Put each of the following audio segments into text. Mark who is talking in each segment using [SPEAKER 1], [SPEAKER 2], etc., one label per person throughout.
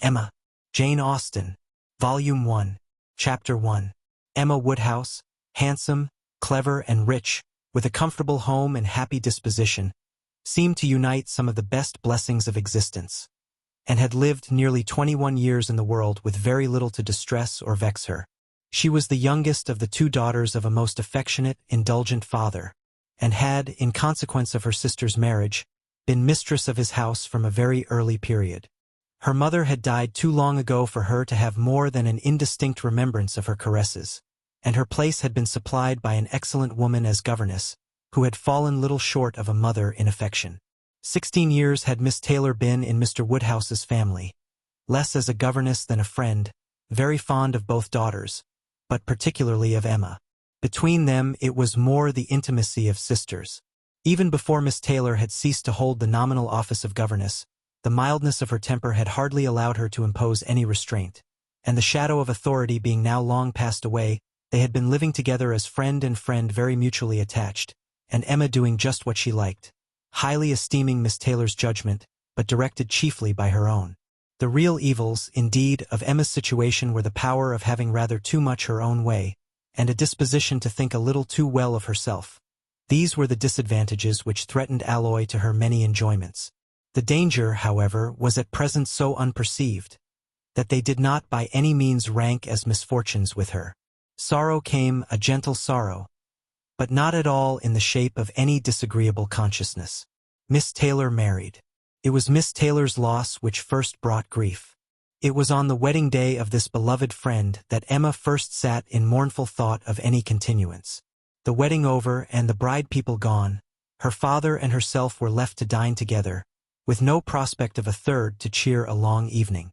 [SPEAKER 1] Emma, Jane Austen, Volume 1, Chapter 1. Emma Woodhouse, handsome, clever, and rich, with a comfortable home and happy disposition, seemed to unite some of the best blessings of existence, and had lived nearly 21 years in the world with very little to distress or vex her. She was the youngest of the two daughters of a most affectionate, indulgent father, and had, in consequence of her sister's marriage, been mistress of his house from a very early period. Her mother had died too long ago for her to have more than an indistinct remembrance of her caresses, and her place had been supplied by an excellent woman as governess, who had fallen little short of a mother in affection. 16 years had Miss Taylor been in Mr. Woodhouse's family, less as a governess than a friend, very fond of both daughters, but particularly of Emma. Between them it was more the intimacy of sisters. Even before Miss Taylor had ceased to hold the nominal office of governess, the mildness of her temper had hardly allowed her to impose any restraint, and the shadow of authority being now long passed away, they had been living together as friend and friend, very mutually attached, and Emma doing just what she liked, highly esteeming Miss Taylor's judgment, but directed chiefly by her own. The real evils, indeed, of Emma's situation were the power of having rather too much her own way, and a disposition to think a little too well of herself. These were the disadvantages which threatened alloy to her many enjoyments. The danger, however, was at present so unperceived, that they did not by any means rank as misfortunes with her. Sorrow came, a gentle sorrow, but not at all in the shape of any disagreeable consciousness. Miss Taylor married. It was Miss Taylor's loss which first brought grief. It was on the wedding day of this beloved friend that Emma first sat in mournful thought of any continuance. The wedding over and the bride people gone, her father and herself were left to dine together, with no prospect of a third to cheer a long evening.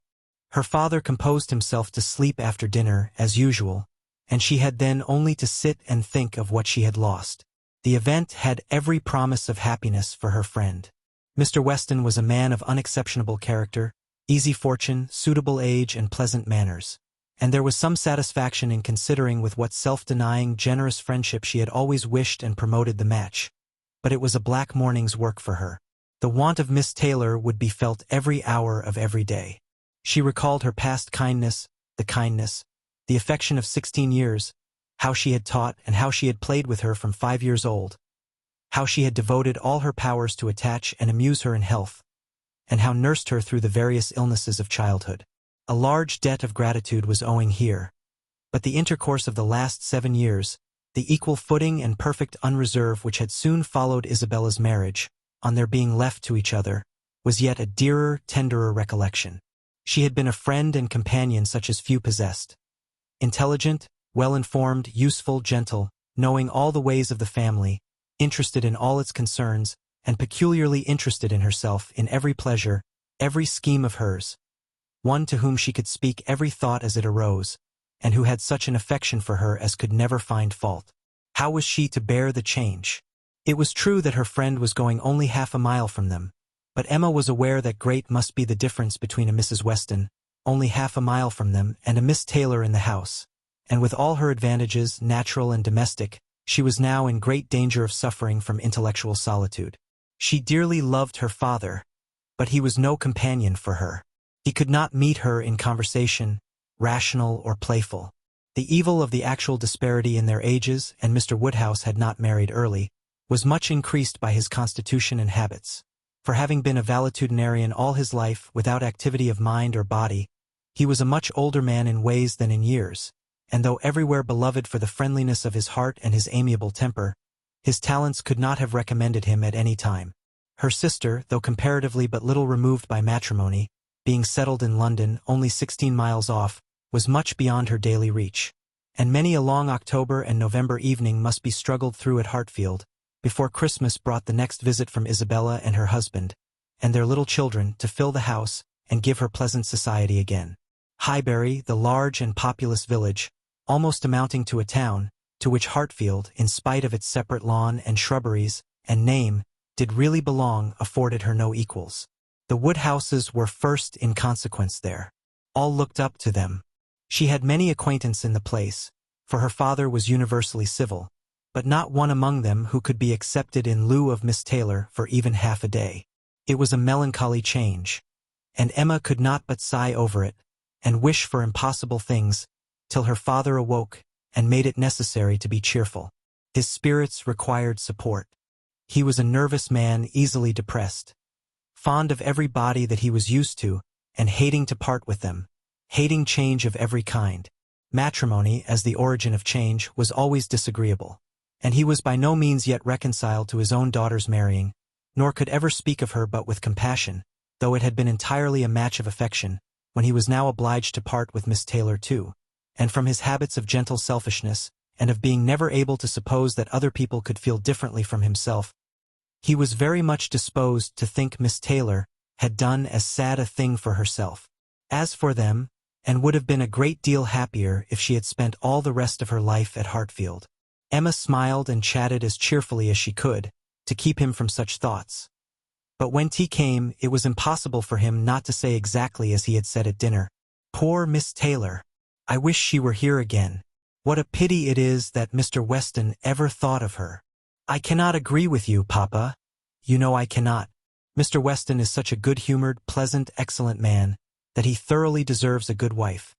[SPEAKER 1] Her father composed himself to sleep after dinner, as usual, and she had then only to sit and think of what she had lost. The event had every promise of happiness for her friend. Mr. Weston was a man of unexceptionable character, easy fortune, suitable age, and pleasant manners, and there was some satisfaction in considering with what self-denying, generous friendship she had always wished and promoted the match. But it was a black morning's work for her. The want of Miss Taylor would be felt every hour of every day. She recalled her past kindness, the affection of 16 years, how she had taught and how she had played with her from 5 years old, how she had devoted all her powers to attach and amuse her in health, and how nursed her through the various illnesses of childhood. A large debt of gratitude was owing here, but the intercourse of the last 7 years, the equal footing and perfect unreserve which had soon followed Isabella's marriage, on their being left to each other, was yet a dearer, tenderer recollection. She had been a friend and companion such as few possessed. Intelligent, well-informed, useful, gentle, knowing all the ways of the family, interested in all its concerns, and peculiarly interested in herself, in every pleasure, every scheme of hers. One to whom she could speak every thought as it arose, and who had such an affection for her as could never find fault. How was she to bear the change? It was true that her friend was going only half a mile from them, but Emma was aware that great must be the difference between a Mrs. Weston, only half a mile from them, and a Miss Taylor in the house, and with all her advantages, natural and domestic, she was now in great danger of suffering from intellectual solitude. She dearly loved her father, but he was no companion for her. He could not meet her in conversation, rational or playful. The evil of the actual disparity in their ages, and Mr. Woodhouse had not married early, was much increased by his constitution and habits. For having been a valetudinarian all his life, without activity of mind or body, he was a much older man in ways than in years, and though everywhere beloved for the friendliness of his heart and his amiable temper, his talents could not have recommended him at any time. Her sister, though comparatively but little removed by matrimony, being settled in London, only 16 miles off, was much beyond her daily reach, and many a long October and November evening must be struggled through at Hartfield, before Christmas brought the next visit from Isabella and her husband, and their little children, to fill the house and give her pleasant society again. Highbury, the large and populous village, almost amounting to a town, to which Hartfield, in spite of its separate lawn and shrubberies and name, did really belong, afforded her no equals. The Woodhouses were first in consequence there. All looked up to them. She had many acquaintance in the place, for her father was universally civil, but not one among them who could be accepted in lieu of Miss Taylor for even half a day. It was a melancholy change. and Emma could not but sigh over it, and wish for impossible things, till her father awoke, and made it necessary to be cheerful. His spirits required support. He was a nervous man, easily depressed, fond of everybody that he was used to, and hating to part with them, hating change of every kind. Matrimony, as the origin of change, was always disagreeable, and he was by no means yet reconciled to his own daughter's marrying, nor could ever speak of her but with compassion, though it had been entirely a match of affection, when he was now obliged to part with Miss Taylor too, and from his habits of gentle selfishness, and of being never able to suppose that other people could feel differently from himself, he was very much disposed to think Miss Taylor had done as sad a thing for herself as for them, and would have been a great deal happier if she had spent all the rest of her life at Hartfield. Emma smiled and chatted as cheerfully as she could, to keep him from such thoughts. But when tea came, it was impossible for him not to say exactly as he had said at dinner, "Poor Miss Taylor! I wish she were here again. What a pity it is that Mr. Weston ever thought of her." "I cannot agree with you, Papa. You know I cannot. Mr. Weston is such a good-humored, pleasant, excellent man, that he thoroughly deserves a good wife.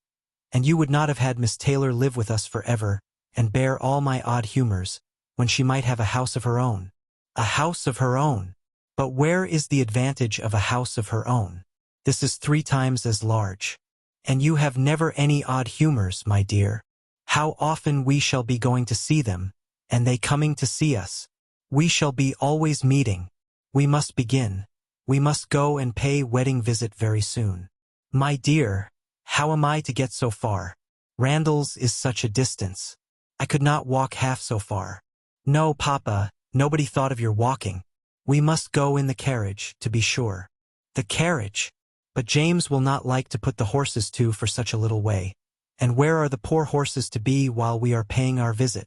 [SPEAKER 1] And you would not have had Miss Taylor live with us forever, and bear all my odd humors, when she might have a house of her own." "A house of her own! But where is the advantage of a house of her own? This is 3 times as large. And you have never any odd humors, my dear. How often we shall be going to see them, and they coming to see us. We shall be always meeting. We must begin. We must go and pay wedding visit very soon." "My dear, how am I to get so far? Randalls is such a distance. I could not walk half so far." "No, Papa, nobody thought of your walking. We must go in the carriage, to be sure." "The carriage? But James will not like to put the horses to for such a little way. And where are the poor horses to be while we are paying our visit?"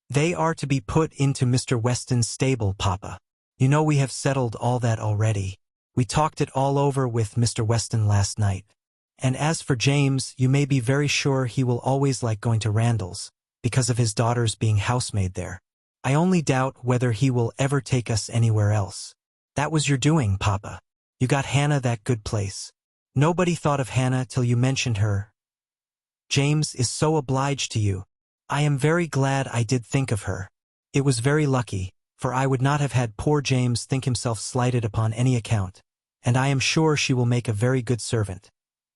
[SPEAKER 1] "They are to be put into Mr. Weston's stable, Papa. You know we have settled all that already. We talked it all over with Mr. Weston last night. And as for James, you may be very sure he will always like going to Randalls, because of his daughter's being housemaid there. I only doubt whether he will ever take us anywhere else." "That was your doing, Papa. You got Hannah that good place." "Nobody thought of Hannah till you mentioned her. James is so obliged to you. I am very glad I did think of her. It was very lucky, for I would not have had poor James think himself slighted upon any account, and I am sure she will make a very good servant.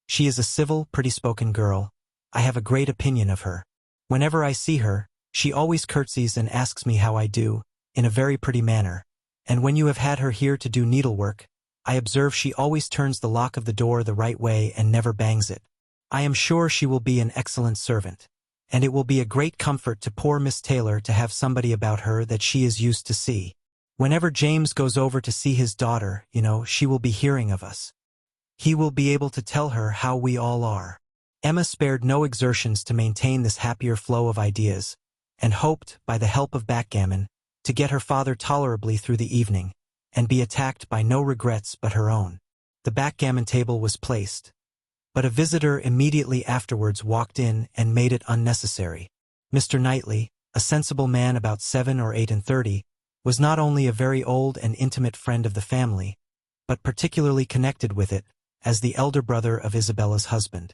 [SPEAKER 1] She is a civil, pretty-spoken girl. I have a great opinion of her. Whenever I see her, she always curtsies and asks me how I do, in a very pretty manner, and when you have had her here to do needlework, I observe she always turns the lock of the door the right way and never bangs it. I am sure she will be an excellent servant, and it will be a great comfort to poor Miss Taylor to have somebody about her that she is used to see. Whenever James goes over to see his daughter, you know, she will be hearing of us. He will be able to tell her how we all are." Emma spared no exertions to maintain this happier flow of ideas, and hoped, by the help of backgammon, to get her father tolerably through the evening, and be attacked by no regrets but her own. The backgammon table was placed, but a visitor immediately afterwards walked in and made it unnecessary. Mr. Knightley, a sensible man about 7 or 38, was not only a very old and intimate friend of the family, but particularly connected with it, as the elder brother of Isabella's husband.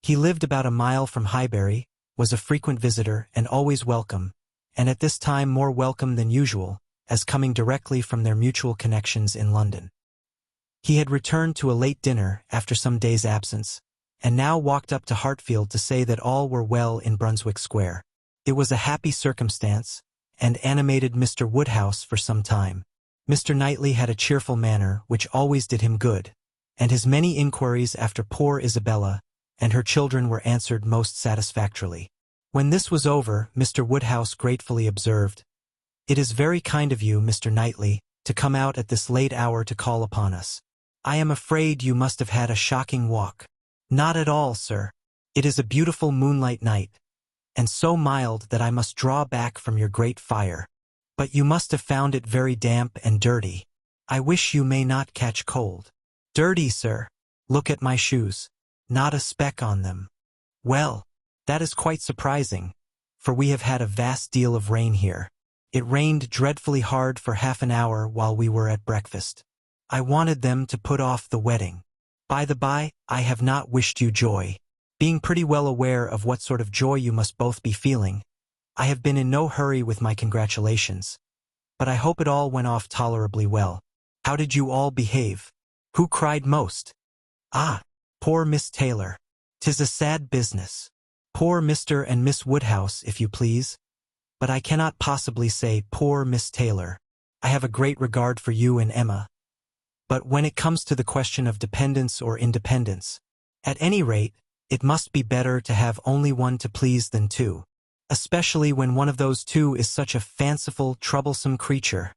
[SPEAKER 1] He lived about a mile from Highbury, was a frequent visitor and always welcome, and at this time more welcome than usual, as coming directly from their mutual connections in London. He had returned to a late dinner after some days' absence, and now walked up to Hartfield to say that all were well in Brunswick Square. It was a happy circumstance, and animated Mr. Woodhouse for some time. Mr. Knightley had a cheerful manner which always did him good, and his many inquiries after poor Isabella and her children were answered most satisfactorily. When this was over, Mr. Woodhouse gratefully observed, "It is very kind of you, Mr. Knightley, to come out at this late hour to call upon us. I am afraid you must have had a shocking walk." "Not at all, sir. It is a beautiful moonlight night, and so mild that I must draw back from your great fire. But you must have found it very damp and dirty. I wish you may not catch cold." "Dirty, sir? Look at my shoes. Not a speck on them." "Well, that is quite surprising, for we have had a vast deal of rain here. It rained dreadfully hard for half an hour while we were at breakfast. I wanted them to put off the wedding." By the by, I have not wished you joy. Being pretty well aware of what sort of joy you must both be feeling, I have been in no hurry with my congratulations. But I hope it all went off tolerably well. How did you all behave? Who cried most? Ah, poor Miss Taylor. 'Tis a sad business. Poor Mr. and Miss Woodhouse, if you please. But I cannot possibly say poor Miss Taylor. I have a great regard for you and Emma. But when it comes to the question of dependence or independence, at any rate, it must be better to have only one to please than two, especially when one of those two is such a fanciful, troublesome creature,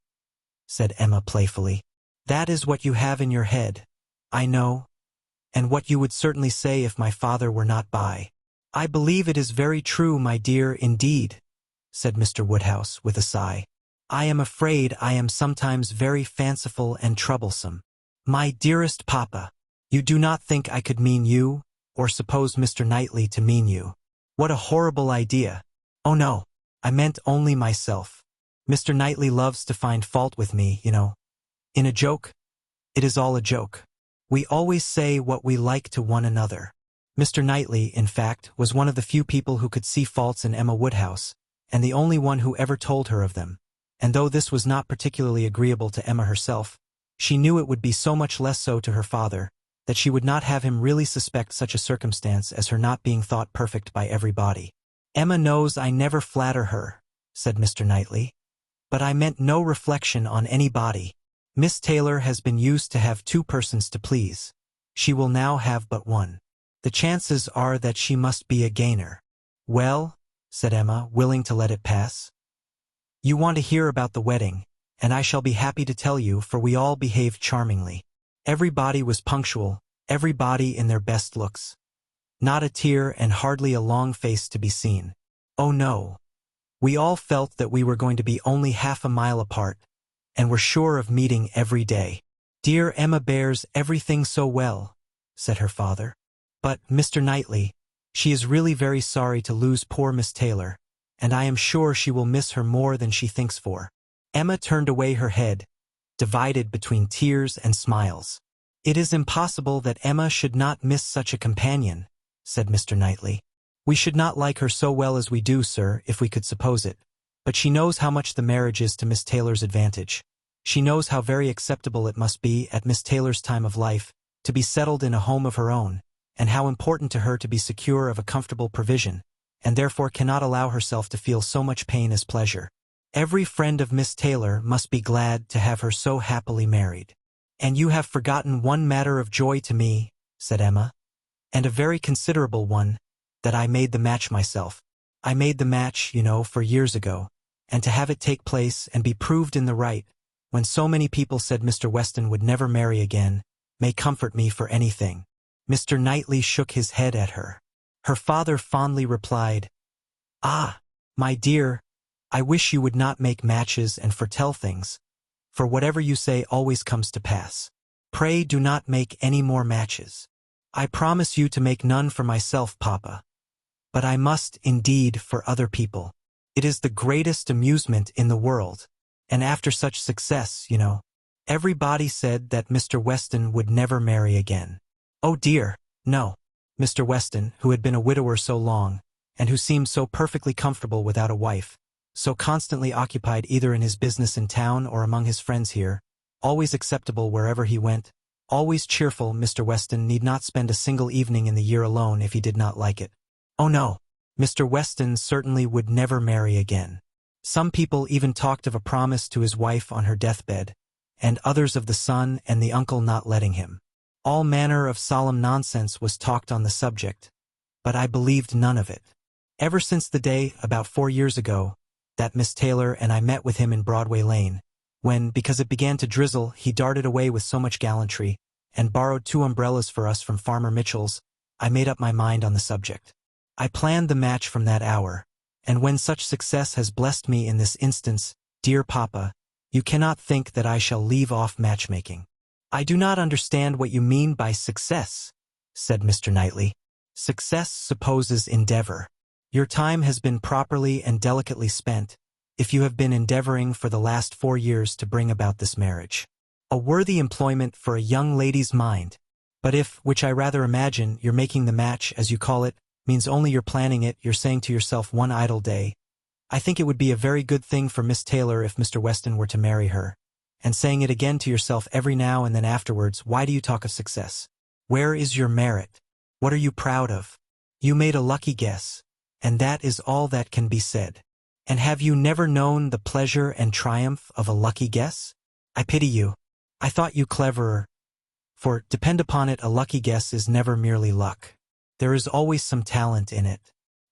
[SPEAKER 1] said Emma playfully. That is what you have in your head, I know, and what you would certainly say if my father were not by. I believe it is very true, my dear, indeed, said Mr. Woodhouse with a sigh. I am afraid I am sometimes very fanciful and troublesome. My dearest papa, you do not think I could mean you, or suppose Mr. Knightley to mean you. What a horrible idea. Oh no, I meant only myself. Mr. Knightley loves to find fault with me, you know. In a joke, it is all a joke. We always say what we like to one another. Mr. Knightley, in fact, was one of the few people who could see faults in Emma Woodhouse, and the only one who ever told her of them. And though this was not particularly agreeable to Emma herself, she knew it would be so much less so to her father, that she would not have him really suspect such a circumstance as her not being thought perfect by everybody. Emma knows I never flatter her, said Mr. Knightley. But I meant no reflection on anybody. Miss Taylor has been used to have two persons to please. She will now have but one. The chances are that she must be a gainer. Well, said Emma, willing to let it pass. You want to hear about the wedding, and I shall be happy to tell you, for we all behaved charmingly. Everybody was punctual, everybody in their best looks. Not a tear and hardly a long face to be seen. Oh no. We all felt that we were going to be only half a mile apart, and were sure of meeting every day. Dear Emma bears everything so well, said her father. But, Mr. Knightley, she is really very sorry to lose poor Miss Taylor, and I am sure she will miss her more than she thinks for. Emma turned away her head, divided between tears and smiles. It is impossible that Emma should not miss such a companion, said Mr. Knightley. We should not like her so well as we do, sir, if we could suppose it. But she knows how much the marriage is to Miss Taylor's advantage. She knows how very acceptable it must be at Miss Taylor's time of life to be settled in a home of her own, and how important to her to be secure of a comfortable provision, and therefore cannot allow herself to feel so much pain as pleasure. Every friend of Miss Taylor must be glad to have her so happily married. And you have forgotten one matter of joy to me, said Emma, and a very considerable one, that I made the match myself. I made the match, you know, 4 years ago, and to have it take place and be proved in the right, when so many people said Mr. Weston would never marry again, may comfort me for anything. Mr. Knightley shook his head at her. Her father fondly replied, Ah, my dear, I wish you would not make matches and foretell things, for whatever you say always comes to pass. Pray do not make any more matches. I promise you to make none for myself, Papa. But I must, indeed, for other people. It is the greatest amusement in the world. And after such success, you know, everybody said that Mr. Weston would never marry again. Oh dear, no. Mr. Weston, who had been a widower so long, and who seemed so perfectly comfortable without a wife, so constantly occupied either in his business in town or among his friends here, always acceptable wherever he went, always cheerful, Mr. Weston need not spend a single evening in the year alone if he did not like it. Oh no, Mr. Weston certainly would never marry again. Some people even talked of a promise to his wife on her deathbed, and others of the son and the uncle not letting him. All manner of solemn nonsense was talked on the subject, but I believed none of it. Ever since the day, about 4 years ago, that Miss Taylor and I met with him in Broadway Lane, when, because it began to drizzle, he darted away with so much gallantry, and borrowed 2 umbrellas for us from Farmer Mitchell's, I made up my mind on the subject. I planned the match from that hour, and when such success has blessed me in this instance, dear Papa, you cannot think that I shall leave off matchmaking. I do not understand what you mean by success, said Mr. Knightley. Success supposes endeavor. Your time has been properly and delicately spent, if you have been endeavoring for the last 4 years to bring about this marriage. A worthy employment for a young lady's mind. But if, which I rather imagine, you're making the match, as you call it, means only you're planning it, you're saying to yourself one idle day, I think it would be a very good thing for Miss Taylor if Mr. Weston were to marry her. And saying it again to yourself every now and then afterwards, why do you talk of success? Where is your merit? What are you proud of? You made a lucky guess, and that is all that can be said. And have you never known the pleasure and triumph of a lucky guess? I pity you. I thought you cleverer. For, depend upon it, a lucky guess is never merely luck. There is always some talent in it.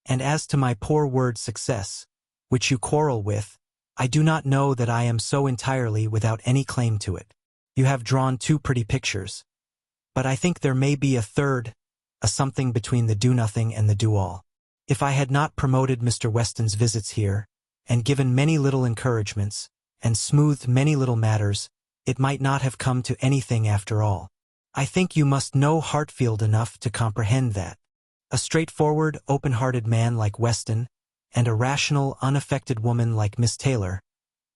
[SPEAKER 1] And as to my poor word success, which you quarrel with, I do not know that I am so entirely without any claim to it. You have drawn two pretty pictures. But I think there may be a third, a something between the do-nothing and the do-all. If I had not promoted Mr. Weston's visits here, and given many little encouragements, and smoothed many little matters, it might not have come to anything after all. I think you must know Hartfield enough to comprehend that. A straightforward, open-hearted man like Weston, and a rational, unaffected woman like Miss Taylor,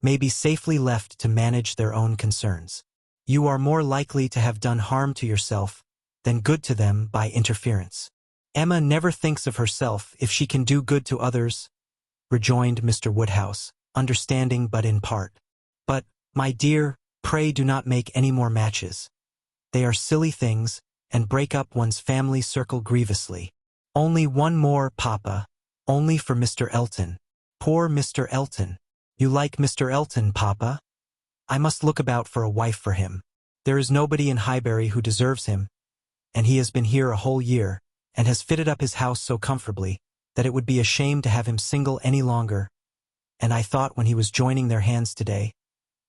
[SPEAKER 1] may be safely left to manage their own concerns. You are more likely to have done harm to yourself than good to them by interference. Emma never thinks of herself if she can do good to others, rejoined Mr. Woodhouse, understanding but in part. But, my dear, pray do not make any more matches. They are silly things, and break up one's family circle grievously. Only one more, Papa, only for Mr. Elton. Poor Mr. Elton. You like Mr. Elton, Papa? I must look about for a wife for him. There is nobody in Highbury who deserves him, and he has been here a whole year, and has fitted up his house so comfortably, that it would be a shame to have him single any longer. And I thought when he was joining their hands today,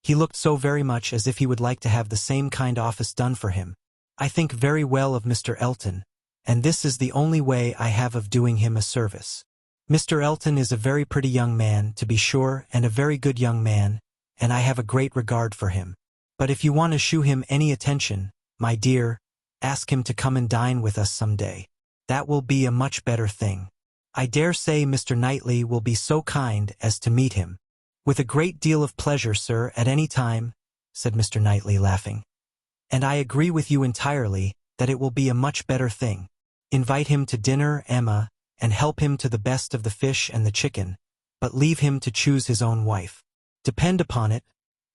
[SPEAKER 1] he looked so very much as if he would like to have the same kind office done for him. I think very well of Mr. Elton, and this is the only way I have of doing him a service. Mr. Elton is a very pretty young man, to be sure, and a very good young man, and I have a great regard for him. But if you want to shew him any attention, my dear, ask him to come and dine with us some day. That will be a much better thing. I dare say Mr. Knightley will be so kind as to meet him. With a great deal of pleasure, sir, at any time, said Mr. Knightley, laughing. And I agree with you entirely that it will be a much better thing. Invite him to dinner, Emma, and help him to the best of the fish and the chicken, but leave him to choose his own wife. Depend upon it,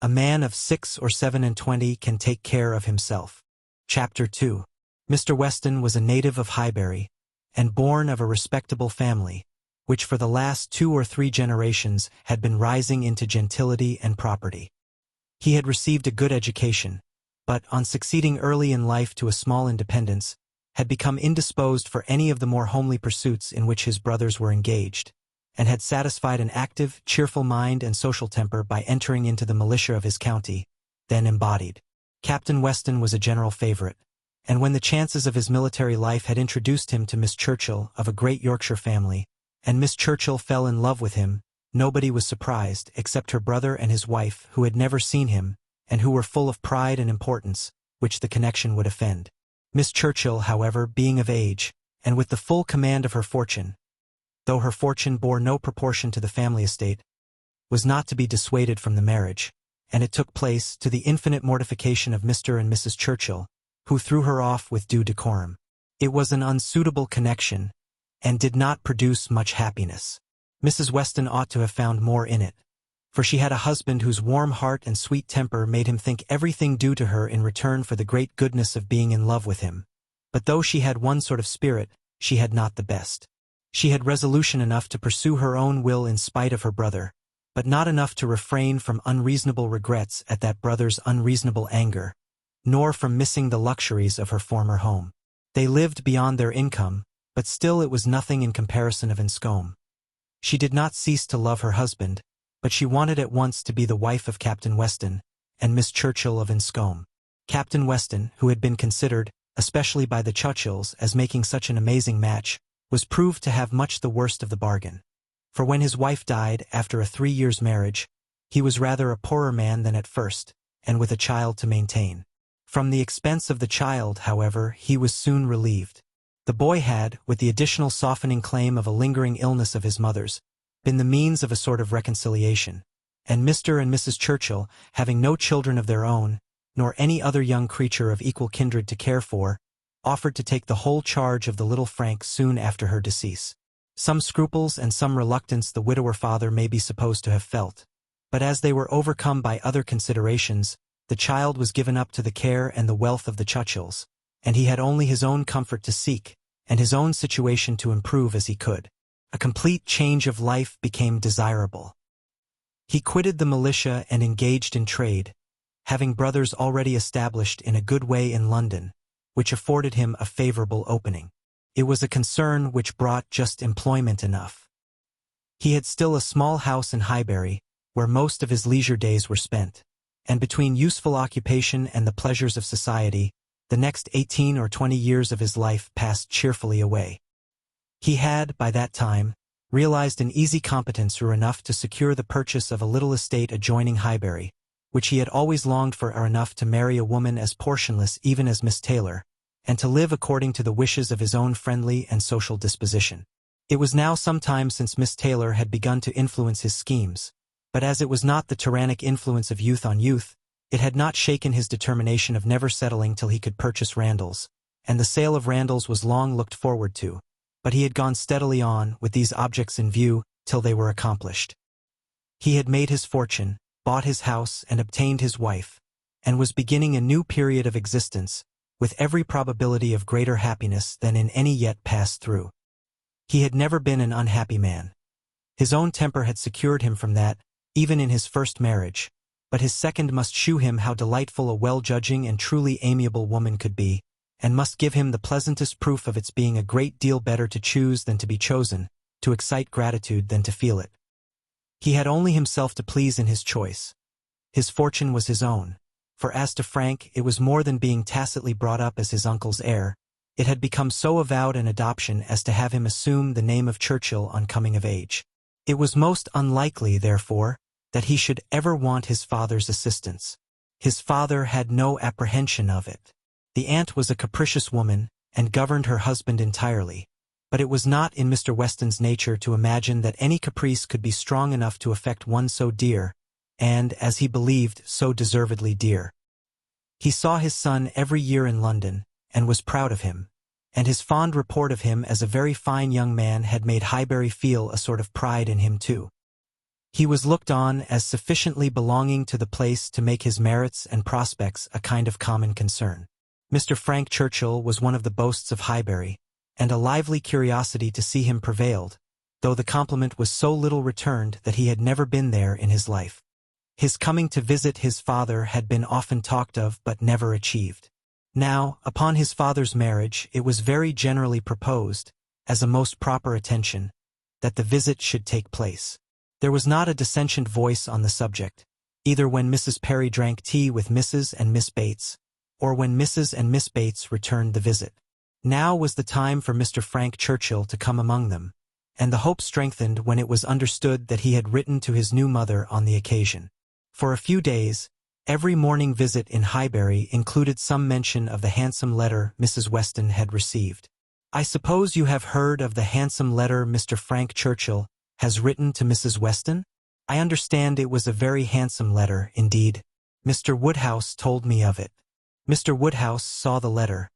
[SPEAKER 1] a man of 6 or 27 can take care of himself. Chapter 2. Mr. Weston was a native of Highbury, and born of a respectable family, which for the last 2 or 3 generations had been rising into gentility and property. He had received a good education, but, on succeeding early in life to a small independence, had become indisposed for any of the more homely pursuits in which his brothers were engaged, and had satisfied an active, cheerful mind and social temper by entering into the militia of his county, then embodied. Captain Weston was a general favorite, and when the chances of his military life had introduced him to Miss Churchill of a great Yorkshire family, and Miss Churchill fell in love with him, nobody was surprised except her brother and his wife, who had never seen him, and who were full of pride and importance, which the connection would offend. Miss Churchill, however, being of age, and with the full command of her fortune, though her fortune bore no proportion to the family estate, was not to be dissuaded from the marriage, and it took place to the infinite mortification of Mr. and Mrs. Churchill, who threw her off with due decorum. It was an unsuitable connection, and did not produce much happiness. Mrs. Weston ought to have found more in it, for she had a husband whose warm heart and sweet temper made him think everything due to her in return for the great goodness of being in love with him. But though she had one sort of spirit, she had not the best. She had resolution enough to pursue her own will in spite of her brother, but not enough to refrain from unreasonable regrets at that brother's unreasonable anger, nor from missing the luxuries of her former home. They lived beyond their income, but still it was nothing in comparison of Enscombe. She did not cease to love her husband, but she wanted at once to be the wife of Captain Weston and Miss Churchill of Enscombe. Captain Weston, who had been considered, especially by the Churchills, as making such an amazing match, was proved to have much the worst of the bargain. For when his wife died after a 3 years' marriage, he was rather a poorer man than at first, and with a child to maintain. From the expense of the child, however, he was soon relieved. The boy had, with the additional softening claim of a lingering illness of his mother's, been the means of a sort of reconciliation, and Mr. and Mrs. Churchill, having no children of their own, nor any other young creature of equal kindred to care for, offered to take the whole charge of the little Frank soon after her decease. Some scruples and some reluctance the widower father may be supposed to have felt, but as they were overcome by other considerations, the child was given up to the care and the wealth of the Churchills, and he had only his own comfort to seek, and his own situation to improve as he could. A complete change of life became desirable. He quitted the militia and engaged in trade, having brothers already established in a good way in London, which afforded him a favorable opening. It was a concern which brought just employment enough. He had still a small house in Highbury, where most of his leisure days were spent, and between useful occupation and the pleasures of society, the next 18 or 20 years of his life passed cheerfully away. He had, by that time, realized an easy competence enough to secure the purchase of a little estate adjoining Highbury, which he had always longed for, enough to marry a woman as portionless even as Miss Taylor, and to live according to the wishes of his own friendly and social disposition. It was now some time since Miss Taylor had begun to influence his schemes, but as it was not the tyrannic influence of youth on youth, it had not shaken his determination of never settling till he could purchase Randalls, and the sale of Randalls was long looked forward to, but he had gone steadily on with these objects in view till they were accomplished. He had made his fortune, bought his house and obtained his wife, and was beginning a new period of existence, with every probability of greater happiness than in any yet passed through. He had never been an unhappy man. His own temper had secured him from that, even in his first marriage, but his second must shew him how delightful a well-judging and truly amiable woman could be, and must give him the pleasantest proof of its being a great deal better to choose than to be chosen, to excite gratitude than to feel it. He had only himself to please in his choice. His fortune was his own, for as to Frank, it was more than being tacitly brought up as his uncle's heir, it had become so avowed an adoption as to have him assume the name of Churchill on coming of age. It was most unlikely, therefore, that he should ever want his father's assistance. His father had no apprehension of it. The aunt was a capricious woman, and governed her husband entirely, but it was not in Mr. Weston's nature to imagine that any caprice could be strong enough to affect one so dear, and, as he believed, so deservedly dear. He saw his son every year in London, and was proud of him, and his fond report of him as a very fine young man had made Highbury feel a sort of pride in him too. He was looked on as sufficiently belonging to the place to make his merits and prospects a kind of common concern. Mr. Frank Churchill was one of the boasts of Highbury, and a lively curiosity to see him prevailed, though the compliment was so little returned that he had never been there in his life. His coming to visit his father had been often talked of but never achieved. Now, upon his father's marriage, it was very generally proposed, as a most proper attention, that the visit should take place. There was not a dissentient voice on the subject, either when Mrs. Perry drank tea with Mrs. and Miss Bates, or when Mrs. and Miss Bates returned the visit. Now was the time for Mr. Frank Churchill to come among them, and the hope strengthened when it was understood that he had written to his new mother on the occasion. For a few days, every morning visit in Highbury included some mention of the handsome letter Mrs. Weston had received. "I suppose you have heard of the handsome letter Mr. Frank Churchill has written to Mrs. Weston? I understand it was a very handsome letter, indeed. Mr. Woodhouse told me of it. Mr. Woodhouse saw the letter,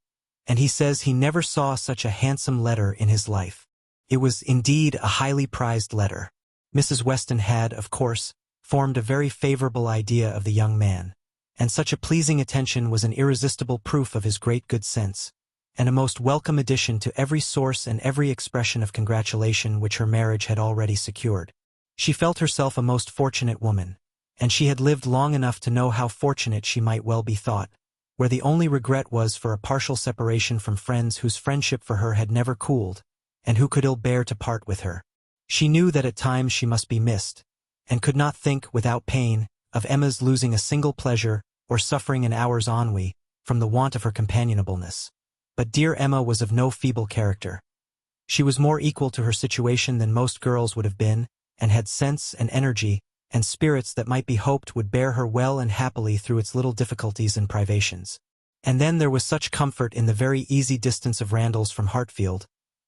[SPEAKER 1] and he says he never saw such a handsome letter in his life. It was indeed a highly prized letter." Mrs. Weston had, of course, formed a very favorable idea of the young man, and such a pleasing attention was an irresistible proof of his great good sense, and a most welcome addition to every source and every expression of congratulation which her marriage had already secured. She felt herself a most fortunate woman, and she had lived long enough to know how fortunate she might well be thought, where the only regret was for a partial separation from friends whose friendship for her had never cooled, and who could ill bear to part with her. She knew that at times she must be missed, and could not think, without pain, of Emma's losing a single pleasure or suffering an hour's ennui from the want of her companionableness. But dear Emma was of no feeble character. She was more equal to her situation than most girls would have been, and had sense and energy and spirits that might be hoped would bear her well and happily through its little difficulties and privations. And then there was such comfort in the very easy distance of Randalls from Hartfield,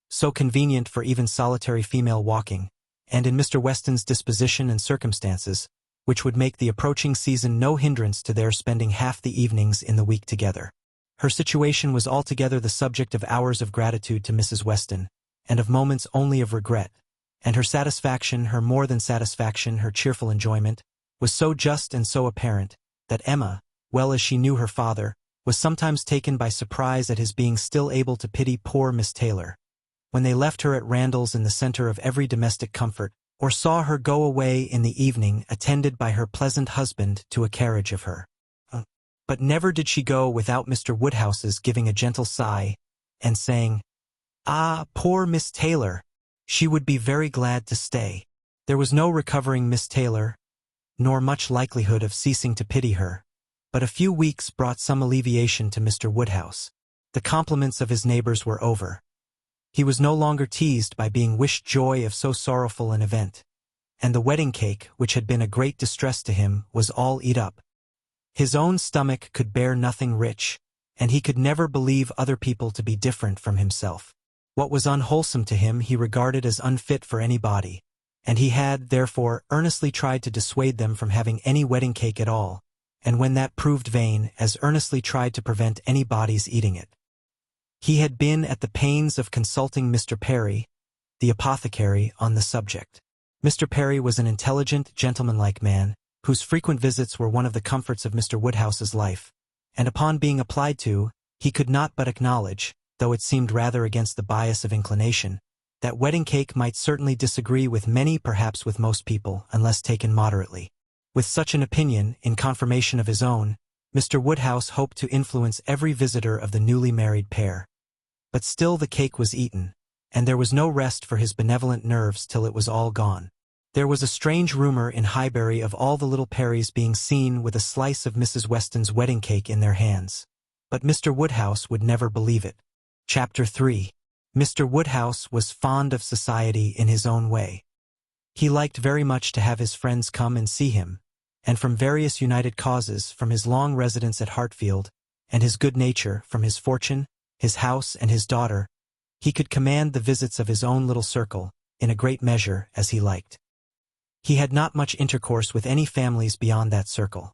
[SPEAKER 1] so convenient for even solitary female walking, and in Mr. Weston's disposition and circumstances, which would make the approaching season no hindrance to their spending half the evenings in the week together. Her situation was altogether the subject of hours of gratitude to Mrs. Weston, and of moments only of regret, and her satisfaction, her more than satisfaction, her cheerful enjoyment, was so just and so apparent, that Emma, well as she knew her father, was sometimes taken by surprise at his being still able to pity poor Miss Taylor, when they left her at Randall's in the center of every domestic comfort, or saw her go away in the evening attended by her pleasant husband to a carriage of her. But never did she go without Mr. Woodhouse's giving a gentle sigh, and saying, "Ah, poor Miss Taylor! She would be very glad to stay." There was no recovering Miss Taylor, nor much likelihood of ceasing to pity her, but a few weeks brought some alleviation to Mr. Woodhouse. The compliments of his neighbors were over. He was no longer teased by being wished joy of so sorrowful an event, and the wedding cake, which had been a great distress to him, was all eat up. His own stomach could bear nothing rich, and he could never believe other people to be different from himself. What was unwholesome to him he regarded as unfit for any body, and he had, therefore, earnestly tried to dissuade them from having any wedding cake at all, and when that proved vain, as earnestly tried to prevent anybody's eating it. He had been at the pains of consulting Mr. Perry, the apothecary, on the subject. Mr. Perry was an intelligent, gentlemanlike man, whose frequent visits were one of the comforts of Mr. Woodhouse's life, and upon being applied to, he could not but acknowledge, though it seemed rather against the bias of inclination, that wedding cake might certainly disagree with many, perhaps with most people, unless taken moderately. With such an opinion, in confirmation of his own, Mr. Woodhouse hoped to influence every visitor of the newly married pair. But still the cake was eaten, and there was no rest for his benevolent nerves till it was all gone. There was a strange rumor in Highbury of all the little Perrys being seen with a slice of Mrs. Weston's wedding cake in their hands, but Mr. Woodhouse would never believe it. Chapter 3. Mr. Woodhouse was fond of society in his own way. He liked very much to have his friends come and see him, and from various united causes, from his long residence at Hartfield, and his good nature, from his fortune, his house, and his daughter, he could command the visits of his own little circle, in a great measure, as he liked. He had not much intercourse with any families beyond that circle.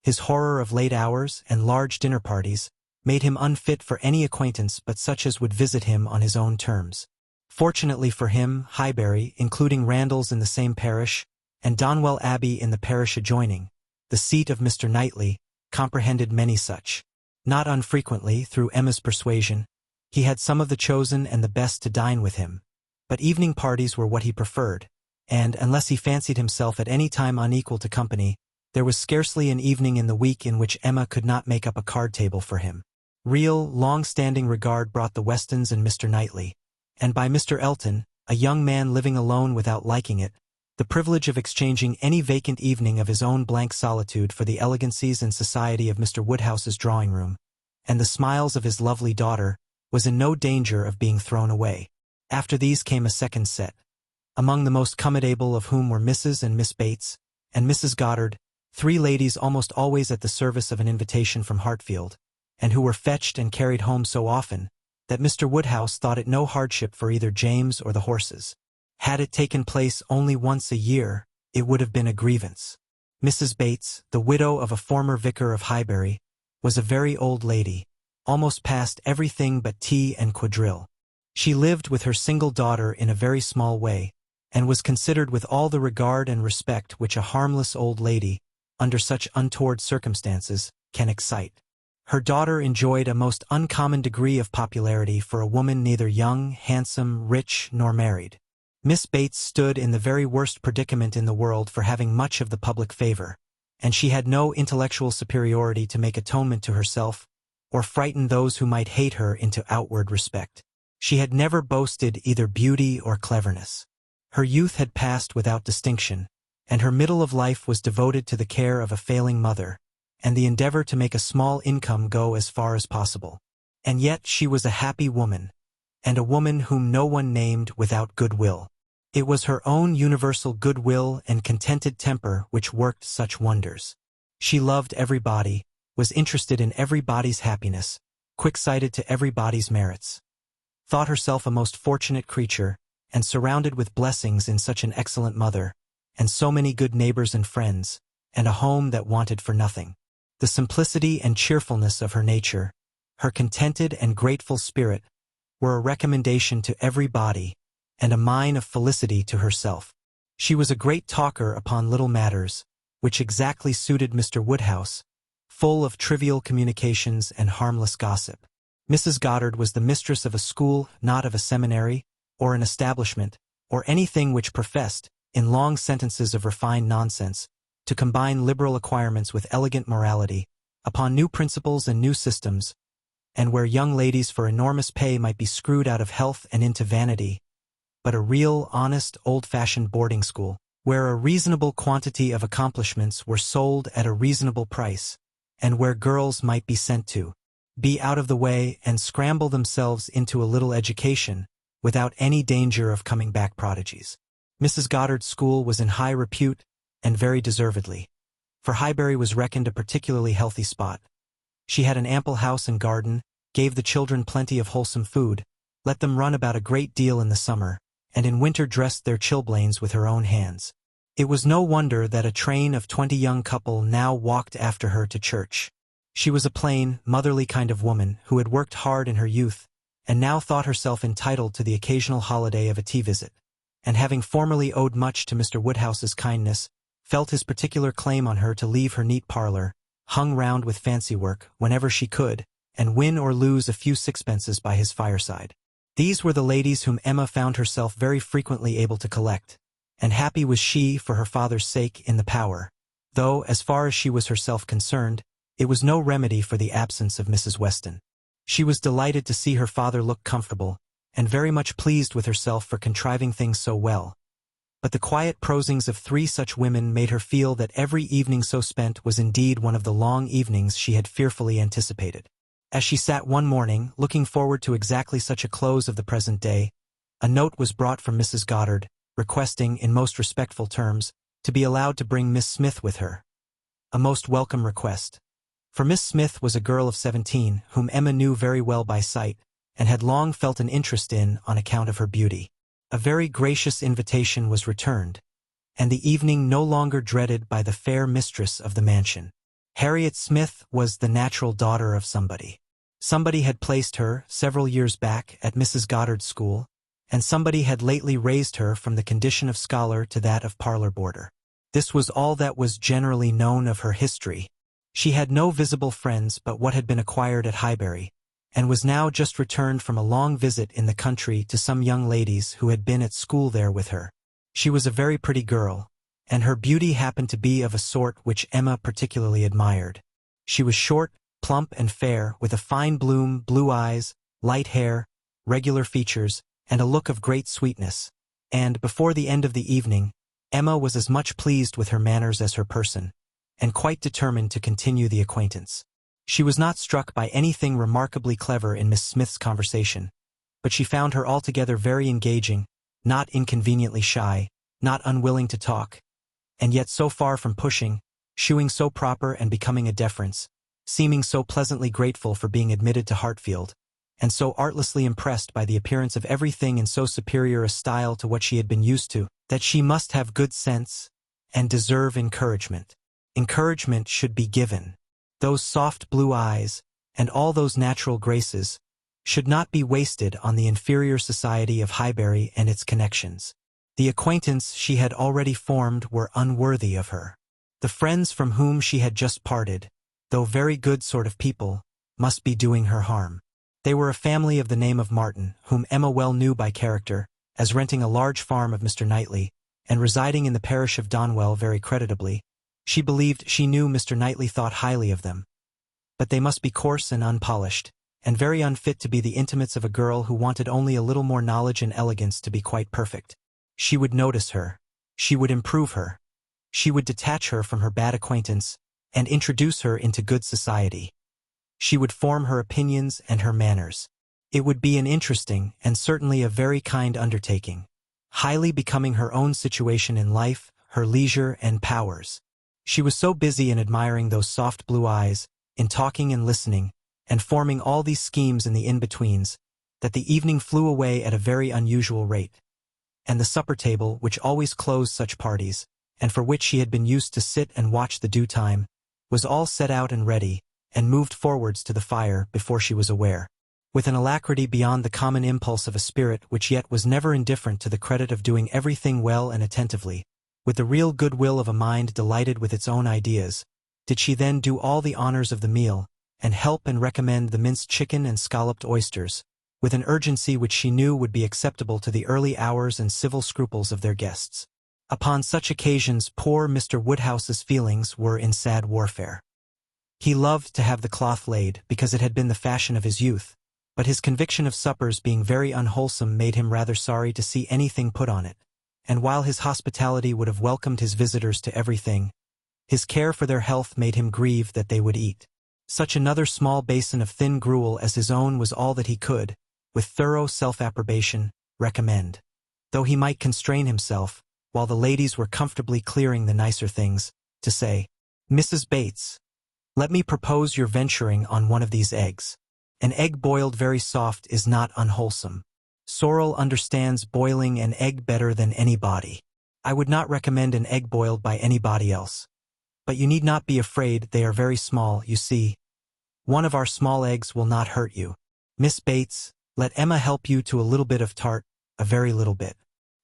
[SPEAKER 1] His horror of late hours and large dinner parties made him unfit for any acquaintance but such as would visit him on his own terms. Fortunately for him, Highbury, including Randall's in the same parish, and Donwell Abbey in the parish adjoining, the seat of Mr. Knightley, comprehended many such. Not unfrequently, through Emma's persuasion, he had some of the chosen and the best to dine with him, but evening parties were what he preferred, and, unless he fancied himself at any time unequal to company, there was scarcely an evening in the week in which Emma could not make up a card table for him. Real, long-standing regard brought the Westons and Mr. Knightley, and by Mr. Elton, a young man living alone without liking it, the privilege of exchanging any vacant evening of his own blank solitude for the elegancies and society of Mr. Woodhouse's drawing-room, and the smiles of his lovely daughter, was in no danger of being thrown away. After these came a second set, among the most commendable of whom were Mrs. and Miss Bates, and Mrs. Goddard, three ladies almost always at the service of an invitation from Hartfield, and who were fetched and carried home so often, that Mr. Woodhouse thought it no hardship for either James or the horses. Had it taken place only once a year, it would have been a grievance. Mrs. Bates, the widow of a former vicar of Highbury, was a very old lady, almost past everything but tea and quadrille. She lived with her single daughter in a very small way, and was considered with all the regard and respect which a harmless old lady, under such untoward circumstances, can excite. Her daughter enjoyed a most uncommon degree of popularity for a woman neither young, handsome, rich, nor married. Miss Bates stood in the very worst predicament in the world for having much of the public favor, and she had no intellectual superiority to make atonement to herself, or frighten those who might hate her into outward respect. She had never boasted either beauty or cleverness. Her youth had passed without distinction, and her middle of life was devoted to the care of a failing mother, and the endeavor to make a small income go as far as possible. And yet she was a happy woman, and a woman whom no one named without goodwill. It was her own universal goodwill and contented temper which worked such wonders. She loved everybody, was interested in everybody's happiness, quick-sighted to everybody's merits, thought herself a most fortunate creature, and surrounded with blessings in such an excellent mother, and so many good neighbors and friends, and a home that wanted for nothing. The simplicity and cheerfulness of her nature, her contented and grateful spirit, were a recommendation to every body, and a mine of felicity to herself. She was a great talker upon little matters, which exactly suited Mr. Woodhouse, full of trivial communications and harmless gossip. Mrs. Goddard was the mistress of a school, not of a seminary, or an establishment, or anything which professed, in long sentences of refined nonsense, to combine liberal acquirements with elegant morality, upon new principles and new systems, and where young ladies for enormous pay might be screwed out of health and into vanity, but a real, honest, old-fashioned boarding school, where a reasonable quantity of accomplishments were sold at a reasonable price, and where girls might be sent to be out of the way and scramble themselves into a little education, without any danger of coming back prodigies. Mrs. Goddard's school was in high repute, and very deservedly, for Highbury was reckoned a particularly healthy spot. She had an ample house and garden, gave the children plenty of wholesome food, let them run about a great deal in the summer, and in winter dressed their chilblains with her own hands. It was no wonder that a train of 20 young couple now walked after her to church. She was a plain, motherly kind of woman who had worked hard in her youth, and now thought herself entitled to the occasional holiday of a tea visit, and having formerly owed much to Mr. Woodhouse's kindness, felt his particular claim on her to leave her neat parlor, hung round with fancy work, whenever she could, and win or lose a few sixpences by his fireside. These were the ladies whom Emma found herself very frequently able to collect, and happy was she, for her father's sake, in the power, though, as far as she was herself concerned, it was no remedy for the absence of Mrs. Weston. She was delighted to see her father look comfortable, and very much pleased with herself for contriving things so well. But the quiet prosings of 3 such women made her feel that every evening so spent was indeed one of the long evenings she had fearfully anticipated. As she sat one morning, looking forward to exactly such a close of the present day, a note was brought from Mrs. Goddard, requesting, in most respectful terms, to be allowed to bring Miss Smith with her. A most welcome request. For Miss Smith was a girl of 17, whom Emma knew very well by sight, and had long felt an interest in on account of her beauty. A very gracious invitation was returned, and the evening no longer dreaded by the fair mistress of the mansion. Harriet Smith was the natural daughter of somebody. Somebody had placed her, several years back, at Mrs. Goddard's school, and somebody had lately raised her from the condition of scholar to that of parlor boarder. This was all that was generally known of her history. She had no visible friends but what had been acquired at Highbury, and was now just returned from a long visit in the country to some young ladies who had been at school there with her. She was a very pretty girl, and her beauty happened to be of a sort which Emma particularly admired. She was short, plump, and fair, with a fine bloom, blue eyes, light hair, regular features, and a look of great sweetness, and, before the end of the evening, Emma was as much pleased with her manners as her person, and quite determined to continue the acquaintance. She was not struck by anything remarkably clever in Miss Smith's conversation, but she found her altogether very engaging, not inconveniently shy, not unwilling to talk, and yet so far from pushing, shewing so proper and becoming a deference, seeming so pleasantly grateful for being admitted to Hartfield, and so artlessly impressed by the appearance of everything in so superior a style to what she had been used to, that she must have good sense, and deserve encouragement. Encouragement should be given. Those soft blue eyes, and all those natural graces, should not be wasted on the inferior society of Highbury and its connections. The acquaintance she had already formed were unworthy of her. The friends from whom she had just parted, though very good sort of people, must be doing her harm. They were a family of the name of Martin, whom Emma well knew by character, as renting a large farm of Mr. Knightley, and residing in the parish of Donwell very creditably. She believed she knew Mr. Knightley thought highly of them. But they must be coarse and unpolished, and very unfit to be the intimates of a girl who wanted only a little more knowledge and elegance to be quite perfect. She would notice her. She would improve her. She would detach her from her bad acquaintance, and introduce her into good society. She would form her opinions and her manners. It would be an interesting, and certainly a very kind undertaking, highly becoming her own situation in life, her leisure and powers. She was so busy in admiring those soft blue eyes, in talking and listening, and forming all these schemes in the in-betweens, that the evening flew away at a very unusual rate. And the supper table, which always closed such parties, and for which she had been used to sit and watch the due time, was all set out and ready, and moved forwards to the fire before she was aware. With an alacrity beyond the common impulse of a spirit which yet was never indifferent to the credit of doing everything well and attentively, with the real goodwill of a mind delighted with its own ideas, did she then do all the honors of the meal, and help and recommend the minced chicken and scalloped oysters, with an urgency which she knew would be acceptable to the early hours and civil scruples of their guests. Upon such occasions poor Mr. Woodhouse's feelings were in sad warfare. He loved to have the cloth laid because it had been the fashion of his youth, but his conviction of suppers being very unwholesome made him rather sorry to see anything put on it, and while his hospitality would have welcomed his visitors to everything, his care for their health made him grieve that they would eat. Such another small basin of thin gruel as his own was all that he could, with thorough self-approbation, recommend. Though he might constrain himself, while the ladies were comfortably clearing the nicer things, to say, "Mrs. Bates, let me propose your venturing on one of these eggs. An egg boiled very soft is not unwholesome. Sorrel understands boiling an egg better than anybody. I would not recommend an egg boiled by anybody else. But you need not be afraid, they are very small, you see. One of our small eggs will not hurt you. Miss Bates, let Emma help you to a little bit of tart, a very little bit.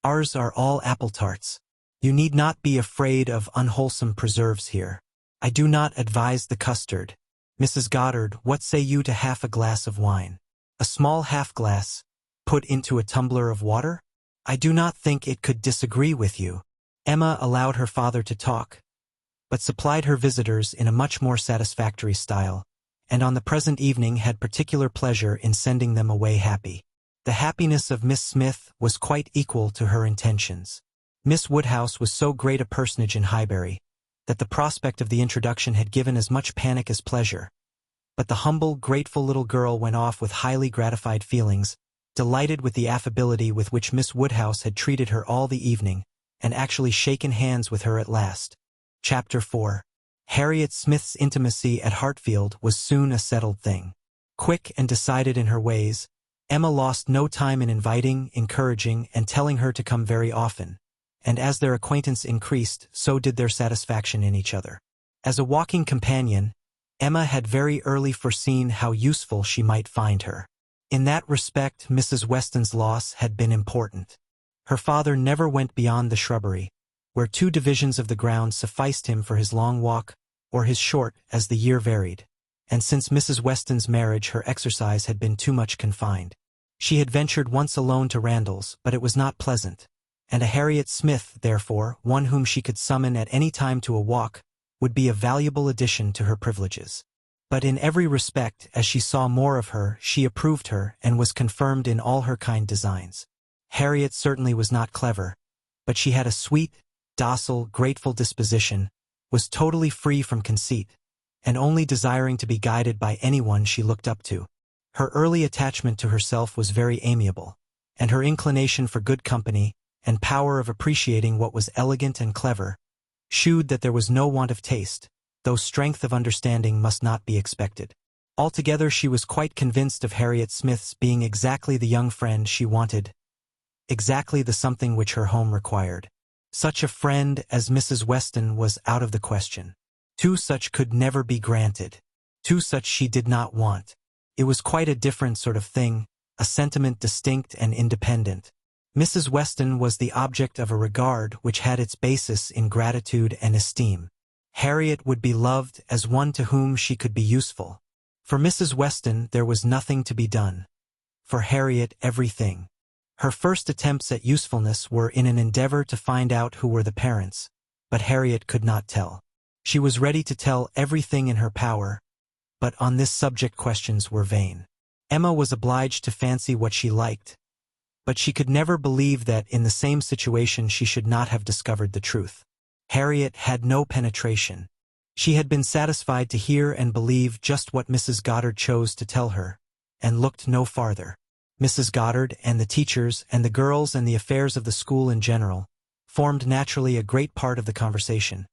[SPEAKER 1] Ours are all apple tarts. You need not be afraid of unwholesome preserves here. I do not advise the custard. Mrs. Goddard, what say you to half a glass of wine? A small half-glass, put into a tumbler of water? I do not think it could disagree with you." Emma allowed her father to talk, but supplied her visitors in a much more satisfactory style, and on the present evening had particular pleasure in sending them away happy. The happiness of Miss Smith was quite equal to her intentions. Miss Woodhouse was so great a personage in Highbury, that the prospect of the introduction had given as much panic as pleasure. But the humble, grateful little girl went off with highly gratified feelings, delighted with the affability with which Miss Woodhouse had treated her all the evening, and actually shaken hands with her at last. Chapter 4. Harriet Smith's intimacy at Hartfield was soon a settled thing. Quick and decided in her ways, Emma lost no time in inviting, encouraging, and telling her to come very often, and as their acquaintance increased, so did their satisfaction in each other. As a walking companion, Emma had very early foreseen how useful she might find her. In that respect, Mrs. Weston's loss had been important. Her father never went beyond the shrubbery, where 2 divisions of the ground sufficed him for his long walk, or his short, as the year varied, and since Mrs. Weston's marriage her exercise had been too much confined. She had ventured once alone to Randalls, but it was not pleasant, and a Harriet Smith, therefore, one whom she could summon at any time to a walk, would be a valuable addition to her privileges. But in every respect, as she saw more of her, she approved her, and was confirmed in all her kind designs. Harriet certainly was not clever, but she had a sweet, docile, grateful disposition, was totally free from conceit, and only desiring to be guided by anyone she looked up to. Her early attachment to herself was very amiable, and her inclination for good company, and power of appreciating what was elegant and clever, shewed that there was no want of taste, though strength of understanding must not be expected. Altogether she was quite convinced of Harriet Smith's being exactly the young friend she wanted, exactly the something which her home required. Such a friend as Mrs. Weston was out of the question. 2 such could never be granted. 2 such she did not want. It was quite a different sort of thing, a sentiment distinct and independent. Mrs. Weston was the object of a regard which had its basis in gratitude and esteem. Harriet would be loved as one to whom she could be useful. For Mrs. Weston there was nothing to be done. For Harriet everything. Her first attempts at usefulness were in an endeavor to find out who were the parents, but Harriet could not tell. She was ready to tell everything in her power, but on this subject questions were vain. Emma was obliged to fancy what she liked, but she could never believe that in the same situation she should not have discovered the truth. Harriet had no penetration. She had been satisfied to hear and believe just what Mrs. Goddard chose to tell her, and looked no farther. Mrs. Goddard and the teachers and the girls and the affairs of the school in general formed naturally a great part of the conversation,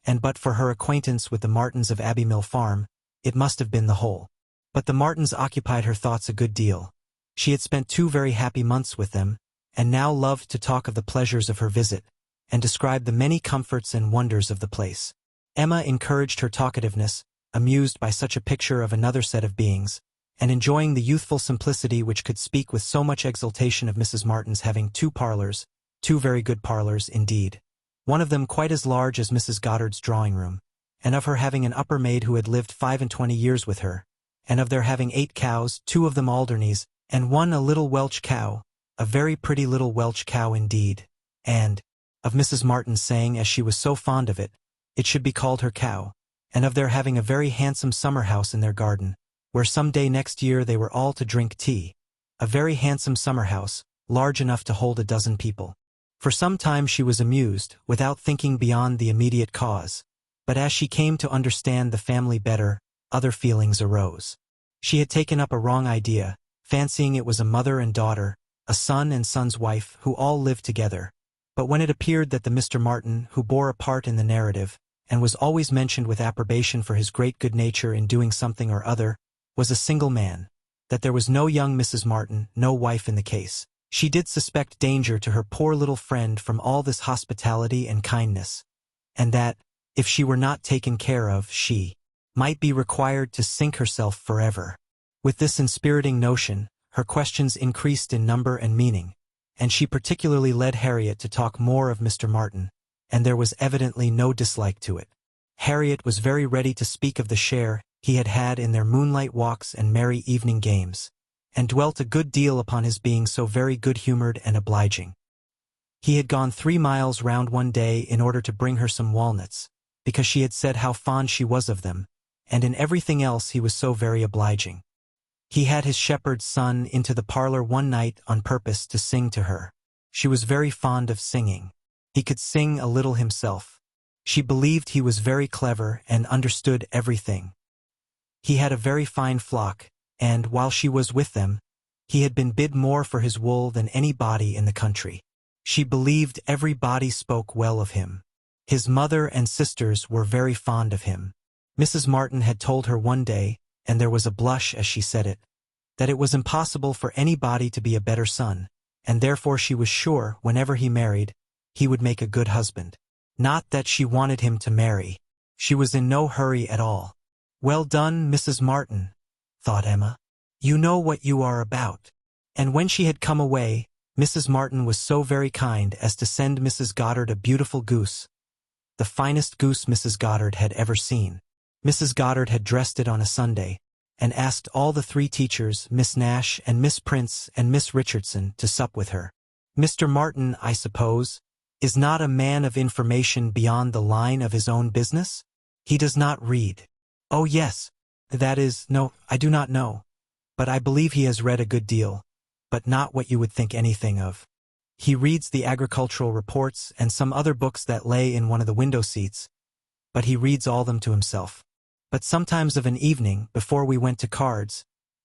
[SPEAKER 1] and but for her acquaintance with the Martins of Abbey Mill Farm, it must have been the whole. But the Martins occupied her thoughts a good deal. She had spent 2 very happy months with them, and now loved to talk of the pleasures of her visit, and describe the many comforts and wonders of the place. Emma encouraged her talkativeness, amused by such a picture of another set of beings, and enjoying the youthful simplicity which could speak with so much exultation of Mrs. Martin's having 2 parlors, 2 very good parlors indeed, one of them quite as large as Mrs. Goddard's drawing-room, and of her having an upper maid who had lived 25 years with her, and of their having 8 cows, 2 of them Alderneys, and 1 a little Welsh cow, a very pretty little Welsh cow indeed, and of Mrs. Martin saying, as she was so fond of it, it should be called her cow, and of their having a very handsome summer house in their garden, where some day next year they were all to drink tea, a very handsome summer house, large enough to hold 12 people. For some time she was amused, without thinking beyond the immediate cause, but as she came to understand the family better, other feelings arose. She had taken up a wrong idea, fancying it was a mother and daughter, a son and son's wife, who all lived together. But when it appeared that the Mr. Martin, who bore a part in the narrative, and was always mentioned with approbation for his great good nature in doing something or other, was a single man, that there was no young Mrs. Martin, no wife in the case, she did suspect danger to her poor little friend from all this hospitality and kindness, and that, if she were not taken care of, she might be required to sink herself forever. With this inspiriting notion, her questions increased in number and meaning, and she particularly led Harriet to talk more of Mr. Martin, and there was evidently no dislike to it. Harriet was very ready to speak of the share he had had in their moonlight walks and merry evening games, and dwelt a good deal upon his being so very good-humored and obliging. He had gone 3 miles round one day in order to bring her some walnuts, because she had said how fond she was of them, and in everything else he was so very obliging. He had his shepherd's son into the parlor one night on purpose to sing to her. She was very fond of singing. He could sing a little himself. She believed he was very clever and understood everything. He had a very fine flock, and, while she was with them, he had been bid more for his wool than any body in the country. She believed every body spoke well of him. His mother and sisters were very fond of him. Mrs. Martin had told her one day, and there was a blush as she said it, that it was impossible for anybody to be a better son, and therefore she was sure, whenever he married, he would make a good husband. Not that she wanted him to marry. She was in no hurry at all. "Well done, Mrs. Martin," thought Emma. "You know what you are about." And when she had come away, Mrs. Martin was so very kind as to send Mrs. Goddard a beautiful goose, the finest goose Mrs. Goddard had ever seen. Mrs. Goddard had dressed it on a Sunday, and asked all the 3 teachers, Miss Nash and Miss Prince and Miss Richardson, to sup with her. Mr. Martin, I suppose, is not a man of information beyond the line of his own business? He does not read. Oh yes, that is, no, I do not know. But I believe he has read a good deal, but not what you would think anything of. He reads the agricultural reports and some other books that lay in one of the window seats, but he reads all them to himself. But sometimes of an evening, before we went to cards,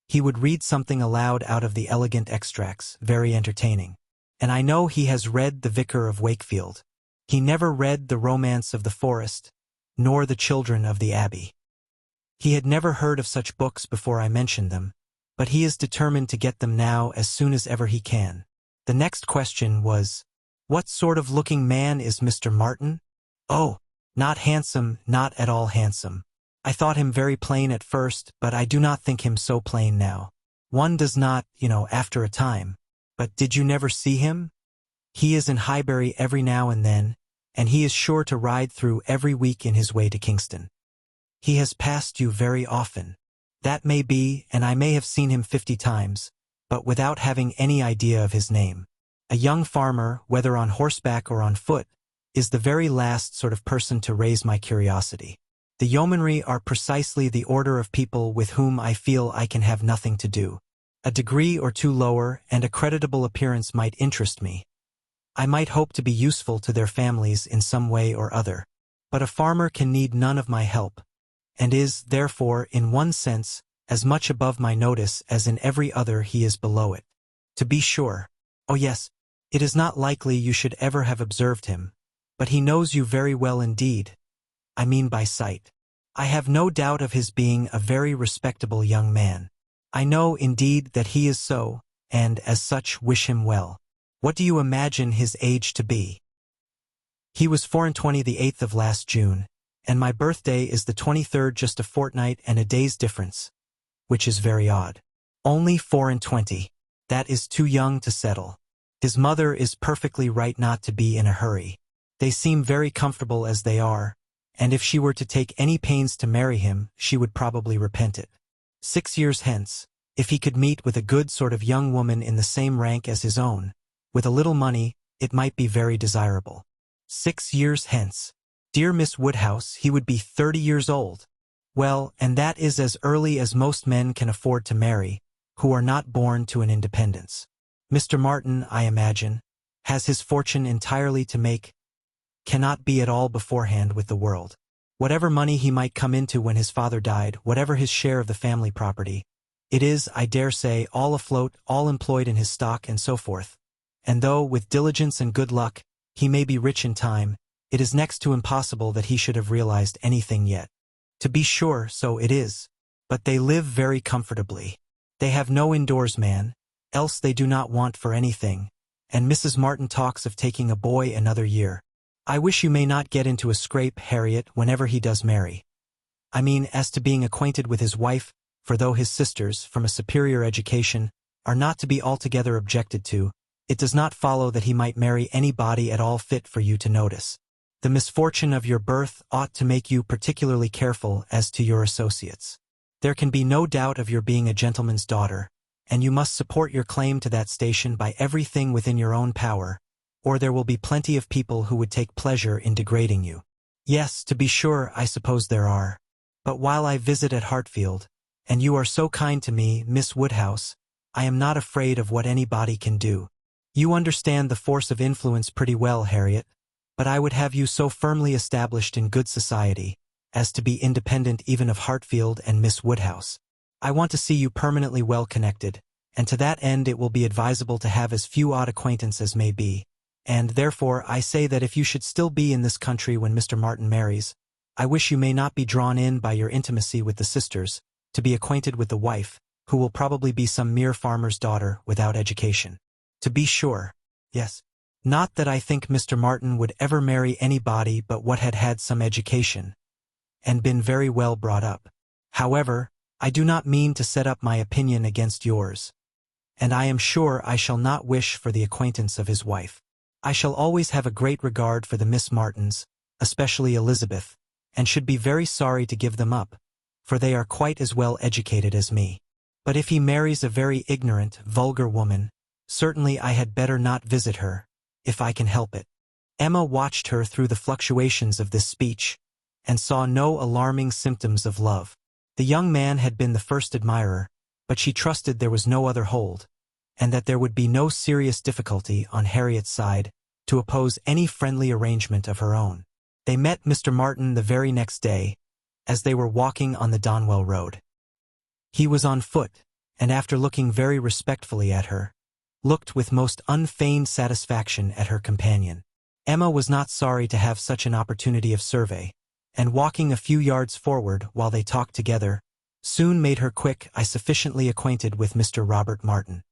[SPEAKER 1] he would read something aloud out of the elegant extracts, very entertaining. And I know he has read The Vicar of Wakefield. He never read The Romance of the Forest, nor The Children of the Abbey. He had never heard of such books before I mentioned them, but he is determined to get them now as soon as ever he can. The next question was, "What sort of looking man is Mr. Martin?" "Oh, not handsome, not at all handsome. I thought him very plain at first, but I do not think him so plain now. One does not, after a time. But did you never see him? He is in Highbury every now and then, and he is sure to ride through every week in his way to Kingston. He has passed you very often." "That may be, and I may have seen him 50 times, but without having any idea of his name. A young farmer, whether on horseback or on foot, is the very last sort of person to raise my curiosity. The yeomanry are precisely the order of people with whom I feel I can have nothing to do. A degree or 2 lower and a creditable appearance might interest me. I might hope to be useful to their families in some way or other. But a farmer can need none of my help, and is, therefore, in one sense, as much above my notice as in every other he is below it. To be sure. Oh yes, it is not likely you should ever have observed him, but he knows you very well indeed. I mean by sight. I have no doubt of his being a very respectable young man. I know, indeed, that he is so, and, as such, wish him well. What do you imagine his age to be?" "He was 24 the 8th of last June, and my birthday is the 23rd, just a fortnight and a day's difference, which is very odd. Only 24. That is too young to settle. His mother is perfectly right not to be in a hurry. They seem very comfortable as they are, and if she were to take any pains to marry him, she would probably repent it. 6 years hence, if he could meet with a good sort of young woman in the same rank as his own, with a little money, it might be very desirable. 6 years hence. Dear Miss Woodhouse, he would be 30 years old. Well, and that is as early as most men can afford to marry, who are not born to an independence. Mr. Martin, I imagine, has his fortune entirely to make, cannot be at all beforehand with the world. Whatever money he might come into when his father died, whatever his share of the family property, it is, I dare say, all afloat, all employed in his stock and so forth. And though, with diligence and good luck, he may be rich in time, it is next to impossible that he should have realized anything yet. To be sure, so it is. But they live very comfortably. They have no indoors man, else they do not want for anything, and Mrs. Martin talks of taking a boy another year. I wish you may not get into a scrape, Harriet, whenever he does marry. I mean, as to being acquainted with his wife, for though his sisters, from a superior education, are not to be altogether objected to, it does not follow that he might marry anybody at all fit for you to notice. The misfortune of your birth ought to make you particularly careful as to your associates. There can be no doubt of your being a gentleman's daughter, and you must support your claim to that station by everything within your own power, or there will be plenty of people who would take pleasure in degrading you. Yes, to be sure, I suppose there are. But while I visit at Hartfield, and you are so kind to me, Miss Woodhouse, I am not afraid of what anybody can do. You understand the force of influence pretty well, Harriet, but I would have you so firmly established in good society, as to be independent even of Hartfield and Miss Woodhouse. I want to see you permanently well connected, and to that end it will be advisable to have as few odd acquaintances as may be, and therefore I say that if you should still be in this country when Mr. Martin marries, I wish you may not be drawn in by your intimacy with the sisters, to be acquainted with the wife, who will probably be some mere farmer's daughter without education. To be sure, yes. Not that I think Mr. Martin would ever marry anybody but what had had some education, and been very well brought up. However, I do not mean to set up my opinion against yours, and I am sure I shall not wish for the acquaintance of his wife. I shall always have a great regard for the Miss Martins, especially Elizabeth, and should be very sorry to give them up, for they are quite as well educated as me. But if he marries a very ignorant, vulgar woman, certainly I had better not visit her, if I can help it. Emma watched her through the fluctuations of this speech, and saw no alarming symptoms of love. The young man had been the first admirer, but she trusted there was no other hold, and that there would be no serious difficulty on Harriet's side to oppose any friendly arrangement of her own. They met Mr. Martin the very next day, as they were walking on the Donwell Road. He was on foot, and after looking very respectfully at her, looked with most unfeigned satisfaction at her companion. Emma was not sorry to have such an opportunity of survey, and walking a few yards forward while they talked together, soon made her quick eye sufficiently acquainted with Mr. Robert Martin.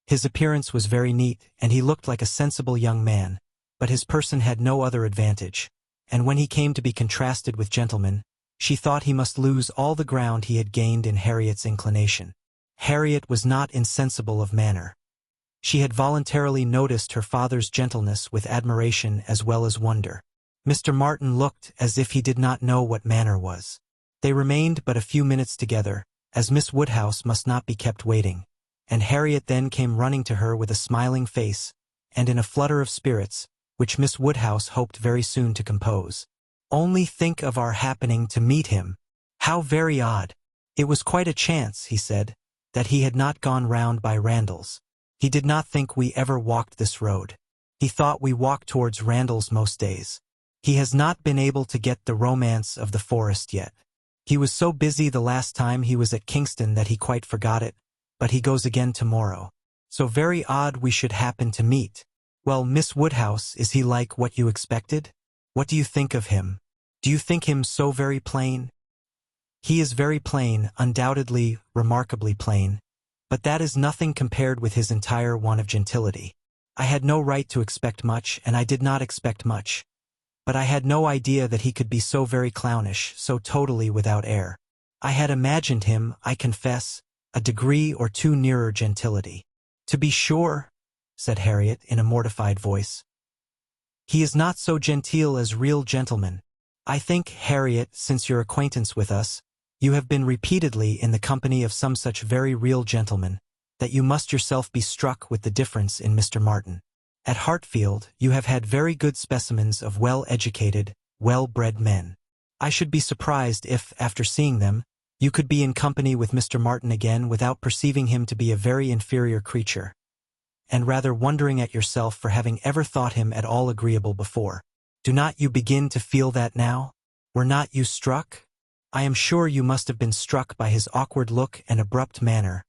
[SPEAKER 1] His appearance was very neat, and he looked like a sensible young man, but his person had no other advantage, and when he came to be contrasted with gentlemen, she thought he must lose all the ground he had gained in Harriet's inclination. Harriet was not insensible of manner. She had voluntarily noticed her father's gentleness with admiration as well as wonder. Mr. Martin looked as if he did not know what manner was. They remained but a few minutes together, as Miss Woodhouse must not be kept waiting, and Harriet then came running to her with a smiling face, and in a flutter of spirits, which Miss Woodhouse hoped very soon to compose. Only think of our happening to meet him! How very odd! It was quite a chance, he said, that he had not gone round by Randall's. He did not think we ever walked this road. He thought we walked towards Randall's most days. He has not been able to get the romance of the forest yet. He was so busy the last time he was at Kingston that he quite forgot it, but he goes again tomorrow. So very odd we should happen to meet. Well, Miss Woodhouse, is he like what you expected? What do you think of him? Do you think him so very plain? He is very plain, undoubtedly, remarkably plain, but that is nothing compared with his entire want of gentility. I had no right to expect much, and I did not expect much. but I had no idea that he could be so very clownish, so totally without air. I had imagined him, I confess, a degree or two nearer gentility. To be sure, said Harriet in a mortified voice. He is not so genteel as real gentlemen. I think, Harriet, since your acquaintance with us, you have been repeatedly in the company of some such very real gentlemen, that you must yourself be struck with the difference in Mr. Martin. At Hartfield, you have had very good specimens of well-educated, well-bred men. I should be surprised if, after seeing them, you could be in company with Mr. Martin again without perceiving him to be a very inferior creature, and rather wondering at yourself for having ever thought him at all agreeable before. Do not you begin to feel that now? Were not you struck? I am sure you must have been struck by his awkward look and abrupt manner,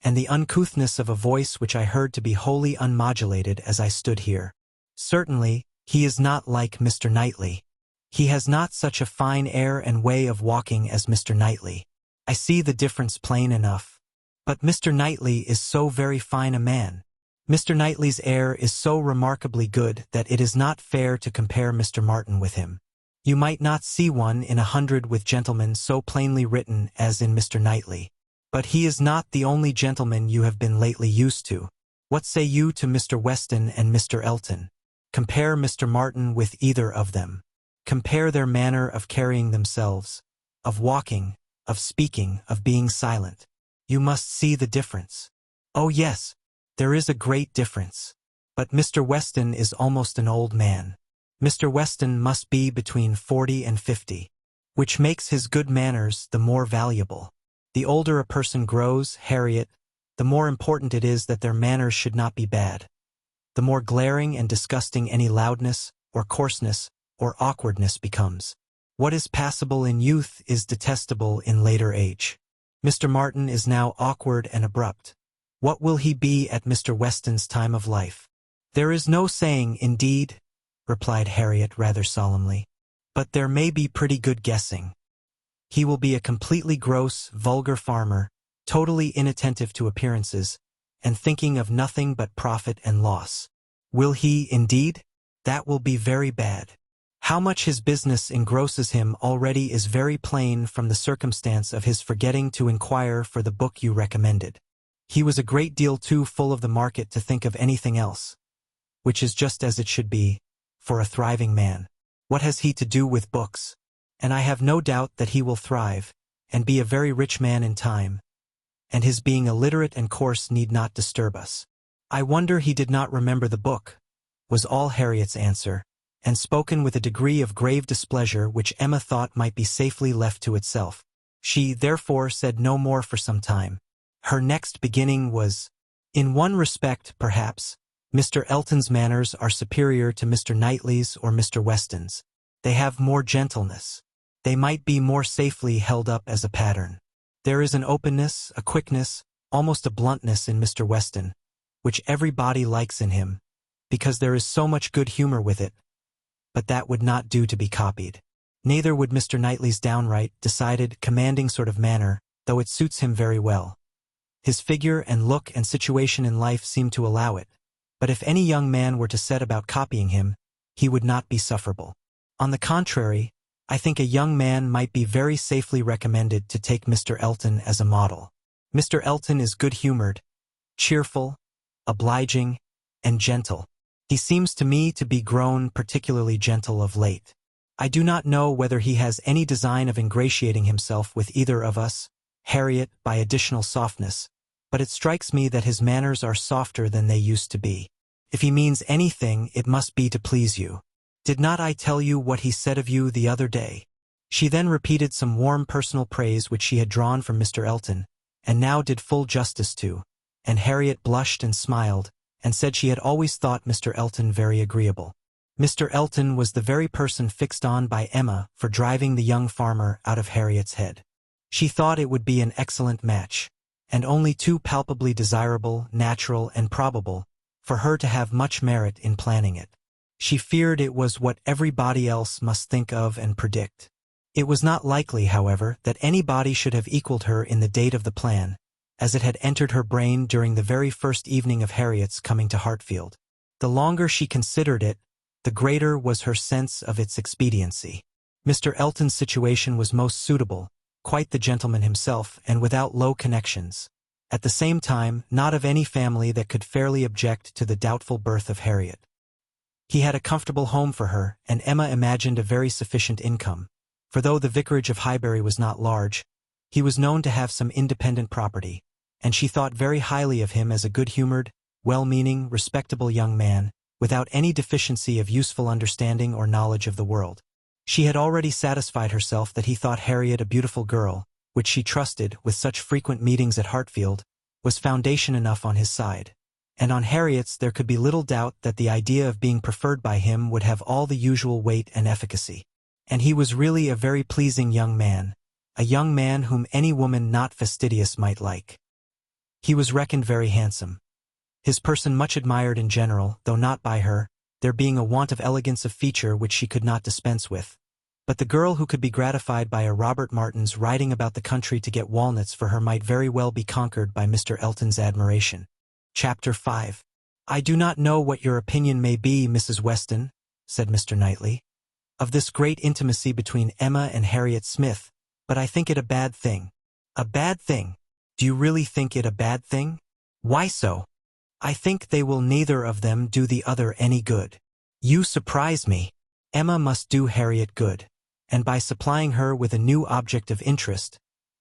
[SPEAKER 1] and the uncouthness of a voice which I heard to be wholly unmodulated as I stood here. Certainly, he is not like Mr. Knightley. He has not such a fine air and way of walking as Mr. Knightley. I see the difference plain enough. But Mr. Knightley is so very fine a man. Mr. Knightley's air is so remarkably good that it is not fair to compare Mr. Martin with him. You might not see one in 100 with gentlemen so plainly written as in Mr. Knightley. But he is not the only gentleman you have been lately used to. What say you to Mr. Weston and Mr. Elton? Compare Mr. Martin with either of them. Compare their manner of carrying themselves, of walking, of speaking, of being silent. You must see the difference. Oh yes, there is a great difference. But Mr. Weston is almost an old man. Mr. Weston must be between 40 and 50, which makes his good manners the more valuable. The older a person grows, Harriet, the more important it is that their manners should not be bad. The more glaring and disgusting any loudness, or coarseness, or awkwardness becomes. What is passable in youth is detestable in later age. Mr. Martin is now awkward and abrupt. What will he be at Mr. Weston's time of life? There is no saying, indeed, replied Harriet rather solemnly, but there may be pretty good guessing. He will be a completely gross, vulgar farmer, totally inattentive to appearances, and thinking of nothing but profit and loss. Will he, indeed? That will be very bad. How much his business engrosses him already is very plain from the circumstance of his forgetting to inquire for the book you recommended. He was a great deal too full of the market to think of anything else, which is just as it should be, for a thriving man. What has he to do with books? And I have no doubt that he will thrive, and be a very rich man in time, and his being illiterate and coarse need not disturb us. I wonder he did not remember the book, was all Harriet's answer, and spoken with a degree of grave displeasure which Emma thought might be safely left to itself. She, therefore, said no more for some time. Her next beginning was, in one respect, perhaps, Mr. Elton's manners are superior to Mr. Knightley's or Mr. Weston's. They have more gentleness. They might be more safely held up as a pattern. There is an openness, a quickness, almost a bluntness in Mr. Weston, which everybody likes in him, because there is so much good humor with it, but that would not do to be copied. Neither would Mr. Knightley's downright, decided, commanding sort of manner, though it suits him very well. His figure and look and situation in life seem to allow it, but if any young man were to set about copying him, he would not be sufferable. On the contrary, I think a young man might be very safely recommended to take Mr. Elton as a model. Mr. Elton is good-humored, cheerful, obliging, and gentle. He seems to me to be grown particularly gentle of late. I do not know whether he has any design of ingratiating himself with either of us, Harriet, by additional softness, but it strikes me that his manners are softer than they used to be. If he means anything, it must be to please you. Did not I tell you what he said of you the other day? She then repeated some warm personal praise which she had drawn from Mr. Elton, and now did full justice to, and Harriet blushed and smiled, and said she had always thought Mr. Elton very agreeable. Mr. Elton was the very person fixed on by Emma for driving the young farmer out of Harriet's head. She thought it would be an excellent match, and only too palpably desirable, natural, and probable, for her to have much merit in planning it. She feared it was what everybody else must think of and predict. It was not likely, however, that anybody should have equaled her in the date of the plan, as it had entered her brain during the very first evening of Harriet's coming to Hartfield. The longer she considered it, the greater was her sense of its expediency. Mr. Elton's situation was most suitable, quite the gentleman himself, and without low connections. At the same time, not of any family that could fairly object to the doubtful birth of Harriet. He had a comfortable home for her, and Emma imagined a very sufficient income, for though the vicarage of Highbury was not large, he was known to have some independent property, and she thought very highly of him as a good-humored, well-meaning, respectable young man, without any deficiency of useful understanding or knowledge of the world. She had already satisfied herself that he thought Harriet a beautiful girl, which she trusted, with such frequent meetings at Hartfield, was foundation enough on his side. And on Harriet's there could be little doubt that the idea of being preferred by him would have all the usual weight and efficacy. And he was really a very pleasing young man, a young man whom any woman not fastidious might like. He was reckoned very handsome. His person much admired in general, though not by her, there being a want of elegance of feature which she could not dispense with. But the girl who could be gratified by a Robert Martin's riding about the country to get walnuts for her might very well be conquered by Mr. Elton's admiration. Chapter 5. "I do not know what your opinion may be, Mrs. Weston," said Mr. Knightley, "of this great intimacy between Emma and Harriet Smith, but I think it a bad thing." "A bad thing? Do you really think it a bad thing?" "Why so?" "I think they will neither of them do the other any good." "You surprise me." "Emma must do Harriet good, and by supplying her with a new object of interest,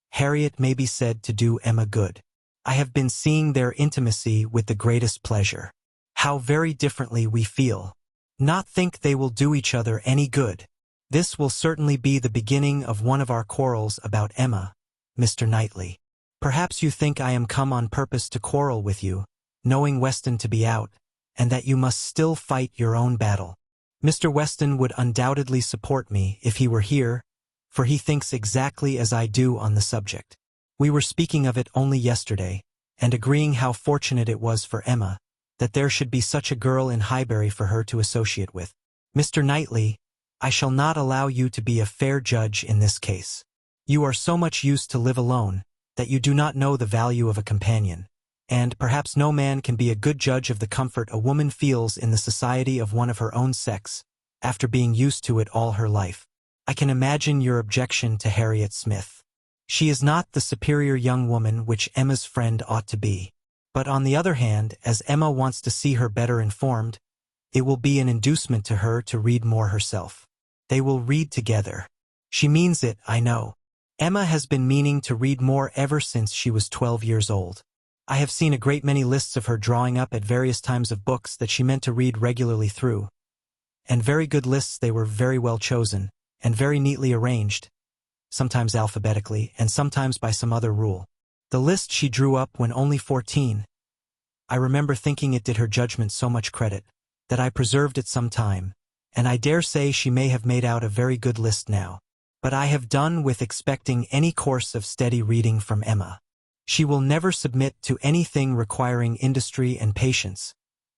[SPEAKER 1] Harriet may be said to do Emma good. I have been seeing their intimacy with the greatest pleasure. How very differently we feel. Not think they will do each other any good. This will certainly be the beginning of one of our quarrels about Emma, Mr. Knightley. Perhaps you think I am come on purpose to quarrel with you, knowing Weston to be out, and that you must still fight your own battle. Mr. Weston would undoubtedly support me if he were here, for he thinks exactly as I do on the subject. We were speaking of it only yesterday, and agreeing how fortunate it was for Emma, that there should be such a girl in Highbury for her to associate with. Mr. Knightley, I shall not allow you to be a fair judge in this case. You are so much used to live alone, that you do not know the value of a companion, and perhaps no man can be a good judge of the comfort a woman feels in the society of one of her own sex, after being used to it all her life. I can imagine your objection to Harriet Smith. She is not the superior young woman which Emma's friend ought to be. But on the other hand, as Emma wants to see her better informed, it will be an inducement to her to read more herself. They will read together. She means it, I know. Emma has been meaning to read more ever since she was 12 years old. I have seen a great many lists of her drawing up at various times of books that she meant to read regularly through. And very good lists they were, very well chosen, and very neatly arranged, sometimes alphabetically, and sometimes by some other rule. The list she drew up when only 14. I remember thinking it did her judgment so much credit, that I preserved it some time, and I dare say she may have made out a very good list now. But I have done with expecting any course of steady reading from Emma. She will never submit to anything requiring industry and patience,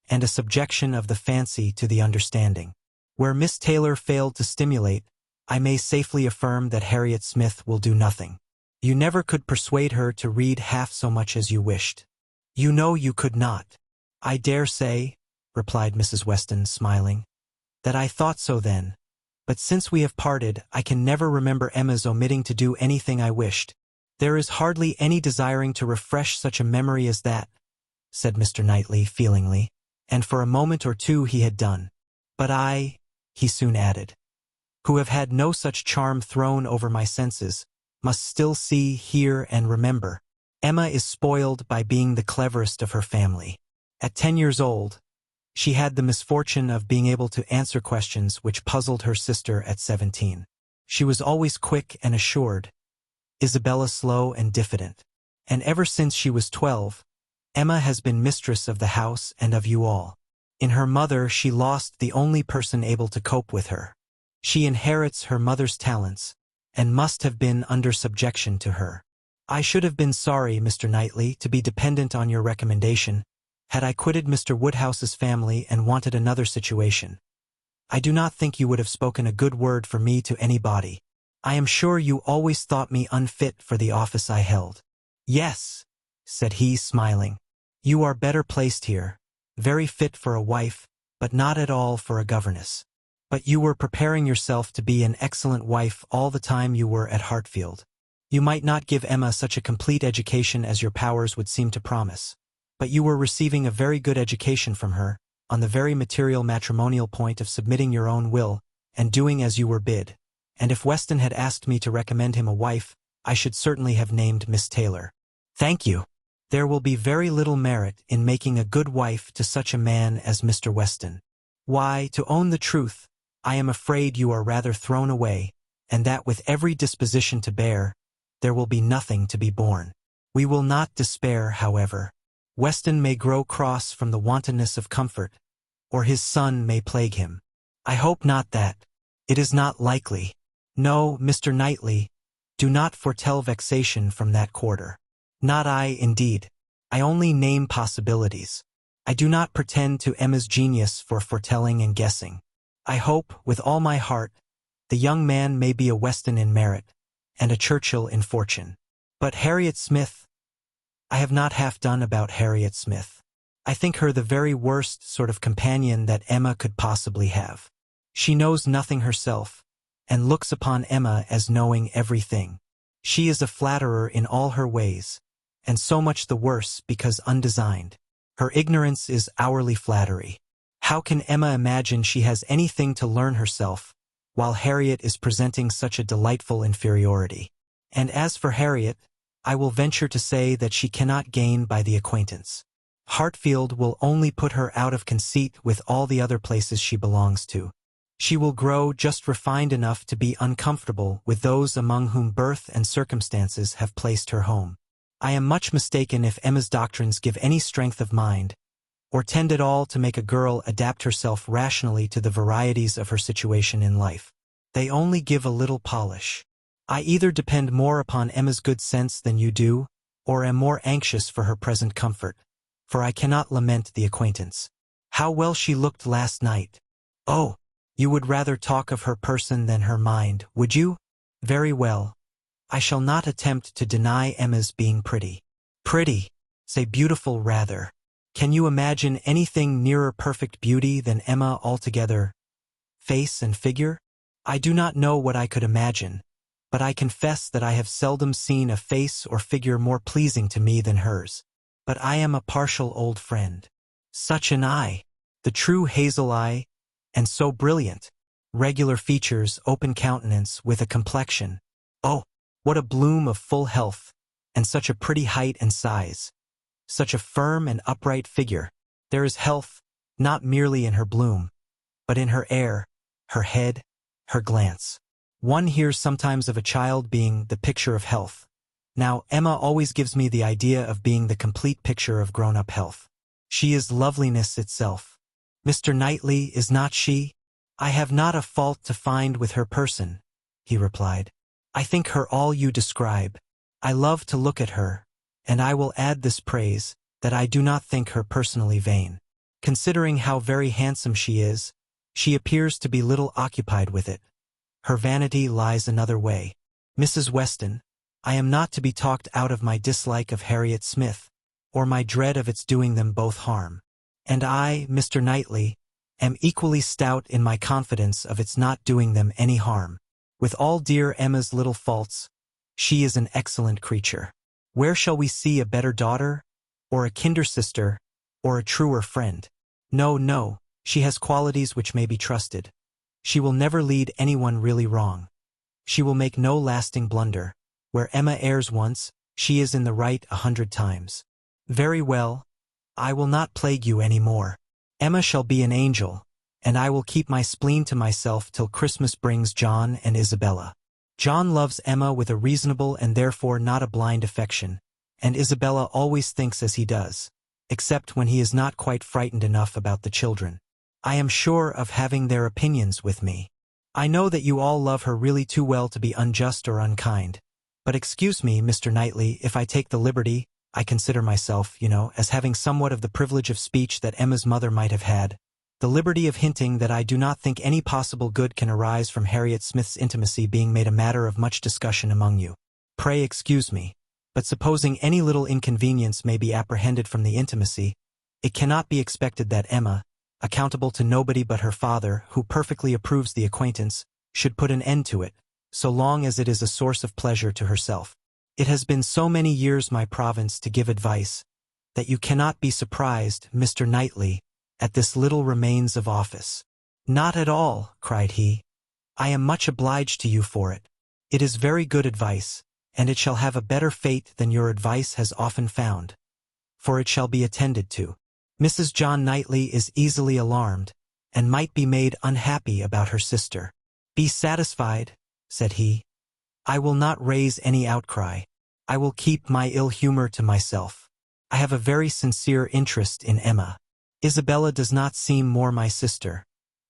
[SPEAKER 1] and a subjection of the fancy to the understanding. Where Miss Taylor failed to stimulate, I may safely affirm that Harriet Smith will do nothing. You never could persuade her to read half so much as you wished. You know you could not. I dare say, replied Mrs. Weston, smiling, that I thought so then, but since we have parted, I can never remember Emma's omitting to do anything I wished. There is hardly any desiring to refresh such a memory as that, said Mr. Knightley feelingly, and for a moment or two he had done. But I, he soon added, who have had no such charm thrown over my senses, must still see, hear, and remember. Emma is spoiled by being the cleverest of her family. At 10 years old, she had the misfortune of being able to answer questions which puzzled her sister at 17. She was always quick and assured, Isabella slow and diffident. And ever since she was 12, Emma has been mistress of the house and of you all. In her mother she lost the only person able to cope with her. She inherits her mother's talents, and must have been under subjection to her. I should have been sorry, Mr. Knightley, to be dependent on your recommendation, had I quitted Mr. Woodhouse's family and wanted another situation. I do not think you would have spoken a good word for me to anybody. I am sure you always thought me unfit for the office I held. Yes, said he, smiling. You are better placed here, very fit for a wife, but not at all for a governess. But you were preparing yourself to be an excellent wife all the time you were at Hartfield. You might not give Emma such a complete education as your powers would seem to promise, but you were receiving a very good education from her, on the very material matrimonial point of submitting your own will, and doing as you were bid. And if Weston had asked me to recommend him a wife, I should certainly have named Miss Taylor. Thank you. There will be very little merit in making a good wife to such a man as Mr. Weston. Why, to own the truth, I am afraid you are rather thrown away, and that with every disposition to bear, there will be nothing to be borne. We will not despair, however. Weston may grow cross from the wantonness of comfort, or his son may plague him. I hope not that. It is not likely. No, Mr. Knightley, do not foretell vexation from that quarter. Not I, indeed. I only name possibilities. I do not pretend to Emma's genius for foretelling and guessing. I hope, with all my heart, the young man may be a Weston in merit, and a Churchill in fortune. But Harriet Smith, I have not half done about Harriet Smith. I think her the very worst sort of companion that Emma could possibly have. She knows nothing herself, and looks upon Emma as knowing everything. She is a flatterer in all her ways, and so much the worse because undesigned. Her ignorance is hourly flattery. How can Emma imagine she has anything to learn herself, while Harriet is presenting such a delightful inferiority? And as for Harriet, I will venture to say that she cannot gain by the acquaintance. Hartfield will only put her out of conceit with all the other places she belongs to. She will grow just refined enough to be uncomfortable with those among whom birth and circumstances have placed her home. I am much mistaken if Emma's doctrines give any strength of mind, or tend at all to make a girl adapt herself rationally to the varieties of her situation in life. They only give a little polish. I either depend more upon Emma's good sense than you do, or am more anxious for her present comfort, for I cannot lament the acquaintance. How well she looked last night! Oh, you would rather talk of her person than her mind, would you? Very well. I shall not attempt to deny Emma's being pretty. Pretty, say beautiful rather. Can you imagine anything nearer perfect beauty than Emma altogether? Face and figure? I do not know what I could imagine, but I confess that I have seldom seen a face or figure more pleasing to me than hers. But I am a partial old friend. Such an eye! The true hazel eye, and so brilliant. Regular features, open countenance, with a complexion. Oh, what a bloom of full health, and such a pretty height and size. Such a firm and upright figure. There is health, not merely in her bloom, but in her air, her head, her glance. One hears sometimes of a child being the picture of health. Now, Emma always gives me the idea of being the complete picture of grown-up health. She is loveliness itself. Mr. Knightley, is not she? I have not a fault to find with her person, he replied. I think her all you describe. I love to look at her, and I will add this praise, that I do not think her personally vain. Considering how very handsome she is, she appears to be little occupied with it. Her vanity lies another way. Mrs. Weston, I am not to be talked out of my dislike of Harriet Smith, or my dread of its doing them both harm. And I, Mr. Knightley, am equally stout in my confidence of its not doing them any harm. With all dear Emma's little faults, she is an excellent creature. Where shall we see a better daughter, or a kinder sister, or a truer friend? No, no, she has qualities which may be trusted. She will never lead anyone really wrong. She will make no lasting blunder. Where Emma errs once, she is in the right 100 times. Very well, I will not plague you any more. Emma shall be an angel, and I will keep my spleen to myself till Christmas brings John and Isabella. John loves Emma with a reasonable and therefore not a blind affection, and Isabella always thinks as he does, except when he is not quite frightened enough about the children. I am sure of having their opinions with me. I know that you all love her really too well to be unjust or unkind. But excuse me, Mr. Knightley, if I take the liberty, I consider myself, as having somewhat of the privilege of speech that Emma's mother might have had, the liberty of hinting that I do not think any possible good can arise from Harriet Smith's intimacy being made a matter of much discussion among you. Pray excuse me, but supposing any little inconvenience may be apprehended from the intimacy, it cannot be expected that Emma, accountable to nobody but her father, who perfectly approves the acquaintance, should put an end to it, so long as it is a source of pleasure to herself. It has been so many years my province to give advice, that you cannot be surprised, Mr. Knightley, at this little remains of office. Not at all, cried he. I am much obliged to you for it. It is very good advice, and it shall have a better fate than your advice has often found, for it shall be attended to. Mrs. John Knightley is easily alarmed, and might be made unhappy about her sister. Be satisfied, said he. I will not raise any outcry. I will keep my ill humor to myself. I have a very sincere interest in Emma. Isabella does not seem more my sister,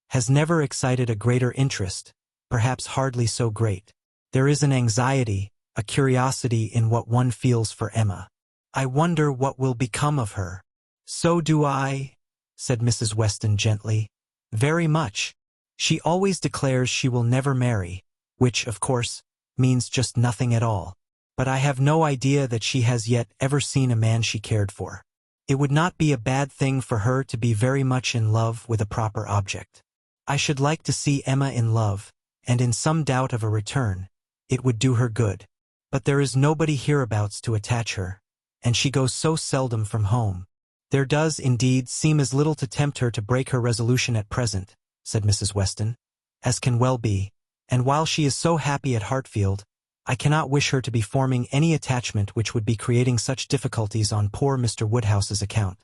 [SPEAKER 1] has never excited a greater interest, perhaps hardly so great. There is an anxiety, a curiosity in what one feels for Emma. I wonder what will become of her. So do I, said Mrs. Weston gently. Very much. She always declares she will never marry, which, of course, means just nothing at all. But I have no idea that she has yet ever seen a man she cared for. It would not be a bad thing for her to be very much in love with a proper object. I should like to see Emma in love, and in some doubt of a return. It would do her good. But there is nobody hereabouts to attach her, and she goes so seldom from home. There does, indeed, seem as little to tempt her to break her resolution at present, said Mrs. Weston, as can well be, and while she is so happy at Hartfield, I cannot wish her to be forming any attachment which would be creating such difficulties on poor Mr. Woodhouse's account.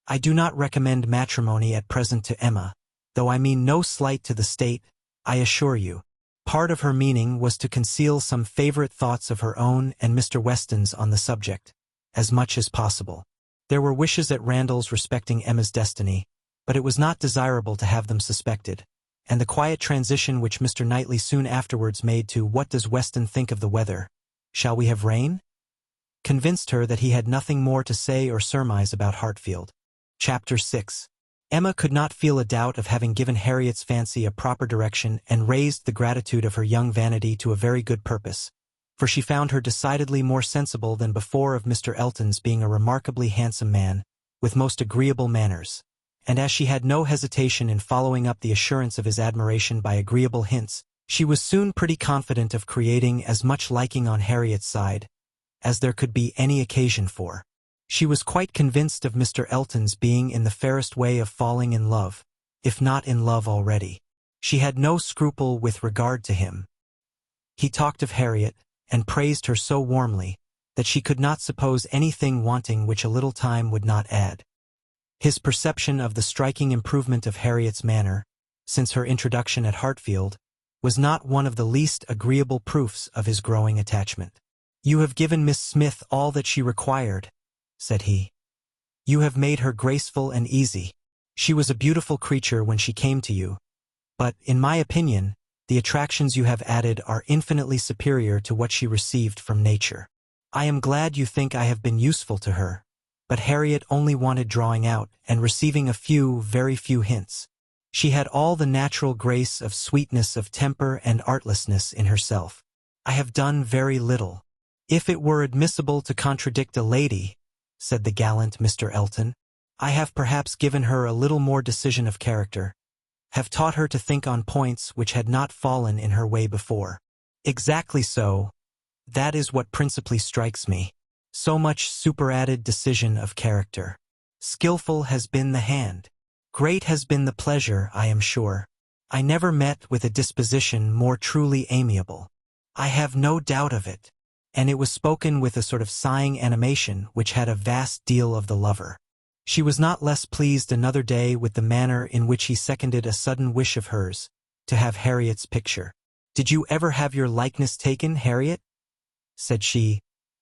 [SPEAKER 1] I do not recommend matrimony at present to Emma, though I mean no slight to the state, I assure you. Part of her meaning was to conceal some favorite thoughts of her own and Mr. Weston's on the subject, as much as possible. There were wishes at Randall's respecting Emma's destiny, but it was not desirable to have them suspected, and the quiet transition which Mr. Knightley soon afterwards made to "What does Weston think of the weather? Shall we have rain?" convinced her that he had nothing more to say or surmise about Hartfield. Chapter 6. Emma could not feel a doubt of having given Harriet's fancy a proper direction and raised the gratitude of her young vanity to a very good purpose, for she found her decidedly more sensible than before of Mr. Elton's being a remarkably handsome man, with most agreeable manners, and as she had no hesitation in following up the assurance of his admiration by agreeable hints, she was soon pretty confident of creating as much liking on Harriet's side as there could be any occasion for. She was quite convinced of Mr. Elton's being in the fairest way of falling in love, if not in love already. She had no scruple with regard to him. He talked of Harriet, and praised her so warmly, that she could not suppose anything wanting which a little time would not add. His perception of the striking improvement of Harriet's manner, since her introduction at Hartfield, was not one of the least agreeable proofs of his growing attachment. "You have given Miss Smith all that she required," said he. "You have made her graceful and easy. She was a beautiful creature when she came to you, but, in my opinion, the attractions you have added are infinitely superior to what she received from nature. I am glad you think I have been useful to her, but Harriet only wanted drawing out and receiving a few, very few hints. She had all the natural grace of sweetness of temper and artlessness in herself. I have done very little. If it were admissible to contradict a lady," said the gallant Mr. Elton, "I have perhaps given her a little more decision of character, have taught her to think on points which had not fallen in her way before." "Exactly so. That is what principally strikes me. So much superadded decision of character. Skillful has been the hand. Great has been the pleasure, I am sure. I never met with a disposition more truly amiable. I have no doubt of it." And it was spoken with a sort of sighing animation which had a vast deal of the lover. She was not less pleased another day with the manner in which he seconded a sudden wish of hers, to have Harriet's picture. "Did you ever have your likeness taken, Harriet?" said she.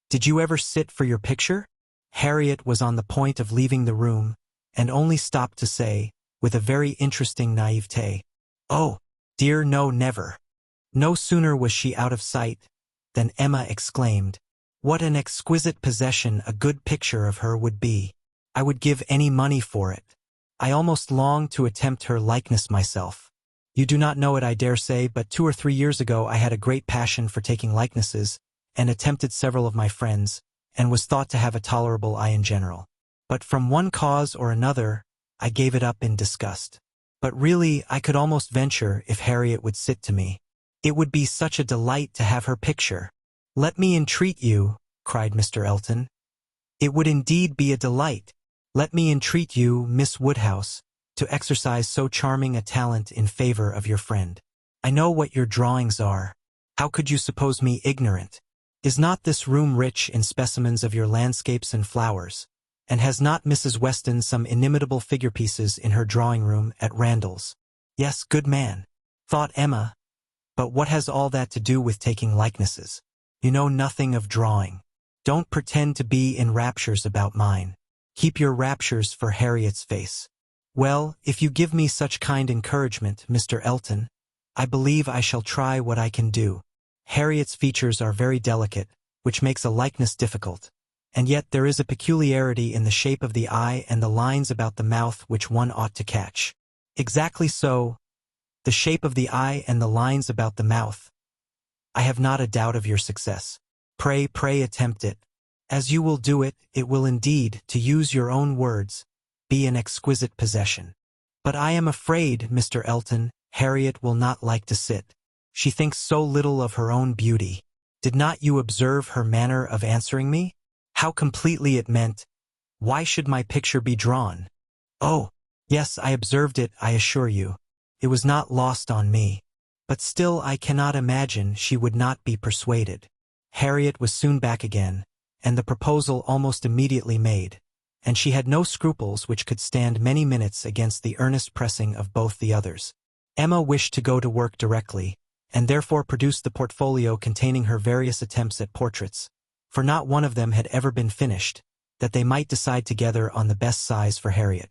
[SPEAKER 1] "Did you ever sit for your picture?" Harriet was on the point of leaving the room, and only stopped to say, with a very interesting naivete, "Oh, dear no, never." No sooner was she out of sight than Emma exclaimed, "What an exquisite possession a good picture of her would be. I would give any money for it. I almost long to attempt her likeness myself. You do not know it, I dare say, but 2 or 3 years ago I had a great passion for taking likenesses, and attempted several of my friends, and was thought to have a tolerable eye in general. But from one cause or another, I gave it up in disgust. But really, I could almost venture if Harriet would sit to me. It would be such a delight to have her picture. Let me entreat you, cried Mr. Elton. It would indeed be a delight. Let me entreat you, Miss Woodhouse, to exercise so charming a talent in favor of your friend. I know what your drawings are. How could you suppose me ignorant? Is not this room rich in specimens of your landscapes and flowers? And has not Mrs. Weston some inimitable figure pieces in her drawing-room at Randall's? Yes, good man, thought Emma. But what has all that to do with taking likenesses? You know nothing of drawing. Don't pretend to be in raptures about mine. Keep your raptures for Harriet's face. Well, if you give me such kind encouragement, Mr. Elton, I believe I shall try what I can do. Harriet's features are very delicate, which makes a likeness difficult. And yet there is a peculiarity in the shape of the eye and the lines about the mouth which one ought to catch. Exactly so. The shape of the eye and the lines about the mouth. I have not a doubt of your success. Pray, pray attempt it. As you will do it, it will indeed, to use your own words, be an exquisite possession. But I am afraid, Mr. Elton, Harriet will not like to sit. She thinks so little of her own beauty. Did not you observe her manner of answering me? How completely it meant, why should my picture be drawn? Oh, yes, I observed it, I assure you. It was not lost on me. But still I cannot imagine she would not be persuaded. Harriet was soon back again, and the proposal almost immediately made, and she had no scruples which could stand many minutes against the earnest pressing of both the others. Emma wished to go to work directly, and therefore produced the portfolio containing her various attempts at portraits, for not one of them had ever been finished, that they might decide together on the best size for Harriet.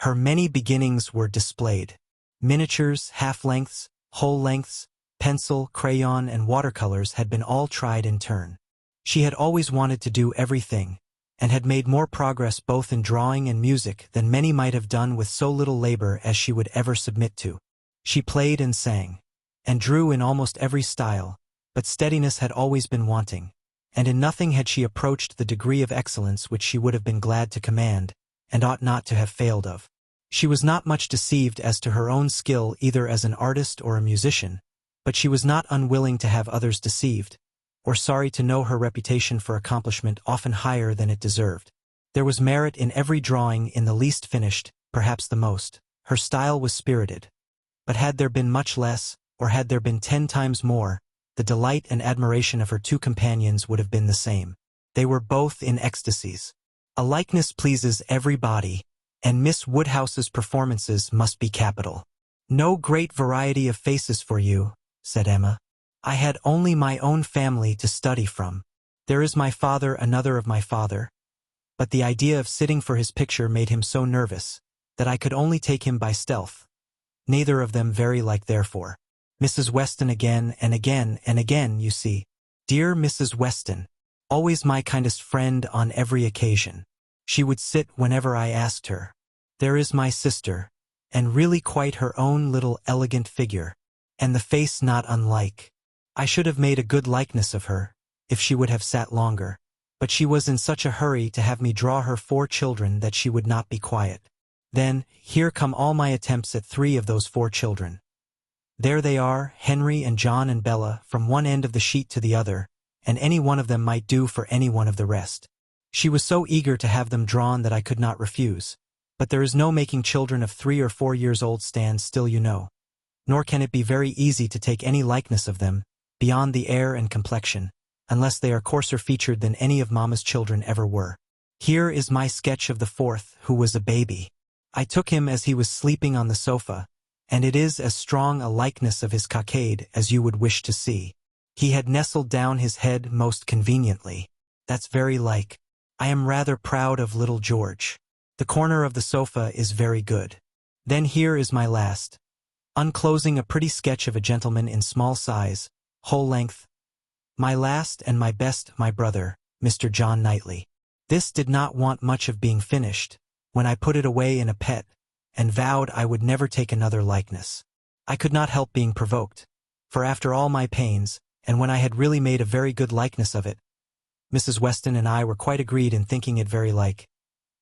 [SPEAKER 1] Her many beginnings were displayed. Miniatures, half-lengths, whole lengths, pencil, crayon, and watercolors had been all tried in turn. She had always wanted to do everything, and had made more progress both in drawing and music than many might have done with so little labor as she would ever submit to. She played and sang, and drew in almost every style, but steadiness had always been wanting, and in nothing had she approached the degree of excellence which she would have been glad to command, and ought not to have failed of. She was not much deceived as to her own skill either as an artist or a musician, but she was not unwilling to have others deceived, or sorry to know her reputation for accomplishment often higher than it deserved. There was merit in every drawing in the least finished, perhaps the most. Her style was spirited. But had there been much less, or had there been 10 times more, the delight and admiration of her two companions would have been the same. They were both in ecstasies. A likeness pleases everybody, and Miss Woodhouse's performances must be capital. No great variety of faces for you, said Emma. I had only my own family to study from. There is my father, another of my father. But the idea of sitting for his picture made him so nervous, that I could only take him by stealth. Neither of them very like therefore. Mrs. Weston again and again and again, you see. Dear Mrs. Weston, always my kindest friend on every occasion. She would sit whenever I asked her. There is my sister, and really quite her own little elegant figure, and the face not unlike. I should have made a good likeness of her, if she would have sat longer, but she was in such a hurry to have me draw her 4 children that she would not be quiet. Then, here come all my attempts at 3 of those 4 children. There they are, Henry and John and Bella, from one end of the sheet to the other, and any one of them might do for any one of the rest. She was so eager to have them drawn that I could not refuse. But there is no making children of 3 or 4 years old stand still, you know. Nor can it be very easy to take any likeness of them, beyond the air and complexion, unless they are coarser featured than any of Mamma's children ever were. Here is my sketch of the 4th, who was a baby. I took him as he was sleeping on the sofa, and it is as strong a likeness of his cockade as you would wish to see. He had nestled down his head most conveniently. That's very like. I am rather proud of little George. The corner of the sofa is very good. Then here is my last. Unclosing a pretty sketch of a gentleman in small size, whole length. My last and my best, my brother, Mr. John Knightley. This did not want much of being finished, when I put it away in a pet, and vowed I would never take another likeness. I could not help being provoked, for after all my pains, and when I had really made a very good likeness of it, Mrs. Weston and I were quite agreed in thinking it very like.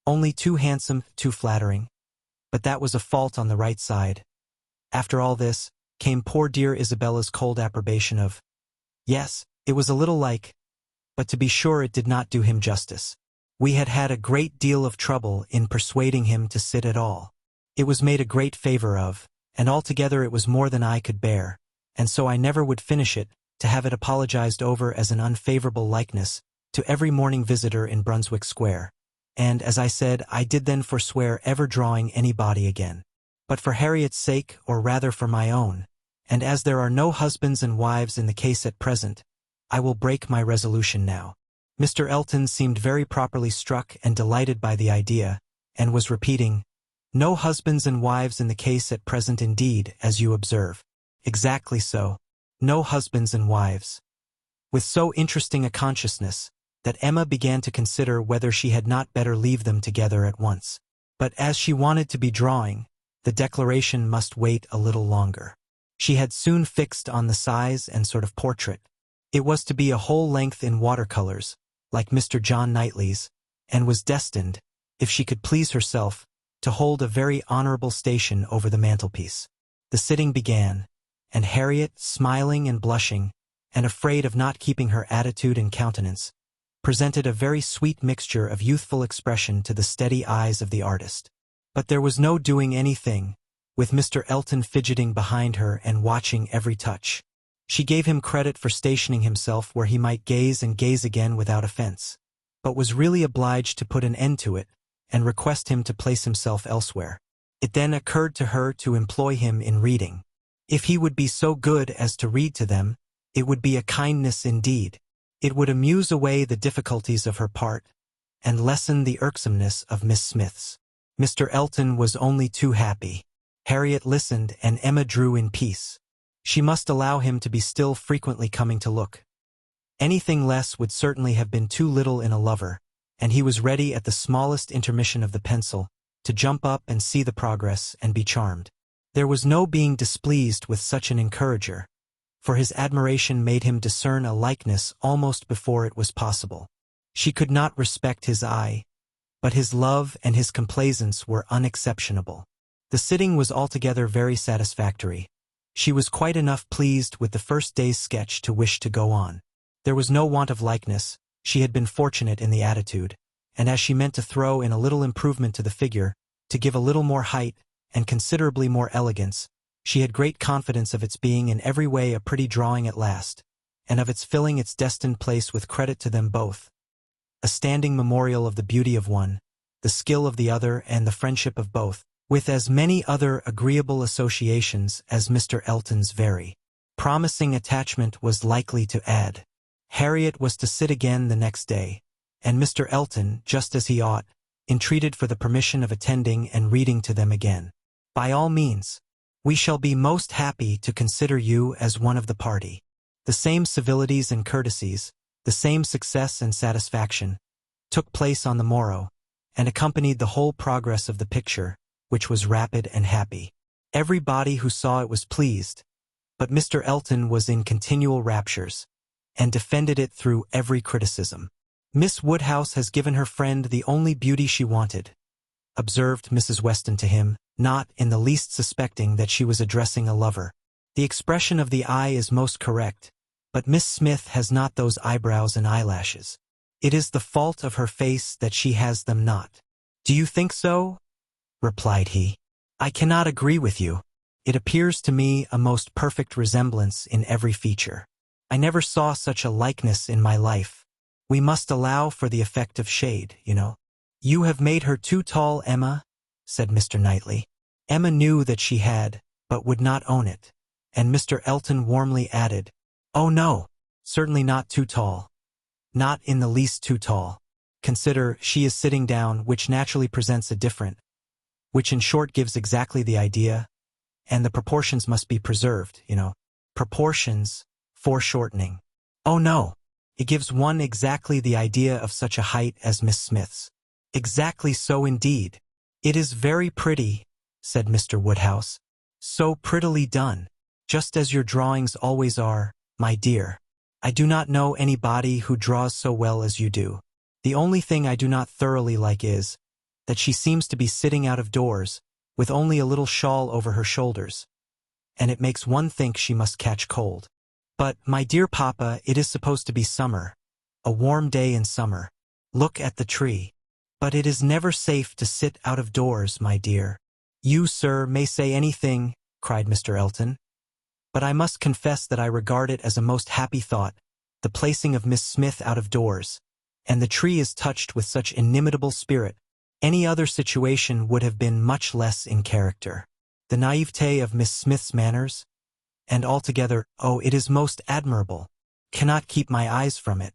[SPEAKER 1] Only too handsome, too flattering. but that was a fault on the right side. After all this, came poor dear Isabella's cold approbation of, yes, it was a little like, but to be sure it did not do him justice. We had had a great deal of trouble in persuading him to sit at all. It was made a great favor of, and altogether it was more than I could bear, and so I never would finish it, to have it apologized over as an unfavorable likeness to every morning visitor in Brunswick Square. And, as I said, I did then forswear ever drawing anybody again. But for Harriet's sake, or rather for my own, and as there are no husbands and wives in the case at present, I will break my resolution now. Mr. Elton seemed very properly struck and delighted by the idea, and was repeating, no husbands and wives in the case at present indeed, as you observe. Exactly so. No husbands and wives. With so interesting a consciousness, that Emma began to consider whether she had not better leave them together at once. But as she wanted to be drawing, the declaration must wait a little longer. She had soon fixed on the size and sort of portrait. It was to be a whole length in watercolors, like Mr. John Knightley's, and was destined, if she could please herself, to hold a very honorable station over the mantelpiece. The sitting began, and Harriet, smiling and blushing, and afraid of not keeping her attitude and countenance, presented a very sweet mixture of youthful expression to the steady eyes of the artist. But there was no doing anything, with Mr. Elton fidgeting behind her and watching every touch. She gave him credit for stationing himself where he might gaze and gaze again without offense, but was really obliged to put an end to it, and request him to place himself elsewhere. It then occurred to her to employ him in reading. If he would be so good as to read to them, it would be a kindness indeed. It would amuse away the difficulties of her part, and lessen the irksomeness of Miss Smith's. Mr. Elton was only too happy. Harriet listened, and Emma drew in peace. She must allow him to be still frequently coming to look. Anything less would certainly have been too little in a lover, and he was ready at the smallest intermission of the pencil to jump up and see the progress and be charmed. There was no being displeased with such an encourager, for his admiration made him discern a likeness almost before it was possible. She could not respect his eye, but his love and his complaisance were unexceptionable. The sitting was altogether very satisfactory. She was quite enough pleased with the first day's sketch to wish to go on. There was no want of likeness, she had been fortunate in the attitude, and as she meant to throw in a little improvement to the figure, to give a little more height, and considerably more elegance, she had great confidence of its being in every way a pretty drawing at last, and of its filling its destined place with credit to them both. A standing memorial of the beauty of one, the skill of the other, and the friendship of both, with as many other agreeable associations as Mr. Elton's very promising attachment was likely to add. Harriet was to sit again the next day, and Mr. Elton, just as he ought, entreated for the permission of attending and reading to them again. By all means. We shall be most happy to consider you as one of the party. The same civilities and courtesies, the same success and satisfaction, took place on the morrow, and accompanied the whole progress of the picture, which was rapid and happy. Everybody who saw it was pleased, but Mr. Elton was in continual raptures, and defended it through every criticism. Miss Woodhouse has given her friend the only beauty she wanted, observed Mrs. Weston to him, not in the least suspecting that she was addressing a lover. The expression of the eye is most correct, but Miss Smith has not those eyebrows and eyelashes. It is the fault of her face that she has them not. Do you think so? Replied he. I cannot agree with you. It appears to me a most perfect resemblance in every feature. I never saw such a likeness in my life. We must allow for the effect of shade, you know. You have made her too tall, Emma, said Mr. Knightley. Emma knew that she had, but would not own it, and Mr. Elton warmly added, Oh no, certainly not too tall. Not in the least too tall. Consider, she is sitting down, which naturally presents a different, which in short gives exactly the idea, and the proportions must be preserved, you know. Proportions, foreshortening. Oh no, it gives one exactly the idea of such a height as Miss Smith's. Exactly so indeed. It is very pretty, said Mr. Woodhouse. So prettily done, just as your drawings always are, my dear. I do not know anybody who draws so well as you do. The only thing I do not thoroughly like is, that she seems to be sitting out of doors, with only a little shawl over her shoulders, and it makes one think she must catch cold. But, my dear papa, it is supposed to be summer. A warm day in summer. Look at the tree. But it is never safe to sit out of doors, my dear. You, sir, may say anything, cried Mr. Elton, but I must confess that I regard it as a most happy thought, the placing of Miss Smith out of doors, and the tree is touched with such inimitable spirit. Any other situation would have been much less in character. The naivete of Miss Smith's manners, and altogether, oh, it is most admirable. Cannot keep my eyes from it.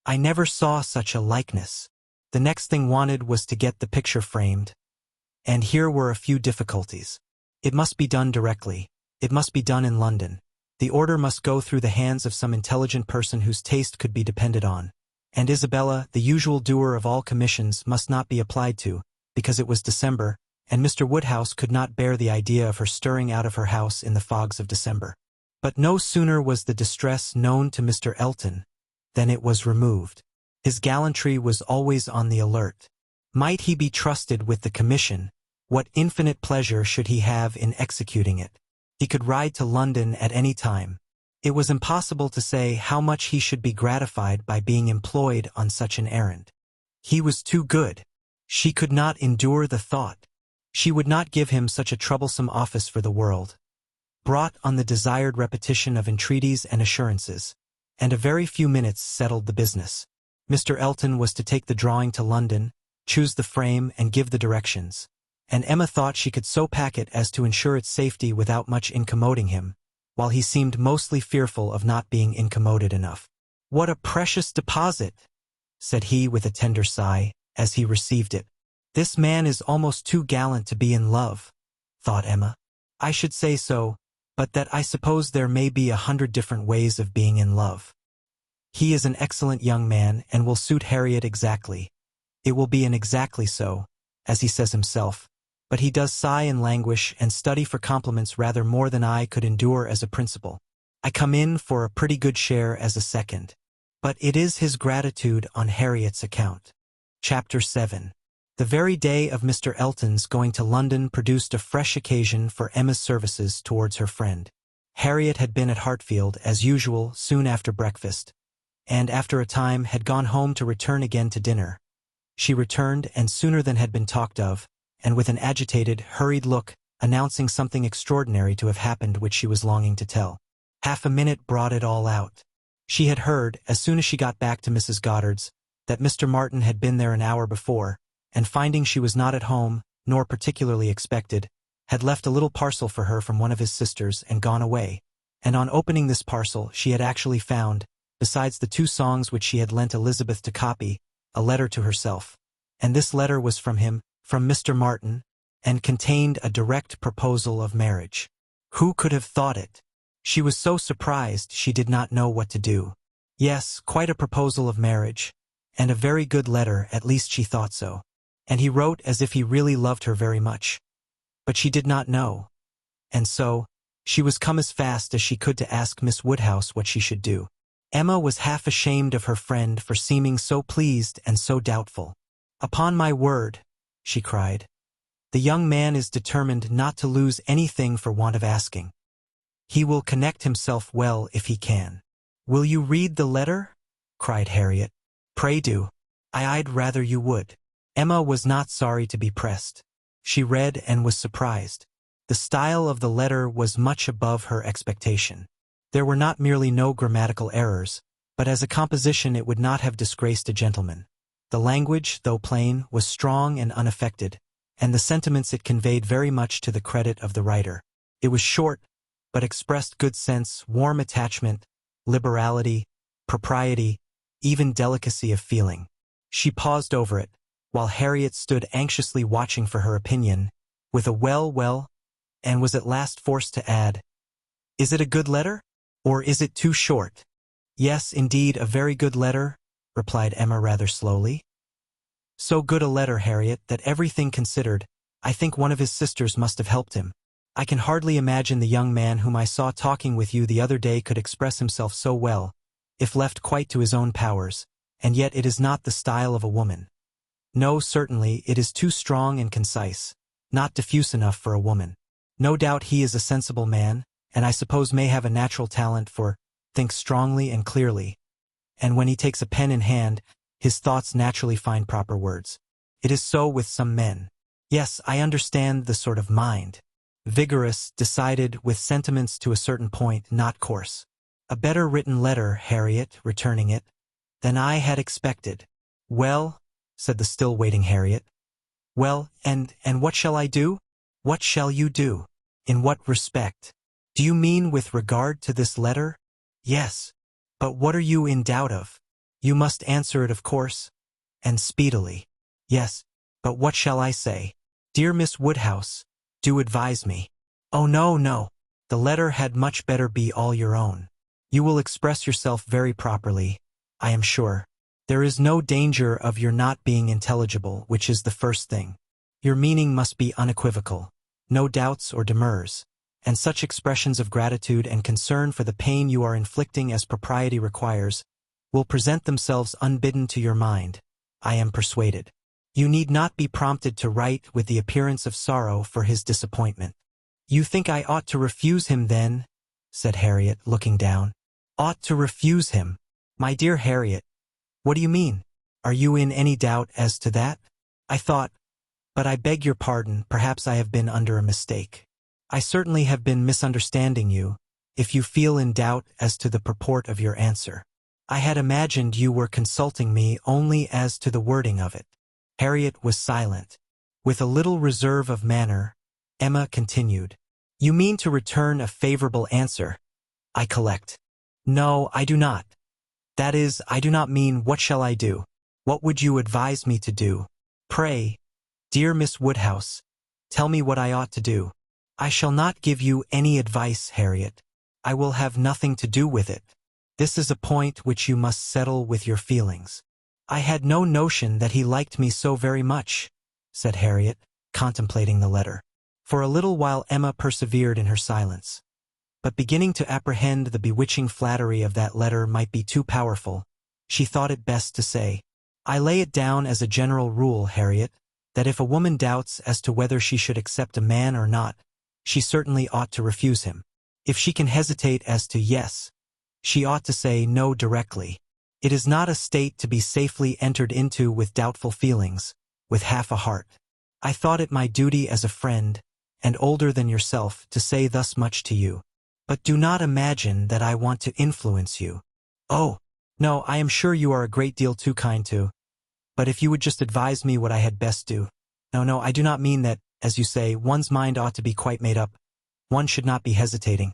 [SPEAKER 1] I never saw such a likeness. The next thing wanted was to get the picture framed, and here were a few difficulties. It must be done directly. It must be done in London. The order must go through the hands of some intelligent person whose taste could be depended on. And Isabella, the usual doer of all commissions, must not be applied to, because it was December, and Mr. Woodhouse could not bear the idea of her stirring out of her house in the fogs of December. But no sooner was the distress known to Mr. Elton than it was removed. His gallantry was always on the alert. Might he be trusted with the commission, what infinite pleasure should he have in executing it? He could ride to London at any time. It was impossible to say how much he should be gratified by being employed on such an errand. He was too good. She could not endure the thought. She would not give him such a troublesome office for the world. Brought on the desired repetition of entreaties and assurances, and a very few minutes settled the business. Mr. Elton was to take the drawing to London, choose the frame, and give the directions, and Emma thought she could so pack it as to ensure its safety without much incommoding him, while he seemed mostly fearful of not being incommoded enough. "What a precious deposit!" said he with a tender sigh, as he received it. "This man is almost too gallant to be in love," thought Emma. "I should say so, but that I suppose there may be 100 different ways of being in love. He is an excellent young man and will suit Harriet exactly. It will be an exactly so, as he says himself, but he does sigh and languish and study for compliments rather more than I could endure as a principal. I come in for a pretty good share as a second. But it is his gratitude on Harriet's account." Chapter 7. The very day of Mr. Elton's going to London produced a fresh occasion for Emma's services towards her friend. Harriet had been at Hartfield, as usual, soon after breakfast, and after a time had gone home to return again to dinner. She returned, and sooner than had been talked of, and with an agitated, hurried look, announcing something extraordinary to have happened which she was longing to tell. Half a minute brought it all out. She had heard, as soon as she got back to Mrs. Goddard's, that Mr. Martin had been there an hour before, and finding she was not at home, nor particularly expected, had left a little parcel for her from one of his sisters and gone away. And on opening this parcel she had actually found, besides the 2 songs which she had lent Elizabeth to copy, a letter to herself. And this letter was from him, from Mr. Martin, and contained a direct proposal of marriage. Who could have thought it? She was so surprised she did not know what to do. Yes, quite a proposal of marriage, and a very good letter, at least she thought so. And he wrote as if he really loved her very much. But she did not know. And so, she was come as fast as she could to ask Miss Woodhouse what she should do. Emma was half ashamed of her friend for seeming so pleased and so doubtful. "Upon my word," she cried, "the young man is determined not to lose anything for want of asking. He will connect himself well if he can." "Will you read the letter?" cried Harriet. "Pray do. I'd rather you would." Emma was not sorry to be pressed. She read and was surprised. The style of the letter was much above her expectation. There were not merely no grammatical errors, but as a composition it would not have disgraced a gentleman. The language, though plain, was strong and unaffected, and the sentiments it conveyed very much to the credit of the writer. It was short, but expressed good sense, warm attachment, liberality, propriety, even delicacy of feeling. She paused over it, while Harriet stood anxiously watching for her opinion, with a well, and was at last forced to add, "Is it a good letter? Or is it too short?" "Yes, indeed, a very good letter," replied Emma rather slowly. "So good a letter, Harriet, that everything considered, I think one of his sisters must have helped him. I can hardly imagine the young man whom I saw talking with you the other day could express himself so well, if left quite to his own powers, and yet it is not the style of a woman. No, certainly, it is too strong and concise. not diffuse enough for a woman. No doubt he is a sensible man, and I suppose may have a natural talent for think strongly and clearly, and when he takes a pen in hand, his thoughts naturally find proper words. It is so with some men. Yes, I understand the sort of mind. Vigorous, decided, with sentiments to a certain point, not coarse. A better written letter, Harriet, returning it, than I had expected. Well, said the still waiting Harriet. Well, and what shall I do? What shall you do? In what respect? Do you mean with regard to this letter? Yes. But what are you in doubt of? You must answer it, of course, and speedily. Yes, but what shall I say? Dear Miss Woodhouse, do advise me. Oh, no, no. The letter had much better be all your own. You will express yourself very properly, I am sure. There is no danger of your not being intelligible, which is the first thing. Your meaning must be unequivocal, no doubts or demurs, and such expressions of gratitude and concern for the pain you are inflicting as propriety requires will present themselves unbidden to your mind, I am persuaded. You need not be prompted to write with the appearance of sorrow for his disappointment. You think I ought to refuse him then? Said Harriet, looking down. Ought to refuse him? My dear Harriet, what do you mean? Are you in any doubt as to that? I thought, but I beg your pardon, perhaps I have been under a mistake. I certainly have been misunderstanding you, if you feel in doubt as to the purport of your answer. I had imagined you were consulting me only as to the wording of it. Harriet was silent. With a little reserve of manner, Emma continued. You mean to return a favorable answer, I collect. No, I do not. That is, I do not mean what shall I do? What would you advise me to do? Pray, dear Miss Woodhouse, tell me what I ought to do. I shall not give you any advice, Harriet. I will have nothing to do with it. This is a point which you must settle with your feelings. I had no notion that he liked me so very much, said Harriet, contemplating the letter. For a little while Emma persevered in her silence. But beginning to apprehend the bewitching flattery of that letter might be too powerful, she thought it best to say, I lay it down as a general rule, Harriet, that if a woman doubts as to whether she should accept a man or not, she certainly ought to refuse him. If she can hesitate as to yes, she ought to say no directly. It is not a state to be safely entered into with doubtful feelings, with half a heart. I thought it my duty as a friend, and older than yourself, to say thus much to you. But do not imagine that I want to influence you. Oh, no, I am sure you are a great deal too kind to. But if you would just advise me what I had best do. No, I do not mean that, as you say, one's mind ought to be quite made up. One should not be hesitating.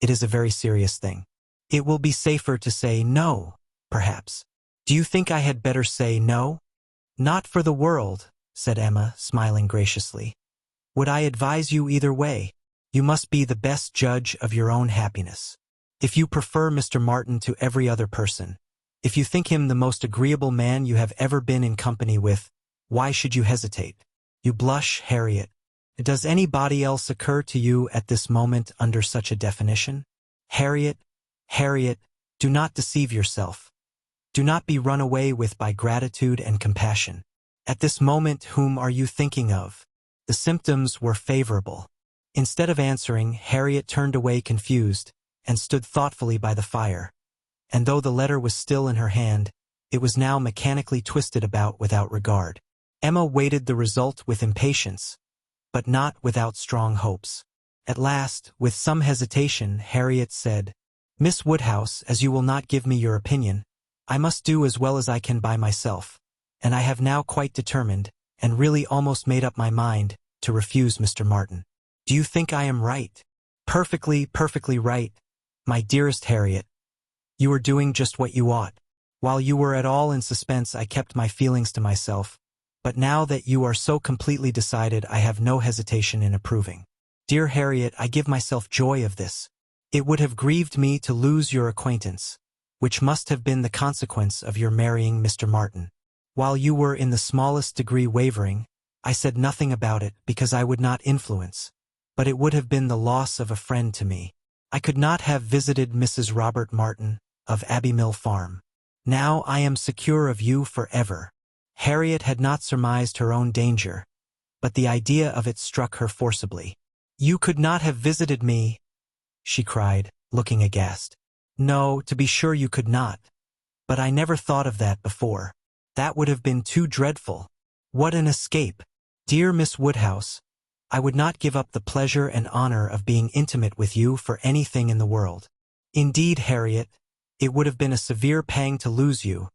[SPEAKER 1] It is a very serious thing. It will be safer to say no, perhaps. Do you think I had better say no? Not for the world, said Emma, smiling graciously. Would I advise you either way? You must be the best judge of your own happiness. If you prefer Mr. Martin to every other person, if you think him the most agreeable man you have ever been in company with, why should you hesitate? You blush, Harriet. Does anybody else occur to you at this moment under such a definition? Harriet, do not deceive yourself. Do not be run away with by gratitude and compassion. At this moment, whom are you thinking of? The symptoms were favorable. Instead of answering, Harriet turned away confused and stood thoughtfully by the fire, and though the letter was still in her hand, it was now mechanically twisted about without regard. Emma waited the result with impatience, but not without strong hopes. At last, with some hesitation, Harriet said, Miss Woodhouse, as you will not give me your opinion, I must do as well as I can by myself, and I have now quite determined, and really almost made up my mind, to refuse Mr. Martin. Do you think I am right? Perfectly right, my dearest Harriet. You are doing just what you ought. While you were at all in suspense, I kept my feelings to myself, but now that you are so completely decided, I have no hesitation in approving. Dear Harriet, I give myself joy of this. It would have grieved me to lose your acquaintance, which must have been the consequence of your marrying Mr. Martin. While you were in the smallest degree wavering, I said nothing about it because I would not influence, but it would have been the loss of a friend to me. I could not have visited Mrs. Robert Martin, of Abbey Mill Farm. Now I am secure of you forever. Harriet had not surmised her own danger, but the idea of it struck her forcibly. "You could not have visited me," she cried, looking aghast. "No, to be sure you could not. But I never thought of that before. That would have been too dreadful. What an escape! Dear Miss Woodhouse, I would not give up the pleasure and honor of being intimate with you for anything in the world. Indeed, Harriet, it would have been a severe pang to lose you,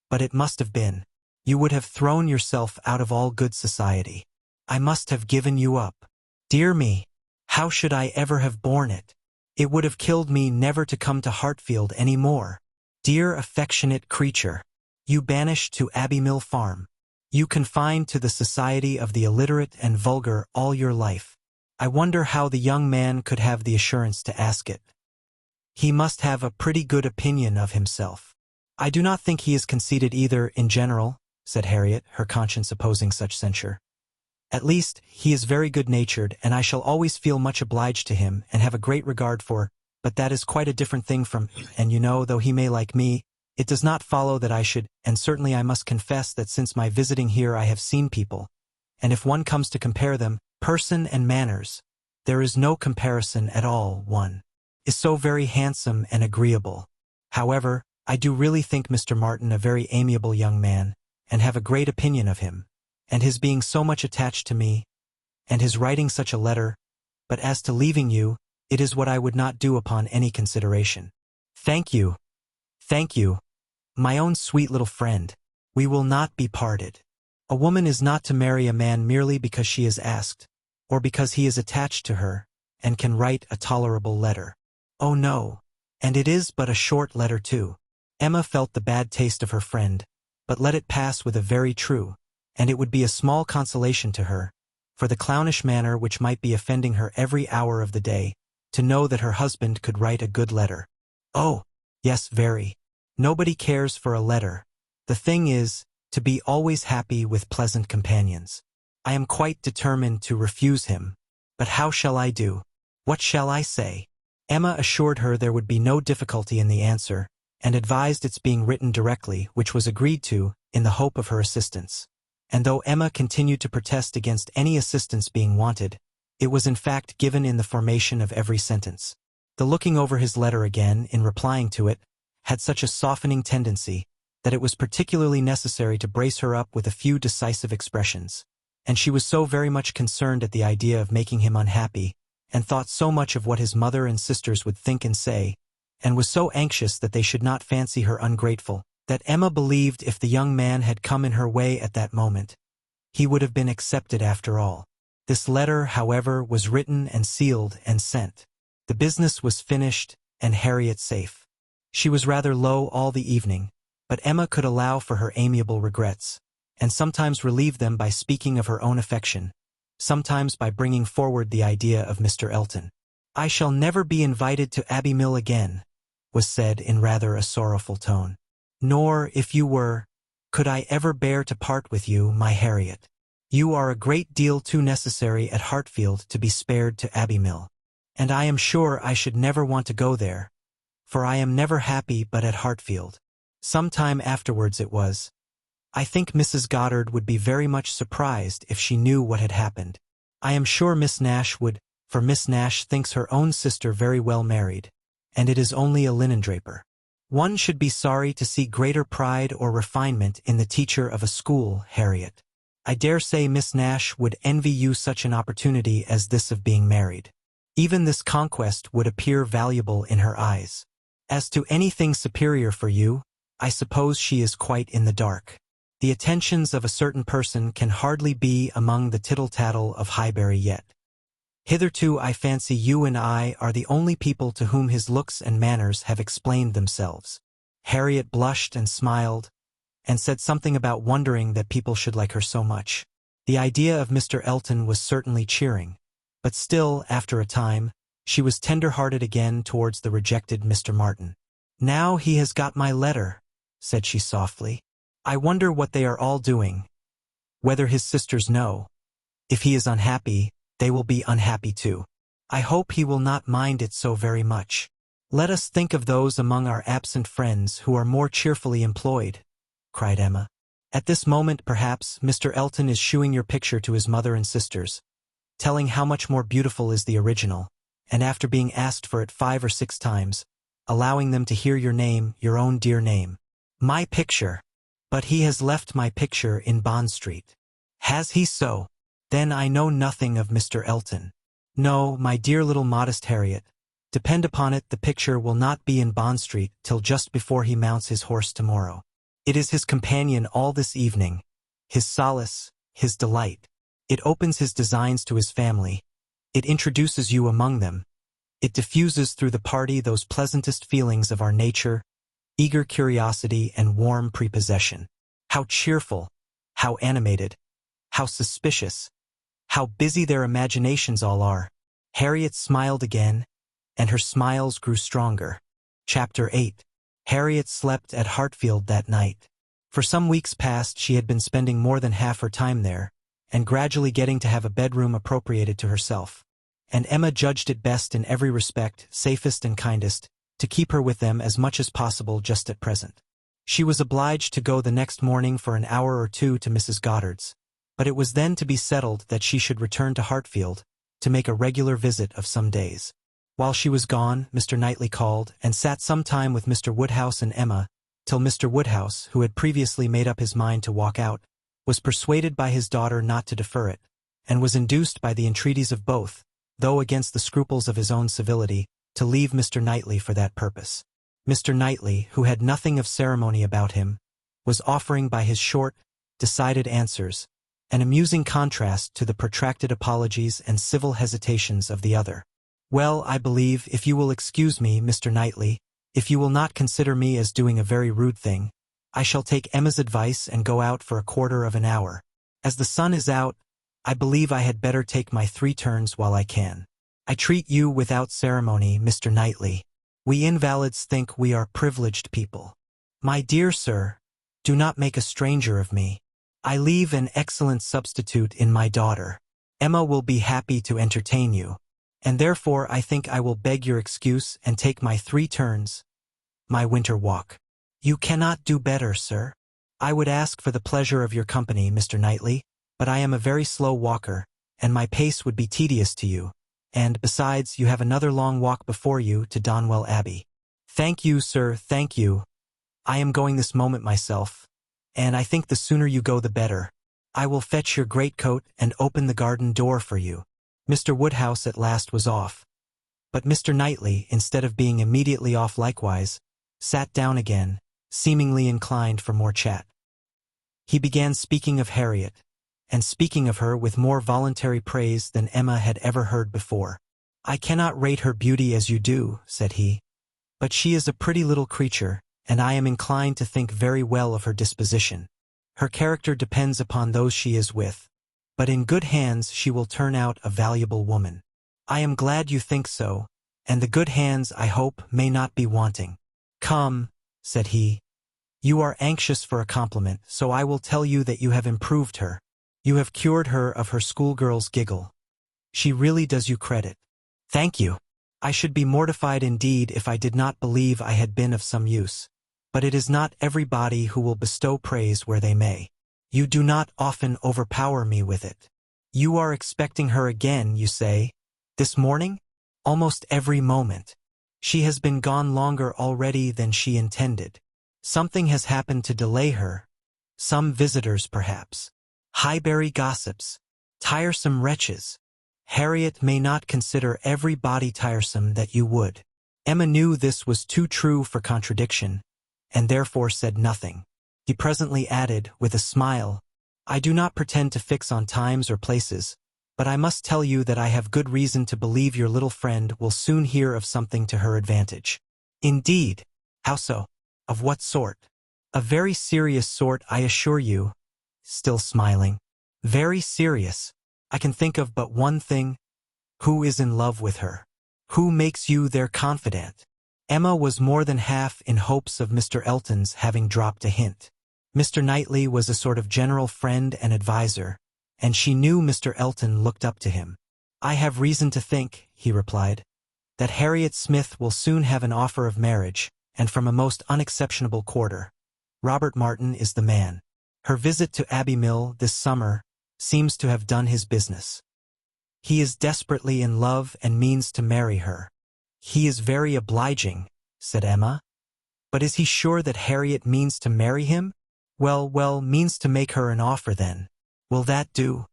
[SPEAKER 1] but it must have been. You would have thrown yourself out of all good society. I must have given you up. Dear me, how should I ever have borne it? It would have killed me never to come to Hartfield any more. Dear affectionate creature, you banished to Abbey Mill Farm. You confined to the society of the illiterate and vulgar all your life. I wonder how the young man could have the assurance to ask it. He must have a pretty good opinion of himself." "I do not think he is conceited either, in general," said Harriet, her conscience opposing such censure. "At least, he is very good-natured, and I shall always feel much obliged to him and have a great regard for, but that is quite a different thing from, and you know, though he may like me, it does not follow that I should, and certainly I must confess that since my visiting here I have seen people, and if one comes to compare them, person and manners, there is no comparison at all. One is so very handsome and agreeable. However, I do really think Mr. Martin a very amiable young man, and have a great opinion of him, and his being so much attached to me, and his writing such a letter, but as to leaving you, it is what I would not do upon any consideration. Thank you. Thank you, my own sweet little friend. We will not be parted. A woman is not to marry a man merely because she is asked, or because he is attached to her, and can write a tolerable letter. Oh no, and it is but a short letter too." Emma felt the bad taste of her friend, but let it pass with a very true, and it would be a small consolation to her, for the clownish manner which might be offending her every hour of the day, to know that her husband could write a good letter. "Oh, yes, very. Nobody cares for a letter. The thing is, to be always happy with pleasant companions. I am quite determined to refuse him, but how shall I do? What shall I say?" Emma assured her there would be no difficulty in the answer, and advised its being written directly, which was agreed to, in the hope of her assistance. And though Emma continued to protest against any assistance being wanted, it was in fact given in the formation of every sentence. The looking over his letter again, in replying to it, had such a softening tendency, that it was particularly necessary to brace her up with a few decisive expressions, and she was so very much concerned at the idea of making him unhappy, and thought so much of what his mother and sisters would think and say, and was so anxious that they should not fancy her ungrateful, that Emma believed if the young man had come in her way at that moment, he would have been accepted after all. This letter, however, was written and sealed and sent. The business was finished, and Harriet safe. She was rather low all the evening, but Emma could allow for her amiable regrets, and sometimes relieve them by speaking of her own affection, sometimes by bringing forward the idea of Mr. Elton. "I shall never be invited to Abbey Mill again," was said in rather a sorrowful tone. "Nor, if you were, could I ever bear to part with you, my Harriet. You are a great deal too necessary at Hartfield to be spared to Abbey Mill, and I am sure I should never want to go there, for I am never happy but at Hartfield." Some time afterwards it was, "I think Mrs. Goddard would be very much surprised if she knew what had happened. I am sure Miss Nash would, for Miss Nash thinks her own sister very well married, and it is only a linen-draper. One should be sorry to see greater pride or refinement in the teacher of a school, Harriet. I dare say Miss Nash would envy you such an opportunity as this of being married. Even this conquest would appear valuable in her eyes. As to anything superior for you, I suppose she is quite in the dark. The attentions of a certain person can hardly be among the tittle-tattle of Highbury yet. Hitherto I fancy you and I are the only people to whom his looks and manners have explained themselves." Harriet blushed and smiled, and said something about wondering that people should like her so much. The idea of Mr. Elton was certainly cheering, but still, after a time, she was tender-hearted again towards the rejected Mr. Martin. "Now he has got my letter," said she softly. "I wonder what they are all doing, whether his sisters know. If he is unhappy, they will be unhappy too. I hope he will not mind it so very much. Let us think of those among our absent friends who are more cheerfully employed," cried Emma. At this moment, perhaps, Mr. Elton is shewing your picture to his mother and sisters, telling how much more beautiful is the original, and after being asked for it 5 or 6 times, allowing them to hear your name, your own dear name. My picture. But he has left my picture in Bond Street. Has he so? Then I know nothing of Mr. Elton. No, my dear little modest Harriet, depend upon it the picture will not be in Bond Street till just before he mounts his horse tomorrow. It is his companion all this evening, his solace, his delight. It opens his designs to his family. It introduces you among them. It diffuses through the party those pleasantest feelings of our nature, eager curiosity and warm prepossession. How cheerful, how animated, how suspicious, how busy their imaginations all are. Harriet smiled again, and her smiles grew stronger. Chapter 8. Harriet slept at Hartfield that night. For some weeks past she had been spending more than half her time there, and gradually getting to have a bedroom appropriated to herself. And Emma judged it best in every respect, safest and kindest, to keep her with them as much as possible just at present. She was obliged to go the next morning for an hour or 2 to Mrs. Goddard's, but it was then to be settled that she should return to Hartfield, to make a regular visit of some days. While she was gone, Mr. Knightley called, and sat some time with Mr. Woodhouse and Emma, till Mr. Woodhouse, who had previously made up his mind to walk out, was persuaded by his daughter not to defer it, and was induced by the entreaties of both, though against the scruples of his own civility, to leave Mr. Knightley for that purpose. Mr. Knightley, who had nothing of ceremony about him, was offering by his short, decided answers an amusing contrast to the protracted apologies and civil hesitations of the other. Well, I believe, if you will excuse me, Mr. Knightley, if you will not consider me as doing a very rude thing, I shall take Emma's advice and go out for a quarter of an hour. As the sun is out, I believe I had better take my 3 turns while I can. I treat you without ceremony, Mr. Knightley. We invalids think we are privileged people. My dear sir, do not make a stranger of me. I leave an excellent substitute in my daughter. Emma will be happy to entertain you, and therefore I think I will beg your excuse and take my 3 turns, my winter walk. You cannot do better, sir. I would ask for the pleasure of your company, Mr. Knightley, but I am a very slow walker, and my pace would be tedious to you, and, besides, you have another long walk before you to Donwell Abbey. Thank you, sir, thank you. I am going this moment myself, and I think the sooner you go the better. I will fetch your greatcoat and open the garden door for you. Mr. Woodhouse at last was off, but Mr. Knightley, instead of being immediately off likewise, sat down again, seemingly inclined for more chat. He began speaking of Harriet, and speaking of her with more voluntary praise than Emma had ever heard before. I cannot rate her beauty as you do, said he, but she is a pretty little creature, and I am inclined to think very well of her disposition. Her character depends upon those she is with, but in good hands she will turn out a valuable woman. I am glad you think so, and the good hands, I hope, may not be wanting. Come, said he, you are anxious for a compliment, so I will tell you that you have improved her. You have cured her of her schoolgirl's giggle. She really does you credit. Thank you. I should be mortified indeed if I did not believe I had been of some use, but it is not everybody who will bestow praise where they may. You do not often overpower me with it. You are expecting her again, you say, this morning? Almost every moment. She has been gone longer already than she intended. Something has happened to delay her. Some visitors, perhaps. Highbury gossips. Tiresome wretches. Harriet may not consider everybody tiresome that you would. Emma knew this was too true for contradiction, and therefore said nothing. He presently added, with a smile, I do not pretend to fix on times or places, but I must tell you that I have good reason to believe your little friend will soon hear of something to her advantage. Indeed? How so? Of what sort? A very serious sort, I assure you. Still smiling. Very serious. I can think of but one thing. Who is in love with her? Who makes you their confidant? Emma was more than half in hopes of Mr. Elton's having dropped a hint. Mr. Knightley was a sort of general friend and adviser, and she knew Mr. Elton looked up to him. I have reason to think, he replied, that Harriet Smith will soon have an offer of marriage, and from a most unexceptionable quarter. Robert Martin is the man. Her visit to Abbey Mill this summer seems to have done his business. He is desperately in love and means to marry her. He is very obliging, said Emma. But is he sure that Harriet means to marry him? Well, means to make her an offer then. Will that do?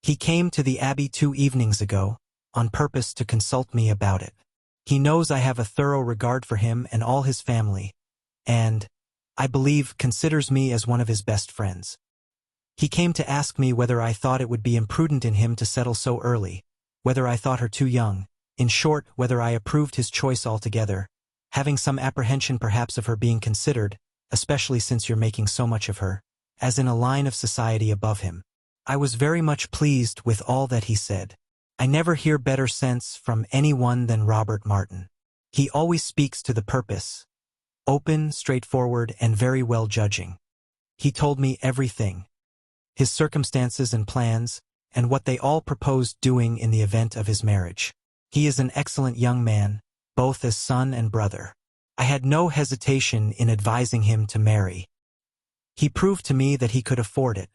[SPEAKER 1] He came to the Abbey 2 evenings ago, on purpose to consult me about it. He knows I have a thorough regard for him and all his family, and, I believe, considers me as one of his best friends. He came to ask me whether I thought it would be imprudent in him to settle so early, whether I thought her too young, in short, whether I approved his choice altogether, having some apprehension perhaps of her being considered, especially since you're making so much of her, as in a line of society above him. I was very much pleased with all that he said. I never hear better sense from anyone than Robert Martin. He always speaks to the purpose, open, straightforward, and very well judging. He told me everything, his circumstances and plans, and what they all proposed doing in the event of his marriage. He is an excellent young man, both as son and brother. I had no hesitation in advising him to marry. He proved to me that he could afford it,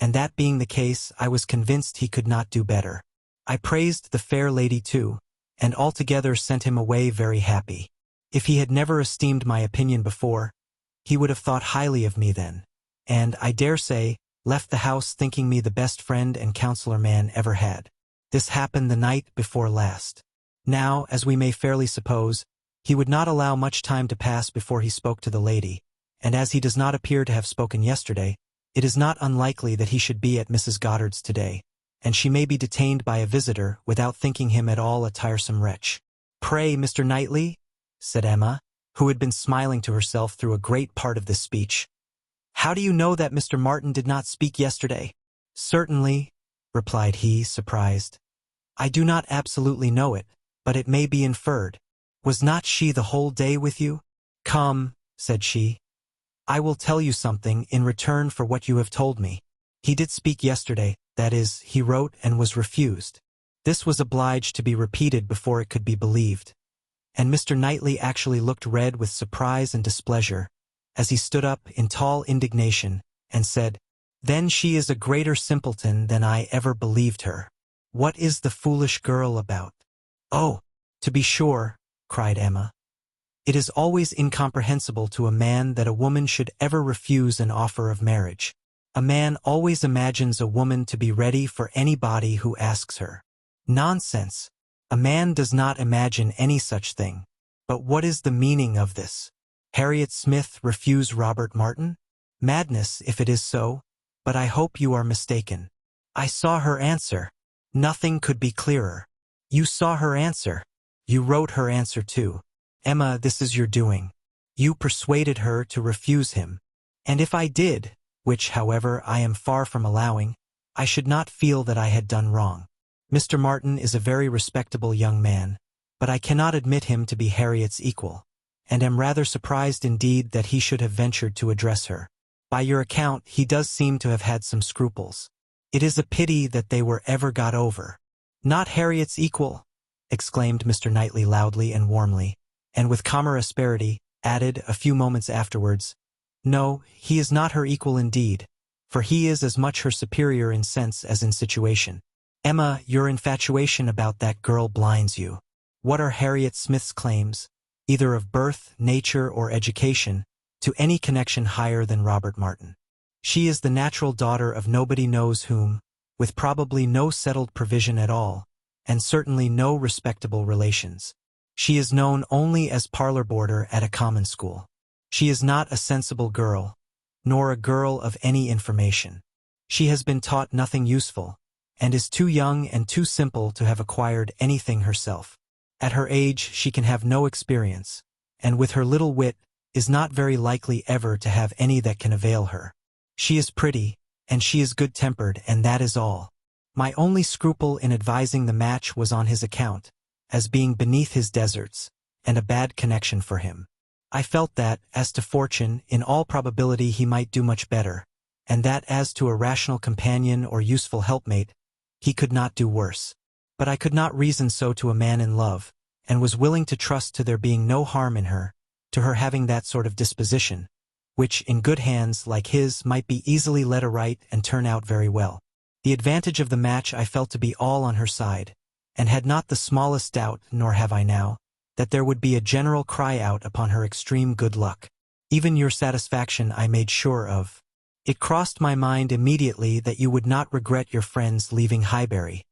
[SPEAKER 1] and that being the case, I was convinced he could not do better. I praised the fair lady too, and altogether sent him away very happy. If he had never esteemed my opinion before, he would have thought highly of me then, and, I dare say, left the house thinking me the best friend and counselor man ever had. This happened the night before last. Now, as we may fairly suppose, he would not allow much time to pass before he spoke to the lady, and as he does not appear to have spoken yesterday, it is not unlikely that he should be at Mrs. Goddard's today, and she may be detained by a visitor without thinking him at all a tiresome wretch. "Pray, Mr. Knightley," said Emma, who had been smiling to herself through a great part of this speech, "how do you know that Mr. Martin did not speak yesterday?" "Certainly," replied he, surprised. "I do not absolutely know it, but it may be inferred. Was not she the whole day with you?" "Come," said she, "I will tell you something in return for what you have told me. He did speak yesterday, that is, he wrote and was refused." This was obliged to be repeated before it could be believed, and Mr. Knightley actually looked red with surprise and displeasure, as he stood up in tall indignation, and said, "Then she is a greater simpleton than I ever believed her. What is the foolish girl about?" "Oh, to be sure," cried Emma. "It is always incomprehensible to a man that a woman should ever refuse an offer of marriage. A man always imagines a woman to be ready for anybody who asks her. Nonsense! A man does not imagine any such thing. But what is the meaning of this? Harriet Smith refuse Robert Martin? Madness, if it is so, but I hope you are mistaken. I saw her answer. Nothing could be clearer. You saw her answer. You wrote her answer too. Emma, this is your doing. You persuaded her to refuse him. And if I did, which, however, I am far from allowing, I should not feel that I had done wrong. Mr. Martin is a very respectable young man, but I cannot admit him to be Harriet's equal, and am rather surprised indeed that he should have ventured to address her. By your account, he does seem to have had some scruples. It is a pity that they were ever got over." "Not Harriet's equal!" exclaimed Mr. Knightley loudly and warmly, and with calmer asperity, added, a few moments afterwards, "No, he is not her equal indeed, for he is as much her superior in sense as in situation. Emma, your infatuation about that girl blinds you. What are Harriet Smith's claims, either of birth, nature, or education, to any connection higher than Robert Martin? She is the natural daughter of nobody knows whom, with probably no settled provision at all, and certainly no respectable relations. She is known only as parlor boarder at a common school. She is not a sensible girl, nor a girl of any information. She has been taught nothing useful, and is too young and too simple to have acquired anything herself. At her age she can have no experience, and with her little wit is not very likely ever to have any that can avail her. She is pretty, and she is good-tempered, and that is all. My only scruple in advising the match was on his account, as being beneath his deserts, and a bad connection for him. I felt that, as to fortune, in all probability he might do much better, and that as to a rational companion or useful helpmate, he could not do worse. But I could not reason so to a man in love, and was willing to trust to there being no harm in her, to her having that sort of disposition, which, in good hands like his, might be easily led aright and turn out very well. The advantage of the match I felt to be all on her side, and had not the smallest doubt, nor have I now, that there would be a general cry out upon her extreme good luck. Even your satisfaction I made sure of. It crossed my mind immediately that you would not regret your friends leaving Highbury,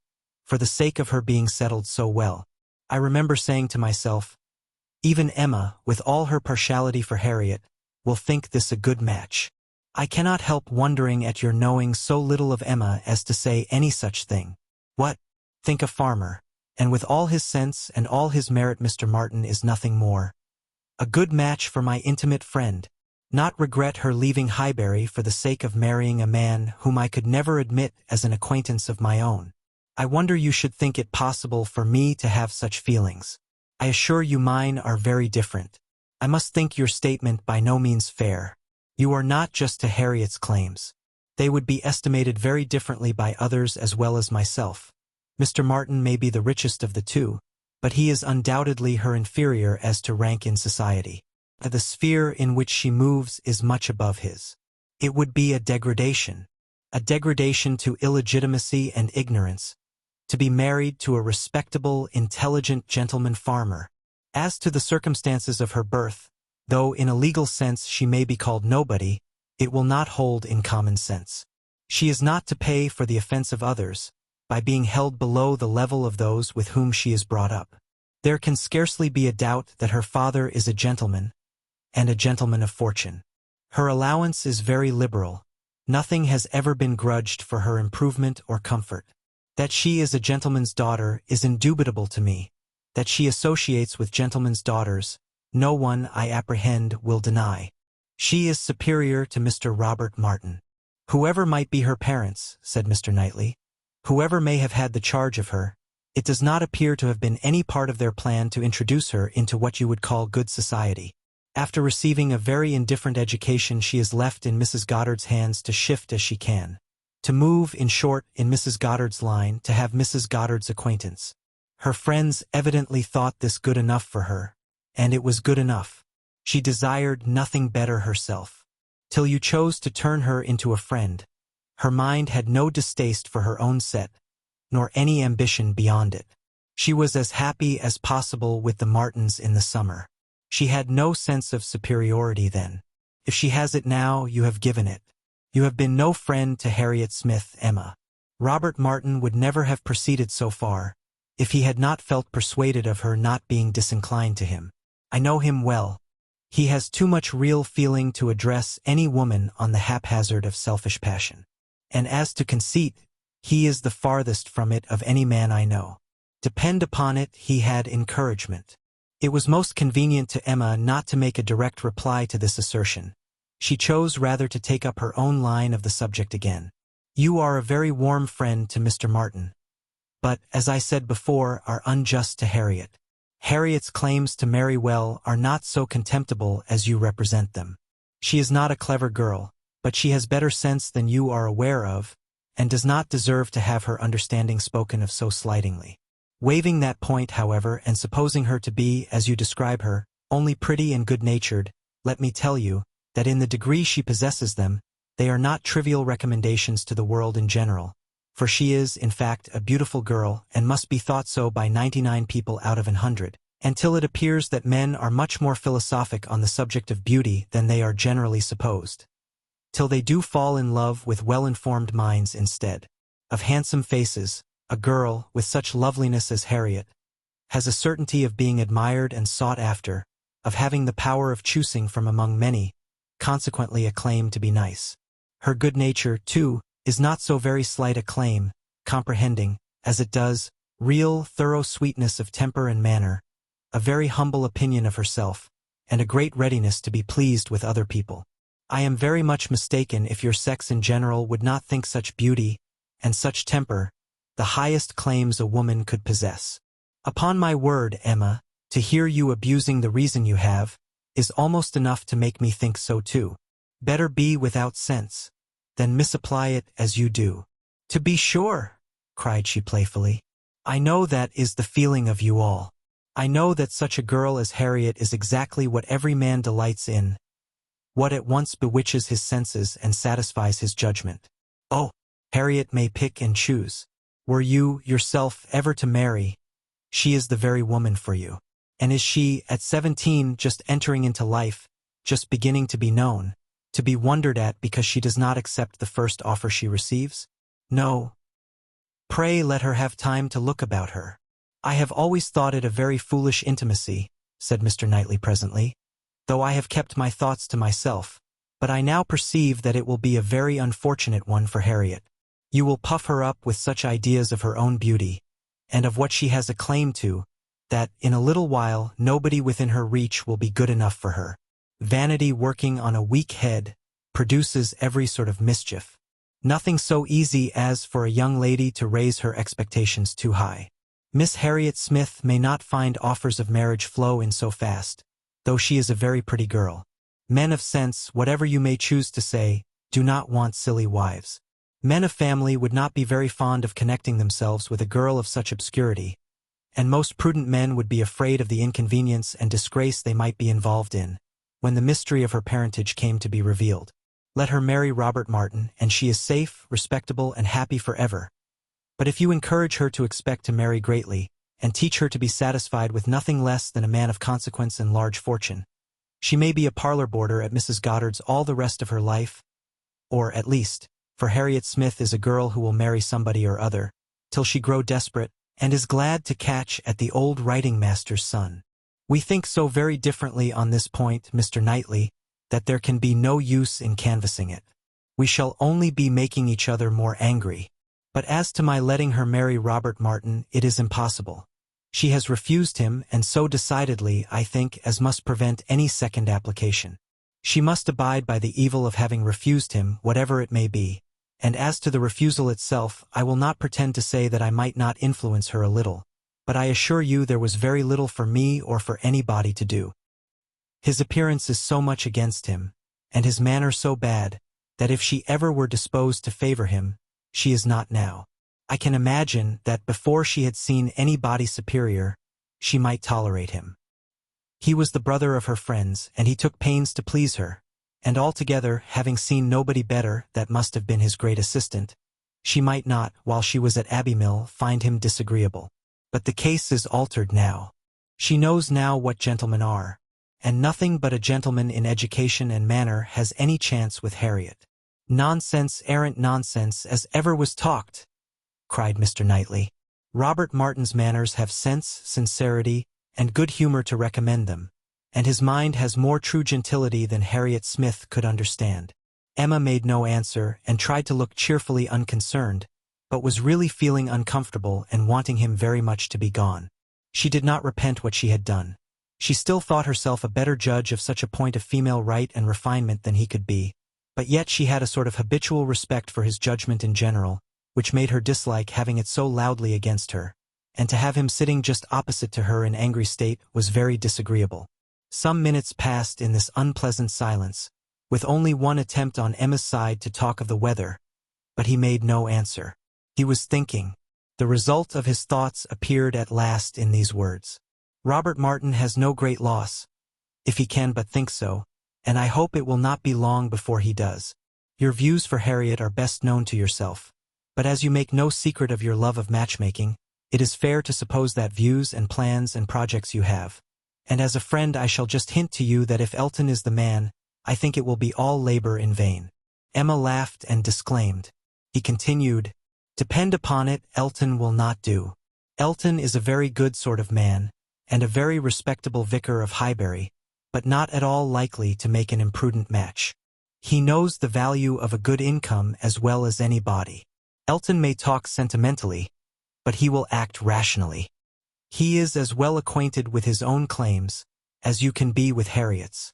[SPEAKER 1] for the sake of her being settled so well. I remember saying to myself, even Emma, with all her partiality for Harriet, will think this a good match. I cannot help wondering at your knowing so little of Emma as to say any such thing. What? Think a farmer, and with all his sense and all his merit Mr. Martin is nothing more. A good match for my intimate friend. Not regret her leaving Highbury for the sake of marrying a man whom I could never admit as an acquaintance of my own. I wonder you should think it possible for me to have such feelings. I assure you mine are very different. I must think your statement by no means fair. You are not just to Harriet's claims. They would be estimated very differently by others as well as myself. Mr. Martin may be the richest of the two, but he is undoubtedly her inferior as to rank in society. The sphere in which she moves is much above his. It would be a degradation to illegitimacy and ignorance, to be married to a respectable, intelligent gentleman farmer. As to the circumstances of her birth, though in a legal sense she may be called nobody, it will not hold in common sense. She is not to pay for the offense of others, by being held below the level of those with whom she is brought up. There can scarcely be a doubt that her father is a gentleman, and a gentleman of fortune. Her allowance is very liberal. Nothing has ever been grudged for her improvement or comfort. That she is a gentleman's daughter is indubitable to me. That she associates with gentlemen's daughters, no one, I apprehend, will deny. She is superior to Mr. Robert Martin. Whoever might be her parents, said Mr. Knightley, whoever may have had the charge of her, it does not appear to have been any part of their plan to introduce her into what you would call good society. After receiving a very indifferent education, she is left in Mrs. Goddard's hands to shift as she can. To move, in short, in Mrs. Goddard's line, to have Mrs. Goddard's acquaintance. Her friends evidently thought this good enough for her, and it was good enough. She desired nothing better herself. Till you chose to turn her into a friend, her mind had no distaste for her own set, nor any ambition beyond it. She was as happy as possible with the Martins in the summer. She had no sense of superiority then. If she has it now, you have given it. You have been no friend to Harriet Smith, Emma. Robert Martin would never have proceeded so far, if he had not felt persuaded of her not being disinclined to him. I know him well. He has too much real feeling to address any woman on the haphazard of selfish passion. And as to conceit, he is the farthest from it of any man I know. Depend upon it, he had encouragement. It was most convenient to Emma not to make a direct reply to this assertion. She chose rather to take up her own line of the subject again. You are a very warm friend to Mr. Martin, but, as I said before, are unjust to Harriet. Harriet's claims to marry well are not so contemptible as you represent them. She is not a clever girl, but she has better sense than you are aware of, and does not deserve to have her understanding spoken of so slightingly. Waiving that point, however, and supposing her to be, as you describe her, only pretty and good-natured, let me tell you, that in the degree she possesses them, they are not trivial recommendations to the world in general, for she is, in fact, a beautiful girl, and must be thought so by 99 people out of 100, until it appears that men are much more philosophic on the subject of beauty than they are generally supposed, till they do fall in love with well-informed minds instead of handsome faces. A girl, with such loveliness as Harriet, has a certainty of being admired and sought after, of having the power of choosing from among many, consequently a claim to be nice. Her good nature, too, is not so very slight a claim, comprehending, as it does, real, thorough sweetness of temper and manner, a very humble opinion of herself, and a great readiness to be pleased with other people. I am very much mistaken if your sex in general would not think such beauty, and such temper, the highest claims a woman could possess. Upon my word, Emma, to hear you abusing the reason you have, is almost enough to make me think so too. Better be without sense, than misapply it as you do. To be sure, cried she playfully. I know that is the feeling of you all. I know that such a girl as Harriet is exactly what every man delights in, what at once bewitches his senses and satisfies his judgment. Oh, Harriet may pick and choose. Were you, yourself, ever to marry, she is the very woman for you. And is she, at 17, just entering into life, just beginning to be known, to be wondered at because she does not accept the first offer she receives? No. Pray let her have time to look about her. I have always thought it a very foolish intimacy, said Mr. Knightley presently, though I have kept my thoughts to myself, but I now perceive that it will be a very unfortunate one for Harriet. You will puff her up with such ideas of her own beauty, and of what she has a claim to, that, in a little while, nobody within her reach will be good enough for her. Vanity working on a weak head produces every sort of mischief. Nothing so easy as for a young lady to raise her expectations too high. Miss Harriet Smith may not find offers of marriage flow in so fast, though she is a very pretty girl. Men of sense, whatever you may choose to say, do not want silly wives. Men of family would not be very fond of connecting themselves with a girl of such obscurity, and most prudent men would be afraid of the inconvenience and disgrace they might be involved in, when the mystery of her parentage came to be revealed. Let her marry Robert Martin, and she is safe, respectable, and happy forever. But if you encourage her to expect to marry greatly, and teach her to be satisfied with nothing less than a man of consequence and large fortune, she may be a parlor boarder at Mrs. Goddard's all the rest of her life, or, at least, for Harriet Smith is a girl who will marry somebody or other, till she grow desperate, and is glad to catch at the old writing-master's son. We think so very differently on this point, Mr. Knightley, that there can be no use in canvassing it. We shall only be making each other more angry. But as to my letting her marry Robert Martin, it is impossible. She has refused him, and so decidedly, I think, as must prevent any second application. She must abide by the evil of having refused him, whatever it may be, and as to the refusal itself, I will not pretend to say that I might not influence her a little, but I assure you there was very little for me or for anybody to do. His appearance is so much against him, and his manner so bad, that if she ever were disposed to favor him, she is not now. I can imagine that before she had seen anybody superior, she might tolerate him. He was the brother of her friends, and he took pains to please her, and altogether, having seen nobody better, that must have been his great assistant, she might not, while she was at Abbeymill, find him disagreeable. But the case is altered now. She knows now what gentlemen are, and nothing but a gentleman in education and manner has any chance with Harriet. Nonsense, arrant nonsense, as ever was talked, cried Mr. Knightley. Robert Martin's manners have sense, sincerity, and good humor to recommend them, and his mind has more true gentility than Harriet Smith could understand. Emma made no answer and tried to look cheerfully unconcerned, but was really feeling uncomfortable and wanting him very much to be gone. She did not repent what she had done. She still thought herself a better judge of such a point of female right and refinement than he could be, but yet she had a sort of habitual respect for his judgment in general, which made her dislike having it so loudly against her, and to have him sitting just opposite to her in angry state was very disagreeable. Some minutes passed in this unpleasant silence, with only one attempt on Emma's side to talk of the weather, but he made no answer. He was thinking. The result of his thoughts appeared at last in these words. Robert Martin has no great loss, if he can but think so, and I hope it will not be long before he does. Your views for Harriet are best known to yourself, but as you make no secret of your love of matchmaking, it is fair to suppose that views and plans and projects you have, and as a friend I shall just hint to you that if Elton is the man, I think it will be all labor in vain. Emma laughed and disclaimed. He continued, Depend upon it, Elton will not do. Elton is a very good sort of man, and a very respectable vicar of Highbury, but not at all likely to make an imprudent match. He knows the value of a good income as well as anybody. Elton may talk sentimentally, but he will act rationally. He is as well acquainted with his own claims as you can be with Harriet's.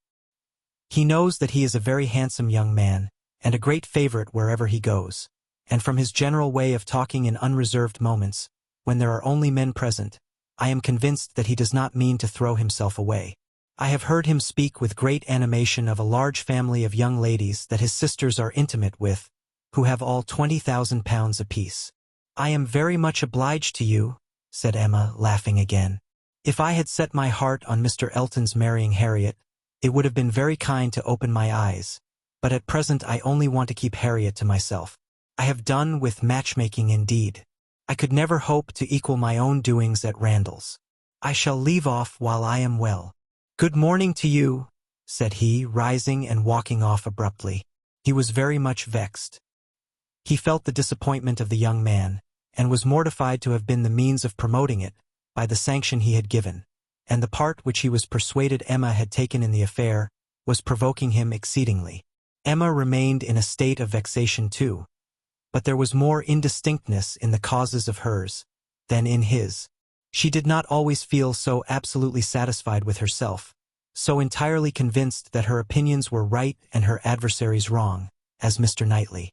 [SPEAKER 1] He knows that he is a very handsome young man, and a great favorite wherever he goes, and from his general way of talking in unreserved moments, when there are only men present, I am convinced that he does not mean to throw himself away. I have heard him speak with great animation of a large family of young ladies that his sisters are intimate with, who have all £20,000 apiece. I am very much obliged to you, said Emma, laughing again. If I had set my heart on Mr. Elton's marrying Harriet, It would have been very kind to open my eyes, but at present I only want to keep Harriet to myself. I have done with matchmaking indeed. I could never hope to equal my own doings at Randall's. I shall leave off while I am well. Good morning to you, said he, rising and walking off abruptly. He was very much vexed. He felt the disappointment of the young man, and was mortified to have been the means of promoting it, by the sanction he had given, and the part which he was persuaded Emma had taken in the affair was provoking him exceedingly. Emma remained in a state of vexation too, but there was more indistinctness in the causes of hers than in his. She did not always feel so absolutely satisfied with herself, so entirely convinced that her opinions were right and her adversaries wrong, as Mr. Knightley.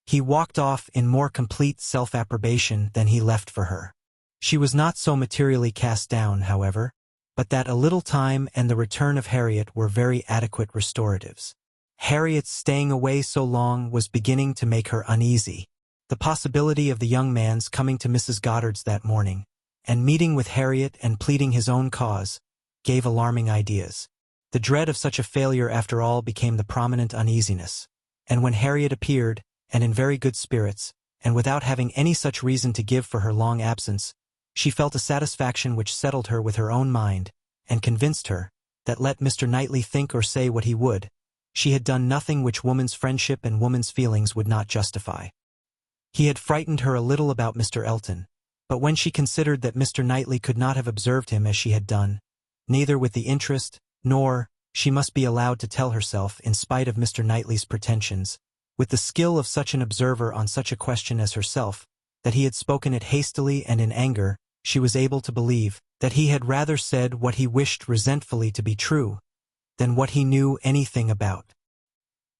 [SPEAKER 1] He walked off in more complete self-approbation than he left for her. She was not so materially cast down, however, but that a little time and the return of Harriet were very adequate restoratives. Harriet's staying away so long was beginning to make her uneasy. The possibility of the young man's coming to Mrs. Goddard's that morning, and meeting with Harriet and pleading his own cause, gave alarming ideas. The dread of such a failure after all became the prominent uneasiness, and when Harriet appeared, and in very good spirits, and without having any such reason to give for her long absence, she felt a satisfaction which settled her with her own mind, and convinced her, that let Mr. Knightley think or say what he would, she had done nothing which woman's friendship and woman's feelings would not justify. He had frightened her a little about Mr. Elton, but when she considered that Mr. Knightley could not have observed him as she had done, neither with the interest, nor, she must be allowed to tell herself, in spite of Mr. Knightley's pretensions, with the skill of such an observer on such a question as herself, that he had spoken it hastily and in anger, she was able to believe that he had rather said what he wished resentfully to be true, than what he knew anything about.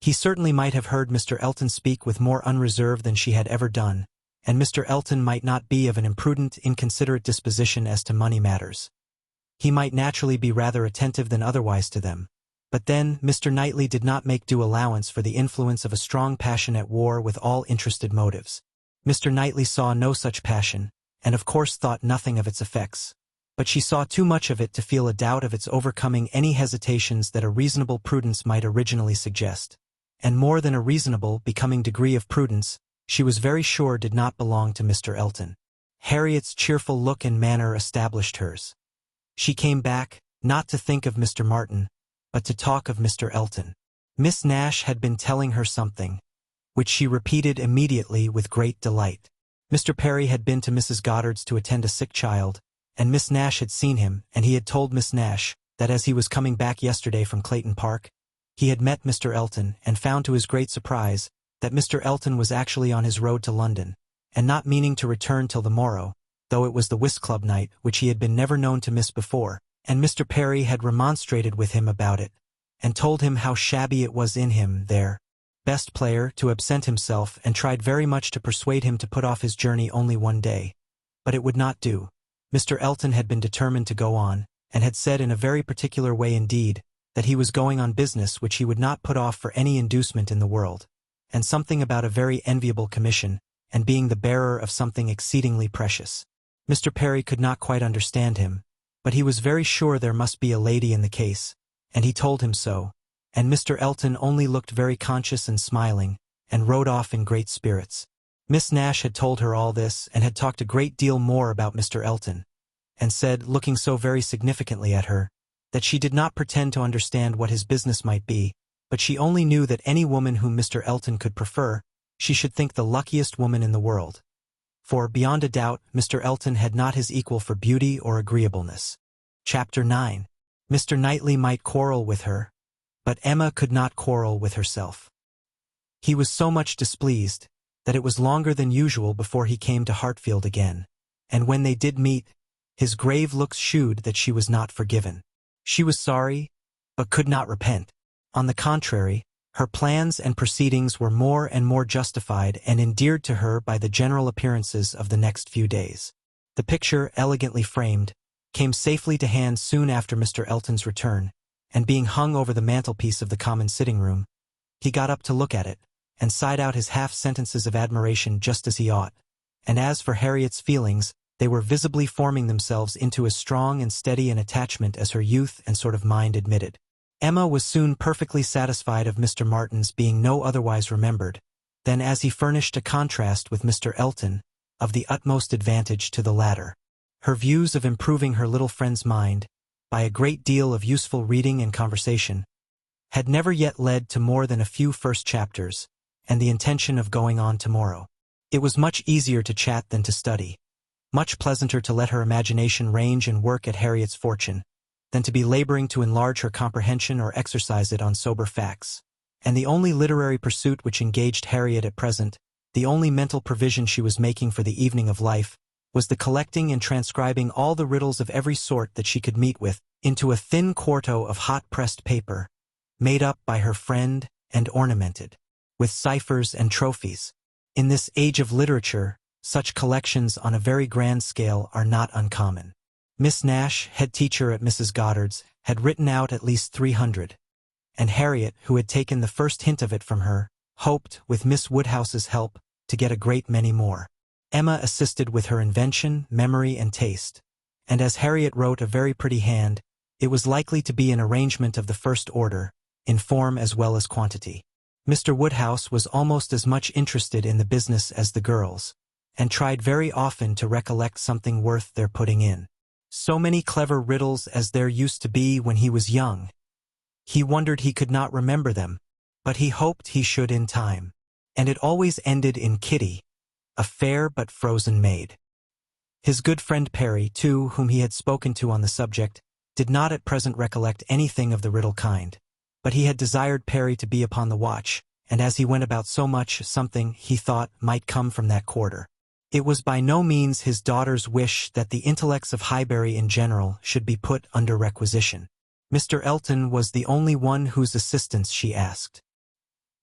[SPEAKER 1] He certainly might have heard Mr. Elton speak with more unreserve than she had ever done, and Mr. Elton might not be of an imprudent, inconsiderate disposition as to money matters. He might naturally be rather attentive than otherwise to them, but then Mr. Knightley did not make due allowance for the influence of a strong passion at war with all interested motives. Mr. Knightley saw no such passion, and of course thought nothing of its effects, but she saw too much of it to feel a doubt of its overcoming any hesitations that a reasonable prudence might originally suggest, and more than a reasonable, becoming degree of prudence, she was very sure did not belong to Mr. Elton. Harriet's cheerful look and manner established hers. She came back, not to think of Mr. Martin, but to talk of Mr. Elton. Miss Nash had been telling her something, which she repeated immediately with great delight. Mr. Perry had been to Mrs. Goddard's to attend a sick child, and Miss Nash had seen him, and he had told Miss Nash that as he was coming back yesterday from Clayton Park, he had met Mr. Elton and found to his great surprise that Mr. Elton was actually on his road to London, and not meaning to return till the morrow, though it was the whist club night which he had been never known to miss before, and Mr. Perry had remonstrated with him about it, and told him how shabby it was in him, their best player, to absent himself, and tried very much to persuade him to put off his journey only one day. But it would not do. Mr. Elton had been determined to go on, and had said in a very particular way indeed, that he was going on business which he would not put off for any inducement in the world, and something about a very enviable commission, and being the bearer of something exceedingly precious. Mr. Perry could not quite understand him, but he was very sure there must be a lady in the case, and he told him so, and Mr. Elton only looked very conscious and smiling, and rode off in great spirits. Miss Nash had told her all this, and had talked a great deal more about Mr. Elton, and said, looking so very significantly at her, that she did not pretend to understand what his business might be, but she only knew that any woman whom Mr. Elton could prefer, she should think the luckiest woman in the world. For, beyond a doubt, Mr. Elton had not his equal for beauty or agreeableness. Chapter 9. Mr. Knightley might quarrel with her, but Emma could not quarrel with herself. He was so much displeased, that it was longer than usual before he came to Hartfield again, and when they did meet, his grave looks shewed that she was not forgiven. She was sorry, but could not repent. On the contrary, her plans and proceedings were more and more justified and endeared to her by the general appearances of the next few days. The picture, elegantly framed, came safely to hand soon after Mr. Elton's return, and being hung over the mantelpiece of the common sitting-room, he got up to look at it, and sighed out his half-sentences of admiration just as he ought, and as for Harriet's feelings, they were visibly forming themselves into as strong and steady an attachment as her youth and sort of mind admitted. Emma was soon perfectly satisfied of Mr. Martin's being no otherwise remembered, than as he furnished a contrast with Mr. Elton, of the utmost advantage to the latter. Her views of improving her little friend's mind, by a great deal of useful reading and conversation, had never yet led to more than a few first chapters, and the intention of going on tomorrow. It was much easier to chat than to study, much pleasanter to let her imagination range and work at Harriet's fortune, than to be laboring to enlarge her comprehension or exercise it on sober facts. And the only literary pursuit which engaged Harriet at present, the only mental provision she was making for the evening of life, was the collecting and transcribing all the riddles of every sort that she could meet with, into a thin quarto of hot-pressed paper, made up by her friend and ornamented with ciphers and trophies. In this age of literature, such collections on a very grand scale are not uncommon. Miss Nash, head teacher at Mrs. Goddard's, had written out at least 300, and Harriet, who had taken the first hint of it from her, hoped, with Miss Woodhouse's help, to get a great many more. Emma assisted with her invention, memory, and taste, and as Harriet wrote a very pretty hand, it was likely to be an arrangement of the first order, in form as well as quantity. Mr. Woodhouse was almost as much interested in the business as the girls, and tried very often to recollect something worth their putting in. So many clever riddles as there used to be when he was young. He wondered he could not remember them, but he hoped he should in time. And it always ended in Kitty, a fair but frozen maid. His good friend Perry, too, whom he had spoken to on the subject, did not at present recollect anything of the riddle kind, but he had desired Perry to be upon the watch, and as he went about so much, something, he thought, might come from that quarter. It was by no means his daughter's wish that the intellects of Highbury in general should be put under requisition. Mr. Elton was the only one whose assistance she asked.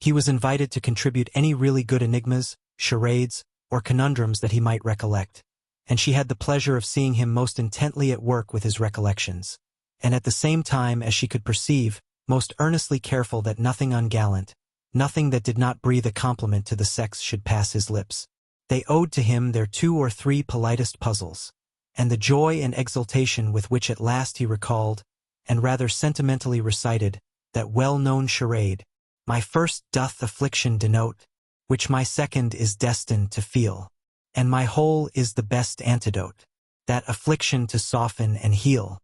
[SPEAKER 1] He was invited to contribute any really good enigmas, charades, or conundrums that he might recollect, and she had the pleasure of seeing him most intently at work with his recollections, and at the same time, as she could perceive, most earnestly careful that nothing ungallant, nothing that did not breathe a compliment to the sex should pass his lips. They owed to him their 2 or 3 politest puzzles, and the joy and exultation with which at last he recalled, and rather sentimentally recited, that well-known charade, "My first doth affliction denote, which my second is destined to feel, and my whole is the best antidote, that affliction to soften and heal,"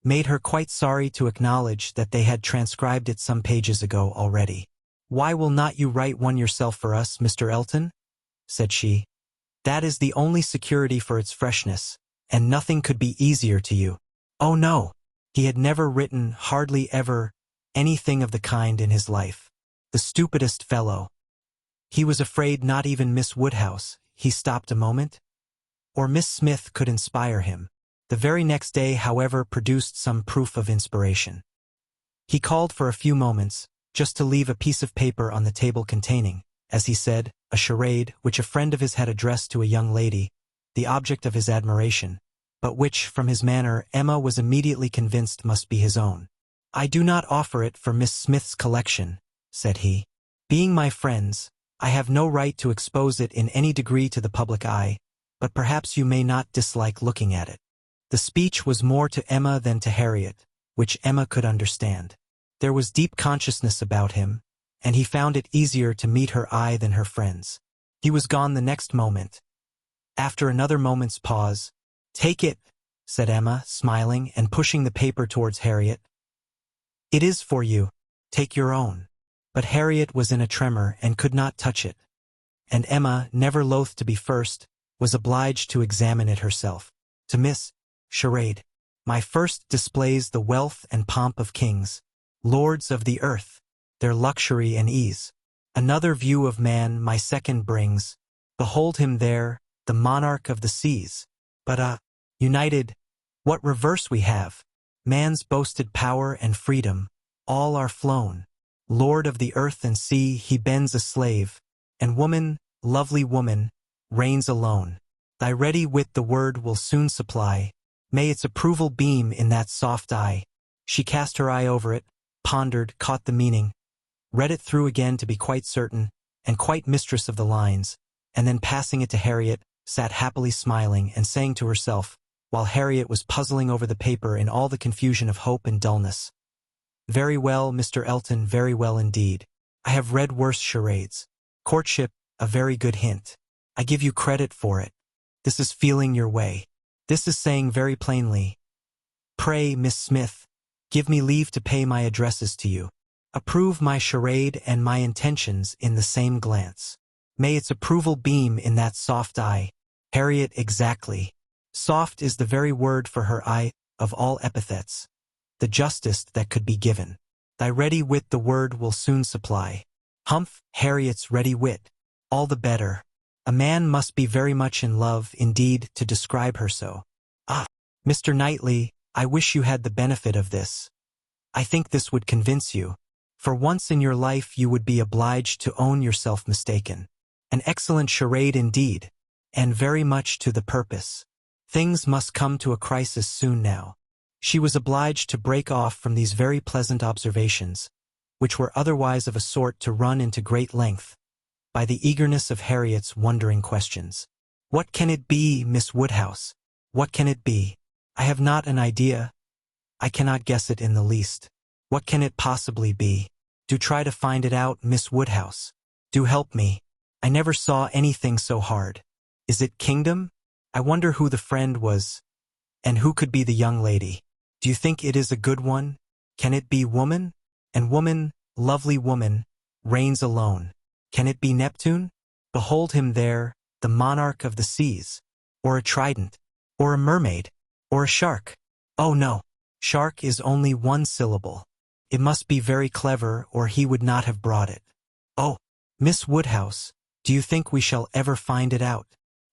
[SPEAKER 1] made her quite sorry to acknowledge that they had transcribed it some pages ago already. "Why will not you write one yourself for us, Mr. Elton?" said she. "That is the only security for its freshness, and nothing could be easier to you." Oh no! He had never written, hardly ever, anything of the kind in his life. The stupidest fellow. He was afraid not even Miss Woodhouse, he stopped a moment, or Miss Smith could inspire him. The very next day, however, produced some proof of inspiration. He called for a few moments, just to leave a piece of paper on the table containing, as he said, a charade which a friend of his had addressed to a young lady, the object of his admiration, but which, from his manner, Emma was immediately convinced must be his own. "I do not offer it for Miss Smith's collection," said he. "Being my friends, I have no right to expose it in any degree to the public eye, but perhaps you may not dislike looking at it." The speech was more to Emma than to Harriet, which Emma could understand. There was deep consciousness about him, and he found it easier to meet her eye than her friend's. He was gone the next moment. After another moment's pause, "Take it," said Emma, smiling and pushing the paper towards Harriet. "It is for you. Take your own." But Harriet was in a tremor and could not touch it, and Emma, never loath to be first, was obliged to examine it herself. To Miss Charade. "My first displays the wealth and pomp of kings, lords of the earth, their luxury and ease. Another view of man my second brings. Behold him there, the monarch of the seas. But united, what reverse we have! Man's boasted power and freedom, all are flown. Lord of the earth and sea, he bends a slave, and woman, lovely woman, reigns alone. Thy ready wit the word will soon supply. May its approval beam in that soft eye." She cast her eye over it, pondered, caught the meaning, read it through again to be quite certain, and quite mistress of the lines, and then passing it to Harriet, sat happily smiling and saying to herself, while Harriet was puzzling over the paper in all the confusion of hope and dullness, Very well, Mr. Elton, very well indeed. I have read worse charades. Courtship, a very good hint. I give you credit for it. This is feeling your way. This is saying very plainly, pray, Miss Smith, give me leave to pay my addresses to you. Approve my charade and my intentions in the same glance. May its approval beam in that soft eye. Harriet, exactly. Soft is the very word for her eye, of all epithets. The justest that could be given. Thy ready wit the word will soon supply. Humph, Harriet's ready wit. All the better. A man must be very much in love, indeed, to describe her so. Ah, Mr. Knightley, I wish you had the benefit of this. I think this would convince you. For once in your life you would be obliged to own yourself mistaken. An excellent charade indeed, and very much to the purpose. Things must come to a crisis soon now. She was obliged to break off from these very pleasant observations, which were otherwise of a sort to run into great length, by the eagerness of Harriet's wondering questions. What can it be, Miss Woodhouse? What can it be? I have not an idea. I cannot guess it in the least. What can it possibly be? Do try to find it out, Miss Woodhouse. Do help me. I never saw anything so hard. Is it kingdom? I wonder who the friend was, and who could be the young lady. Do you think it is a good one? Can it be woman? And woman, lovely woman, reigns alone. Can it be Neptune? Behold him there, the monarch of the seas. Or a trident. Or a mermaid. Or a shark. Oh no, shark is only one syllable. It must be very clever or he would not have brought it. Oh, Miss Woodhouse, do you think we shall ever find it out?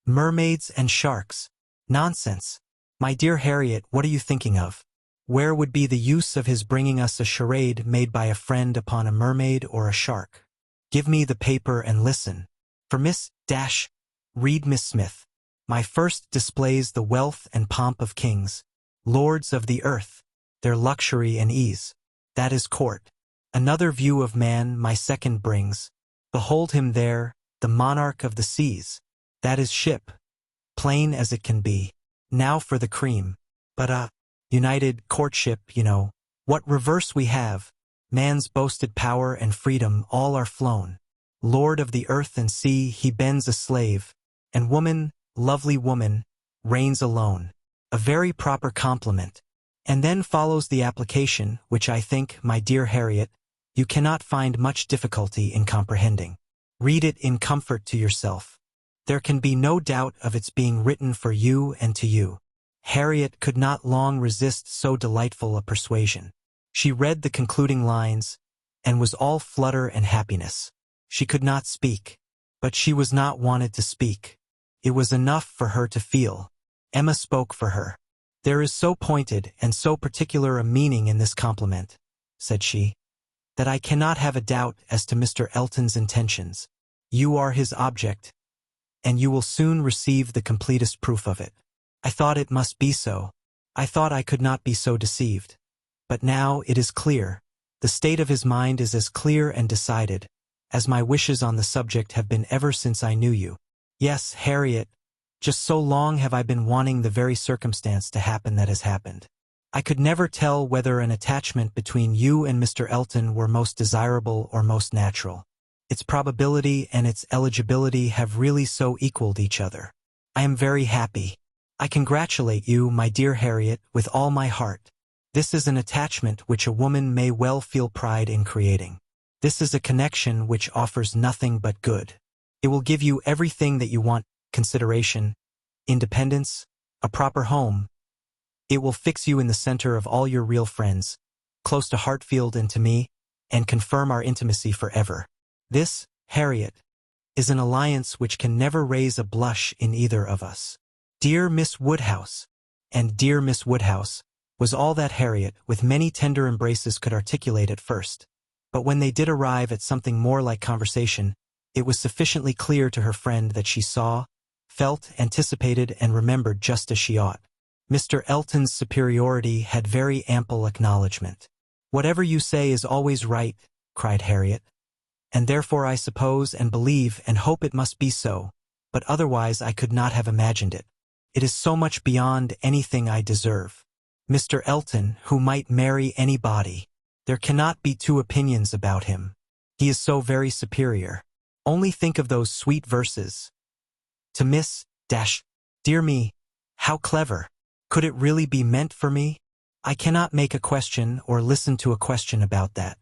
[SPEAKER 1] Mermaids and sharks. Nonsense. My dear Harriet, what are you thinking of? Where would be the use of his bringing us a charade made by a friend upon a mermaid or a shark? Give me the paper and listen. For Miss read Miss Smith. My first displays the wealth and pomp of kings, lords of the earth, their luxury and ease. That is court. Another view of man my second brings. Behold him there, the monarch of the seas. That is ship. Plain as it can be. Now for the cream. But united courtship, you know. What reverse we have. Man's boasted power and freedom all are flown. Lord of the earth and sea, he bends a slave. And woman, lovely woman, reigns alone. A very proper compliment. And then follows the application, which I think, my dear Harriet, you cannot find much difficulty in comprehending. Read it in comfort to yourself. There can be no doubt of its being written for you and to you. Harriet could not long resist so delightful a persuasion. She read the concluding lines, and was all flutter and happiness. She could not speak, but she was not wanted to speak. It was enough for her to feel. Emma spoke for her. There is so pointed and so particular a meaning in this compliment, said she, that I cannot have a doubt as to Mr. Elton's intentions. You are his object, and you will soon receive the completest proof of it. I thought it must be so. I thought I could not be so deceived. But now it is clear. The state of his mind is as clear and decided, as my wishes on the subject have been ever since I knew you. Yes, Harriet, just so long have I been wanting the very circumstance to happen that has happened. I could never tell whether an attachment between you and Mr. Elton were most desirable or most natural. Its probability and its eligibility have really so equaled each other. I am very happy. I congratulate you, my dear Harriet, with all my heart. This is an attachment which a woman may well feel pride in creating. This is a connection which offers nothing but good. It will give you everything that you want: consideration, independence, a proper home. It will fix you in the center of all your real friends, close to Hartfield and to me, and confirm our intimacy forever. This, Harriet, is an alliance which can never raise a blush in either of us. Dear Miss Woodhouse, and dear Miss Woodhouse, was all that Harriet, with many tender embraces, could articulate at first. But when they did arrive at something more like conversation, it was sufficiently clear to her friend that she saw, felt, anticipated, and remembered just as she ought. Mr. Elton's superiority had very ample acknowledgment. Whatever you say is always right, cried Harriet. And therefore I suppose and believe and hope it must be so, but otherwise I could not have imagined it. It is so much beyond anything I deserve. Mr. Elton, who might marry anybody. There cannot be two opinions about him. He is so very superior. Only think of those sweet verses. To Miss Dash. Dear me, how clever. Could it really be meant for me? I cannot make a question or listen to a question about that.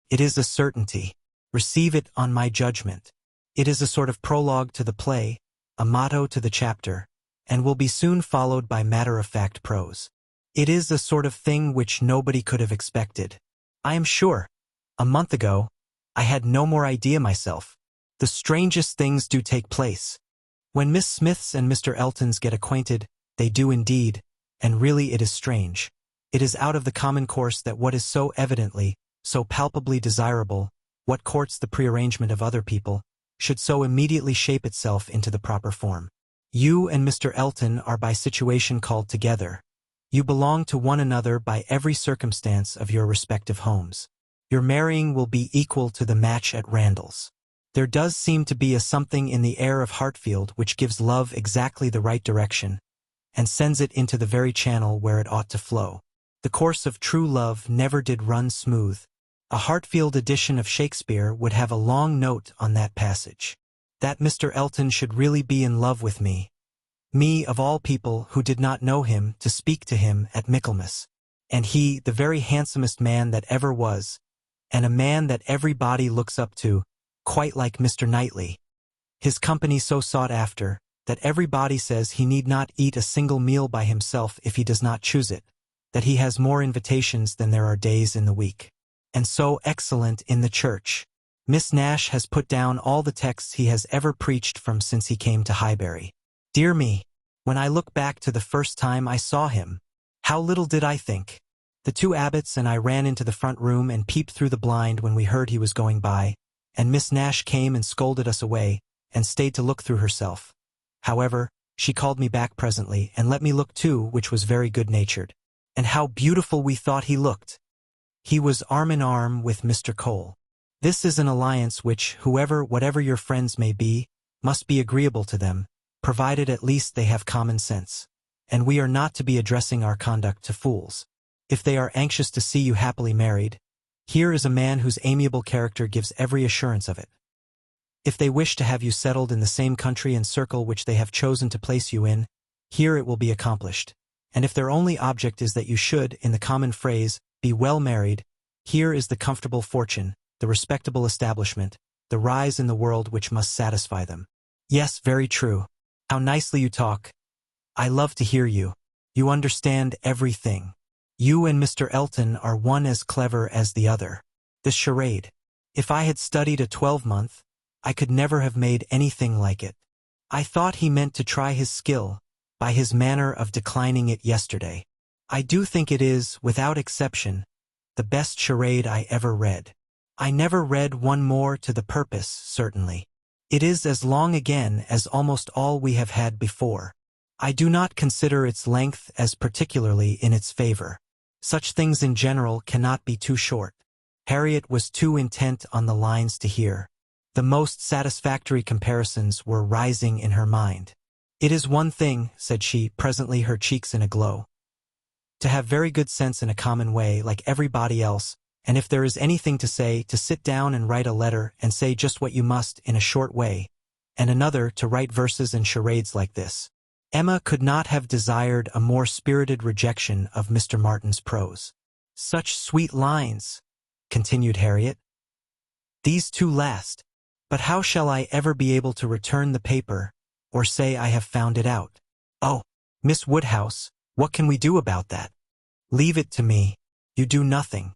[SPEAKER 1] It is a certainty. Receive it on my judgment. It is a sort of prologue to the play, a motto to the chapter, and will be soon followed by matter-of-fact prose. It is a sort of thing which nobody could have expected. I am sure. A month ago, I had no more idea myself. The strangest things do take place. When Miss Smiths and Mr. Eltons get acquainted, they do indeed, and really it is strange. It is out of the common course that what is so evidently, so palpably desirable, what courts the prearrangement of other people, should so immediately shape itself into the proper form. You and Mr. Elton are by situation called together. You belong to one another by every circumstance of your respective homes. Your marrying will be equal to the match at Randall's. There does seem to be a something in the air of Hartfield which gives love exactly the right direction, and sends it into the very channel where it ought to flow. The course of true love never did run smooth. A Hartfield edition of Shakespeare would have a long note on that passage. That Mr. Elton should really be in love with me of all people who did not know him, to speak to him at Michaelmas. And he, the very handsomest man that ever was, and a man that everybody looks up to, quite like Mr. Knightley. His company so sought after, that everybody says he need not eat a single meal by himself if he does not choose it, that he has more invitations than there are days in the week. And so excellent in the church. Miss Nash has put down all the texts he has ever preached from since he came to Highbury. Dear me, when I look back to the first time I saw him, how little did I think. The two abbots and I ran into the front room and peeped through the blind when we heard he was going by, and Miss Nash came and scolded us away, and stayed to look through herself. However, she called me back presently, and let me look too, which was very good-natured. And how beautiful we thought he looked! He was arm in arm with Mr. Cole. This is an alliance which, whatever your friends may be, must be agreeable to them, provided at least they have common sense. And we are not to be addressing our conduct to fools. If they are anxious to see you happily married, here is a man whose amiable character gives every assurance of it. If they wish to have you settled in the same country and circle which they have chosen to place you in, here it will be accomplished. And if their only object is that you should, in the common phrase, be well married, here is the comfortable fortune, the respectable establishment, the rise in the world which must satisfy them. Yes, very true. How nicely you talk. I love to hear you. You understand everything. You and Mr. Elton are one as clever as the other. This charade. If I had studied a 12-month, I could never have made anything like it. I thought he meant to try his skill, by his manner of declining it yesterday. I do think it is, without exception, the best charade I ever read. I never read one more to the purpose, certainly. It is as long again as almost all we have had before. I do not consider its length as particularly in its favor. Such things in general cannot be too short. Harriet was too intent on the lines to hear. The most satisfactory comparisons were rising in her mind. It is one thing, said she, presently her cheeks in a glow, to have very good sense in a common way, like everybody else, and if there is anything to say, to sit down and write a letter and say just what you must in a short way, and another to write verses and charades like this. Emma could not have desired a more spirited rejection of Mr. Martin's prose. Such sweet lines, continued Harriet. These two last. But how shall I ever be able to return the paper, or say I have found it out? Oh, Miss Woodhouse, what can we do about that? Leave it to me. You do nothing.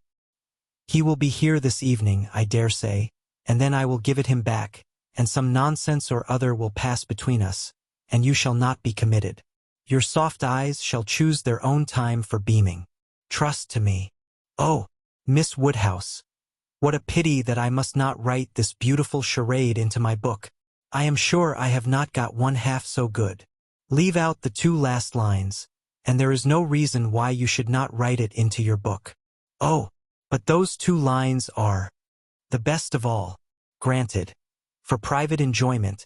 [SPEAKER 1] He will be here this evening, I dare say, and then I will give it him back, and some nonsense or other will pass between us, and you shall not be committed. Your soft eyes shall choose their own time for beaming. Trust to me. Oh, Miss Woodhouse, what a pity that I must not write this beautiful charade into my book. I am sure I have not got one half so good. Leave out the two last lines, and there is no reason why you should not write it into your book. Oh, but those two lines are the best of all. Granted. For private enjoyment,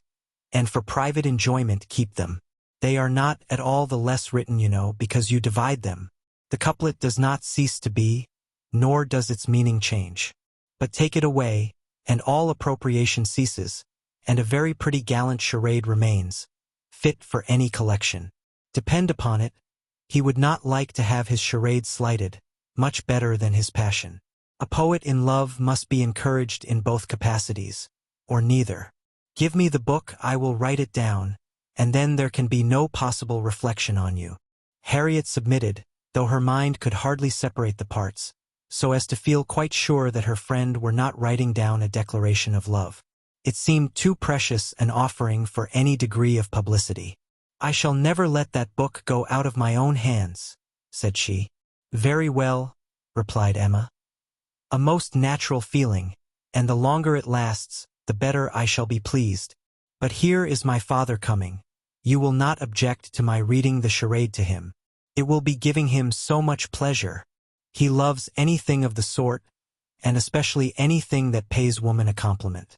[SPEAKER 1] and for private enjoyment keep them. They are not at all the less written, you know, because you divide them. The couplet does not cease to be, nor does its meaning change. But take it away, and all appropriation ceases, and a very pretty gallant charade remains, fit for any collection. Depend upon it, he would not like to have his charade slighted, much better than his passion. A poet in love must be encouraged in both capacities, or neither. Give me the book, I will write it down, and then there can be no possible reflection on you. Harriet submitted, though her mind could hardly separate the parts, so as to feel quite sure that her friend were not writing down a declaration of love. It seemed too precious an offering for any degree of publicity. I shall never let that book go out of my own hands, said she. Very well, replied Emma. A most natural feeling, and the longer it lasts, the better I shall be pleased. But here is my father coming. You will not object to my reading the charade to him. It will be giving him so much pleasure. He loves anything of the sort, and especially anything that pays woman a compliment.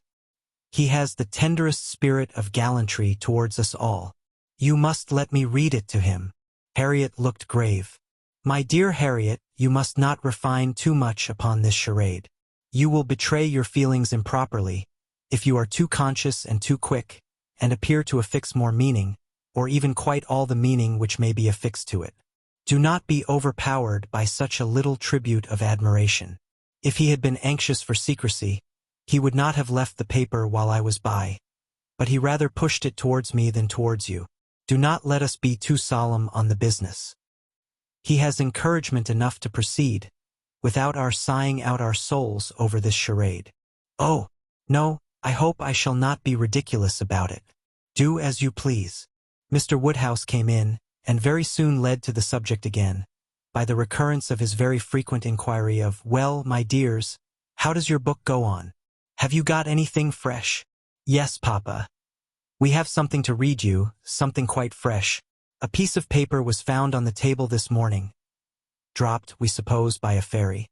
[SPEAKER 1] He has the tenderest spirit of gallantry towards us all. You must let me read it to him. Harriet looked grave. My dear Harriet, you must not refine too much upon this charade. You will betray your feelings improperly, if you are too conscious and too quick, and appear to affix more meaning, or even quite all the meaning which may be affixed to it. Do not be overpowered by such a little tribute of admiration. If he had been anxious for secrecy, he would not have left the paper while I was by, but he rather pushed it towards me than towards you. Do not let us be too solemn on the business. He has encouragement enough to proceed, without our sighing out our souls over this charade. Oh, no, I hope I shall not be ridiculous about it. Do as you please. Mr. Woodhouse came in, and very soon led to the subject again, by the recurrence of his very frequent inquiry of, well, my dears, how does your book go on? Have you got anything fresh? Yes, Papa. We have something to read you, something quite fresh. A piece of paper was found on the table this morning, dropped, we suppose, by a fairy,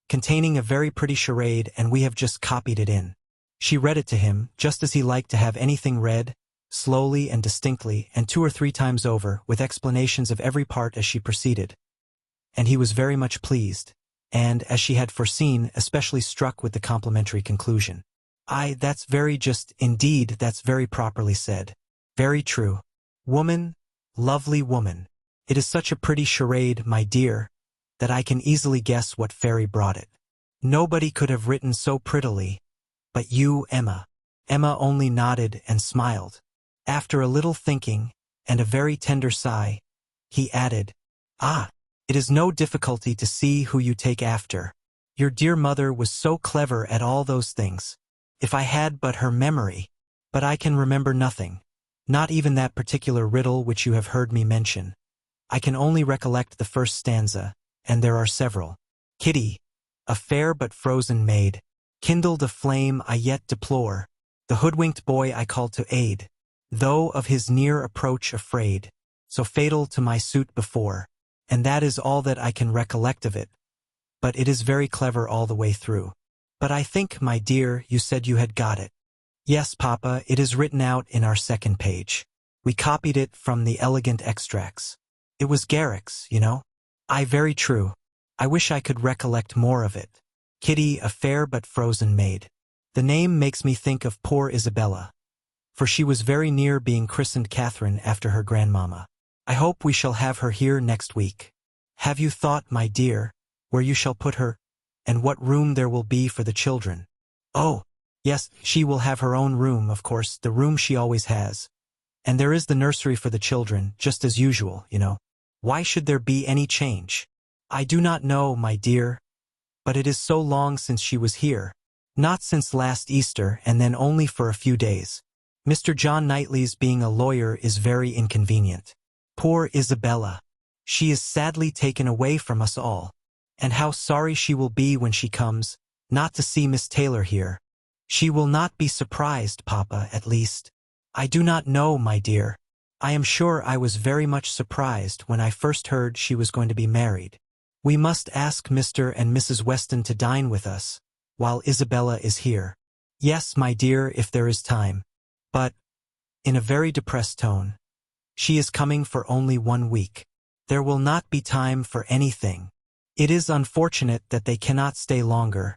[SPEAKER 1] containing a very pretty charade, and we have just copied it in. She read it to him, just as he liked to have anything read, slowly and distinctly, and 2 or 3 times over, with explanations of every part as she proceeded. And he was very much pleased, and, as she had foreseen, especially struck with the complimentary conclusion. That's very just, indeed, that's very properly said. Very true. Woman, lovely woman, it is such a pretty charade, my dear, that I can easily guess what fairy brought it. Nobody could have written so prettily, but you, Emma. Emma only nodded and smiled. After a little thinking, and a very tender sigh, he added, it is no difficulty to see who you take after. Your dear mother was so clever at all those things. If I had but her memory. But I can remember nothing, not even that particular riddle which you have heard me mention. I can only recollect the first stanza, and there are several. Kitty, a fair but frozen maid, kindled a flame I yet deplore. The hoodwinked boy I called to aid, though of his near approach afraid, so fatal to my suit before. And that is all that I can recollect of it. But it is very clever all the way through. But I think, my dear, you said you had got it. Yes, Papa, it is written out in our second page. We copied it from the elegant extracts. It was Garrick's, you know. Very true. I wish I could recollect more of it. Kitty, a fair but frozen maid. The name makes me think of poor Isabella, for she was very near being christened Catherine after her grandmamma. I hope we shall have her here next week. Have you thought, my dear, where you shall put her, and what room there will be for the children? Oh, yes, she will have her own room, of course, the room she always has. And there is the nursery for the children, just as usual, you know. Why should there be any change? I do not know, my dear, but it is so long since she was here. Not since last Easter, and then only for a few days. Mr. John Knightley's being a lawyer is very inconvenient. Poor Isabella. She is sadly taken away from us all. And how sorry she will be when she comes, not to see Miss Taylor here. She will not be surprised, Papa, at least. I do not know, my dear. I am sure I was very much surprised when I first heard she was going to be married. We must ask Mr. and Mrs. Weston to dine with us, while Isabella is here. Yes, my dear, if there is time. But, in a very depressed tone, she is coming for only 1 week. There will not be time for anything. It is unfortunate that they cannot stay longer,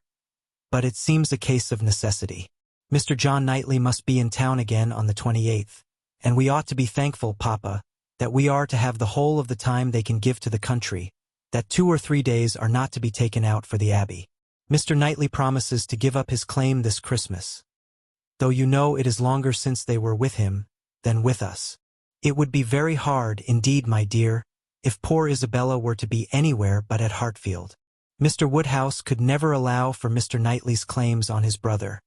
[SPEAKER 1] but it seems a case of necessity. Mr. John Knightley must be in town again on the 28th, and we ought to be thankful, Papa, that we are to have the whole of the time they can give to the country, that 2 or 3 days are not to be taken out for the Abbey. Mr. Knightley promises to give up his claim this Christmas, though you know it is longer since they were with him than with us. It would be very hard, indeed, my dear, if poor Isabella were to be anywhere but at Hartfield. Mr. Woodhouse could never allow for Mr. Knightley's claims on his brother,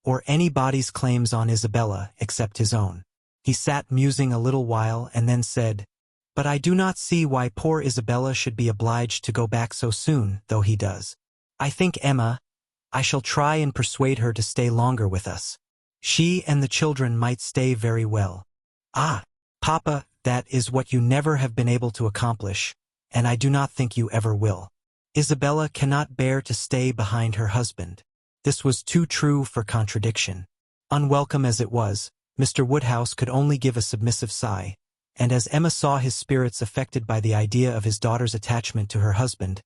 [SPEAKER 1] or anybody's claims on Isabella except his own. He sat musing a little while and then said, "But I do not see why poor Isabella should be obliged to go back so soon, though he does. I think, Emma, I shall try and persuade her to stay longer with us. She and the children might stay very well." "Ah, Papa, that is what you never have been able to accomplish, and I do not think you ever will. Isabella cannot bear to stay behind her husband." This was too true for contradiction. Unwelcome as it was, Mr. Woodhouse could only give a submissive sigh, and as Emma saw his spirits affected by the idea of his daughter's attachment to her husband,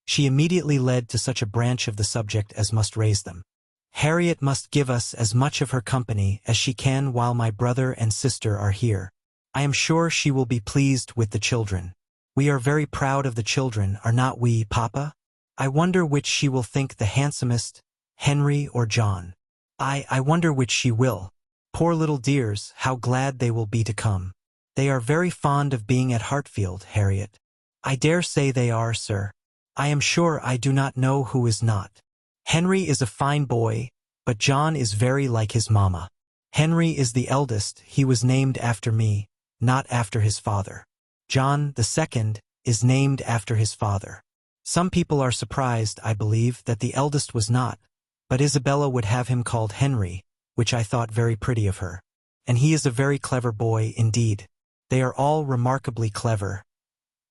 [SPEAKER 1] she immediately led to such a branch of the subject as must raise them. "Harriet must give us as much of her company as she can while my brother and sister are here. I am sure she will be pleased with the children. We are very proud of the children, are not we, Papa? I wonder which she will think the handsomest, Henry or John. I wonder which she will. Poor little dears, how glad they will be to come. They are very fond of being at Hartfield, Harriet." "I dare say they are, sir. I am sure I do not know who is not. Henry is a fine boy, but John is very like his mamma. Henry is the eldest, he was named after me, not after his father. John, the second, is named after his father. Some people are surprised, I believe, that the eldest was not, but Isabella would have him called Henry, which I thought very pretty of her. And he is a very clever boy indeed. They are all remarkably clever,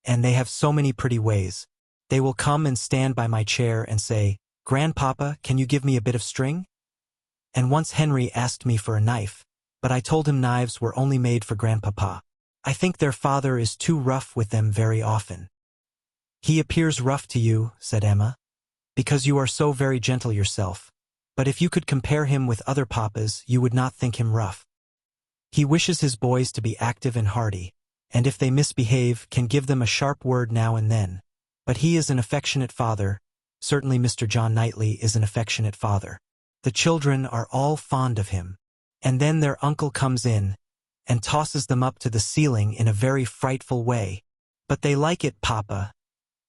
[SPEAKER 1] and they have so many pretty ways. They will come and stand by my chair and say, 'Grandpapa, can you give me a bit of string?' And once Henry asked me for a knife, but I told him knives were only made for Grandpapa. I think their father is too rough with them very often." "He appears rough to you," said Emma, "because you are so very gentle yourself, but if you could compare him with other papas you would not think him rough. He wishes his boys to be active and hardy, and if they misbehave can give them a sharp word now and then. But he is an affectionate father. Certainly Mr. John Knightley is an affectionate father. The children are all fond of him. And then their uncle comes in and tosses them up to the ceiling in a very frightful way. But they like it, Papa.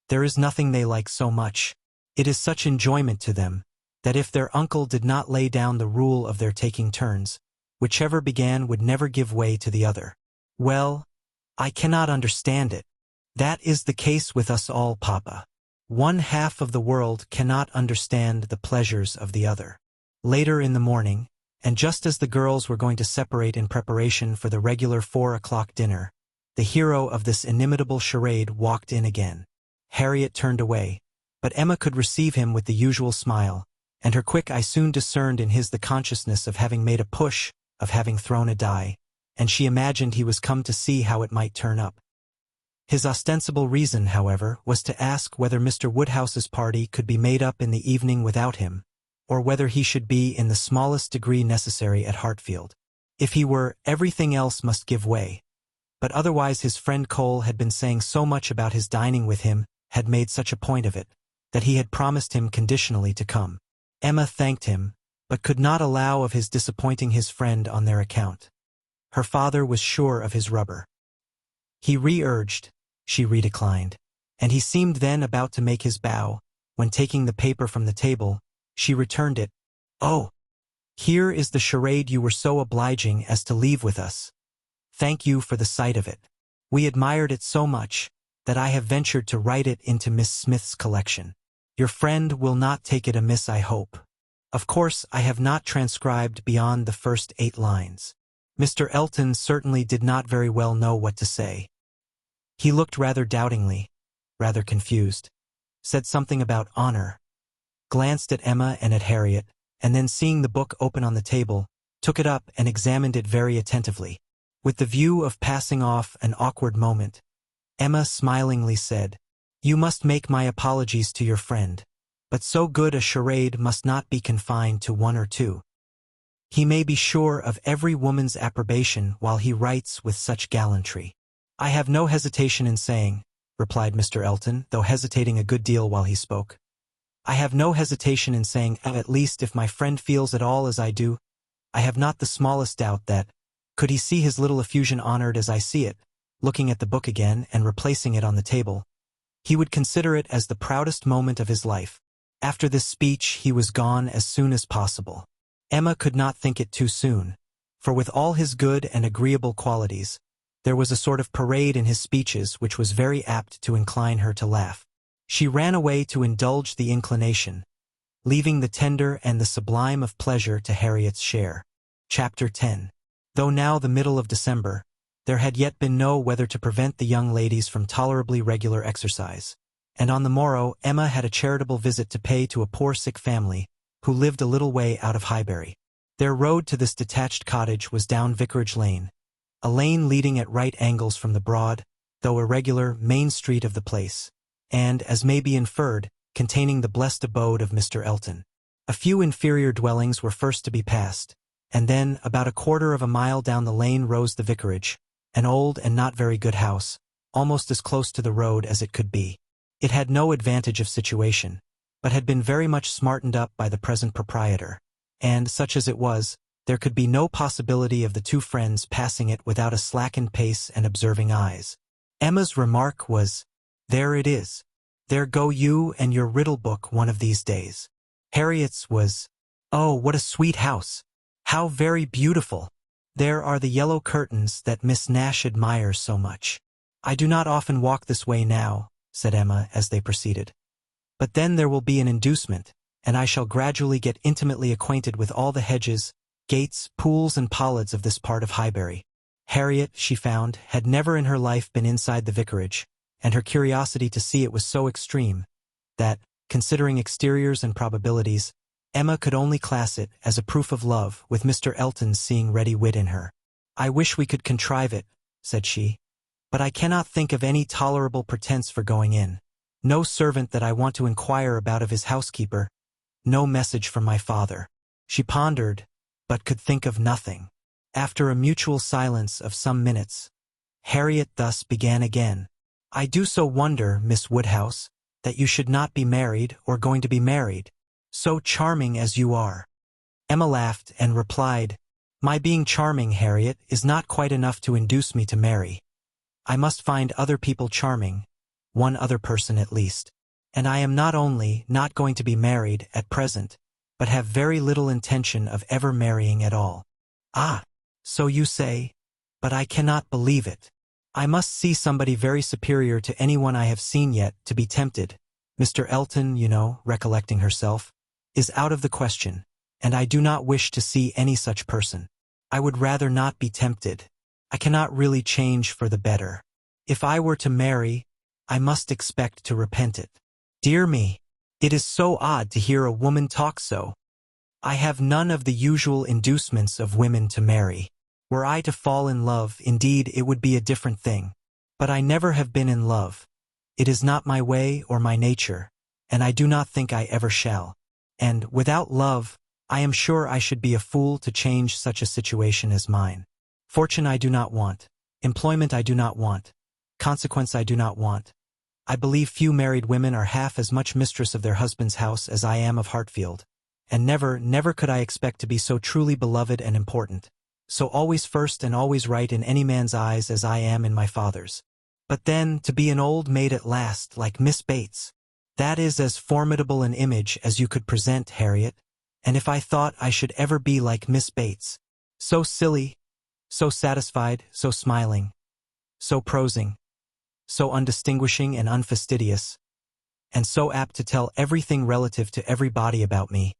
[SPEAKER 1] There is nothing they like so much. It is such enjoyment to them, that if their uncle did not lay down the rule of their taking turns, whichever began would never give way to the other. Well, I cannot understand it. That is the case with us all, Papa. One half of the world cannot understand the pleasures of the other." Later in the morning, and just as the girls were going to separate in preparation for the regular 4 o'clock dinner, the hero of this inimitable charade walked in again. Harriet turned away, but Emma could receive him with the usual smile, and her quick eye soon discerned in his the consciousness of having made a push, of having thrown a die, and she imagined he was come to see how it might turn up. His ostensible reason, however, was to ask whether Mr. Woodhouse's party could be made up in the evening without him, or whether he should be in the smallest degree necessary at Hartfield. If he were, everything else must give way. But otherwise his friend Cole had been saying so much about his dining with him, had made such a point of it, that he had promised him conditionally to come. Emma thanked him, but could not allow of his disappointing his friend on their account. Her father was sure of his rubber. He re-urged, she redeclined, and he seemed then about to make his bow, when taking the paper from the table, she returned it. "Oh, here is the charade you were so obliging as to leave with us. Thank you for the sight of it. We admired it so much, that I have ventured to write it into Miss Smith's collection. Your friend will not take it amiss, I hope. Of course, I have not transcribed beyond the first 8 lines. Mr. Elton certainly did not very well know what to say. He looked rather doubtingly, rather confused, said something about honor, glanced at Emma and at Harriet, and then seeing the book open on the table, took it up and examined it very attentively. With the view of passing off an awkward moment, Emma smilingly said, You must make my apologies to your friend. But so good a charade must not be confined to one or two. He may be sure of every woman's approbation while he writes with such gallantry. I have no hesitation in saying, replied Mr. Elton, though hesitating a good deal while he spoke. I have no hesitation in saying, at least if my friend feels at all as I do, I have not the smallest doubt that, could he see his little effusion honored as I see it, looking at the book again and replacing it on the table, he would consider it as the proudest moment of his life. After this speech he was gone as soon as possible. Emma could not think it too soon, for with all his good and agreeable qualities, there was a sort of parade in his speeches which was very apt to incline her to laugh. She ran away to indulge the inclination, leaving the tender and the sublime of pleasure to Harriet's share. Chapter 10. Though now the middle of December, there had yet been no weather to prevent the young ladies from tolerably regular exercise, and on the morrow Emma had a charitable visit to pay to a poor sick family, who lived a little way out of Highbury. Their road to this detached cottage was down Vicarage Lane, a lane leading at right angles from the broad, though irregular, main street of the place, and, as may be inferred, containing the blessed abode of Mr. Elton. A few inferior dwellings were first to be passed, and then, about a quarter of a mile down the lane rose the vicarage, an old and not very good house, almost as close to the road as it could be. It had no advantage of situation, but had been very much smartened up by the present proprietor, and, such as it was, there could be no possibility of the two friends passing it without a slackened pace and observing eyes. Emma's remark was, "There it is. There go you and your riddle book one of these days." Harriet's was, "Oh, what a sweet house! How very beautiful! There are the yellow curtains that Miss Nash admires so much." "I do not often walk this way now," said Emma as they proceeded. "But then there will be an inducement, and I shall gradually get intimately acquainted with all the hedges, gates, pools and pollards of this part of Highbury." Harriet, she found, had never in her life been inside the vicarage, and her curiosity to see it was so extreme, that, considering exteriors and probabilities, Emma could only class it as a proof of love, with Mr. Elton's seeing ready wit in her. "I wish we could contrive it," said she, "but I cannot think of any tolerable pretence for going in. No servant that I want to inquire about of his housekeeper, no message from my father." She pondered, but could think of nothing. After a mutual silence of some minutes, Harriet thus began again. "I do so wonder, Miss Woodhouse, that you should not be married or going to be married, so charming as you are." Emma laughed and replied, "My being charming, Harriet, is not quite enough to induce me to marry. I must find other people charming, one other person at least. And I am not only not going to be married at present, but have very little intention of ever marrying at all." "Ah, so you say, but I cannot believe it. I must see somebody very superior to anyone I have seen yet to be tempted. Mr. Elton, you know," recollecting herself, "is out of the question, and I do not wish to see any such person. I would rather not be tempted. I cannot really change for the better. If I were to marry, I must expect to repent it. Dear me, it is so odd to hear a woman talk so. I have none of the usual inducements of women to marry. Were I to fall in love, indeed it would be a different thing. But I never have been in love. It is not my way or my nature, and I do not think I ever shall. And, without love, I am sure I should be a fool to change such a situation as mine. Fortune I do not want. Employment I do not want. Consequence I do not want. I believe few married women are half as much mistress of their husband's house as I am of Hartfield, and never could I expect to be so truly beloved and important, so always first and always right in any man's eyes as I am in my father's. But then, to be an old maid at last, like Miss Bates, that is as formidable an image as you could present, Harriet, and if I thought I should ever be like Miss Bates, so silly, so satisfied, so smiling, so prosing, so undistinguishing and unfastidious, and so apt to tell everything relative to everybody about me,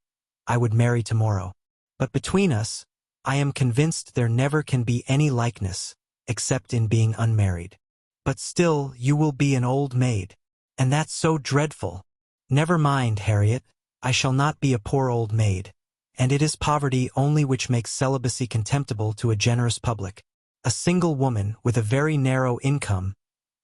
[SPEAKER 1] I would marry tomorrow. But between us, I am convinced there never can be any likeness, except in being unmarried. But still, you will be an old maid, and that's so dreadful. Never mind, Harriet, I shall not be a poor old maid, and it is poverty only which makes celibacy contemptible to a generous public. A single woman with a very narrow income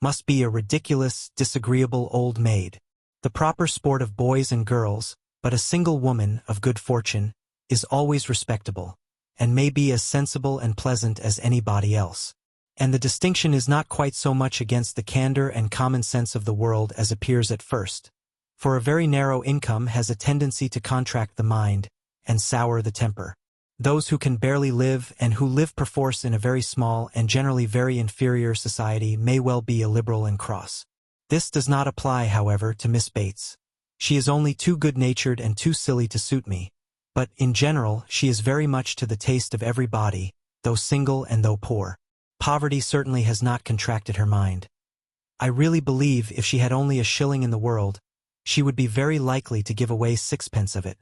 [SPEAKER 1] must be a ridiculous, disagreeable old maid. The proper sport of boys and girls, but a single woman of good fortune, is always respectable, and may be as sensible and pleasant as anybody else. And the distinction is not quite so much against the candor and common sense of the world as appears at first, for a very narrow income has a tendency to contract the mind and sour the temper. Those who can barely live and who live perforce in a very small and generally very inferior society may well be illiberal and cross. This does not apply, however, to Miss Bates. She is only too good-natured and too silly to suit me, but, in general, she is very much to the taste of everybody, though single and though poor. Poverty certainly has not contracted her mind. I really believe if she had only a shilling in the world, she would be very likely to give away sixpence of it,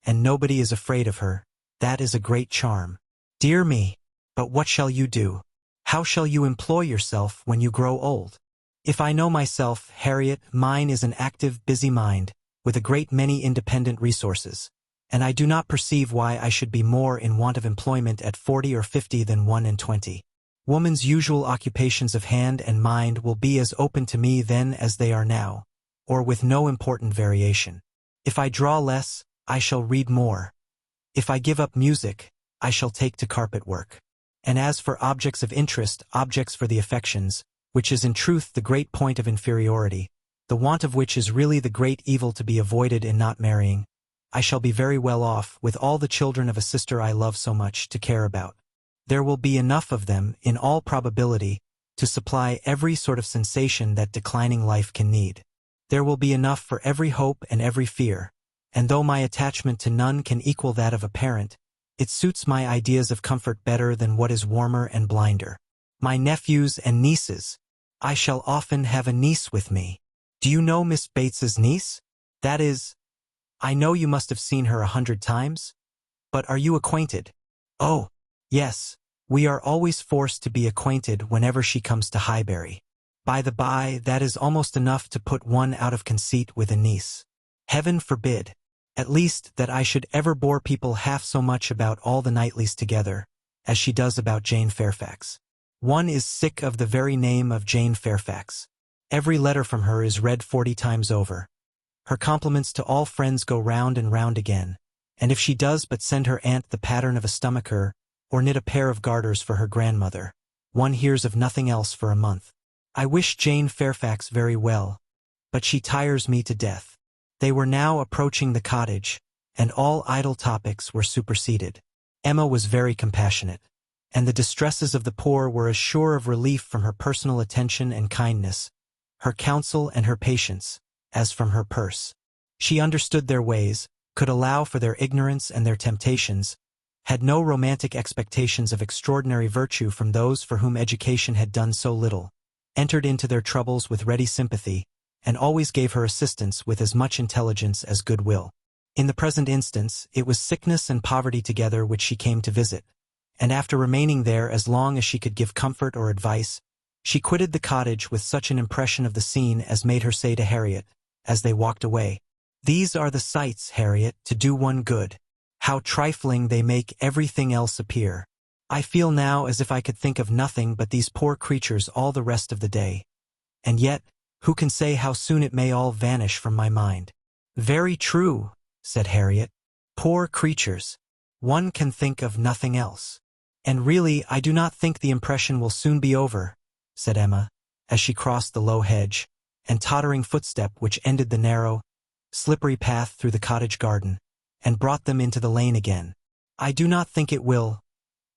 [SPEAKER 1] and nobody is afraid of her. That is a great charm. Dear me! But what shall you do? How shall you employ yourself when you grow old? If I know myself, Harriet, mine is an active, busy mind, with a great many independent resources, and I do not perceive why I should be more in want of employment at 40 or 50 than 21. Woman's usual occupations of hand and mind will be as open to me then as they are now, or with no important variation. If I draw less, I shall read more. If I give up music, I shall take to carpet work. And as for objects of interest, objects for the affections, which is in truth the great point of inferiority, the want of which is really the great evil to be avoided in not marrying, I shall be very well off, with all the children of a sister I love so much, to care about. There will be enough of them, in all probability, to supply every sort of sensation that declining life can need. There will be enough for every hope and every fear, and though my attachment to none can equal that of a parent, it suits my ideas of comfort better than what is warmer and blinder. My nephews and nieces. I shall often have a niece with me. Do you know Miss Bates's niece? That is, I know you must have seen her 100 times. But are you acquainted? Oh, yes, we are always forced to be acquainted whenever she comes to Highbury. By the by, that is almost enough to put one out of conceit with a niece. Heaven forbid, at least, that I should ever bore people half so much about all the Knightleys together, as she does about Jane Fairfax. One is sick of the very name of Jane Fairfax. Every letter from her is read 40 times over. Her compliments to all friends go round and round again, and if she does but send her aunt the pattern of a stomacher, or knit a pair of garters for her grandmother, one hears of nothing else for a month. I wish Jane Fairfax very well, but she tires me to death. They were now approaching the cottage, and all idle topics were superseded. Emma was very compassionate, and the distresses of the poor were as sure of relief from her personal attention and kindness, her counsel and her patience, as from her purse. She understood their ways, could allow for their ignorance and their temptations, had no romantic expectations of extraordinary virtue from those for whom education had done so little, entered into their troubles with ready sympathy, and always gave her assistance with as much intelligence as goodwill. In the present instance, it was sickness and poverty together which she came to visit, and after remaining there as long as she could give comfort or advice, she quitted the cottage with such an impression of the scene as made her say to Harriet, as they walked away, "These are the sights, Harriet, to do one good. How trifling they make everything else appear. I feel now as if I could think of nothing but these poor creatures all the rest of the day. And yet, who can say how soon it may all vanish from my mind?" "Very true," said Harriet. "Poor creatures. One can think of nothing else." "And really, I do not think the impression will soon be over," said Emma, as she crossed the low hedge and tottering footstep which ended the narrow, slippery path through the cottage garden, and brought them into the lane again. "I do not think it will,"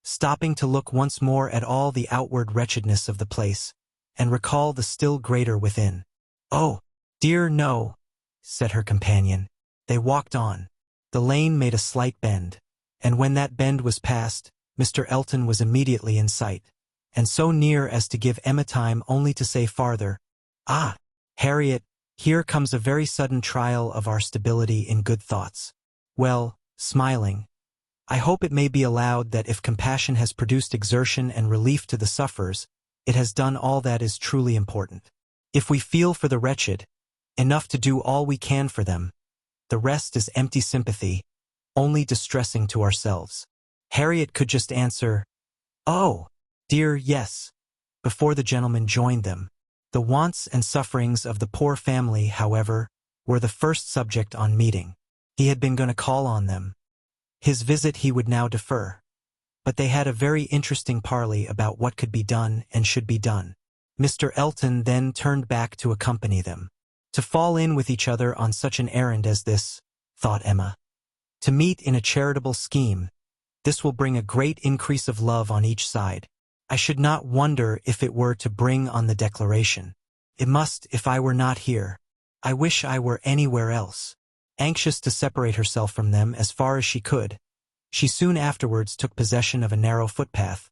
[SPEAKER 1] stopping to look once more at all the outward wretchedness of the place, and recall the still greater within. "Oh, dear no," said her companion. They walked on. The lane made a slight bend, and when that bend was passed, Mr. Elton was immediately in sight, and so near as to give Emma time only to say farther, "Ah, Harriet, here comes a very sudden trial of our stability in good thoughts. Well," smiling, "I hope it may be allowed that if compassion has produced exertion and relief to the sufferers, it has done all that is truly important. If we feel for the wretched, enough to do all we can for them, the rest is empty sympathy, only distressing to ourselves." Harriet could just answer, "Oh, dear, yes," before the gentleman joined them. The wants and sufferings of the poor family, however, were the first subject on meeting. He had been going to call on them. His visit he would now defer. But they had a very interesting parley about what could be done and should be done. Mr. Elton then turned back to accompany them. To fall in with each other on such an errand as this, thought Emma. To meet in a charitable scheme, this will bring a great increase of love on each side. I should not wonder if it were to bring on the declaration. It must if I were not here. I wish I were anywhere else. Anxious to separate herself from them as far as she could, she soon afterwards took possession of a narrow footpath,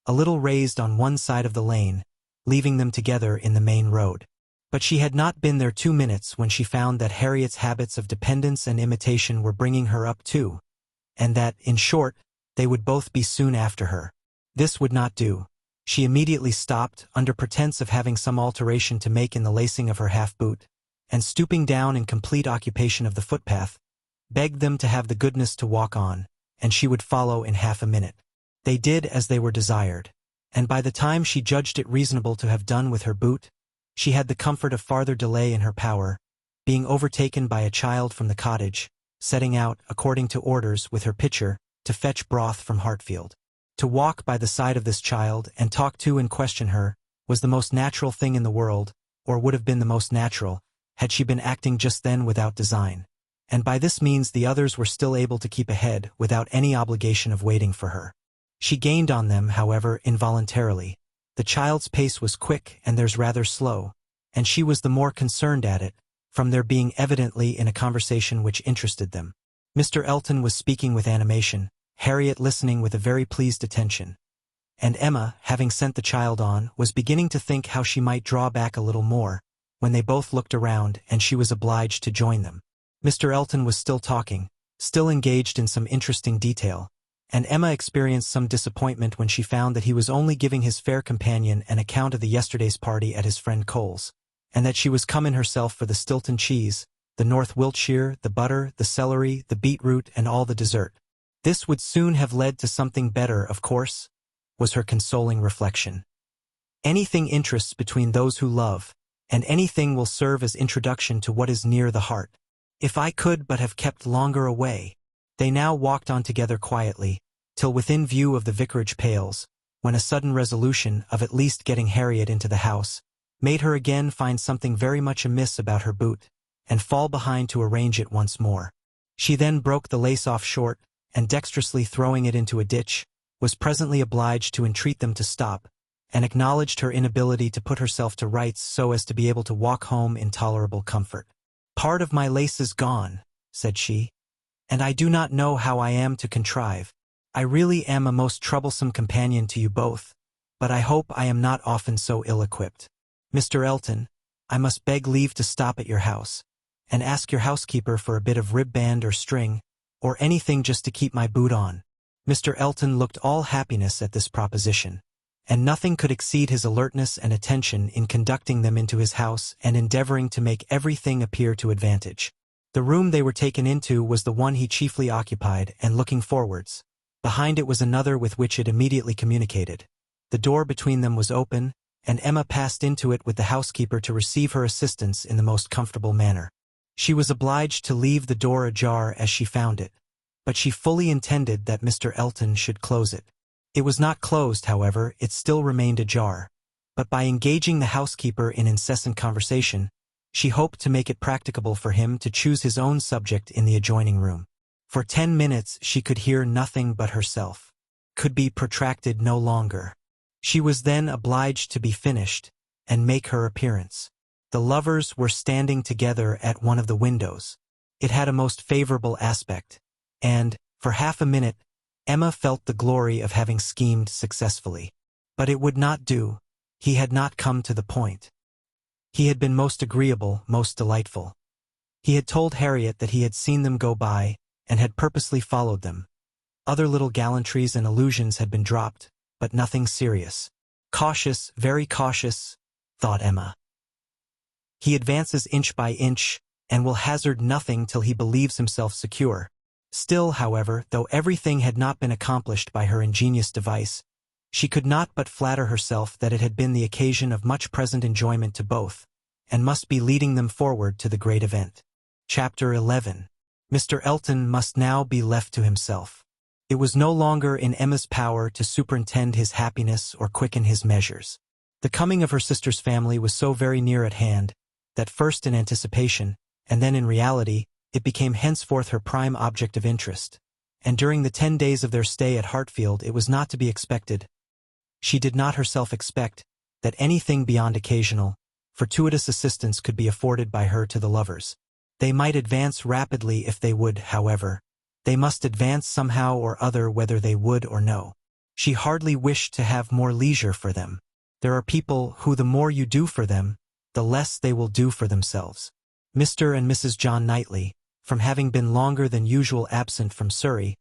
[SPEAKER 1] a little raised on one side of the lane, leaving them together in the main road. But she had not been there 2 minutes when she found that Harriet's habits of dependence and imitation were bringing her up too, and that, in short, they would both be soon after her. This would not do. She immediately stopped, under pretense of having some alteration to make in the lacing of her half-boot, and stooping down in complete occupation of the footpath, begged them to have the goodness to walk on, and she would follow in half a minute. They did as they were desired, and by the time she judged it reasonable to have done with her boot, she had the comfort of farther delay in her power, being overtaken by a child from the cottage, setting out, according to orders, with her pitcher, to fetch broth from Hartfield. To walk by the side of this child and talk to and question her was the most natural thing in the world, or would have been the most natural, had she been acting just then without design, and by this means the others were still able to keep ahead without any obligation of waiting for her. She gained on them, however, involuntarily. The child's pace was quick and theirs rather slow, and she was the more concerned at it, from their being evidently in a conversation which interested them. Mr. Elton was speaking with animation, Harriet listening with a very pleased attention, and Emma, having sent the child on, was beginning to think how she might draw back a little more, when they both looked around and she was obliged to join them. Mr. Elton was still talking, still engaged in some interesting detail, and Emma experienced some disappointment when she found that he was only giving his fair companion an account of the yesterday's party at his friend Cole's, and that she was come in herself for the Stilton cheese, the North Wiltshire, the butter, the celery, the beetroot, and all the dessert. This would soon have led to something better, of course, was her consoling reflection. Anything interests between those who love, and anything will serve as introduction to what is near the heart. If I could but have kept longer away. They now walked on together quietly, till within view of the vicarage pales, when a sudden resolution of at least getting Harriet into the house made her again find something very much amiss about her boot, and fall behind to arrange it once more. She then broke the lace off short, and dexterously throwing it into a ditch, was presently obliged to entreat them to stop, and acknowledged her inability to put herself to rights so as to be able to walk home in tolerable comfort. "Part of my lace is gone," said she, "and I do not know how I am to contrive. I really am a most troublesome companion to you both, but I hope I am not often so ill-equipped. Mr. Elton, I must beg leave to stop at your house, and ask your housekeeper for a bit of ribband or string, or anything just to keep my boot on." Mr. Elton looked all happiness at this proposition, and nothing could exceed his alertness and attention in conducting them into his house and endeavoring to make everything appear to advantage. The room they were taken into was the one he chiefly occupied, and looking forwards, behind it was another with which it immediately communicated. The door between them was open, and Emma passed into it with the housekeeper to receive her assistance in the most comfortable manner. She was obliged to leave the door ajar as she found it, but she fully intended that Mr. Elton should close it. It was not closed, however, it still remained ajar, but by engaging the housekeeper in incessant conversation, she hoped to make it practicable for him to choose his own subject in the adjoining room. For 10 minutes she could hear nothing but herself. Could be protracted no longer. She was then obliged to be finished, and make her appearance. The lovers were standing together at one of the windows. It had a most favorable aspect, and, for half a minute, Emma felt the glory of having schemed successfully. But it would not do. He had not come to the point. He had been most agreeable, most delightful. He had told Harriet that he had seen them go by, and had purposely followed them. Other little gallantries and allusions had been dropped, but nothing serious. Cautious, very cautious, thought Emma. He advances inch by inch, and will hazard nothing till he believes himself secure. Still, however, though everything had not been accomplished by her ingenious device, She could not but flatter herself that it had been the occasion of much present enjoyment to both, and must be leading them forward to the great event. Chapter 11. Mr. Elton must now be left to himself. It was no longer in Emma's power to superintend his happiness or quicken his measures. The coming of her sister's family was so very near at hand, that first in anticipation, and then in reality, it became henceforth her prime object of interest. And during the 10 days of their stay at Hartfield it was not to be expected, she did not herself expect, that anything beyond occasional, fortuitous assistance could be afforded by her to the lovers. They might advance rapidly if they would, however. They must advance somehow or other whether they would or no. She hardly wished to have more leisure for them. There are people who the more you do for them, the less they will do for themselves. Mr. and Mrs. John Knightley, from having been longer than usual absent from Surrey,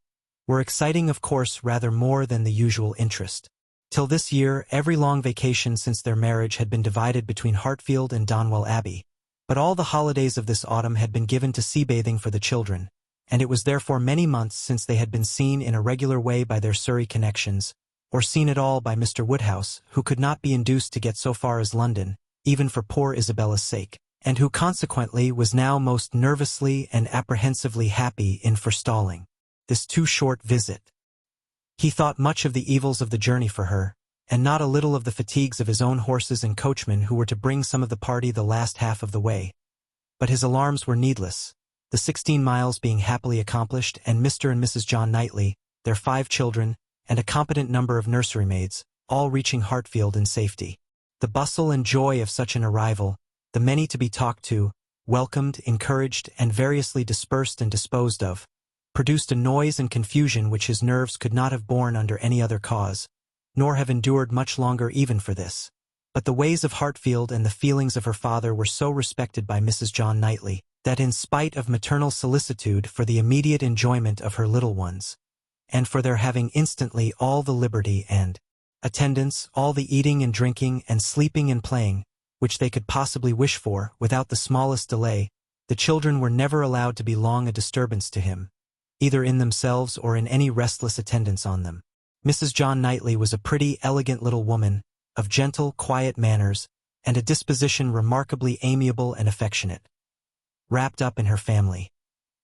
[SPEAKER 1] were exciting of course rather more than the usual interest. Till this year, every long vacation since their marriage had been divided between Hartfield and Donwell Abbey, but all the holidays of this autumn had been given to sea-bathing for the children, and it was therefore many months since they had been seen in a regular way by their Surrey connections, or seen at all by Mr. Woodhouse, who could not be induced to get so far as London, even for poor Isabella's sake, and who consequently was now most nervously and apprehensively happy in forestalling this too short visit. He thought much of the evils of the journey for her, and not a little of the fatigues of his own horses and coachmen who were to bring some of the party the last half of the way. But his alarms were needless, the 16 miles being happily accomplished, and Mr. and Mrs. John Knightley, their 5 children, and a competent number of nursery-maids, all reaching Hartfield in safety. The bustle and joy of such an arrival, the many to be talked to, welcomed, encouraged, and variously dispersed and disposed of, produced a noise and confusion which his nerves could not have borne under any other cause, nor have endured much longer even for this. But the ways of Hartfield and the feelings of her father were so respected by Mrs. John Knightley, that in spite of maternal solicitude for the immediate enjoyment of her little ones, and for their having instantly all the liberty and attendance, all the eating and drinking and sleeping and playing, which they could possibly wish for, without the smallest delay, the children were never allowed to be long a disturbance to him, either in themselves or in any restless attendance on them. Mrs. John Knightley was a pretty, elegant little woman, of gentle, quiet manners, and a disposition remarkably amiable and affectionate. Wrapped up in her family,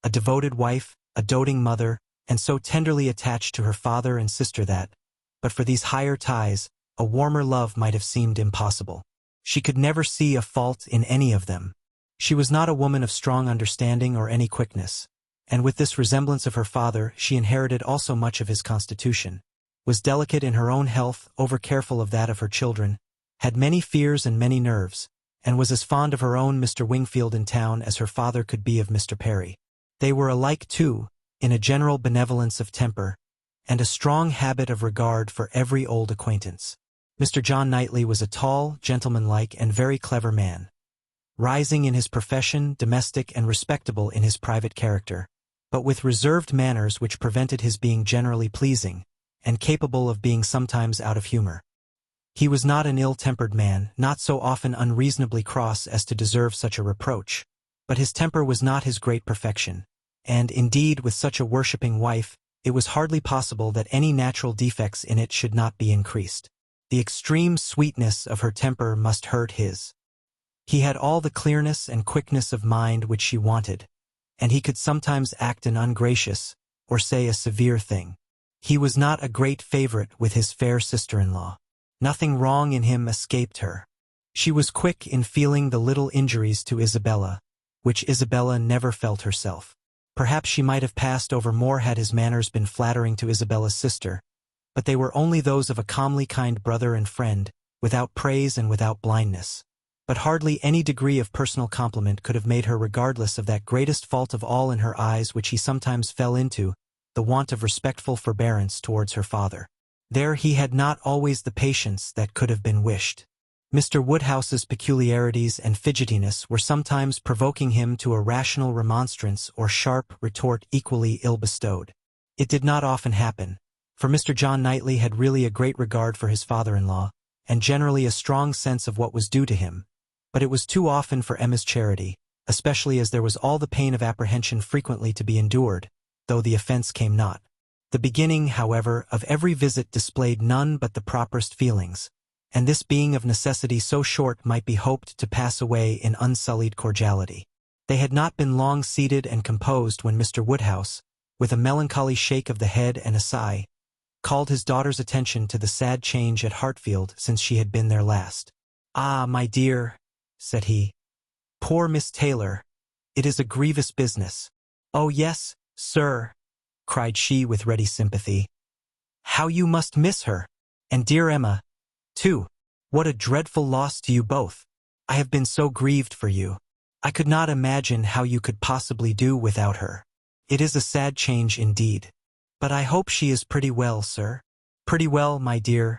[SPEAKER 1] a devoted wife, a doting mother, and so tenderly attached to her father and sister that, but for these higher ties, a warmer love might have seemed impossible. She could never see a fault in any of them. She was not a woman of strong understanding or any quickness, and with this resemblance of her father she inherited also much of his constitution, was delicate in her own health, over-careful of that of her children, had many fears and many nerves, and was as fond of her own Mr. Wingfield in town as her father could be of Mr. Perry. They were alike, too, in a general benevolence of temper, and a strong habit of regard for every old acquaintance. Mr. John Knightley was a tall, gentlemanlike, and very clever man, rising in his profession, domestic and respectable in his private character, but with reserved manners which prevented his being generally pleasing, and capable of being sometimes out of humor. He was not an ill-tempered man, not so often unreasonably cross as to deserve such a reproach, but his temper was not his great perfection, and, indeed, with such a worshipping wife, it was hardly possible that any natural defects in it should not be increased. The extreme sweetness of her temper must hurt his. He had all the clearness and quickness of mind which she wanted, and he could sometimes act an ungracious, or say a severe thing. He was not a great favorite with his fair sister-in-law. Nothing wrong in him escaped her. She was quick in feeling the little injuries to Isabella, which Isabella never felt herself. Perhaps she might have passed over more had his manners been flattering to Isabella's sister, but they were only those of a calmly kind brother and friend, without praise and without blindness. But hardly any degree of personal compliment could have made her regardless of that greatest fault of all in her eyes which he sometimes fell into, the want of respectful forbearance towards her father. There he had not always the patience that could have been wished. Mr. Woodhouse's peculiarities and fidgetiness were sometimes provoking him to a rational remonstrance or sharp retort equally ill-bestowed. It did not often happen, for Mr. John Knightley had really a great regard for his father-in-law, and generally a strong sense of what was due to him, but it was too often for Emma's charity, especially as there was all the pain of apprehension frequently to be endured, though the offense came not. The beginning, however, of every visit displayed none but the properest feelings, and this being of necessity so short might be hoped to pass away in unsullied cordiality. They had not been long seated and composed when Mr. Woodhouse, with a melancholy shake of the head and a sigh, called his daughter's attention to the sad change at Hartfield since she had been there last. "Ah, my dear," said he, "poor Miss Taylor, it is a grievous business." "Oh yes, sir," cried she with ready sympathy. "How you must miss her! And dear Emma, too. What a dreadful loss to you both. I have been so grieved for you. I could not imagine how you could possibly do without her. It is a sad change indeed. But I hope she is pretty well, sir." "Pretty well, my dear.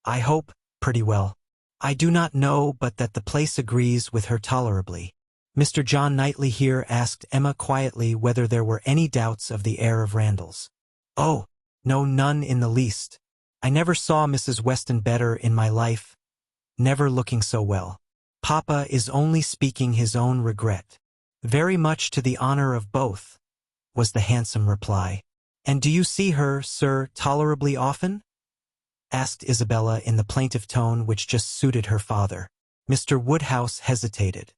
[SPEAKER 1] I hope pretty well. I do not know but that the place agrees with her tolerably." Mr. John Knightley here asked Emma quietly whether there were any doubts of the heir of Randalls. "Oh, no, none in the least. I never saw Mrs. Weston better in my life, never looking so well. Papa is only speaking his own regret." "Very much to the honor of both," was the handsome reply. "And do you see her, sir, tolerably often?" asked Isabella in the plaintive tone which just suited her father. Mr. Woodhouse hesitated.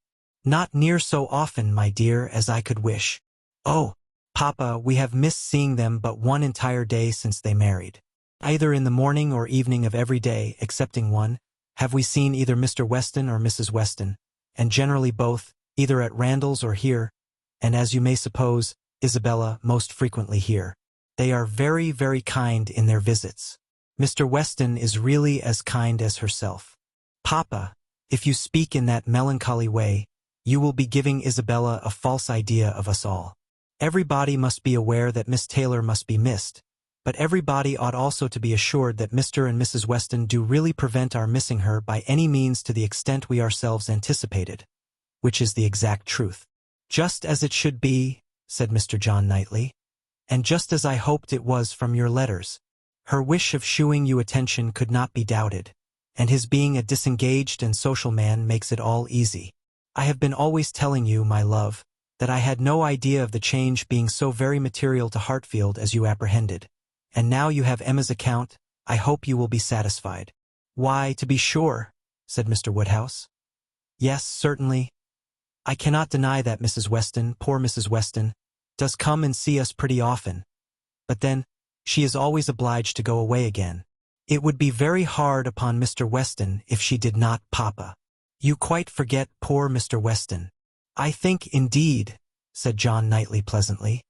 [SPEAKER 1] "Not near so often, my dear, as I could wish." "Oh, Papa, we have missed seeing them but one entire day since they married. Either in the morning or evening of every day, excepting one, have we seen either Mr. Weston or Mrs. Weston, and generally both, either at Randalls or here, and as you may suppose, Isabella, most frequently here. They are very, very kind in their visits. Mr. Weston is really as kind as herself. Papa, if you speak in that melancholy way, you will be giving Isabella a false idea of us all. Everybody must be aware that Miss Taylor must be missed, but everybody ought also to be assured that Mr. and Mrs. Weston do really prevent our missing her by any means to the extent we ourselves anticipated, which is the exact truth." "Just as it should be," said Mr. John Knightley, "and just as I hoped it was from your letters. Her wish of shewing you attention could not be doubted, and his being a disengaged and social man makes it all easy. I have been always telling you, my love, that I had no idea of the change being so very material to Hartfield as you apprehended, and now you have Emma's account, I hope you will be satisfied." "Why, to be sure," said Mr. Woodhouse. "Yes, certainly. I cannot deny that Mrs. Weston, poor Mrs. Weston, does come and see us pretty often, but then, she is always obliged to go away again. It would be very hard upon Mr. Weston if she did not, Papa. You quite forget poor Mr. Weston." "I think, indeed," said John Knightley pleasantly,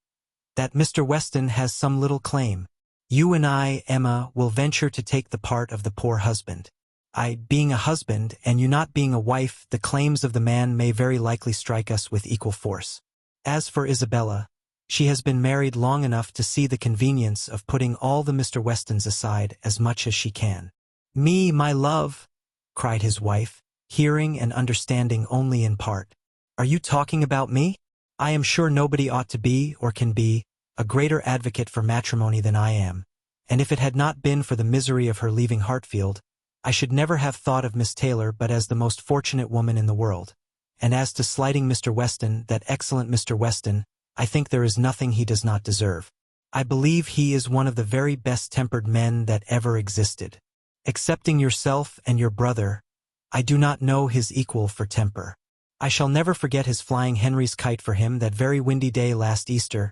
[SPEAKER 1] "that Mr. Weston has some little claim. You and I, Emma, will venture to take the part of the poor husband. I, being a husband, and you not being a wife, the claims of the man may very likely strike us with equal force. As for Isabella, she has been married long enough to see the convenience of putting all the Mr. Westons aside as much as she can." "Me, my love," cried his wife, hearing and understanding only in part. "Are you talking about me? I am sure nobody ought to be, or can be, a greater advocate for matrimony than I am, and if it had not been for the misery of her leaving Hartfield, I should never have thought of Miss Taylor but as the most fortunate woman in the world. And as to slighting Mr. Weston, that excellent Mr. Weston, I think there is nothing he does not deserve. I believe he is one of the very best-tempered men that ever existed. Excepting yourself and your brother, I do not know his equal for temper. I shall never forget his flying Henry's kite for him that very windy day last Easter,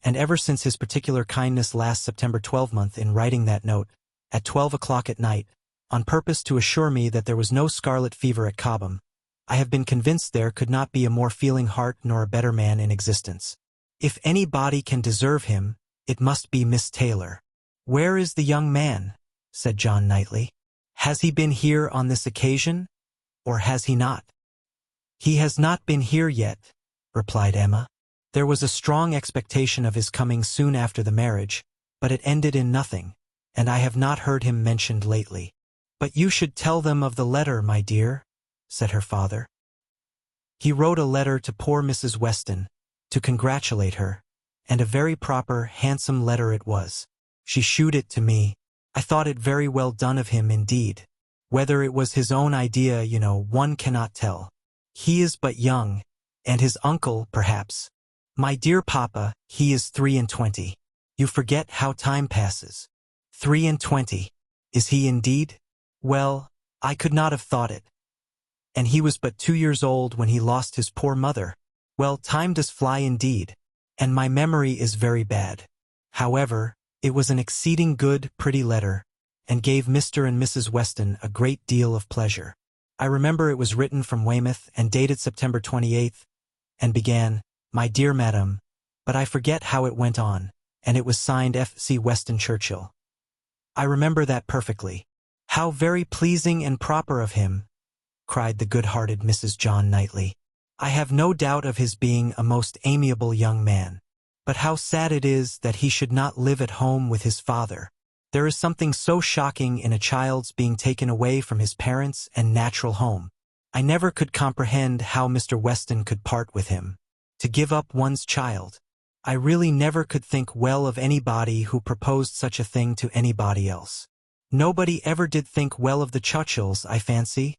[SPEAKER 1] and ever since his particular kindness last September 12th in writing that note, at 12 o'clock at night, on purpose to assure me that there was no scarlet fever at Cobham, I have been convinced there could not be a more feeling heart nor a better man in existence. If anybody can deserve him, it must be Miss Taylor." "Where is the young man?" said John Knightley. "Has he been here on this occasion, or has he not?" "He has not been here yet," replied Emma. "There was a strong expectation of his coming soon after the marriage, but it ended in nothing, and I have not heard him mentioned lately." "But you should tell them of the letter, my dear," said her father. "He wrote a letter to poor Mrs. Weston, to congratulate her, and a very proper, handsome letter it was. She shewed it to me. I thought it very well done of him indeed. Whether it was his own idea, one cannot tell. He is but young, and his uncle, perhaps. My dear Papa, he is 23. You forget how time passes. 23. Is he indeed? Well, I could not have thought it. And he was but 2 years old when he lost his poor mother. Well, time does fly indeed, and my memory is very bad. However, it was an exceeding good, pretty letter, and gave Mr. and Mrs. Weston a great deal of pleasure. I remember it was written from Weymouth and dated September 28th, and began, "My dear Madam," but I forget how it went on, and it was signed F.C. Weston Churchill. I remember that perfectly. How very pleasing and proper of him, cried the good-hearted Mrs. John Knightley. I have no doubt of his being a most amiable young man. But how sad it is that he should not live at home with his father. There is something so shocking in a child's being taken away from his parents and natural home. I never could comprehend how Mr. Weston could part with him. To give up one's child. I really never could think well of anybody who proposed such a thing to anybody else. Nobody ever did think well of the Churchills, I fancy,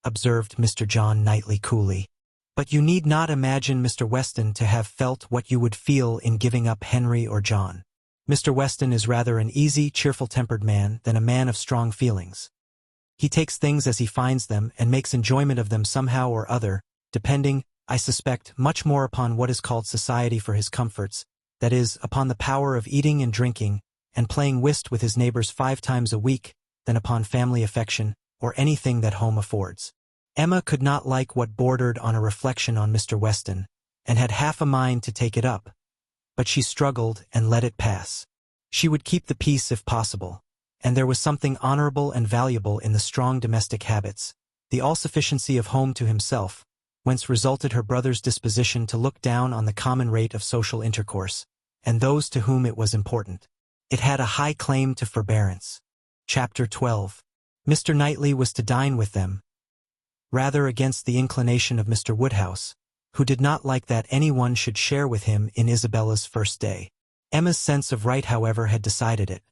[SPEAKER 1] observed Mr. John Knightley coolly. But you need not imagine Mr. Weston to have felt what you would feel in giving up Henry or John. Mr. Weston is rather an easy, cheerful-tempered man than a man of strong feelings. He takes things as he finds them and makes enjoyment of them somehow or other, depending, I suspect, much more upon what is called society for his comforts, that is, upon the power of eating and drinking, and playing whist with his neighbors 5 times a week, than upon family affection, or anything that home affords. Emma could not like what bordered on a reflection on Mr. Weston, and had half a mind to take it up, but she struggled and let it pass. She would keep the peace if possible, and there was something honorable and valuable in the strong domestic habits, the all-sufficiency of home to himself, whence resulted her brother's disposition to look down on the common rate of social intercourse, and those to whom it was important. It had a high claim to forbearance. Chapter 12. Mr. Knightley was to dine with them, rather against the inclination of Mr. Woodhouse, who did not like that anyone should share with him in Isabella's first day. Emma's sense of right, however, had decided it,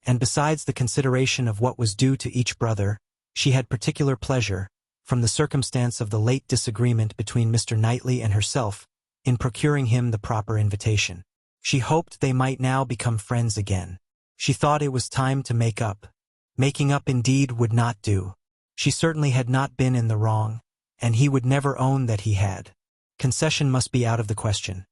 [SPEAKER 1] and besides the consideration of what was due to each brother, she had particular pleasure, from the circumstance of the late disagreement between Mr. Knightley and herself, in procuring him the proper invitation. She hoped they might now become friends again. She thought it was time to make up. Making up indeed would not do. She certainly had not been in the wrong, and he would never own that he had. Concession must be out of the question.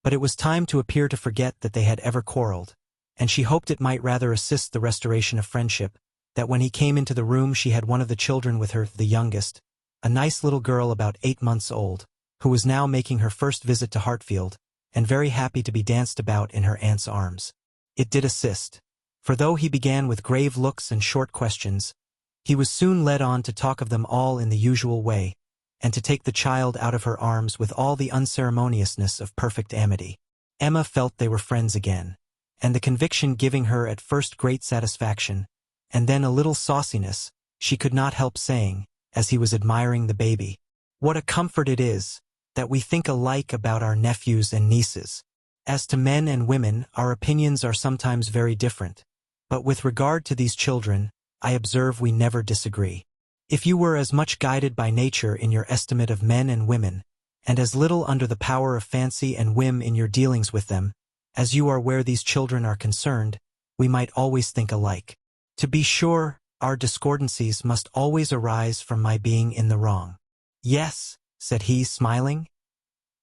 [SPEAKER 1] But it was time to appear to forget that they had ever quarreled, and she hoped it might rather assist the restoration of friendship, that when he came into the room she had one of the children with her, the youngest, a nice little girl about 8 months old, who was now making her first visit to Hartfield, and very happy to be danced about in her aunt's arms. It did assist, for though he began with grave looks and short questions, he was soon led on to talk of them all in the usual way, and to take the child out of her arms with all the unceremoniousness of perfect amity. Emma felt they were friends again, and the conviction giving her at first great satisfaction, and then a little sauciness, she could not help saying, as he was admiring the baby, "What a comfort it is, that we think alike about our nephews and nieces. As to men and women, our opinions are sometimes very different, but with regard to these children, I observe we never disagree. If you were as much guided by nature in your estimate of men and women, and as little under the power of fancy and whim in your dealings with them, as you are where these children are concerned, we might always think alike. To be sure, our discordancies must always arise from my being in the wrong." "Yes," said he, smiling,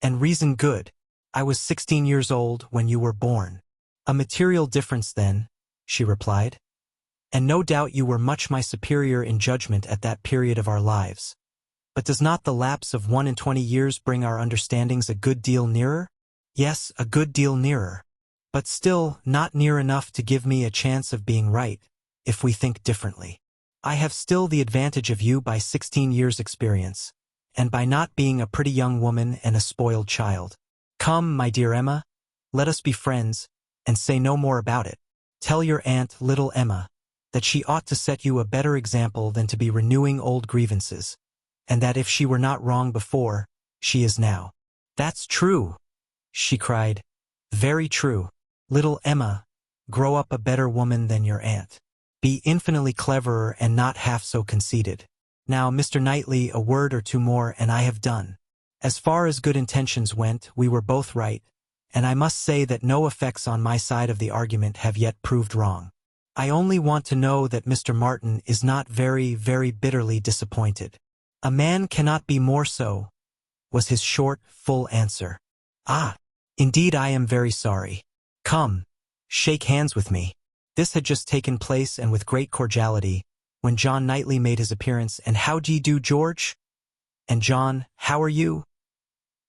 [SPEAKER 1] "and reason good. I was 16 years old when you were born." "A material difference then," she replied. "And no doubt you were much my superior in judgment at that period of our lives. But does not the lapse of 21 years bring our understandings a good deal nearer?" "Yes, a good deal nearer. But still not near enough to give me a chance of being right, if we think differently. I have still the advantage of you by 16 years' experience, and by not being a pretty young woman and a spoiled child. Come, my dear Emma, let us be friends, and say no more about it. Tell your aunt, little Emma, that she ought to set you a better example than to be renewing old grievances, and that if she were not wrong before, she is now." "That's true," she cried. "Very true. Little Emma, grow up a better woman than your aunt. Be infinitely cleverer and not half so conceited. Now, Mr. Knightley, a word or two more and I have done. As far as good intentions went, we were both right, and I must say that no effects on my side of the argument have yet proved wrong. I only want to know that Mr. Martin is not very, very bitterly disappointed. A man cannot be more so, was his short, full answer. Ah, indeed I am very sorry. Come, shake hands with me. This had just taken place, and with great cordiality, when John Knightley made his appearance. And how d'ye do, George? And John, how are you?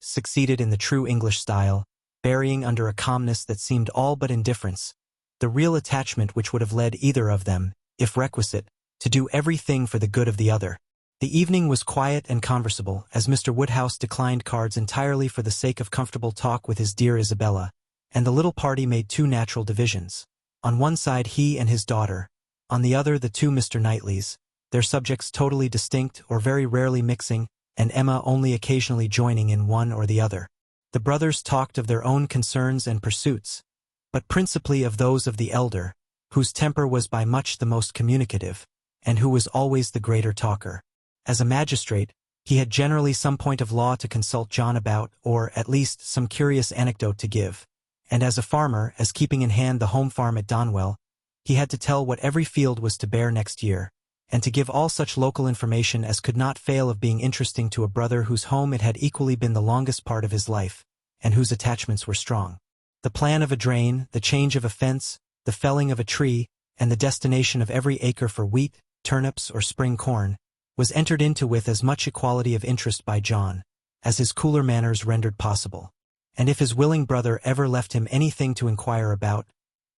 [SPEAKER 1] Succeeded in the true English style, burying under a calmness that seemed all but indifference the real attachment which would have led either of them, if requisite, to do everything for the good of the other. The evening was quiet and conversable, as Mr. Woodhouse declined cards entirely for the sake of comfortable talk with his dear Isabella, and the little party made two natural divisions. On one side he and his daughter, on the other the two Mr. Knightleys, their subjects totally distinct or very rarely mixing, and Emma only occasionally joining in one or the other. The brothers talked of their own concerns and pursuits, but principally of those of the elder, whose temper was by much the most communicative, and who was always the greater talker. As a magistrate, he had generally some point of law to consult John about, or, at least, some curious anecdote to give, and as a farmer, as keeping in hand the home farm at Donwell, he had to tell what every field was to bear next year, and to give all such local information as could not fail of being interesting to a brother whose home it had equally been the longest part of his life, and whose attachments were strong. The plan of a drain, the change of a fence, the felling of a tree, and the destination of every acre for wheat, turnips, or spring corn, was entered into with as much equality of interest by John, as his cooler manners rendered possible. And if his willing brother ever left him anything to inquire about,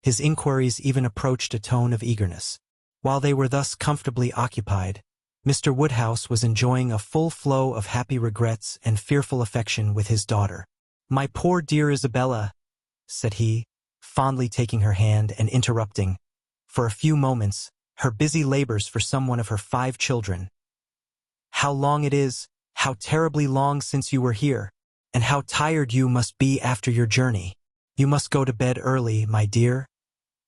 [SPEAKER 1] his inquiries even approached a tone of eagerness. While they were thus comfortably occupied, Mr. Woodhouse was enjoying a full flow of happy regrets and fearful affection with his daughter. "My poor dear Isabella," said he, fondly taking her hand and interrupting, for a few moments, her busy labors for some one of her 5 children. "How long it is, how terribly long since you were here, and how tired you must be after your journey. You must go to bed early, my dear,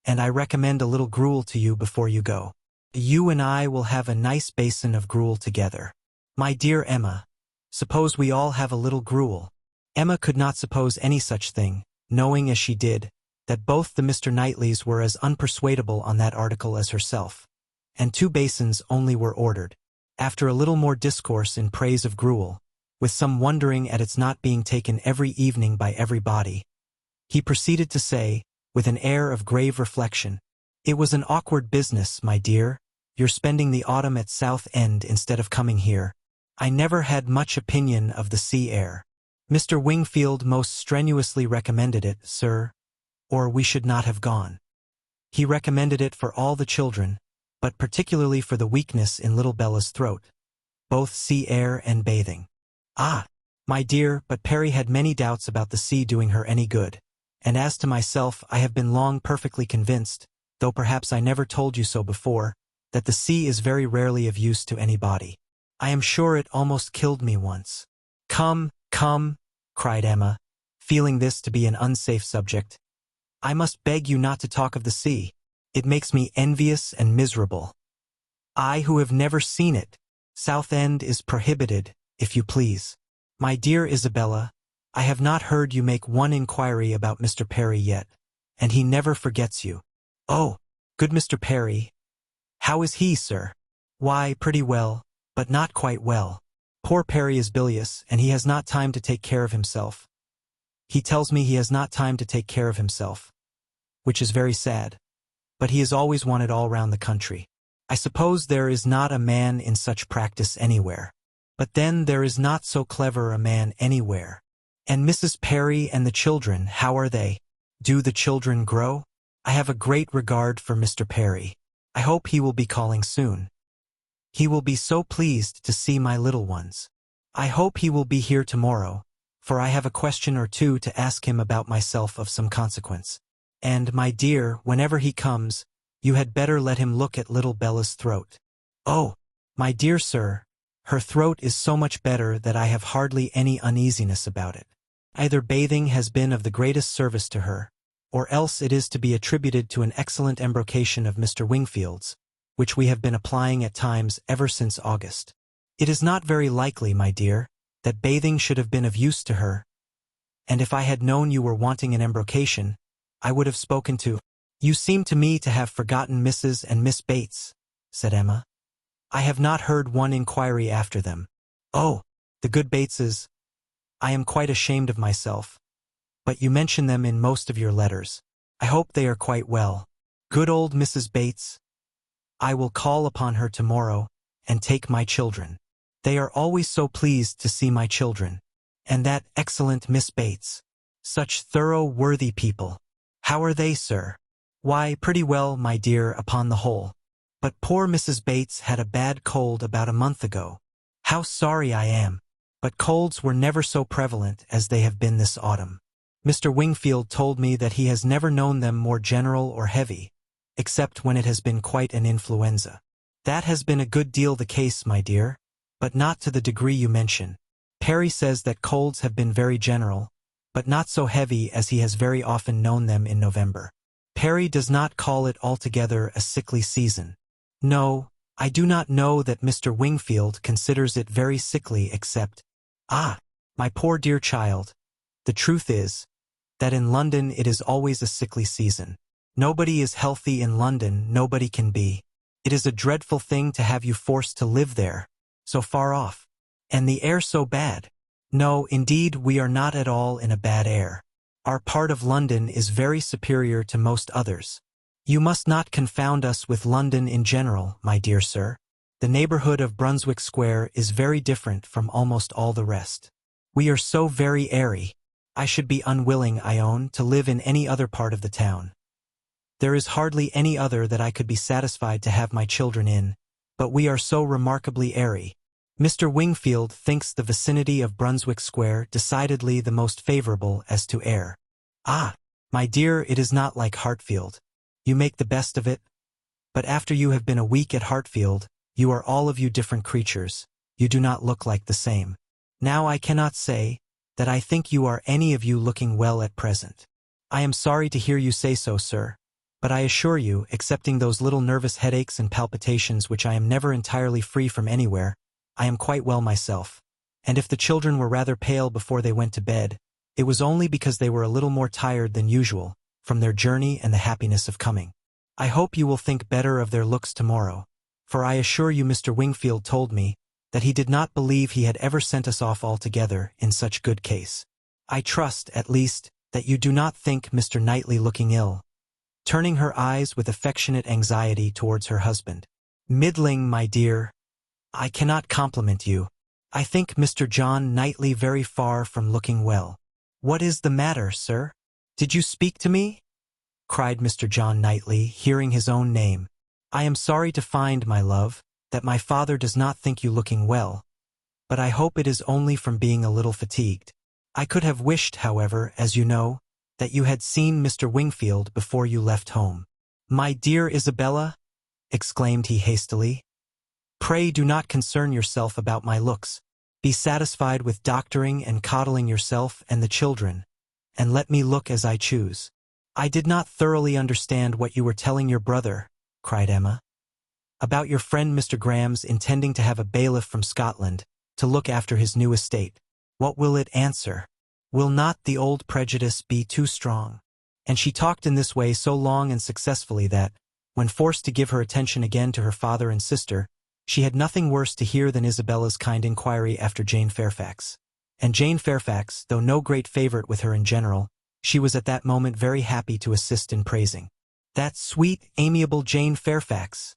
[SPEAKER 1] and I recommend a little gruel to you before you go. You and I will have a nice basin of gruel together. My dear Emma, suppose we all have a little gruel." Emma could not suppose any such thing, knowing as she did, that both the Mr. Knightleys were as unpersuadable on that article as herself, and 2 basins only were ordered. After a little more discourse in praise of gruel, with some wondering at its not being taken every evening by everybody, he proceeded to say, with an air of grave reflection, "It was an awkward business, my dear, your spending the autumn at Southend instead of coming here. I never had much opinion of the sea air. Mr. Wingfield most strenuously recommended it, sir, or we should not have gone. He recommended it for all the children, but particularly for the weakness in little Bella's throat, both sea air and bathing." "Ah, my dear, but Perry had many doubts about the sea doing her any good, and as to myself I have been long perfectly convinced, though perhaps I never told you so before, that the sea is very rarely of use to anybody. I am sure it almost killed me once." "Come, come," cried Emma, feeling this to be an unsafe subject. "I must beg you not to talk of the sea. It makes me envious and miserable. I who have never seen it. Southend is prohibited, if you please. My dear Isabella, I have not heard you make one inquiry about Mr. Perry yet, and he never forgets you." "Oh, good Mr. Perry. How is he, sir?" "Why, pretty well, but not quite well. Poor Perry is bilious, and he has not time to take care of himself. He tells me he has not time to take care of himself, which is very sad, but he is always wanted all round the country. I suppose there is not a man in such practice anywhere. But then there is not so clever a man anywhere. And Mrs. Perry and the children, how are they? Do the children grow? I have a great regard for Mr. Perry. I hope he will be calling soon. He will be so pleased to see my little ones. I hope he will be here tomorrow, for I have a question or two to ask him about myself of some consequence. And, my dear, whenever he comes, you had better let him look at little Bella's throat." "Oh, my dear sir, her throat is so much better that I have hardly any uneasiness about it. Either bathing has been of the greatest service to her, or else it is to be attributed to an excellent embrocation of Mr. Wingfield's, which we have been applying at times ever since August. It is not very likely, my dear, that bathing should have been of use to her, and if I had known you were wanting an embrocation, I would have spoken to— You seem to me to have forgotten Mrs. and Miss Bates, said Emma. I have not heard one inquiry after them. Oh, the good Bateses. I am quite ashamed of myself. But you mention them in most of your letters. I hope they are quite well. Good old Mrs. Bates. I will call upon her tomorrow, and take my children. They are always so pleased to see my children. And that excellent Miss Bates. Such thorough, worthy people. How are they, sir? Why, pretty well, my dear, upon the whole. But poor Mrs. Bates had a bad cold about a month ago. How sorry I am. But colds were never so prevalent as they have been this autumn. Mr. Wingfield told me that he has never known them more general or heavy, except when it has been quite an influenza. That has been a good deal the case, my dear, but not to the degree you mention. Perry says that colds have been very general, but not so heavy as he has very often known them in November. Perry does not call it altogether a sickly season. No, I do not know that Mr. Wingfield considers it very sickly except— Ah, my poor dear child, the truth is that in London it is always a sickly season. Nobody is healthy in London, nobody can be. It is a dreadful thing to have you forced to live there, so far off. And the air so bad. No, indeed, we are not at all in a bad air. Our part of London is very superior to most others. You must not confound us with London in general, my dear sir. The neighborhood of Brunswick Square is very different from almost all the rest. We are so very airy. I should be unwilling, I own, to live in any other part of the town. There is hardly any other that I could be satisfied to have my children in, but we are so remarkably airy. Mr. Wingfield thinks the vicinity of Brunswick Square decidedly the most favorable as to air. Ah, my dear, it is not like Hartfield. You make the best of it, but after you have been a week at Hartfield, you are all of you different creatures. You do not look like the same. Now I cannot say that I think you are any of you looking well at present. I am sorry to hear you say so, sir, but I assure you, excepting those little nervous headaches and palpitations which I am never entirely free from anywhere, I am quite well myself. And if the children were rather pale before they went to bed, it was only because they were a little more tired than usual, from their journey and the happiness of coming. I hope you will think better of their looks tomorrow, for I assure you Mr. Wingfield told me that he did not believe he had ever sent us off altogether in such good case. I trust, at least, that you do not think Mr. Knightley looking ill, turning her eyes with affectionate anxiety towards her husband. Middling, my dear. I cannot compliment you. I think Mr. John Knightley very far from looking well. What is the matter, sir? Did you speak to me? Cried Mr. John Knightley, hearing his own name. I am sorry to find, my love, that my father does not think you looking well, but I hope it is only from being a little fatigued. I could have wished, however, as you know, that you had seen Mr. Wingfield before you left home. My dear Isabella, exclaimed he hastily, pray do not concern yourself about my looks. Be satisfied with doctoring and coddling yourself and the children, and let me look as I choose. I did not thoroughly understand what you were telling your brother, cried Emma, about your friend Mr. Graham's intending to have a bailiff from Scotland to look after his new estate. What will it answer? Will not the old prejudice be too strong? And she talked in this way so long and successfully that, when forced to give her attention again to her father and sister, she had nothing worse to hear than Isabella's kind inquiry after Jane Fairfax. And Jane Fairfax, though no great favorite with her in general, she was at that moment very happy to assist in praising. That sweet, amiable Jane Fairfax,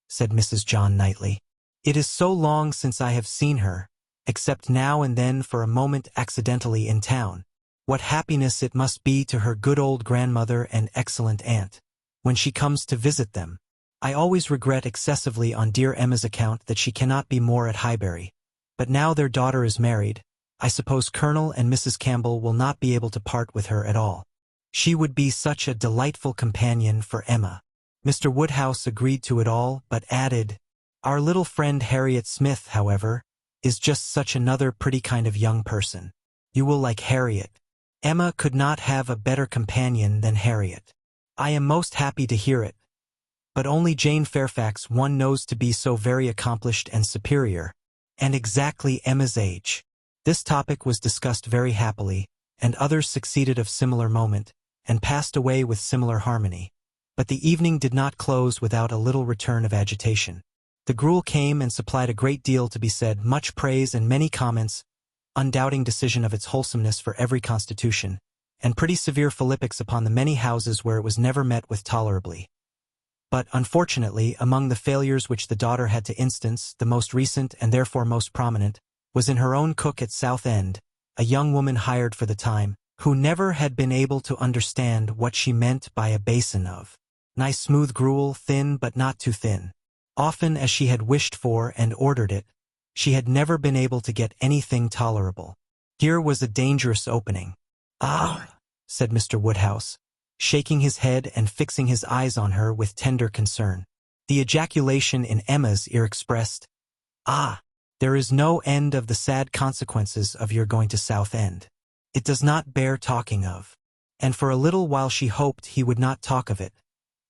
[SPEAKER 1] said Mrs. John Knightley. It is so long since I have seen her, except now and then for a moment accidentally in town. What happiness it must be to her good old grandmother and excellent aunt, when she comes to visit them. I always regret excessively on dear Emma's account that she cannot be more at Highbury, but now their daughter is married, I suppose Colonel and Mrs. Campbell will not be able to part with her at all. She would be such a delightful companion for Emma. Mr. Woodhouse agreed to it all, but added, our little friend Harriet Smith, however, is just such another pretty kind of young person. You will like Harriet. Emma could not have a better companion than Harriet. I am most happy to hear it. But only Jane Fairfax one knows to be so very accomplished and superior, and exactly Emma's age. This topic was discussed very happily, and others succeeded of similar moment, and passed away with similar harmony. But the evening did not close without a little return of agitation. The gruel came and supplied a great deal to be said, much praise and many comments, undoubting decision of its wholesomeness for every constitution, and pretty severe philippics upon the many houses where it was never met with tolerably. But, unfortunately, among the failures which the daughter had to instance, the most recent and therefore most prominent, was in her own cook at Southend, a young woman hired for the time, who never had been able to understand what she meant by a basin of nice smooth gruel, thin but not too thin. Often as she had wished for and ordered it, she had never been able to get anything tolerable. Here was a dangerous opening. "Ah," said Mr. Woodhouse, shaking his head and fixing his eyes on her with tender concern. The ejaculation in Emma's ear expressed, "Ah, there is no end of the sad consequences of your going to Southend. It does not bear talking of." And for a little while she hoped he would not talk of it,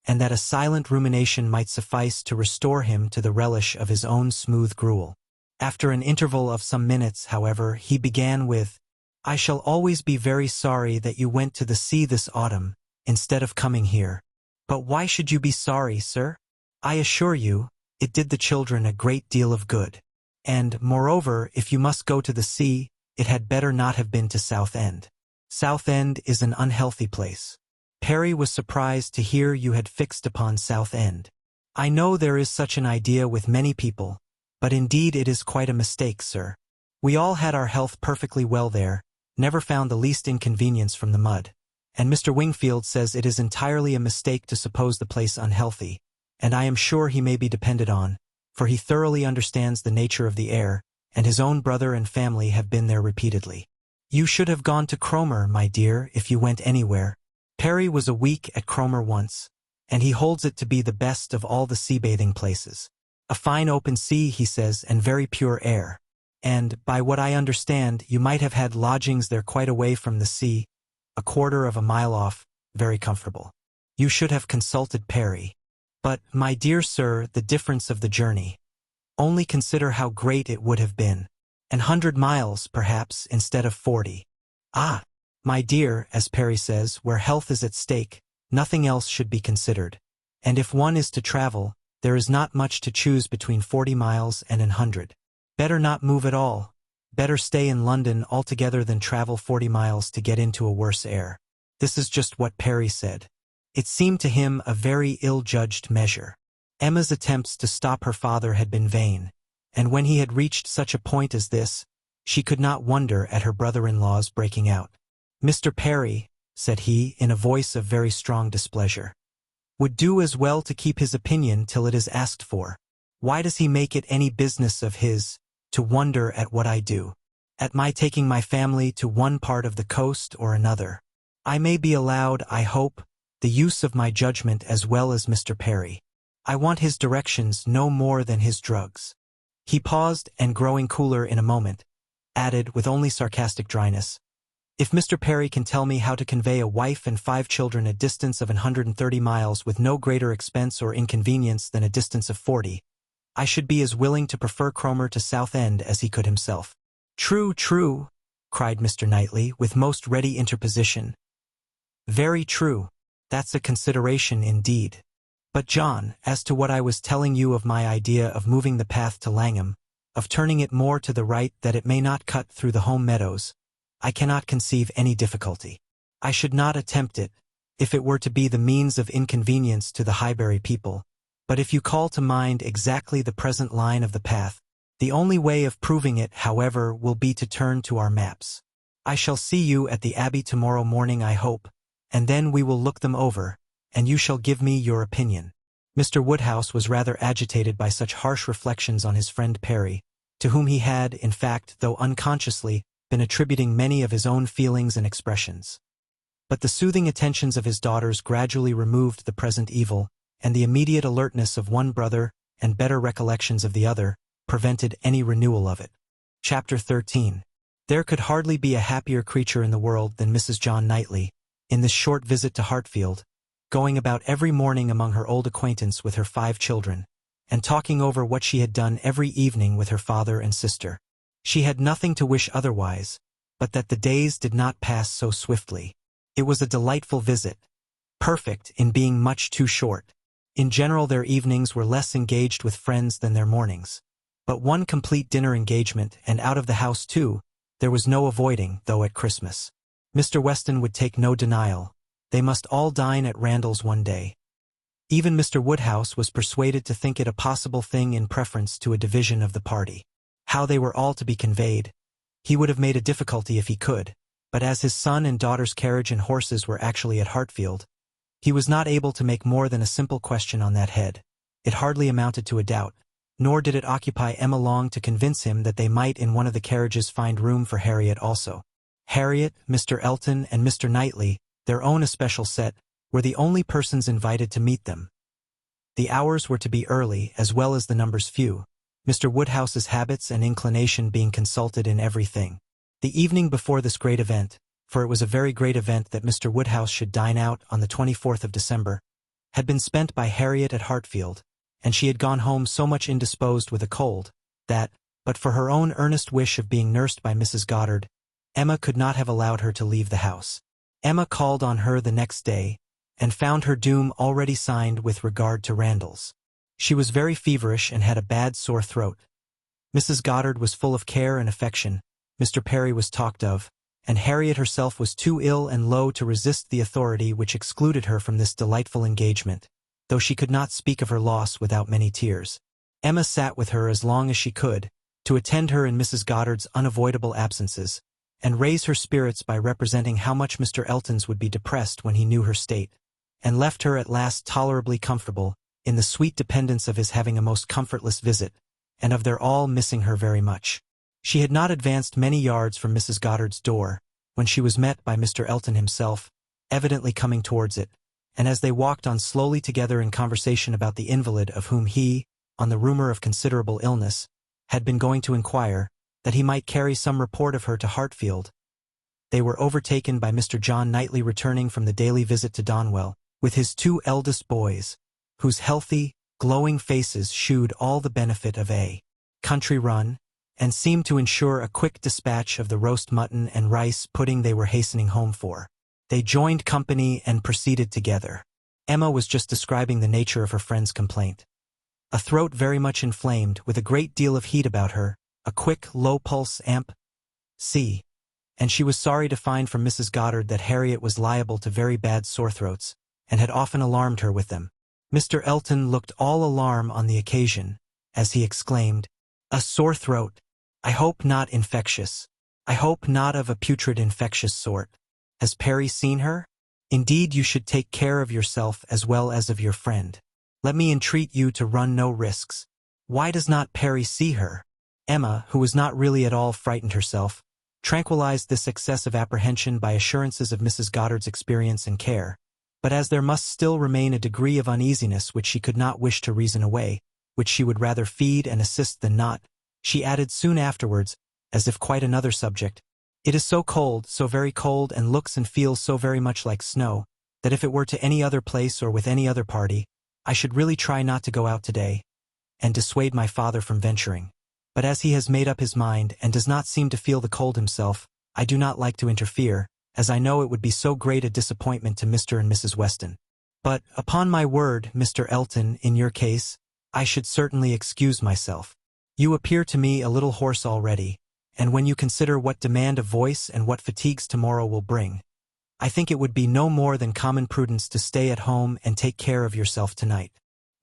[SPEAKER 1] and that a silent rumination might suffice to restore him to the relish of his own smooth gruel. After an interval of some minutes, however, he began with, "I shall always be very sorry that you went to the sea this autumn, instead of coming here. But why should you be sorry, sir? I assure you, it did the children a great deal of good. And, moreover, if you must go to the sea, it had better not have been to Southend. Southend is an unhealthy place." Perry was surprised to hear you had fixed upon Southend. "I know there is such an idea with many people, but indeed it is quite a mistake, sir. We all had our health perfectly well there, never found the least inconvenience from the mud, and Mr. Wingfield says it is entirely a mistake to suppose the place unhealthy, and I am sure he may be depended on, for he thoroughly understands the nature of the air, and his own brother and family have been there repeatedly. You should have gone to Cromer, my dear, if you went anywhere. Perry was a week at Cromer once, and he holds it to be the best of all the sea-bathing places. A fine open sea, he says, and very pure air. And, by what I understand, you might have had lodgings there quite away from the sea, a quarter of a mile off, very comfortable. You should have consulted Perry. But, my dear sir, the difference of the journey. Only consider how great it would have been. 100 miles, perhaps, instead of 40. Ah! My dear, as Perry says, where health is at stake, nothing else should be considered. And if one is to travel, there is not much to choose between 40 miles and 100. Better not move at all. Better stay in London altogether than travel 40 miles to get into a worse air. This is just what Perry said. It seemed to him a very ill-judged measure. Emma's attempts to stop her father had been vain, and when he had reached such a point as this, she could not wonder at her brother-in-law's breaking out. "Mr. Perry," said he, in a voice of very strong displeasure, "would do as well to keep his opinion till it is asked for. Why does he make it any business of his to wonder at what I do? At my taking my family to one part of the coast or another? I may be allowed, I hope, the use of my judgment as well as Mr. Perry. I want his directions no more than his drugs." He paused, and growing cooler in a moment, added with only sarcastic dryness, "If Mr. Perry can tell me how to convey a wife and 5 children a distance of 130 miles with no greater expense or inconvenience than a distance of 40, I should be as willing to prefer Cromer to Southend as he could himself." "True, true," cried Mr. Knightley, with most ready interposition. "Very true. That's a consideration indeed. But, John, as to what I was telling you of my idea of moving the path to Langham, of turning it more to the right that it may not cut through the home meadows, I cannot conceive any difficulty. I should not attempt it, if it were to be the means of inconvenience to the Highbury people, but if you call to mind exactly the present line of the path, the only way of proving it, however, will be to turn to our maps. I shall see you at the Abbey tomorrow morning, I hope, and then we will look them over, and you shall give me your opinion." Mr. Woodhouse was rather agitated by such harsh reflections on his friend Perry, to whom he had, in fact, though unconsciously, been attributing many of his own feelings and expressions. But the soothing attentions of his daughters gradually removed the present evil, and the immediate alertness of one brother, and better recollections of the other, prevented any renewal of it. Chapter 13. There could hardly be a happier creature in the world than Mrs. John Knightley, in this short visit to Hartfield, going about every morning among her old acquaintance with her 5 children, and talking over what she had done every evening with her father and sister. She had nothing to wish otherwise, but that the days did not pass so swiftly. It was a delightful visit, perfect in being much too short. In general, their evenings were less engaged with friends than their mornings. But one complete dinner engagement, and out of the house too, there was no avoiding, though at Christmas. Mr. Weston would take no denial. They must all dine at Randall's one day. Even Mr. Woodhouse was persuaded to think it a possible thing in preference to a division of the party. How they were all to be conveyed, he would have made a difficulty if he could, but as his son and daughter's carriage and horses were actually at Hartfield, he was not able to make more than a simple question on that head. It hardly amounted to a doubt, nor did it occupy Emma long to convince him that they might in one of the carriages find room for Harriet also. Harriet, Mr. Elton, and Mr. Knightley, their own especial set, were the only persons invited to meet them. The hours were to be early, as well as the numbers few, Mr. Woodhouse's habits and inclination being consulted in everything. The evening before this great event, for it was a very great event that Mr. Woodhouse should dine out on the 24th of December, had been spent by Harriet at Hartfield, and she had gone home so much indisposed with a cold, that, but for her own earnest wish of being nursed by Mrs. Goddard, Emma could not have allowed her to leave the house. Emma called on her the next day, and found her doom already signed with regard to Randall's. She was very feverish and had a bad sore throat. Mrs. Goddard was full of care and affection, Mr. Perry was talked of, and Harriet herself was too ill and low to resist the authority which excluded her from this delightful engagement, though she could not speak of her loss without many tears. Emma sat with her as long as she could, to attend her in Mrs. Goddard's unavoidable absences, and raise her spirits by representing how much Mr. Elton's would be depressed when he knew her state, and left her at last tolerably comfortable, in the sweet dependence of his having a most comfortless visit, and of their all missing her very much. She had not advanced many yards from Mrs. Goddard's door, when she was met by Mr. Elton himself, evidently coming towards it, and as they walked on slowly together in conversation about the invalid of whom he, on the rumor of considerable illness, had been going to inquire, that he might carry some report of her to Hartfield, they were overtaken by Mr. John Knightley returning from the daily visit to Donwell, with his two eldest boys, whose healthy, glowing faces shewed all the benefit of a country run, and seemed to ensure a quick dispatch of the roast mutton and rice pudding they were hastening home for. They joined company and proceeded together. Emma was just describing the nature of her friend's complaint. A throat very much inflamed, with a great deal of heat about her, a quick, low-pulse C. And she was sorry to find from Mrs. Goddard that Harriet was liable to very bad sore throats, and had often alarmed her with them. Mr. Elton looked all alarm on the occasion, as he exclaimed, "A sore throat! I hope not infectious. I hope not of a putrid infectious sort. Has Perry seen her? Indeed, you should take care of yourself as well as of your friend. Let me entreat you to run no risks. Why does not Perry see her?" Emma, who was not really at all frightened herself, tranquilized this excess of apprehension by assurances of Mrs. Goddard's experience and care, but as there must still remain a degree of uneasiness which she could not wish to reason away, which she would rather feed and assist than not, she added soon afterwards, as if quite another subject, "It is so cold, so very cold, and looks and feels so very much like snow, that if it were to any other place or with any other party, I should really try not to go out today, and dissuade my father from venturing. But as he has made up his mind and does not seem to feel the cold himself, I do not like to interfere, as I know it would be so great a disappointment to Mr. and Mrs. Weston. But, upon my word, Mr. Elton, in your case, I should certainly excuse myself. You appear to me a little hoarse already, and when you consider what demand of voice and what fatigues tomorrow will bring, I think it would be no more than common prudence to stay at home and take care of yourself tonight."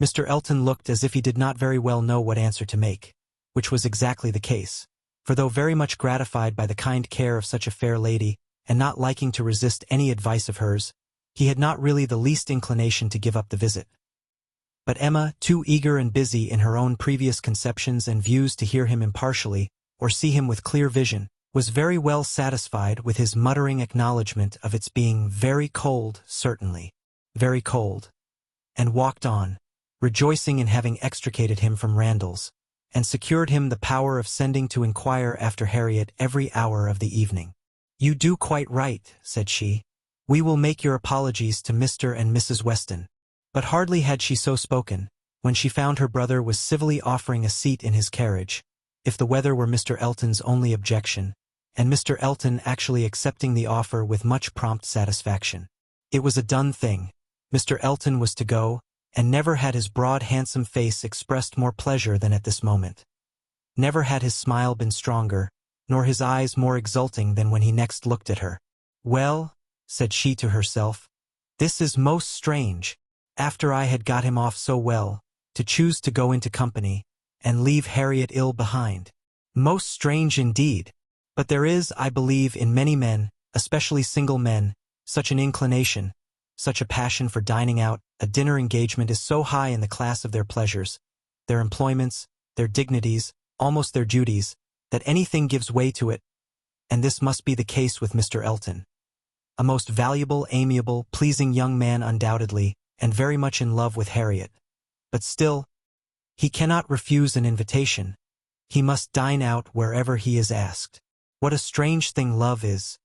[SPEAKER 1] Mr. Elton looked as if he did not very well know what answer to make, which was exactly the case, for though very much gratified by the kind care of such a fair lady, and not liking to resist any advice of hers, he had not really the least inclination to give up the visit. But Emma, too eager and busy in her own previous conceptions and views to hear him impartially, or see him with clear vision, was very well satisfied with his muttering acknowledgment of its being very cold, certainly, very cold, and walked on, rejoicing in having extricated him from Randall's, and secured him the power of sending to inquire after Harriet every hour of the evening. "You do quite right," said she. "We will make your apologies to Mr. and Mrs. Weston." But hardly had she so spoken, when she found her brother was civilly offering a seat in his carriage, if the weather were Mr. Elton's only objection, and Mr. Elton actually accepting the offer with much prompt satisfaction. It was a done thing. Mr. Elton was to go, and never had his broad handsome face expressed more pleasure than at this moment. Never had his smile been stronger, nor his eyes more exulting than when he next looked at her. "Well," said she to herself, "this is most strange, after I had got him off so well, to choose to go into company, and leave Harriet ill behind. Most strange indeed. But there is, I believe, in many men, especially single men, such an inclination, such a passion for dining out. A dinner engagement is so high in the class of their pleasures, their employments, their dignities, almost their duties, that anything gives way to it, and this must be the case with Mr. Elton. A most valuable, amiable, pleasing young man undoubtedly, and very much in love with Harriet. But still, he cannot refuse an invitation. He must dine out wherever he is asked. What a strange thing love is!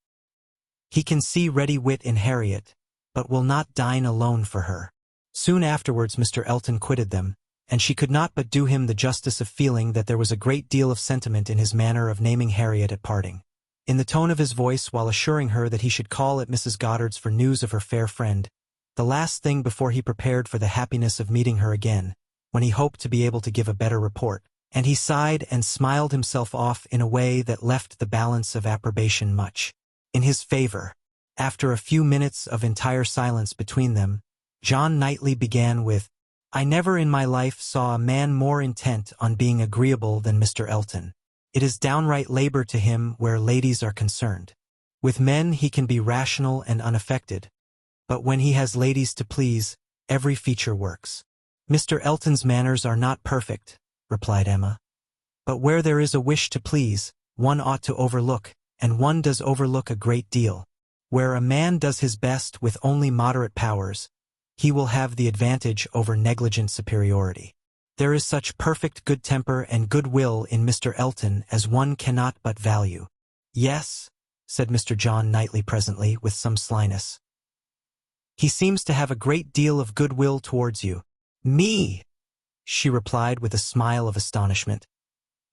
[SPEAKER 1] He can see ready wit in Harriet, but will not dine alone for her. Soon afterwards Mr. Elton quitted them, and she could not but do him the justice of feeling that there was a great deal of sentiment in his manner of naming Harriet at parting. In the tone of his voice while assuring her that he should call at Mrs. Goddard's for news of her fair friend, the last thing before he prepared for the happiness of meeting her again, when he hoped to be able to give a better report, and he sighed and smiled himself off in a way that left the balance of approbation much in his favor. After a few minutes of entire silence between them, John Knightley began with, "I never in my life saw a man more intent on being agreeable than Mr. Elton. It is downright labor to him where ladies are concerned. With men he can be rational and unaffected, but when he has ladies to please, every feature works." "Mr. Elton's manners are not perfect," replied Emma. "But where there is a wish to please, one ought to overlook, and one does overlook a great deal. Where a man does his best with only moderate powers, he will have the advantage over negligent superiority. There is such perfect good temper and good will in Mr. Elton as one cannot but value." "Yes," said Mr. John Knightley presently, with some slyness. "He seems to have a great deal of good will towards you." "Me!" she replied with a smile of astonishment.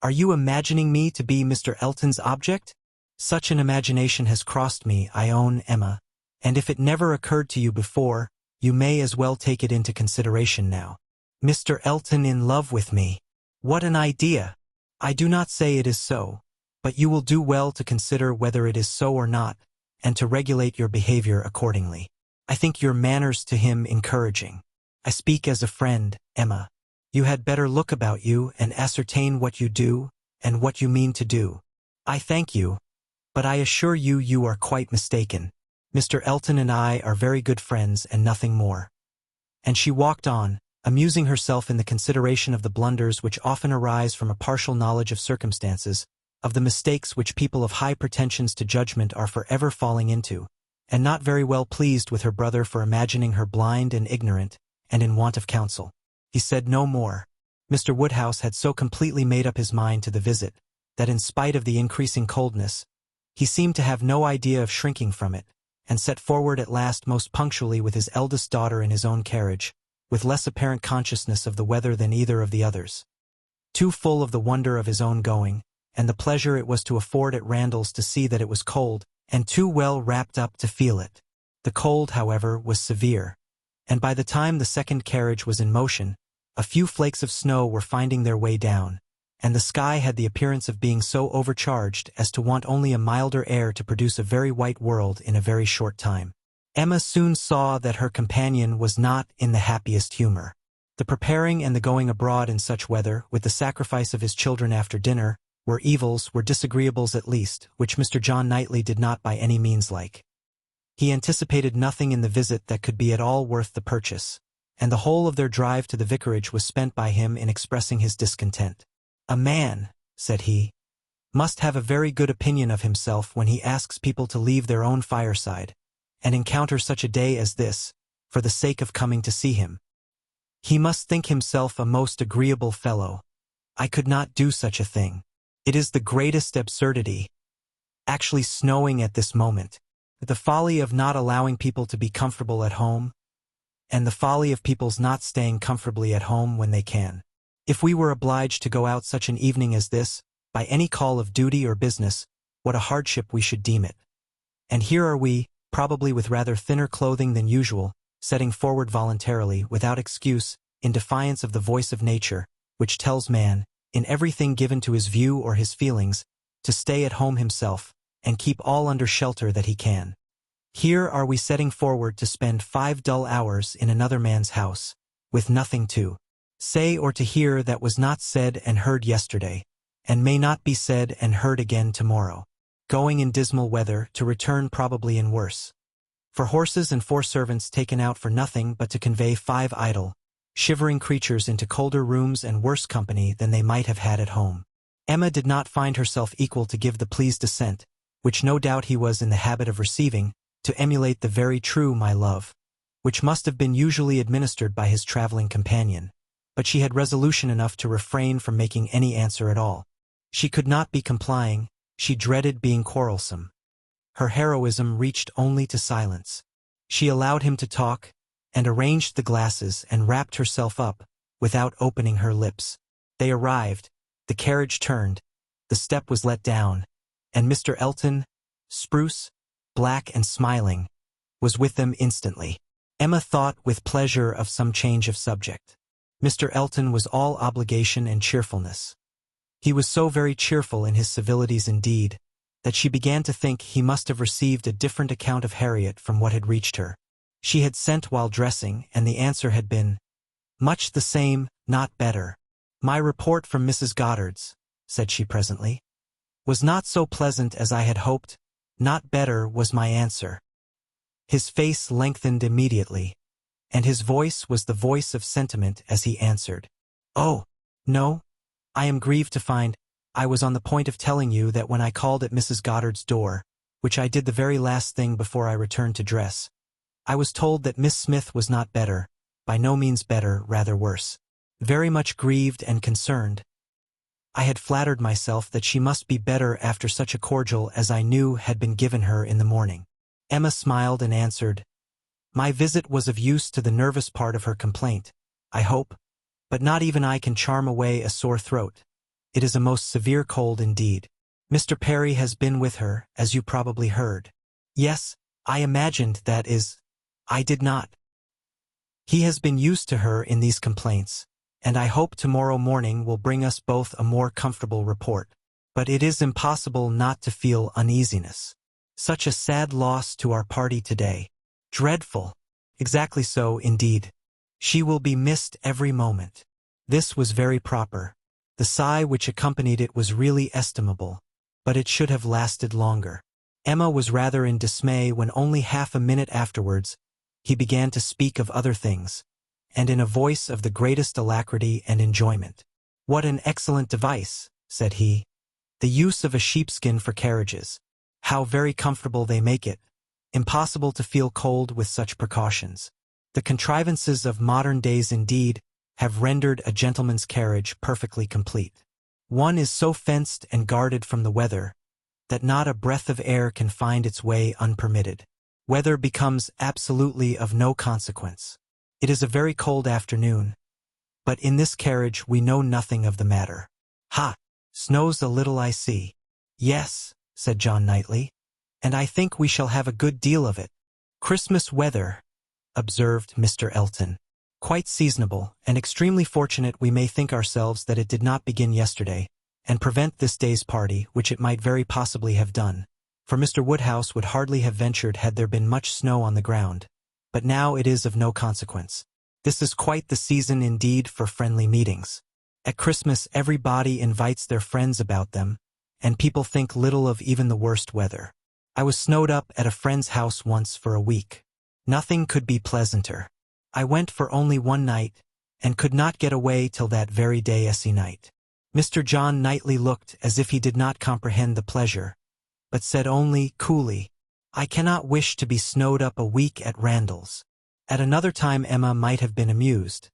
[SPEAKER 1] "Are you imagining me to be Mr. Elton's object?" "Such an imagination has crossed me, I own, Emma, and if it never occurred to you before, you may as well take it into consideration now. Mr. Elton in love with me! What an idea! I do not say it is so, but you will do well to consider whether it is so or not, and to regulate your behavior accordingly. I think your manners to him encouraging. I speak as a friend, Emma. You had better look about you and ascertain what you do, and what you mean to do. I thank you, but I assure you you are quite mistaken. Mr. Elton and I are very good friends and nothing more." And she walked on, amusing herself in the consideration of the blunders which often arise from a partial knowledge of circumstances, of the mistakes which people of high pretensions to judgment are forever falling into, and not very well pleased with her brother for imagining her blind and ignorant, and in want of counsel. He said no more. Mr. Woodhouse had so completely made up his mind to the visit, that in spite of the increasing coldness, he seemed to have no idea of shrinking from it, and set forward at last most punctually with his eldest daughter in his own carriage, with less apparent consciousness of the weather than either of the others. Too full of the wonder of his own going, and the pleasure it was to afford at Randall's to see that it was cold, and too well wrapped up to feel it. The cold, however, was severe, and by the time the second carriage was in motion, a few flakes of snow were finding their way down, and the sky had the appearance of being so overcharged as to want only a milder air to produce a very white world in a very short time. Emma soon saw that her companion was not in the happiest humor. The preparing and the going abroad in such weather, with the sacrifice of his children after dinner, were evils, were disagreeables at least, which Mr. John Knightley did not by any means like. He anticipated nothing in the visit that could be at all worth the purchase, and the whole of their drive to the vicarage was spent by him in expressing his discontent. "A man," said he, "must have a very good opinion of himself when he asks people to leave their own fireside, and encounter such a day as this, for the sake of coming to see him. He must think himself a most agreeable fellow. I could not do such a thing. It is the greatest absurdity. Actually snowing at this moment. The folly of not allowing people to be comfortable at home, and the folly of people's not staying comfortably at home when they can. If we were obliged to go out such an evening as this, by any call of duty or business, what a hardship we should deem it. And here are we, probably with rather thinner clothing than usual, setting forward voluntarily, without excuse, in defiance of the voice of nature, which tells man, in everything given to his view or his feelings, to stay at home himself, and keep all under shelter that he can. Here are we setting forward to spend 5 dull hours in another man's house, with nothing to say or to hear that was not said and heard yesterday, and may not be said and heard again tomorrow. Going in dismal weather, to return probably in worse. For horses and 4 servants taken out for nothing but to convey 5 idle, shivering creatures into colder rooms and worse company than they might have had at home. Emma did not find herself equal to give the pleased assent, which no doubt he was in the habit of receiving, to emulate the very true "my love," which must have been usually administered by his traveling companion, but she had resolution enough to refrain from making any answer at all. She could not be complying, she dreaded being quarrelsome. Her heroism reached only to silence. She allowed him to talk, and arranged the glasses and wrapped herself up, without opening her lips. They arrived, the carriage turned, the step was let down, and Mr. Elton, spruce, black and smiling, was with them instantly. Emma thought with pleasure of some change of subject. Mr. Elton was all obligation and cheerfulness. He was so very cheerful in his civilities indeed, that she began to think he must have received a different account of Harriet from what had reached her. She had sent while dressing, and the answer had been, "Much the same, not better." "My report from Mrs. Goddard's," said she presently, "was not so pleasant as I had hoped. Not better was my answer." His face lengthened immediately, and his voice was the voice of sentiment as he answered, "Oh, no, I am grieved to find I was on the point of telling you that when I called at Mrs. Goddard's door, which I did the very last thing before I returned to dress, I was told that Miss Smith was not better, by no means better, rather worse. Very much grieved and concerned. I had flattered myself that she must be better after such a cordial as I knew had been given her in the morning." Emma smiled and answered, "My visit was of use to the nervous part of her complaint, I hope, but not even I can charm away a sore throat. It is a most severe cold indeed. Mr. Perry has been with her, as you probably heard." "Yes, I imagined, that is, I did not. He has been used to her in these complaints, and I hope tomorrow morning will bring us both a more comfortable report. But it is impossible not to feel uneasiness. Such a sad loss to our party today. Dreadful." "Exactly so, indeed. She will be missed every moment." This was very proper. The sigh which accompanied it was really estimable, but it should have lasted longer. Emma was rather in dismay when only half a minute afterwards he began to speak of other things, and in a voice of the greatest alacrity and enjoyment. "What an excellent device," said he. "The use of a sheepskin for carriages. How very comfortable they make it. Impossible to feel cold with such precautions. The contrivances of modern days indeed have rendered a gentleman's carriage perfectly complete. One is so fenced and guarded from the weather that not a breath of air can find its way unpermitted. Weather becomes absolutely of no consequence. It is a very cold afternoon, but in this carriage we know nothing of the matter. Ha! Snows a little, I see." "Yes," said John Knightley, "and I think we shall have a good deal of it." "Christmas weather," observed Mr. Elton. "Quite seasonable, and extremely fortunate we may think ourselves that it did not begin yesterday, and prevent this day's party, which it might very possibly have done, for Mr. Woodhouse would hardly have ventured had there been much snow on the ground. But now it is of no consequence. This is quite the season indeed for friendly meetings. At Christmas everybody invites their friends about them, and people think little of even the worst weather. I was snowed up at a friend's house once for a week. Nothing could be pleasanter. I went for only one night, and could not get away till that very day night." Mr. John Knightley looked as if he did not comprehend the pleasure, but said only, coolly, "I cannot wish to be snowed up a week at Randall's." At another time Emma might have been amused,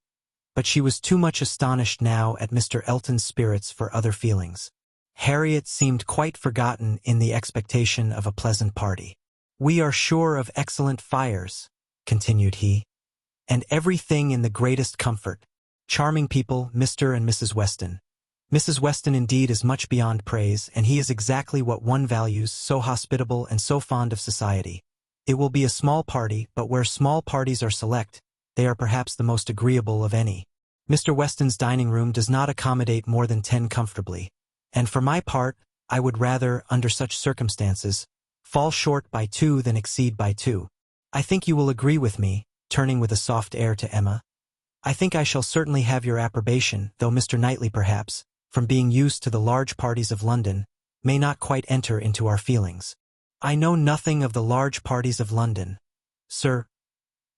[SPEAKER 1] but she was too much astonished now at Mr. Elton's spirits for other feelings. Harriet seemed quite forgotten in the expectation of a pleasant party. "We are sure of excellent fires," continued he, "and everything in the greatest comfort. Charming people, Mr. and Mrs. Weston. Mrs. Weston indeed is much beyond praise, and he is exactly what one values, so hospitable and so fond of society. It will be a small party, but where small parties are select, they are perhaps the most agreeable of any. Mr. Weston's dining room does not accommodate more than 10 comfortably, and for my part, I would rather, under such circumstances, fall short by 2 than exceed by 2. I think you will agree with me, turning with a soft air to Emma. I think I shall certainly have your approbation, though Mr. Knightley perhaps, from being used to the large parties of London, may not quite enter into our feelings. I know nothing of the large parties of London, sir.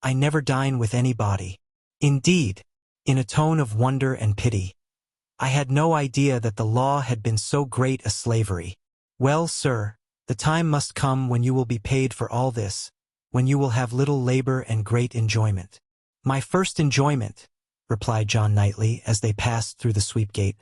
[SPEAKER 1] I never dine with anybody. Indeed, in a tone of wonder and pity, I had no idea that the law had been so great a slavery. Well, sir, the time must come when you will be paid for all this, when you will have little labor and great enjoyment. My first enjoyment, replied John Knightley as they passed through the sweep gate,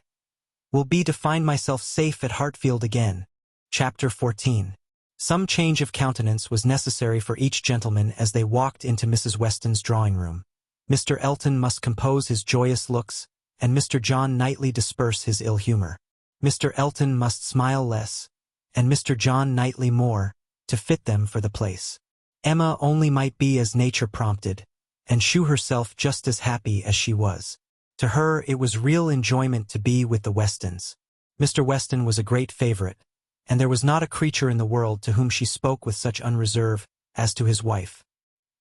[SPEAKER 1] will be to find myself safe at Hartfield again. Chapter 14. Some change of countenance was necessary for each gentleman as they walked into Mrs. Weston's drawing-room. Mr. Elton must compose his joyous looks, and Mr. John Knightley disperse his ill humor. Mr. Elton must smile less, and Mr. John Knightley more, to fit them for the place. Emma only might be as nature prompted, and shew herself just as happy as she was. To her it was real enjoyment to be with the Westons. Mr. Weston was a great favorite, and there was not a creature in the world to whom she spoke with such unreserve as to his wife.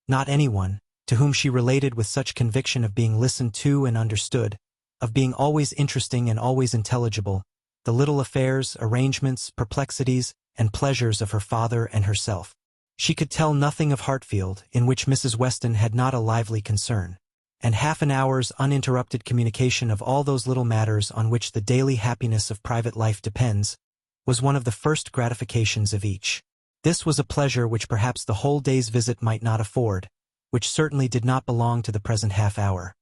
[SPEAKER 1] Not anyone to whom she related with such conviction of being listened to and understood, of being always interesting and always intelligible, the little affairs, arrangements, perplexities, and pleasures of her father and herself. She could tell nothing of Hartfield in which Mrs. Weston had not a lively concern, and half an hour's uninterrupted communication of all those little matters on which the daily happiness of private life depends, was one of the first gratifications of each. This was a pleasure which perhaps the whole day's visit might not afford, which certainly did not belong to the present half-hour.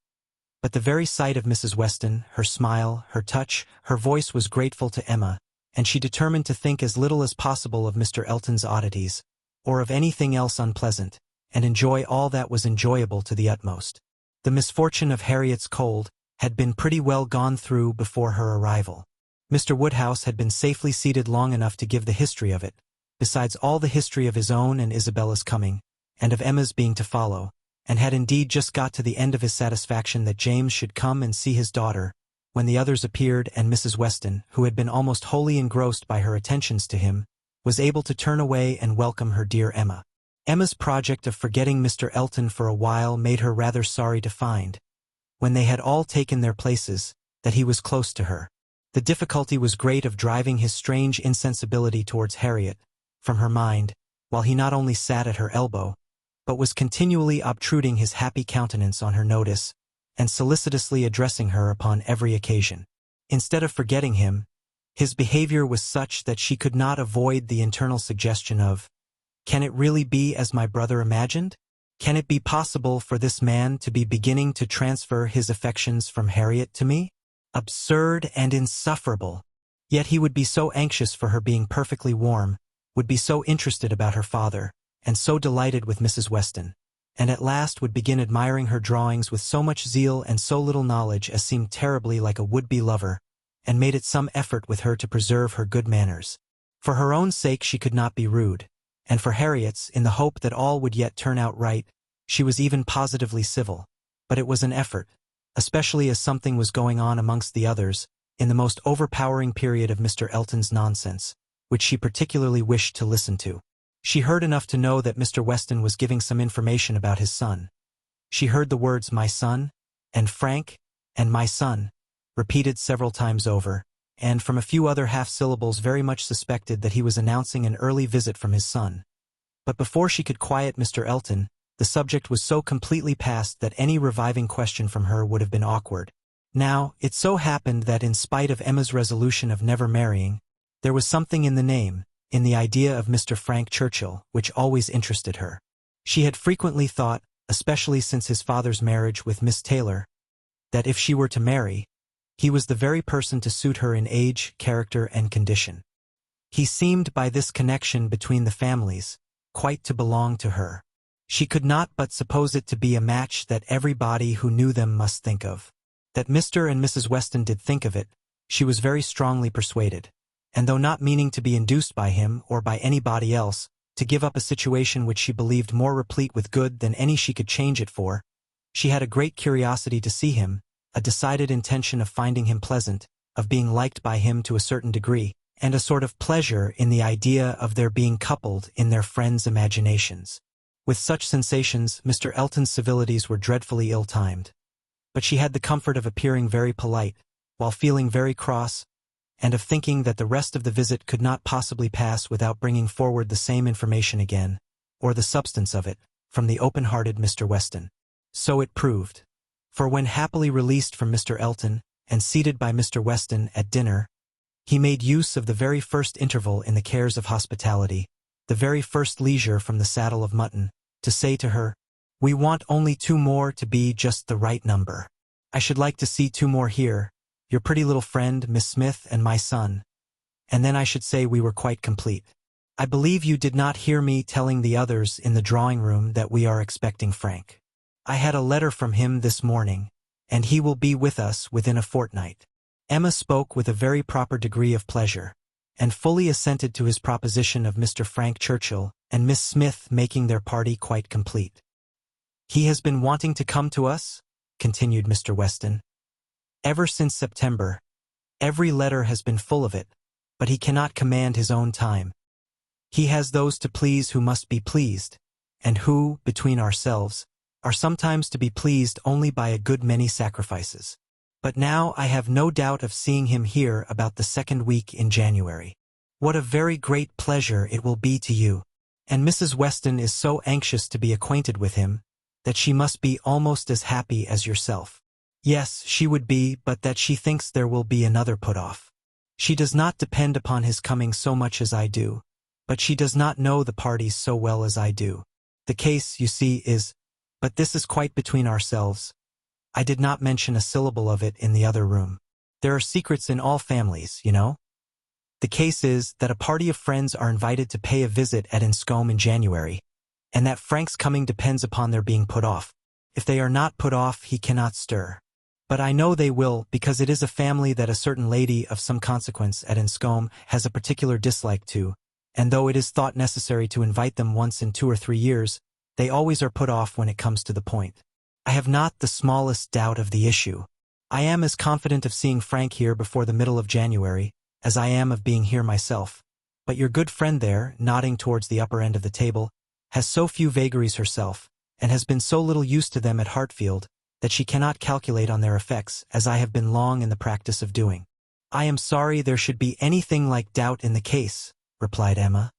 [SPEAKER 1] But the very sight of Mrs. Weston, her smile, her touch, her voice was grateful to Emma, and she determined to think as little as possible of Mr. Elton's oddities, or of anything else unpleasant, and enjoy all that was enjoyable to the utmost. The misfortune of Harriet's cold had been pretty well gone through before her arrival. Mr. Woodhouse had been safely seated long enough to give the history of it, besides all the history of his own and Isabella's coming, and of Emma's being to follow, and had indeed just got to the end of his satisfaction that James should come and see his daughter, when the others appeared and Mrs. Weston, who had been almost wholly engrossed by her attentions to him, was able to turn away and welcome her dear Emma. Emma's project of forgetting Mr. Elton for a while made her rather sorry to find, when they had all taken their places, that he was close to her. The difficulty was great of driving his strange insensibility towards Harriet from her mind, while he not only sat at her elbow, but was continually obtruding his happy countenance on her notice, and solicitously addressing her upon every occasion. Instead of forgetting him, his behavior was such that she could not avoid the internal suggestion of, "Can it really be as my brother imagined? Can it be possible for this man to be beginning to transfer his affections from Harriet to me? Absurd and insufferable! Yet he would be so anxious for her being perfectly warm, would be so interested about her father, and so delighted with Mrs. Weston, and at last would begin admiring her drawings with so much zeal and so little knowledge as seemed terribly like a would-be lover, and made it some effort with her to preserve her good manners. For her own sake she could not be rude, and for Harriet's, in the hope that all would yet turn out right, she was even positively civil. But it was an effort, especially as something was going on amongst the others, in the most overpowering period of Mr. Elton's nonsense, which she particularly wished to listen to. She heard enough to know that Mr. Weston was giving some information about his son. She heard the words "my son," and "Frank," and "my son," repeated several times over, and from a few other half-syllables very much suspected that he was announcing an early visit from his son. But before she could quiet Mr. Elton, the subject was so completely past that any reviving question from her would have been awkward. Now, it so happened that in spite of Emma's resolution of never marrying, there was something in the name, in the idea of Mr. Frank Churchill, which always interested her. She had frequently thought, especially since his father's marriage with Miss Taylor, that if she were to marry, he was the very person to suit her in age, character, and condition. He seemed by this connection between the families quite to belong to her. She could not but suppose it to be a match that everybody who knew them must think of. That Mr. and Mrs. Weston did think of it, she was very strongly persuaded, and though not meaning to be induced by him or by anybody else, to give up a situation which she believed more replete with good than any she could change it for, she had a great curiosity to see him, a decided intention of finding him pleasant, of being liked by him to a certain degree, and a sort of pleasure in the idea of their being coupled in their friends' imaginations. With such sensations, Mr. Elton's civilities were dreadfully ill-timed. But she had the comfort of appearing very polite, while feeling very cross, and of thinking that the rest of the visit could not possibly pass without bringing forward the same information again, or the substance of it, from the open-hearted Mr. Weston. So it proved. For when happily released from Mr. Elton, and seated by Mr. Weston at dinner, he made use of the very first interval in the cares of hospitality, the very first leisure from the saddle of mutton, to say to her, "We want only 2 more to be just the right number. I should like to see 2 more here, your pretty little friend, Miss Smith, and my son, and then I should say we were quite complete. I believe you did not hear me telling the others in the drawing-room that we are expecting Frank. I had a letter from him this morning, and he will be with us within a fortnight." Emma spoke with a very proper degree of pleasure, and fully assented to his proposition of Mr. Frank Churchill and Miss Smith making their party quite complete. "He has been wanting to come to us," continued Mr. Weston, "ever since September. Every letter has been full of it, but he cannot command his own time. He has those to please who must be pleased, and who, between ourselves, are sometimes to be pleased only by a good many sacrifices. But now I have no doubt of seeing him here about the 2nd week in January. What a very great pleasure it will be to you. And Mrs. Weston is so anxious to be acquainted with him, that she must be almost as happy as yourself." "Yes, she would be, but that she thinks there will be another put off. She does not depend upon his coming so much as I do, but she does not know the parties so well as I do. The case, you see, is— but this is quite between ourselves. I did not mention a syllable of it in the other room. There are secrets in all families, you know. The case is that a party of friends are invited to pay a visit at Enscombe in January, and that Frank's coming depends upon their being put off. If they are not put off, he cannot stir. But I know they will, because it is a family that a certain lady of some consequence at Enscombe has a particular dislike to, and though it is thought necessary to invite them once in 2 or 3 years, they always are put off when it comes to the point. I have not the smallest doubt of the issue. I am as confident of seeing Frank here before the middle of January as I am of being here myself. But your good friend there, nodding towards the upper end of the table, has so few vagaries herself, and has been so little used to them at Hartfield, that she cannot calculate on their effects, as I have been long in the practice of doing." "I am sorry there should be anything like doubt in the case," replied Emma,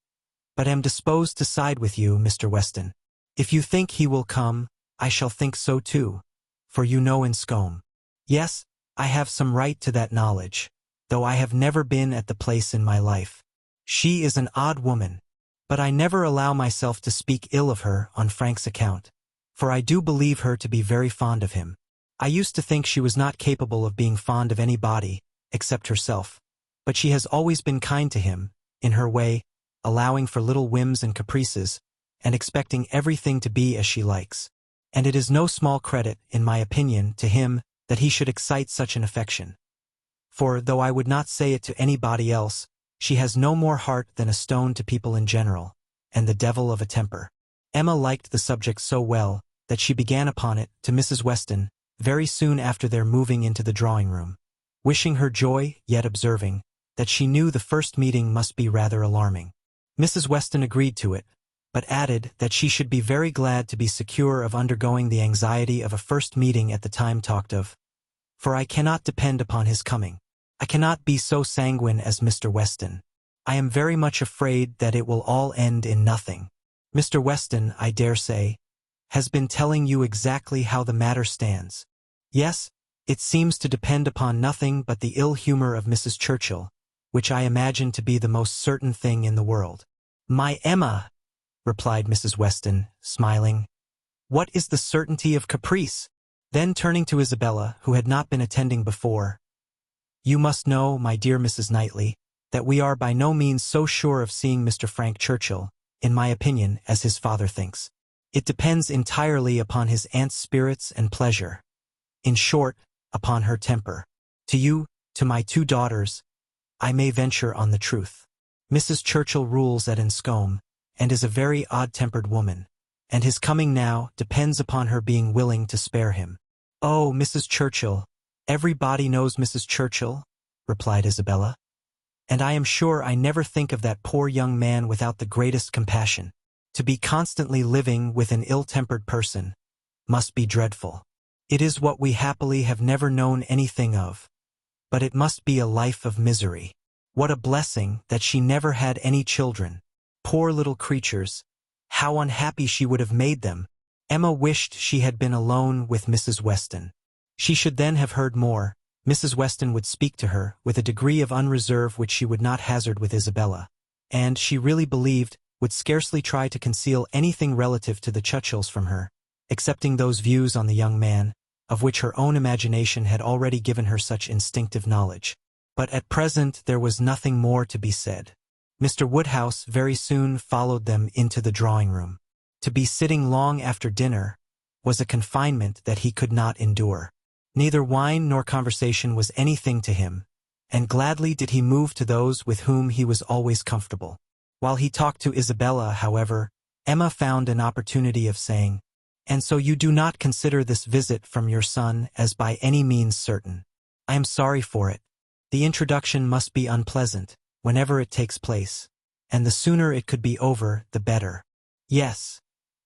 [SPEAKER 1] "but am disposed to side with you, Mr. Weston. If you think he will come, I shall think so too, for you know Enscombe. Yes, I have some right to that knowledge, though I have never been at the place in my life. She is an odd woman, but I never allow myself to speak ill of her on Frank's account, for I do believe her to be very fond of him. I used to think she was not capable of being fond of anybody, except herself, but she has always been kind to him, in her way, allowing for little whims and caprices, and expecting everything to be as she likes. And it is no small credit, in my opinion, to him that he should excite such an affection. For, though I would not say it to anybody else, she has no more heart than a stone to people in general, and the devil of a temper." Emma liked the subject so well that she began upon it to Mrs. Weston very soon after their moving into the drawing-room, wishing her joy, yet observing that she knew the first meeting must be rather alarming. Mrs. Weston agreed to it, but added that she should be very glad to be secure of undergoing the anxiety of a first meeting at the time talked of, "for I cannot depend upon his coming. I cannot be so sanguine as Mr. Weston. I am very much afraid that it will all end in nothing. Mr. Weston, I dare say, has been telling you exactly how the matter stands." "Yes, it seems to depend upon nothing but the ill humor of Mrs. Churchill, which I imagine to be the most certain thing in the world." "My Emma," replied Mrs. Weston, smiling, "what is the certainty of caprice?" Then turning to Isabella, who had not been attending before, "You must know, my dear Mrs. Knightley, that we are by no means so sure of seeing Mr. Frank Churchill, in my opinion, as his father thinks. It depends entirely upon his aunt's spirits and pleasure. In short, upon her temper. To you, To my 2 daughters, I may venture on the truth. Mrs. Churchill rules at Enscombe, and is a very odd-tempered woman, and his coming now depends upon her being willing to spare him." "Oh, Mrs. Churchill, everybody knows Mrs. Churchill," replied Isabella, "and I am sure I never think of that poor young man without the greatest compassion. To be constantly living with an ill-tempered person must be dreadful. It is what we happily have never known anything of, but it must be a life of misery. What a blessing that she never had any children. Poor little creatures, how unhappy she would have made them." Emma wished she had been alone with Mrs. Weston. She should then have heard more. Mrs. Weston would speak to her with a degree of unreserve which she would not hazard with Isabella, and, she really believed, would scarcely try to conceal anything relative to the Churchills from her, excepting those views on the young man, of which her own imagination had already given her such instinctive knowledge. But at present there was nothing more to be said. Mr. Woodhouse very soon followed them into the drawing-room. To be sitting long after dinner was a confinement that he could not endure. Neither wine nor conversation was anything to him, and gladly did he move to those with whom he was always comfortable. While he talked to Isabella, however, Emma found an opportunity of saying, "And so you do not consider this visit from your son as by any means certain. I am sorry for it. The introduction must be unpleasant, whenever it takes place, and the sooner it could be over, the better." "Yes,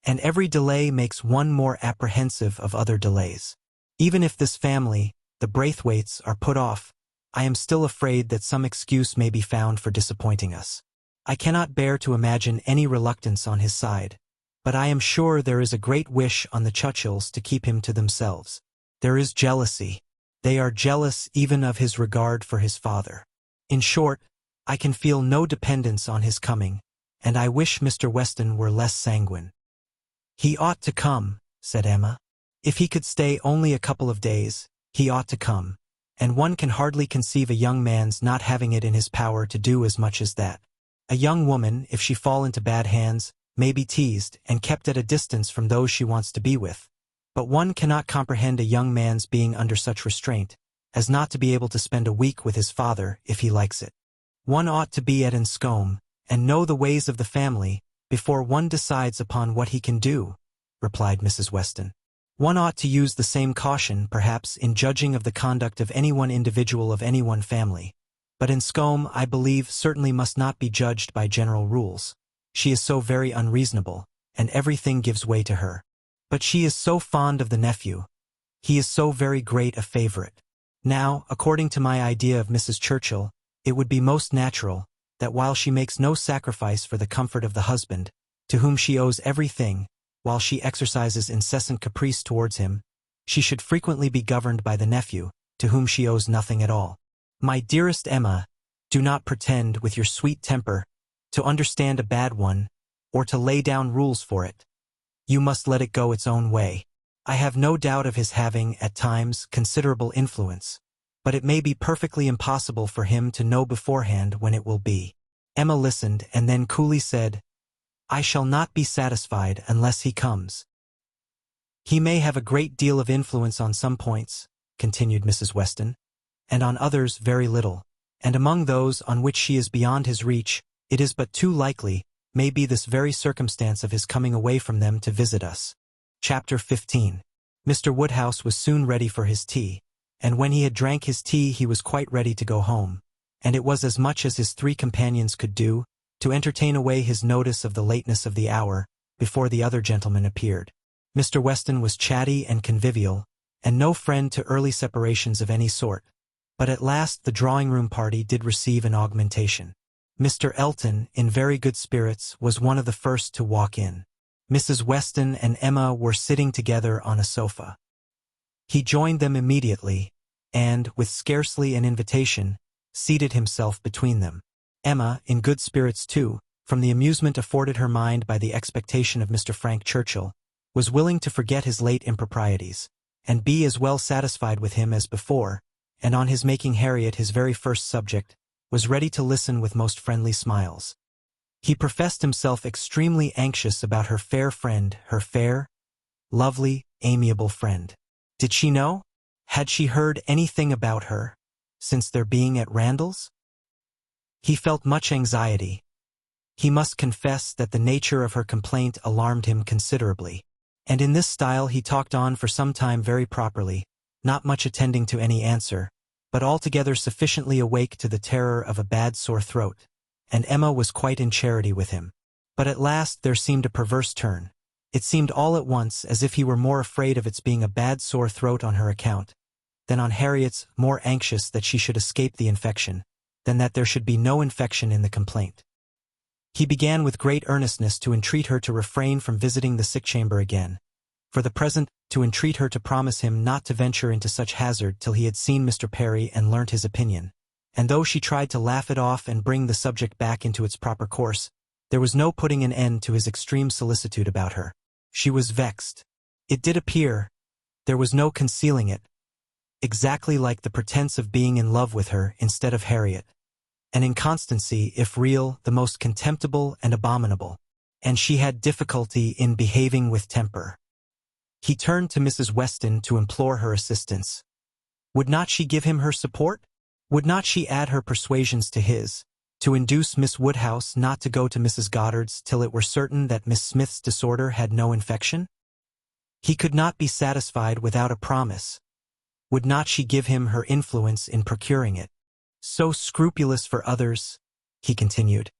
[SPEAKER 1] and every delay makes one more apprehensive of other delays. Even if this family, the Braithwaites, are put off, I am still afraid that some excuse may be found for disappointing us. I cannot bear to imagine any reluctance on his side, but I am sure there is a great wish on the Churchills to keep him to themselves. There is jealousy. They are jealous even of his regard for his father. In short, I can feel no dependence on his coming, and I wish Mr. Weston were less sanguine." "He ought to come," said Emma. "If he could stay only a couple of days, he ought to come, and one can hardly conceive a young man's not having it in his power to do as much as that. A young woman, if she fall into bad hands, may be teased and kept at a distance from those she wants to be with, but one cannot comprehend a young man's being under such restraint as not to be able to spend a week with his father if he likes it. One ought to be at Enscombe and know the ways of the family before one decides upon what he can do," replied Mrs. Weston. "One ought to use the same caution, perhaps, in judging of the conduct of any one individual of any one family, but Enscombe, I believe, certainly must not be judged by general rules. She is so very unreasonable, and everything gives way to her. But she is so fond of the nephew. He is so very great a favorite. Now, according to my idea of Mrs. Churchill, it would be most natural that while she makes no sacrifice for the comfort of the husband, to whom she owes everything, while she exercises incessant caprice towards him, she should frequently be governed by the nephew, to whom she owes nothing at all. My dearest Emma, do not pretend, with your sweet temper, to understand a bad one, or to lay down rules for it. You must let it go its own way. I have no doubt of his having, at times, considerable influence, but it may be perfectly impossible for him to know beforehand when it will be." Emma listened, and then coolly said, "I shall not be satisfied unless he comes." "He may have a great deal of influence on some points," continued Mrs. Weston, "and on others very little, and among those on which she is beyond his reach, it is but too likely may be this very circumstance of his coming away from them to visit us." Chapter 15. Mr. Woodhouse was soon ready for his tea, and when he had drank his tea he was quite ready to go home, and it was as much as his 3 companions could do to entertain away his notice of the lateness of the hour before the other gentlemen appeared. Mr. Weston was chatty and convivial, and no friend to early separations of any sort, but at last the drawing-room party did receive an augmentation. Mr. Elton, in very good spirits, was one of the first to walk in. Mrs. Weston and Emma were sitting together on a sofa. He joined them immediately, and, with scarcely an invitation, seated himself between them. Emma, in good spirits too, from the amusement afforded her mind by the expectation of Mr. Frank Churchill, was willing to forget his late improprieties, and be as well satisfied with him as before, and on his making Harriet his very first subject, was ready to listen with most friendly smiles. He professed himself extremely anxious about her fair friend, her fair, lovely, amiable friend. Did she know? Had she heard anything about her? since their being at Randall's? He felt much anxiety. He must confess that the nature of her complaint alarmed him considerably. And in this style he talked on for some time very properly, not much attending to any answer, but altogether sufficiently awake to the terror of a bad sore throat, and Emma was quite in charity with him. But at last there seemed a perverse turn. It seemed all at once as if he were more afraid of its being a bad sore throat on her account, than on Harriet's, more anxious that she should escape the infection, than that there should be no infection in the complaint. He began with great earnestness to entreat her to refrain from visiting the sick chamber again, for the present to entreat her to promise him not to venture into such hazard till he had seen Mr. Perry and learnt his opinion, and though she tried to laugh it off and bring the subject back into its proper course, there was no putting an end to his extreme solicitude about her. She was vexed. It did appear, there was no concealing it, exactly like the pretense of being in love with her instead of Harriet. An inconstancy, if real, the most contemptible and abominable, and she had difficulty in behaving with temper. He turned to Mrs. Weston to implore her assistance. Would not she give him her support? Would not she add her persuasions to his, to induce Miss Woodhouse not to go to Mrs. Goddard's till it were certain that Miss Smith's disorder had no infection? He could not be satisfied without a promise. Would not she give him her influence in procuring it? So scrupulous for others, he continued,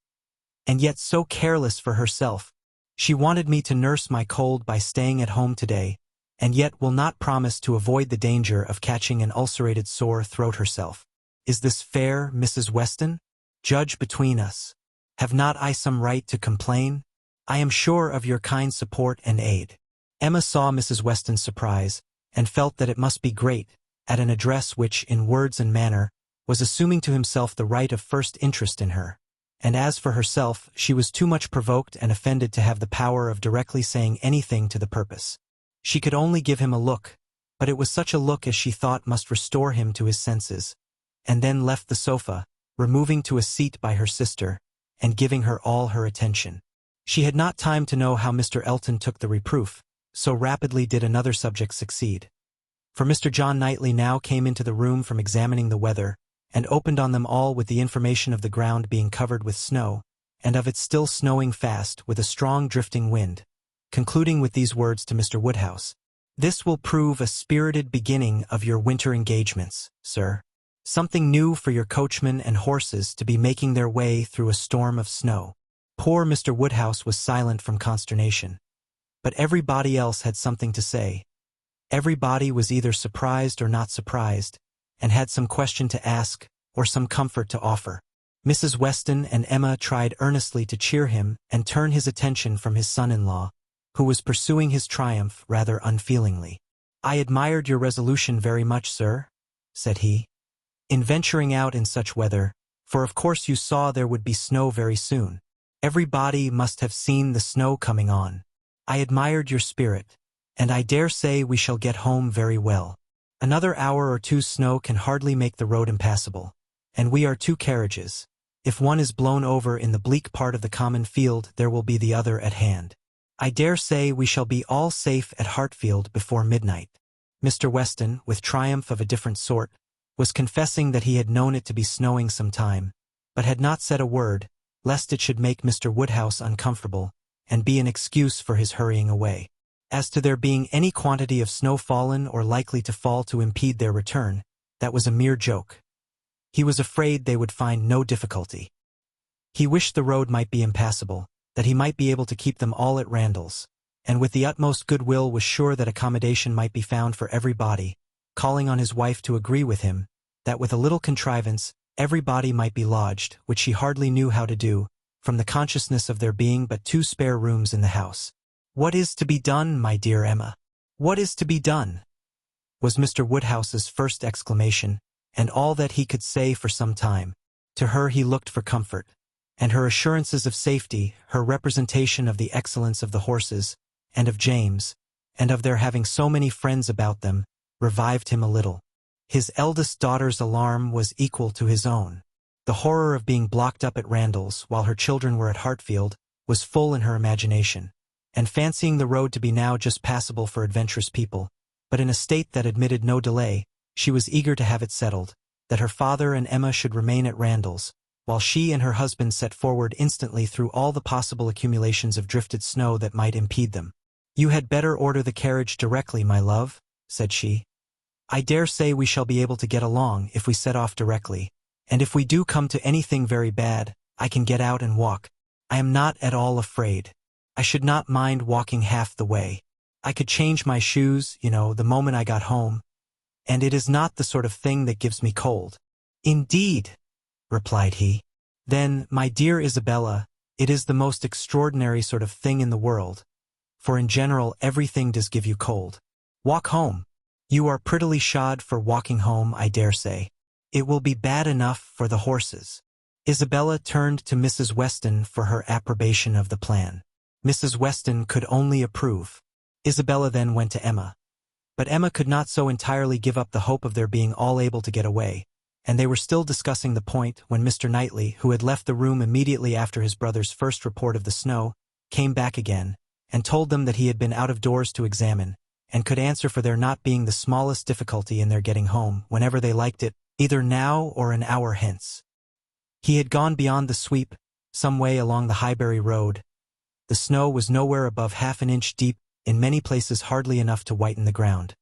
[SPEAKER 1] and yet so careless for herself. She wanted me to nurse my cold by staying at home today, and yet will not promise to avoid the danger of catching an ulcerated sore throat herself. Is this fair, Mrs. Weston? Judge between us. Have not I some right to complain? I am sure of your kind support and aid. Emma saw Mrs. Weston's surprise, and felt that it must be great, at an address which, in words and manner, was assuming to himself the right of first interest in her, and as for herself, she was too much provoked and offended to have the power of directly saying anything to the purpose. She could only give him a look, but it was such a look as she thought must restore him to his senses, and then left the sofa, removing to a seat by her sister, and giving her all her attention. She had not time to know how Mr. Elton took the reproof, so rapidly did another subject succeed. For Mr. John Knightley now came into the room from examining the weather, and opened on them all with the information of the ground being covered with snow, and of it still snowing fast with a strong drifting wind, concluding with these words to Mr. Woodhouse: "This will prove a spirited beginning of your winter engagements, sir. Something new for your coachman and horses to be making their way through a storm of snow." Poor Mr. Woodhouse was silent from consternation, but everybody else had something to say. Everybody was either surprised or not surprised, and had some question to ask or some comfort to offer. Mrs. Weston and Emma tried earnestly to cheer him and turn his attention from his son-in-law, who was pursuing his triumph rather unfeelingly. "I admired your resolution very much, sir," said he, "in venturing out in such weather, for of course you saw there would be snow very soon. Everybody must have seen the snow coming on. I admired your spirit, and I dare say we shall get home very well. Another hour or two's snow can hardly make the road impassable, and we are two carriages. If one is blown over in the bleak part of the common field, there will be the other at hand. I dare say we shall be all safe at Hartfield before midnight." Mr. Weston, with triumph of a different sort, was confessing that he had known it to be snowing some time, but had not said a word, lest it should make Mr. Woodhouse uncomfortable, and be an excuse for his hurrying away. As to there being any quantity of snow fallen or likely to fall to impede their return, that was a mere joke. He was afraid they would find no difficulty. He wished the road might be impassable, that he might be able to keep them all at Randall's, and with the utmost goodwill was sure that accommodation might be found for everybody, calling on his wife to agree with him, that with a little contrivance, everybody might be lodged, which she hardly knew how to do, from the consciousness of there being but 2 spare rooms in the house. "What is to be done, my dear Emma? What is to be done?" was Mr. Woodhouse's first exclamation, and all that he could say for some time. To her he looked for comfort, and her assurances of safety, her representation of the excellence of the horses, and of James, and of their having so many friends about them, revived him a little. His eldest daughter's alarm was equal to his own. The horror of being blocked up at Randall's while her children were at Hartfield was full in her imagination, and fancying the road to be now just passable for adventurous people, but in a state that admitted no delay, she was eager to have it settled, that her father and Emma should remain at Randall's, while she and her husband set forward instantly through all the possible accumulations of drifted snow that might impede them. "You had better order the carriage directly, my love," said she. "I dare say we shall be able to get along if we set off directly, and if we do come to anything very bad, I can get out and walk. I am not at all afraid. I should not mind walking half the way. I could change my shoes, the moment I got home, and it is not the sort of thing that gives me cold." "Indeed," replied he. "Then, my dear Isabella, it is the most extraordinary sort of thing in the world, for in general everything does give you cold. Walk home. You are prettily shod for walking home, I dare say. It will be bad enough for the horses." Isabella turned to Mrs. Weston for her approbation of the plan. Mrs. Weston could only approve. Isabella then went to Emma. But Emma could not so entirely give up the hope of their being all able to get away, and they were still discussing the point when Mr. Knightley, who had left the room immediately after his brother's first report of the snow, came back again, and told them that he had been out of doors to examine, and could answer for there not being the smallest difficulty in their getting home whenever they liked it, either now or an hour hence. He had gone beyond the sweep, some way along the Highbury Road. The snow was nowhere above half an inch deep, in many places hardly enough to whiten the ground.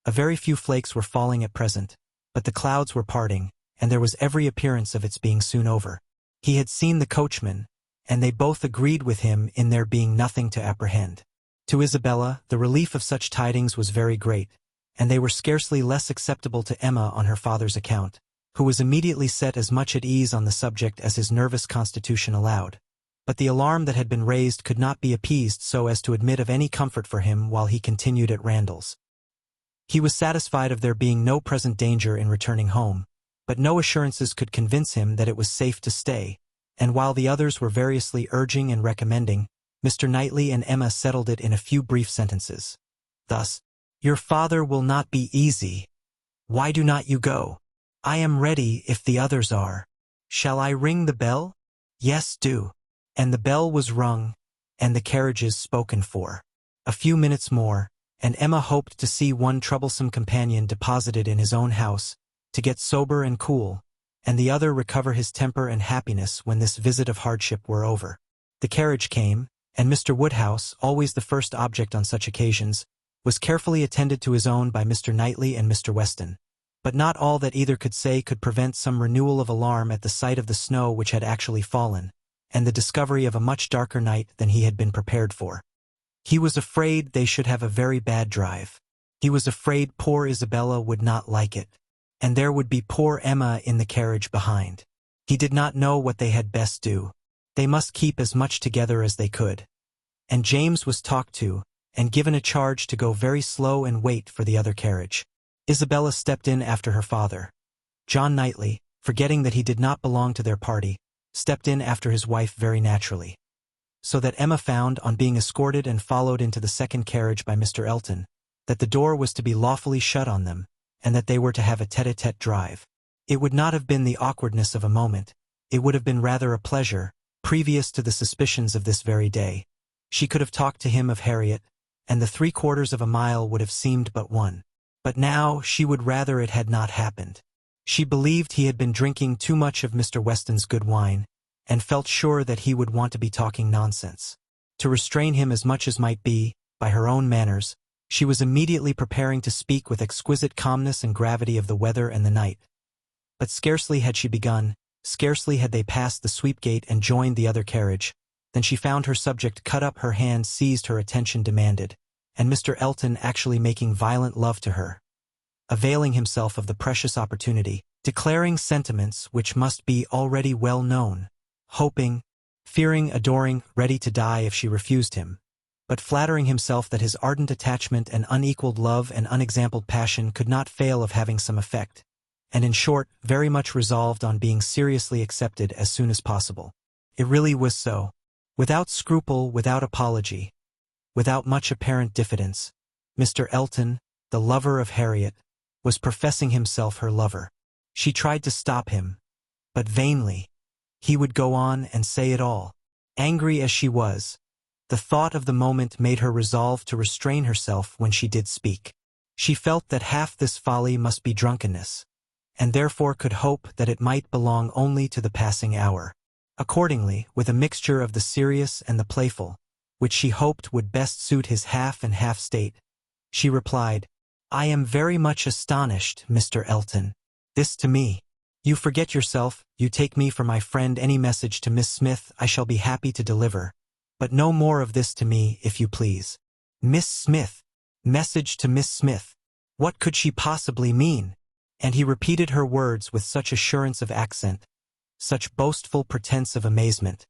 [SPEAKER 1] A very few flakes were falling at present, but the clouds were parting, and there was every appearance of its being soon over. He had seen the coachman, and they both agreed with him in there being nothing to apprehend. To Isabella, the relief of such tidings was very great, and they were scarcely less acceptable to Emma on her father's account, who was immediately set as much at ease on the subject as his nervous constitution allowed. But the alarm that had been raised could not be appeased so as to admit of any comfort for him while he continued at Randall's. He was satisfied of there being no present danger in returning home, but no assurances could convince him that it was safe to stay, and while the others were variously urging and recommending, Mr. Knightley and Emma settled it in a few brief sentences. Thus, "Your father will not be easy. Why do not you go? I am ready if the others are. Shall I ring the bell?" "Yes, do." And the bell was rung, and the carriages spoken for. A few minutes more, and Emma hoped to see one troublesome companion deposited in his own house, to get sober and cool, and the other recover his temper and happiness when this visit of hardship were over. The carriage came, and Mr. Woodhouse, always the first object on such occasions, was carefully attended to his own by Mr. Knightley and Mr. Weston. But not all that either could say could prevent some renewal of alarm at the sight of the snow which had actually fallen, and the discovery of a much darker night than he had been prepared for. He was afraid they should have a very bad drive. He was afraid poor Isabella would not like it, and there would be poor Emma in the carriage behind. He did not know what they had best do. They must keep as much together as they could. And James was talked to, and given a charge to go very slow and wait for the other carriage. Isabella stepped in after her father. John Knightley, forgetting that he did not belong to their party, stepped in after his wife very naturally. So that Emma found, on being escorted and followed into the second carriage by Mr. Elton, that the door was to be lawfully shut on them, and that they were to have a tete-a-tete drive. It would not have been the awkwardness of a moment, it would have been rather a pleasure, previous to the suspicions of this very day. She could have talked to him of Harriet, and the 3/4 of a mile would have seemed but one. But now she would rather it had not happened. She believed he had been drinking too much of Mr. Weston's good wine, and felt sure that he would want to be talking nonsense. To restrain him as much as might be, by her own manners, she was immediately preparing to speak with exquisite calmness and gravity of the weather and the night. But scarcely had she begun, scarcely had they passed the sweep gate and joined the other carriage, than she found her subject cut up, her hand seized, her attention demanded, and Mr. Elton actually making violent love to her, availing himself of the precious opportunity, declaring sentiments which must be already well known, hoping, fearing, adoring, ready to die if she refused him, but flattering himself that his ardent attachment and unequaled love and unexampled passion could not fail of having some effect, and in short, very much resolved on being seriously accepted as soon as possible. It really was so. Without scruple, without apology, without much apparent diffidence, Mr. Elton, the lover of Harriet, was professing himself her lover. She tried to stop him, but vainly. He would go on and say it all. Angry as she was, the thought of the moment made her resolve to restrain herself when she did speak. She felt that half this folly must be drunkenness, and therefore could hope that it might belong only to the passing hour. Accordingly, with a mixture of the serious and the playful, which she hoped would best suit his half-and-half state, she replied, "I am very much astonished, Mr. Elton. This to me. You forget yourself, you take me for my friend. Any message to Miss Smith I shall be happy to deliver, but no more of this to me, if you please." Miss Smith. Message to Miss Smith. What could she possibly mean? And he repeated her words with such assurance of accent, such boastful pretense of amazement,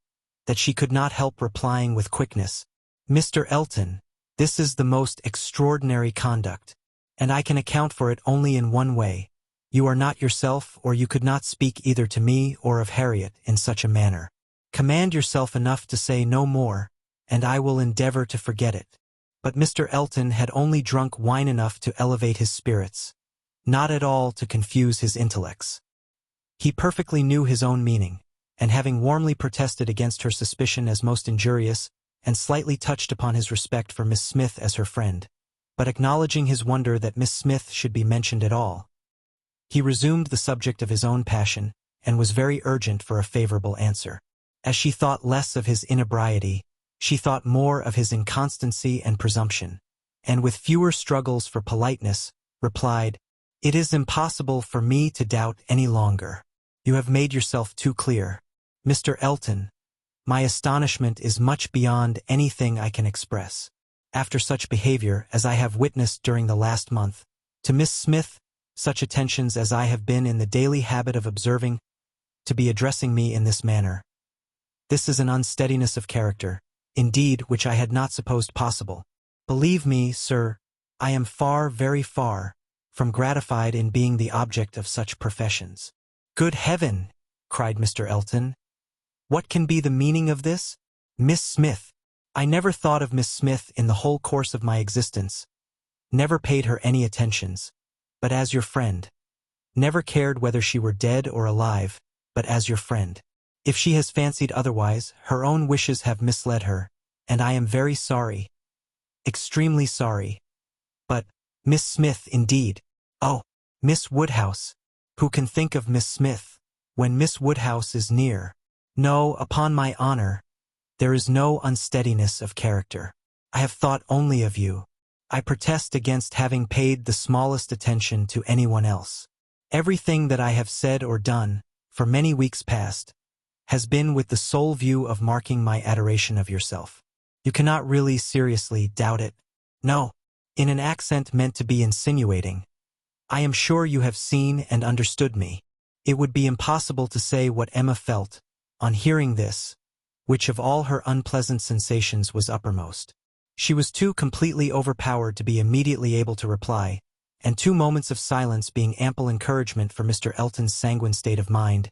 [SPEAKER 1] that she could not help replying with quickness, "Mr. Elton, this is the most extraordinary conduct, and I can account for it only in one way. You are not yourself, or you could not speak either to me or of Harriet in such a manner. Command yourself enough to say no more, and I will endeavor to forget it." But Mr. Elton had only drunk wine enough to elevate his spirits, not at all to confuse his intellects. He perfectly knew his own meaning, and having warmly protested against her suspicion as most injurious, and slightly touched upon his respect for Miss Smith as her friend, but acknowledging his wonder that Miss Smith should be mentioned at all, he resumed the subject of his own passion, and was very urgent for a favorable answer. As she thought less of his inebriety, she thought more of his inconstancy and presumption, and with fewer struggles for politeness, replied, "It is impossible for me to doubt any longer. You have made yourself too clear. Mr. Elton, my astonishment is much beyond anything I can express. After such behavior as I have witnessed during the last month, to Miss Smith, such attentions as I have been in the daily habit of observing, to be addressing me in this manner. This is an unsteadiness of character, indeed, which I had not supposed possible. Believe me, sir, I am far, very far, from gratified in being the object of such professions." "Good heaven!" cried Mr. Elton. "What can be the meaning of this? Miss Smith! I never thought of Miss Smith in the whole course of my existence, never paid her any attentions, but as your friend, never cared whether she were dead or alive, but as your friend. If she has fancied otherwise, her own wishes have misled her, and I am very sorry, extremely sorry. But, Miss Smith indeed! Oh, Miss Woodhouse! Who can think of Miss Smith, when Miss Woodhouse is near? No, upon my honor, there is no unsteadiness of character. I have thought only of you. I protest against having paid the smallest attention to anyone else. Everything that I have said or done, for many weeks past, has been with the sole view of marking my adoration of yourself. You cannot really seriously doubt it? No." In an accent meant to be insinuating, "I am sure you have seen and understood me." It would be impossible to say what Emma felt, on hearing this, which of all her unpleasant sensations was uppermost. She was too completely overpowered to be immediately able to reply, and 2 moments of silence being ample encouragement for Mr. Elton's sanguine state of mind,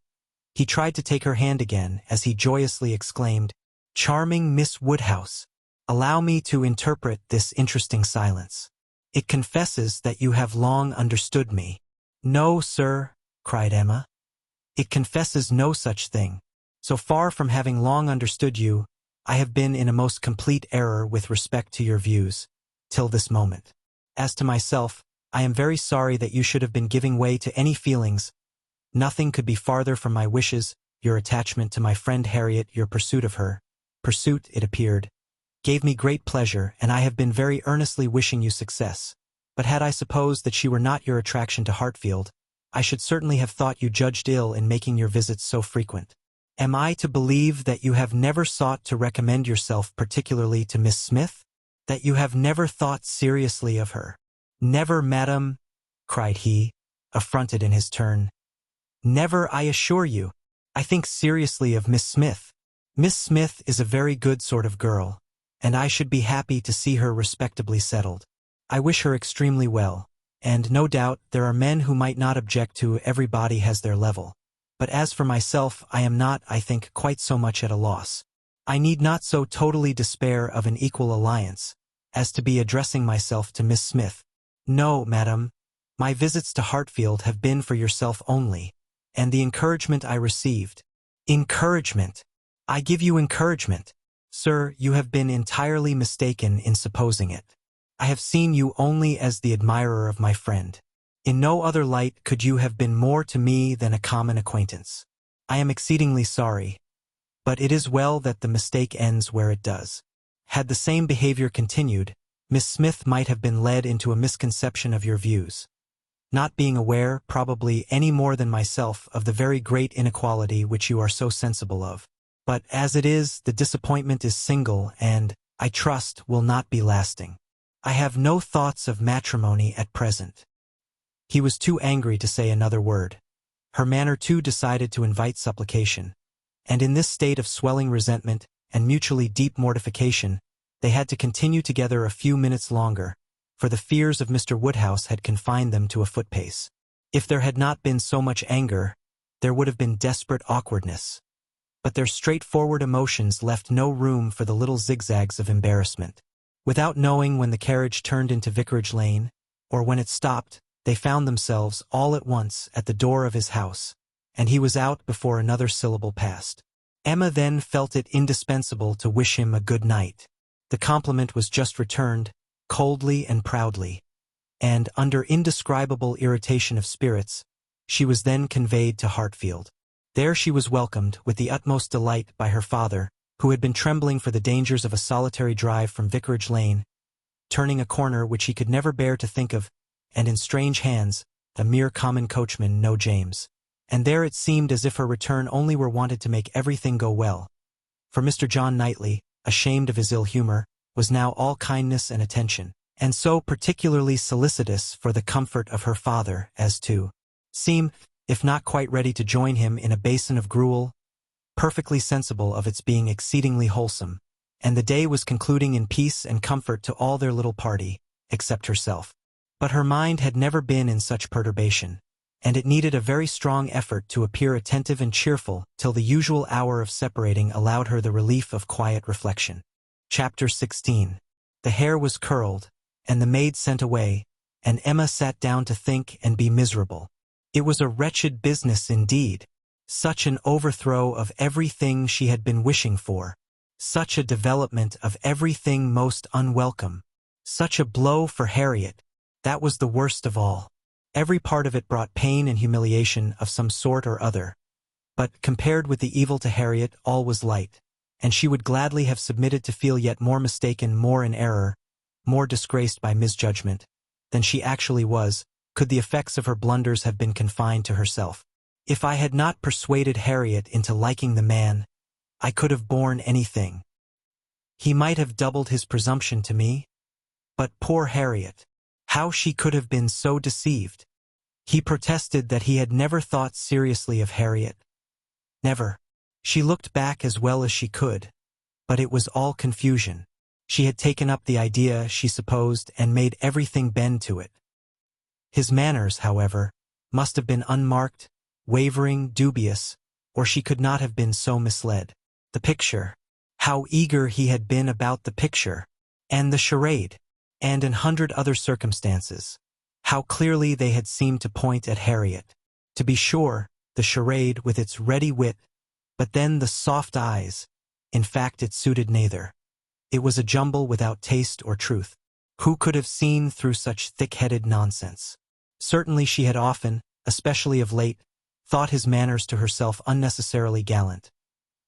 [SPEAKER 1] he tried to take her hand again as he joyously exclaimed, "Charming Miss Woodhouse, allow me to interpret this interesting silence. It confesses that you have long understood me." "No, sir," cried Emma. "It confesses no such thing. So far from having long understood you, I have been in a most complete error with respect to your views, till this moment. As to myself, I am very sorry that you should have been giving way to any feelings. Nothing could be farther from my wishes. Your attachment to my friend Harriet, your pursuit of her, pursuit, it appeared, gave me great pleasure, and I have been very earnestly wishing you success. But had I supposed that she were not your attraction to Hartfield, I should certainly have thought you judged ill in making your visits so frequent. Am I to believe that you have never sought to recommend yourself particularly to Miss Smith? That you have never thought seriously of her?" "Never, madam," cried he, affronted in his turn. "Never, I assure you. I think seriously of Miss Smith. Miss Smith is a very good sort of girl, and I should be happy to see her respectably settled. I wish her extremely well, and no doubt there are men who might not object to everybody has their level. But as for myself, I am not, I think, quite so much at a loss. I need not so totally despair of an equal alliance, as to be addressing myself to Miss Smith. No, madam, my visits to Hartfield have been for yourself only, and the encouragement I received—" "Encouragement! I give you encouragement! Sir, you have been entirely mistaken in supposing it. I have seen you only as the admirer of my friend. In no other light could you have been more to me than a common acquaintance. I am exceedingly sorry, but it is well that the mistake ends where it does. Had the same behavior continued, Miss Smith might have been led into a misconception of your views, not being aware, probably any more than myself, of the very great inequality which you are so sensible of. But as it is, the disappointment is single and, I trust, will not be lasting. I have no thoughts of matrimony at present. He was too angry to say another word. Her manner too decided to invite supplication, and in this state of swelling resentment and mutually deep mortification, they had to continue together a few minutes longer, for the fears of Mr. Woodhouse had confined them to a footpace. If there had not been so much anger, there would have been desperate awkwardness. But their straightforward emotions left no room for the little zigzags of embarrassment. Without knowing when the carriage turned into Vicarage Lane, or when it stopped, they found themselves, all at once, at the door of his house, and he was out before another syllable passed. Emma then felt it indispensable to wish him a good night. The compliment was just returned, coldly and proudly, and, under indescribable irritation of spirits, she was then conveyed to Hartfield. There she was welcomed with the utmost delight by her father, who had been trembling for the dangers of a solitary drive from Vicarage Lane, turning a corner which he could never bear to think of, and in strange hands, a mere common coachman, no James. And there it seemed as if her return only were wanted to make everything go well. For Mr. John Knightley, ashamed of his ill humor, was now all kindness and attention, and so particularly solicitous for the comfort of her father as to seem, if not quite ready to join him in a basin of gruel, perfectly sensible of its being exceedingly wholesome, and the day was concluding in peace and comfort to all their little party, except herself. But her mind had never been in such perturbation, and it needed a very strong effort to appear attentive and cheerful till the usual hour of separating allowed her the relief of quiet reflection. Chapter 16. The hair was curled, and the maid sent away, and Emma sat down to think and be miserable. It was a wretched business indeed. Such an overthrow of everything she had been wishing for. Such a development of everything most unwelcome. Such a blow for Harriet. That was the worst of all. Every part of it brought pain and humiliation of some sort or other. But, compared with the evil to Harriet, all was light, and she would gladly have submitted to feel yet more mistaken, more in error, more disgraced by misjudgment, than she actually was, could the effects of her blunders have been confined to herself. If I had not persuaded Harriet into liking the man, I could have borne anything. He might have doubled his presumption to me, but poor Harriet, how she could have been so deceived. He protested that he had never thought seriously of Harriet. Never. She looked back as well as she could, but it was all confusion. She had taken up the idea, she supposed, and made everything bend to it. His manners, however, must have been unmarked, wavering, dubious, or she could not have been so misled. The picture. How eager he had been about the picture, and the charade, and 100 other circumstances. How clearly they had seemed to point at Harriet. To be sure, the charade with its ready wit, but then the soft eyes. In fact, it suited neither. It was a jumble without taste or truth. Who could have seen through such thick-headed nonsense? Certainly she had often, especially of late, thought his manners to herself unnecessarily gallant.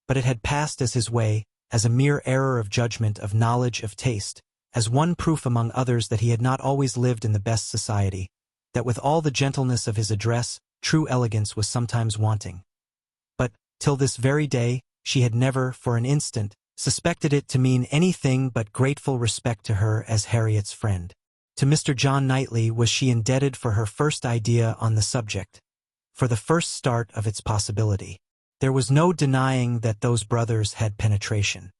[SPEAKER 1] But it had passed as his way, as a mere error of judgment, of knowledge, of taste, as one proof among others that he had not always lived in the best society, that with all the gentleness of his address, true elegance was sometimes wanting. But, till this very day, she had never, for an instant, suspected it to mean anything but grateful respect to her as Harriet's friend. To Mr. John Knightley was she indebted for her first idea on the subject, for the first start of its possibility. There was no denying that those brothers had penetration.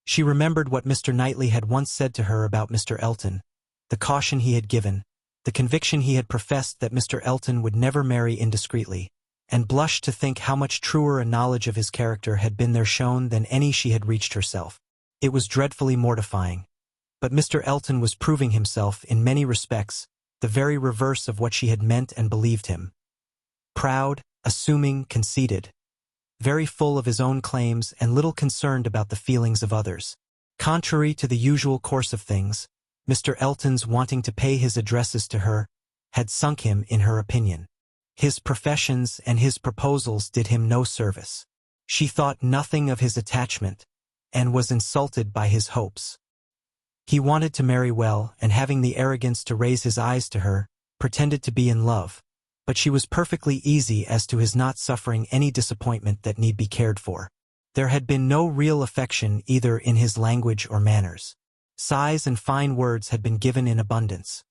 [SPEAKER 1] She remembered what Mr. Knightley had once said to her about Mr. Elton, the caution he had given, the conviction he had professed that Mr. Elton would never marry indiscreetly, and blushed to think how much truer a knowledge of his character had been there shown than any she had reached herself. It was dreadfully mortifying. But Mr. Elton was proving himself, in many respects, the very reverse of what she had meant and believed him. Proud, assuming, conceited, very full of his own claims and little concerned about the feelings of others. Contrary to the usual course of things, Mr. Elton's wanting to pay his addresses to her had sunk him in her opinion. His professions and his proposals did him no service. She thought nothing of his attachment, and was insulted by his hopes. He wanted to marry well, and having the arrogance to raise his eyes to her, pretended to be in love, but she was perfectly easy as to his not suffering any disappointment that need be cared for. There had been no real affection either in his language or manners. Sighs and fine words had been given in abundance,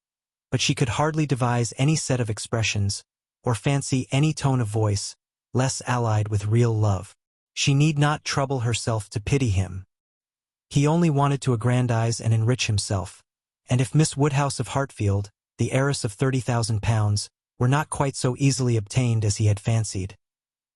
[SPEAKER 1] but she could hardly devise any set of expressions, or fancy any tone of voice, less allied with real love. She need not trouble herself to pity him. He only wanted to aggrandize and enrich himself, and if Miss Woodhouse of Hartfield, the heiress of £30,000, were not quite so easily obtained as he had fancied,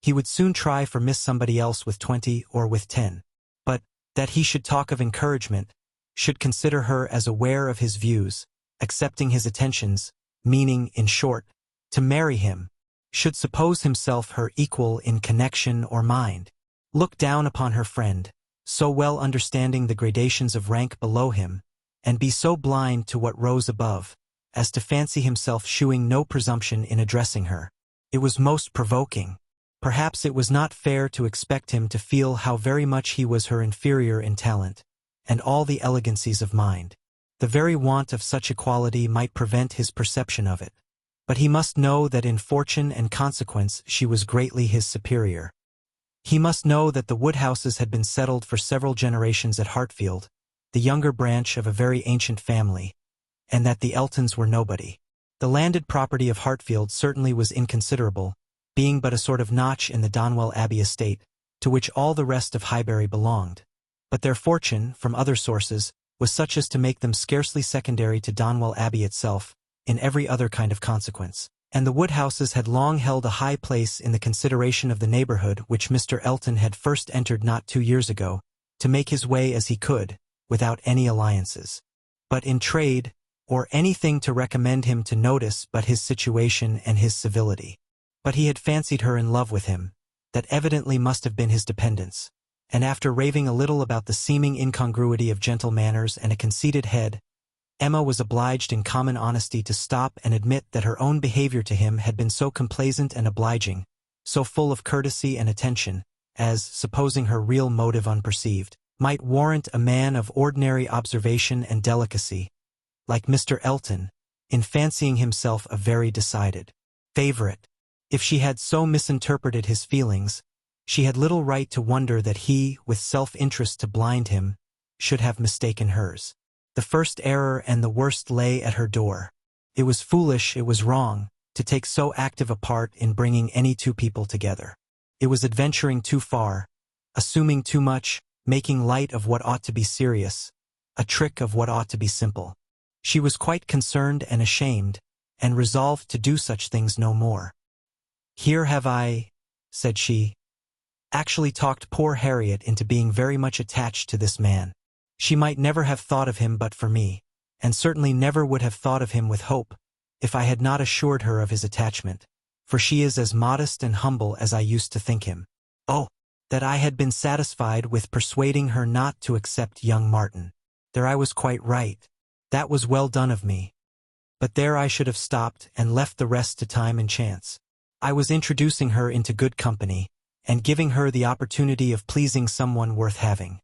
[SPEAKER 1] he would soon try for Miss Somebody else with 20 or with 10. But that he should talk of encouragement, should consider her as aware of his views, accepting his attentions, meaning, in short, to marry him, should suppose himself her equal in connection or mind, look down upon her friend, so well understanding the gradations of rank below him, and be so blind to what rose above, as to fancy himself shewing no presumption in addressing her. It was most provoking. Perhaps it was not fair to expect him to feel how very much he was her inferior in talent, and all the elegancies of mind. The very want of such equality might prevent his perception of it. But he must know that in fortune and consequence she was greatly his superior. He must know that the Woodhouses had been settled for several generations at Hartfield, the younger branch of a very ancient family, and that the Eltons were nobody. The landed property of Hartfield certainly was inconsiderable, being but a sort of notch in the Donwell Abbey estate, to which all the rest of Highbury belonged. But their fortune, from other sources, was such as to make them scarcely secondary to Donwell Abbey itself, in every other kind of consequence, and the Woodhouses had long held a high place in the consideration of the neighborhood which Mr. Elton had first entered not 2 years ago, to make his way as he could, without any alliances. But in trade, or anything to recommend him to notice but his situation and his civility. But he had fancied her in love with him, that evidently must have been his dependence, and after raving a little about the seeming incongruity of gentle manners and a conceited head, Emma was obliged in common honesty to stop and admit that her own behavior to him had been so complaisant and obliging, so full of courtesy and attention, as, supposing her real motive unperceived, might warrant a man of ordinary observation and delicacy, like Mr. Elton, in fancying himself a very decided favorite. If she had so misinterpreted his feelings, she had little right to wonder that he, with self-interest to blind him, should have mistaken hers. The first error and the worst lay at her door. It was foolish, it was wrong, to take so active a part in bringing any two people together. It was adventuring too far, assuming too much, making light of what ought to be serious, a trick of what ought to be simple. She was quite concerned and ashamed, and resolved to do such things no more. "Here have I," said she, "actually talked poor Harriet into being very much attached to this man. She might never have thought of him but for me, and certainly never would have thought of him with hope, if I had not assured her of his attachment, for she is as modest and humble as I used to think him. Oh, that I had been satisfied with persuading her not to accept young Martin. There I was quite right. That was well done of me. But there I should have stopped and left the rest to time and chance. I was introducing her into good company, and giving her the opportunity of pleasing someone worth having.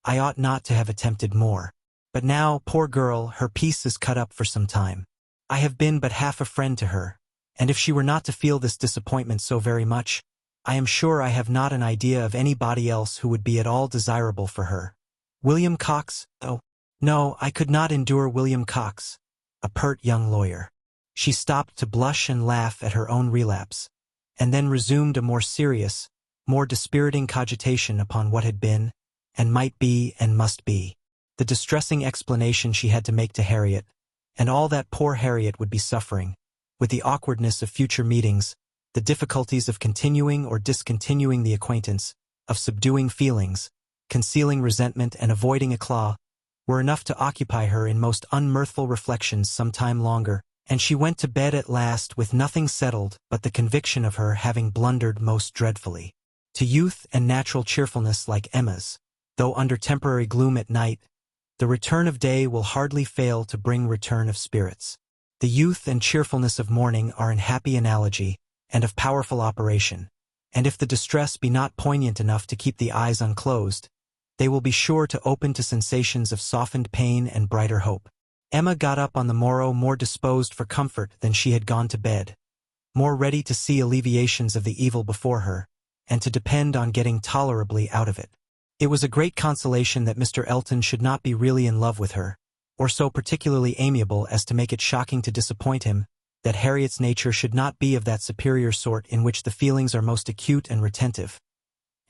[SPEAKER 1] I ought not to have attempted more. But now, poor girl, her peace is cut up for some time. I have been but half a friend to her, and if she were not to feel this disappointment so very much, I am sure I have not an idea of anybody else who would be at all desirable for her. William Cox? Oh, no, I could not endure William Cox, a pert young lawyer." She stopped to blush and laugh at her own relapse, and then resumed a more serious, more dispiriting cogitation upon what had been, and might be and must be, the distressing explanation she had to make to Harriet, and all that poor Harriet would be suffering, with the awkwardness of future meetings, the difficulties of continuing or discontinuing the acquaintance, of subduing feelings, concealing resentment and avoiding éclat, were enough to occupy her in most unmirthful reflections some time longer, and she went to bed at last with nothing settled but the conviction of her having blundered most dreadfully. To youth and natural cheerfulness like Emma's, though under temporary gloom at night, the return of day will hardly fail to bring return of spirits. The youth and cheerfulness of morning are in happy analogy, and of powerful operation, and if the distress be not poignant enough to keep the eyes unclosed, they will be sure to open to sensations of softened pain and brighter hope. Emma got up on the morrow more disposed for comfort than she had gone to bed, more ready to see alleviations of the evil before her, and to depend on getting tolerably out of it. It was a great consolation that Mr. Elton should not be really in love with her, or so particularly amiable as to make it shocking to disappoint him, that Harriet's nature should not be of that superior sort in which the feelings are most acute and retentive,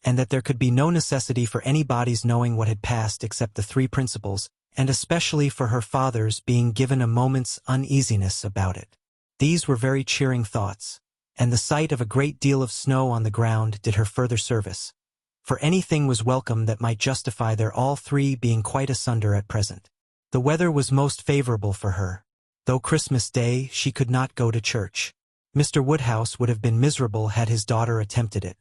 [SPEAKER 1] and that there could be no necessity for anybody's knowing what had passed except the three principals, and especially for her father's being given a moment's uneasiness about it. These were very cheering thoughts, and the sight of a great deal of snow on the ground did her further service, for anything was welcome that might justify their all three being quite asunder at present. The weather was most favorable for her, though Christmas Day she could not go to church. Mr. Woodhouse would have been miserable had his daughter attempted it,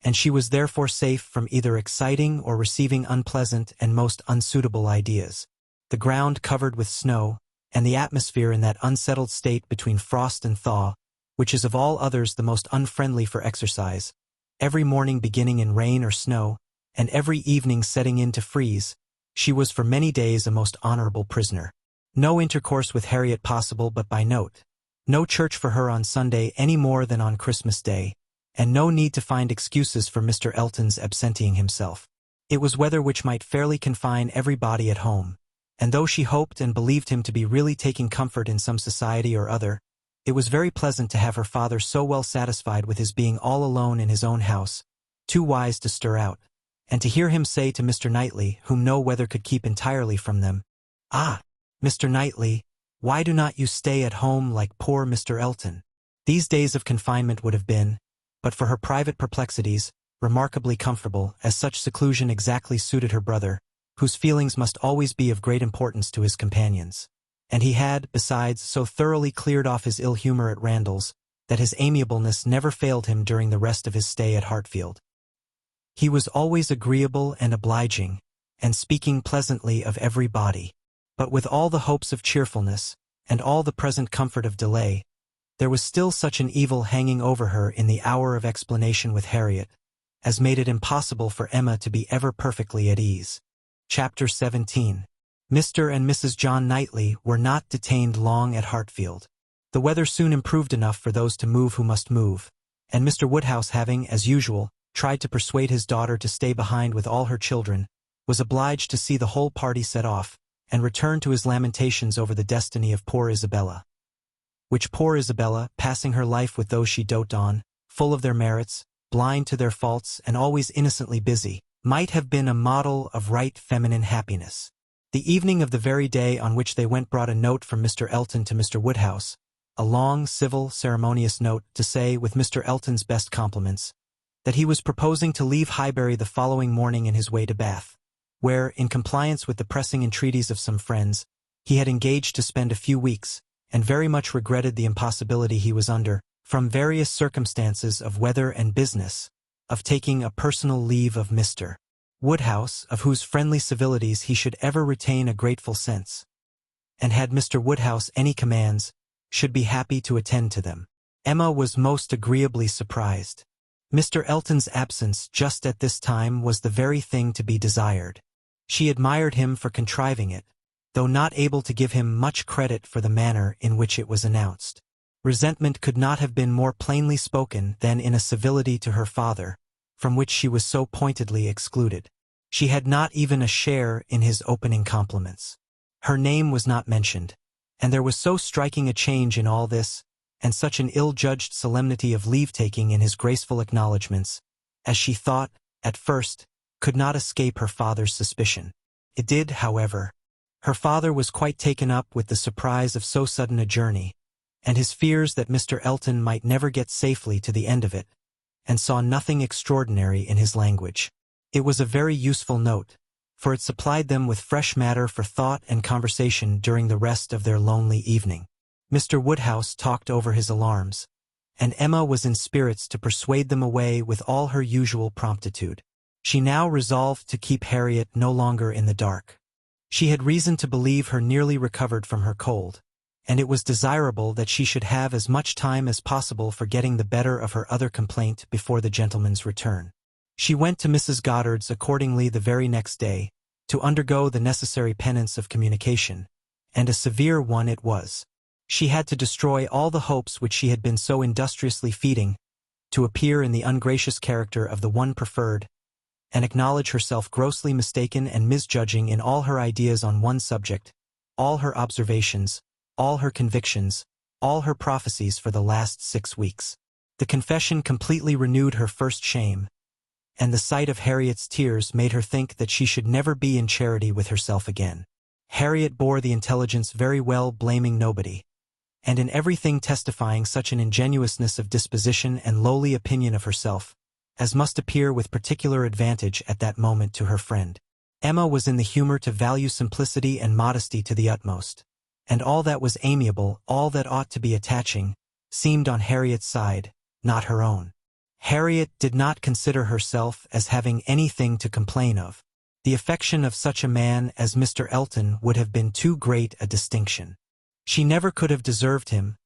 [SPEAKER 1] and she was therefore safe from either exciting or receiving unpleasant and most unsuitable ideas. The ground covered with snow, and the atmosphere in that unsettled state between frost and thaw, which is of all others the most unfriendly for exercise, every morning beginning in rain or snow, and every evening setting in to freeze, she was for many days a most honorable prisoner. No intercourse with Harriet possible but by note, no church for her on Sunday any more than on Christmas Day, and no need to find excuses for Mr. Elton's absenting himself. It was weather which might fairly confine everybody at home, and though she hoped and believed him to be really taking comfort in some society or other, it was very pleasant to have her father so well satisfied with his being all alone in his own house, too wise to stir out, and to hear him say to Mr. Knightley, whom no weather could keep entirely from them, "Ah, Mr. Knightley, why do not you stay at home like poor Mr. Elton?" These days of confinement would have been, but for her private perplexities, remarkably comfortable, as such seclusion exactly suited her brother, whose feelings must always be of great importance to his companions. And he had, besides, so thoroughly cleared off his ill humor at Randalls, that his amiableness never failed him during the rest of his stay at Hartfield. He was always agreeable and obliging, and speaking pleasantly of everybody. But with all the hopes of cheerfulness, and all the present comfort of delay, there was still such an evil hanging over her in the hour of explanation with Harriet, as made it impossible for Emma to be ever perfectly at ease. Chapter 17. Mr. and Mrs. John Knightley were not detained long at Hartfield. The weather soon improved enough for those to move who must move, and Mr. Woodhouse, having, as usual, tried to persuade his daughter to stay behind with all her children, was obliged to see the whole party set off, and return to his lamentations over the destiny of poor Isabella. Which poor Isabella, passing her life with those she doted on, full of their merits, blind to their faults, and always innocently busy, might have been a model of right feminine happiness. The evening of the very day on which they went brought a note from Mr. Elton to Mr. Woodhouse, a long, civil, ceremonious note to say, with Mr. Elton's best compliments, that he was proposing to leave Highbury the following morning in his way to Bath, where, in compliance with the pressing entreaties of some friends, he had engaged to spend a few weeks, and very much regretted the impossibility he was under, from various circumstances of weather and business, of taking a personal leave of Mr. Woodhouse, of whose friendly civilities he should ever retain a grateful sense, and had Mr. Woodhouse any commands, should be happy to attend to them. Emma was most agreeably surprised. Mr. Elton's absence just at this time was the very thing to be desired. She admired him for contriving it, though not able to give him much credit for the manner in which it was announced. Resentment could not have been more plainly spoken than in a civility to her father, from which she was so pointedly excluded. She had not even a share in his opening compliments. Her name was not mentioned, and there was so striking a change in all this, and such an ill-judged solemnity of leave-taking in his graceful acknowledgments, as she thought, at first, could not escape her father's suspicion. It did, however. Her father was quite taken up with the surprise of so sudden a journey, and his fears that Mr. Elton might never get safely to the end of it, and saw nothing extraordinary in his language. It was a very useful note, for it supplied them with fresh matter for thought and conversation during the rest of their lonely evening. Mr. Woodhouse talked over his alarms, and Emma was in spirits to persuade them away with all her usual promptitude. She now resolved to keep Harriet no longer in the dark. She had reason to believe her nearly recovered from her cold, and it was desirable that she should have as much time as possible for getting the better of her other complaint before the gentleman's return. She went to Mrs. Goddard's accordingly the very next day, to undergo the necessary penance of communication, and a severe one it was. She had to destroy all the hopes which she had been so industriously feeding, to appear in the ungracious character of the one preferred, and acknowledge herself grossly mistaken and misjudging in all her ideas on one subject, all her observations, all her convictions, all her prophecies for the last 6 weeks. The confession completely renewed her first shame, and the sight of Harriet's tears made her think that she should never be in charity with herself again. Harriet bore the intelligence very well, blaming nobody, and in everything testifying such an ingenuousness of disposition and lowly opinion of herself, as must appear with particular advantage at that moment to her friend. Emma was in the humor to value simplicity and modesty to the utmost, and all that was amiable, all that ought to be attaching, seemed on Harriet's side, not her own. Harriet did not consider herself as having anything to complain of. The affection of such a man as Mr. Elton would have been too great a distinction. She never could have deserved him,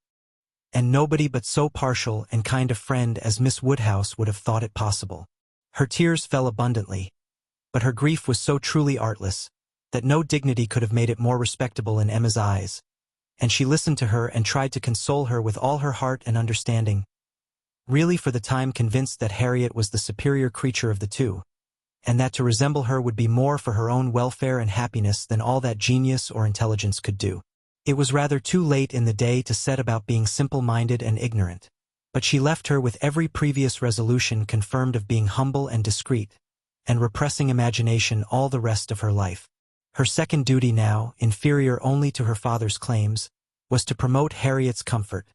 [SPEAKER 1] and nobody but so partial and kind a friend as Miss Woodhouse would have thought it possible. Her tears fell abundantly, but her grief was so truly artless, that no dignity could have made it more respectable in Emma's eyes, and she listened to her and tried to console her with all her heart and understanding, really for the time convinced that Harriet was the superior creature of the two, and that to resemble her would be more for her own welfare and happiness than all that genius or intelligence could do. It was rather too late in the day to set about being simple-minded and ignorant, but she left her with every previous resolution confirmed of being humble and discreet, and repressing imagination all the rest of her life. Her second duty now, inferior only to her father's claims, was to promote Harriet's comfort,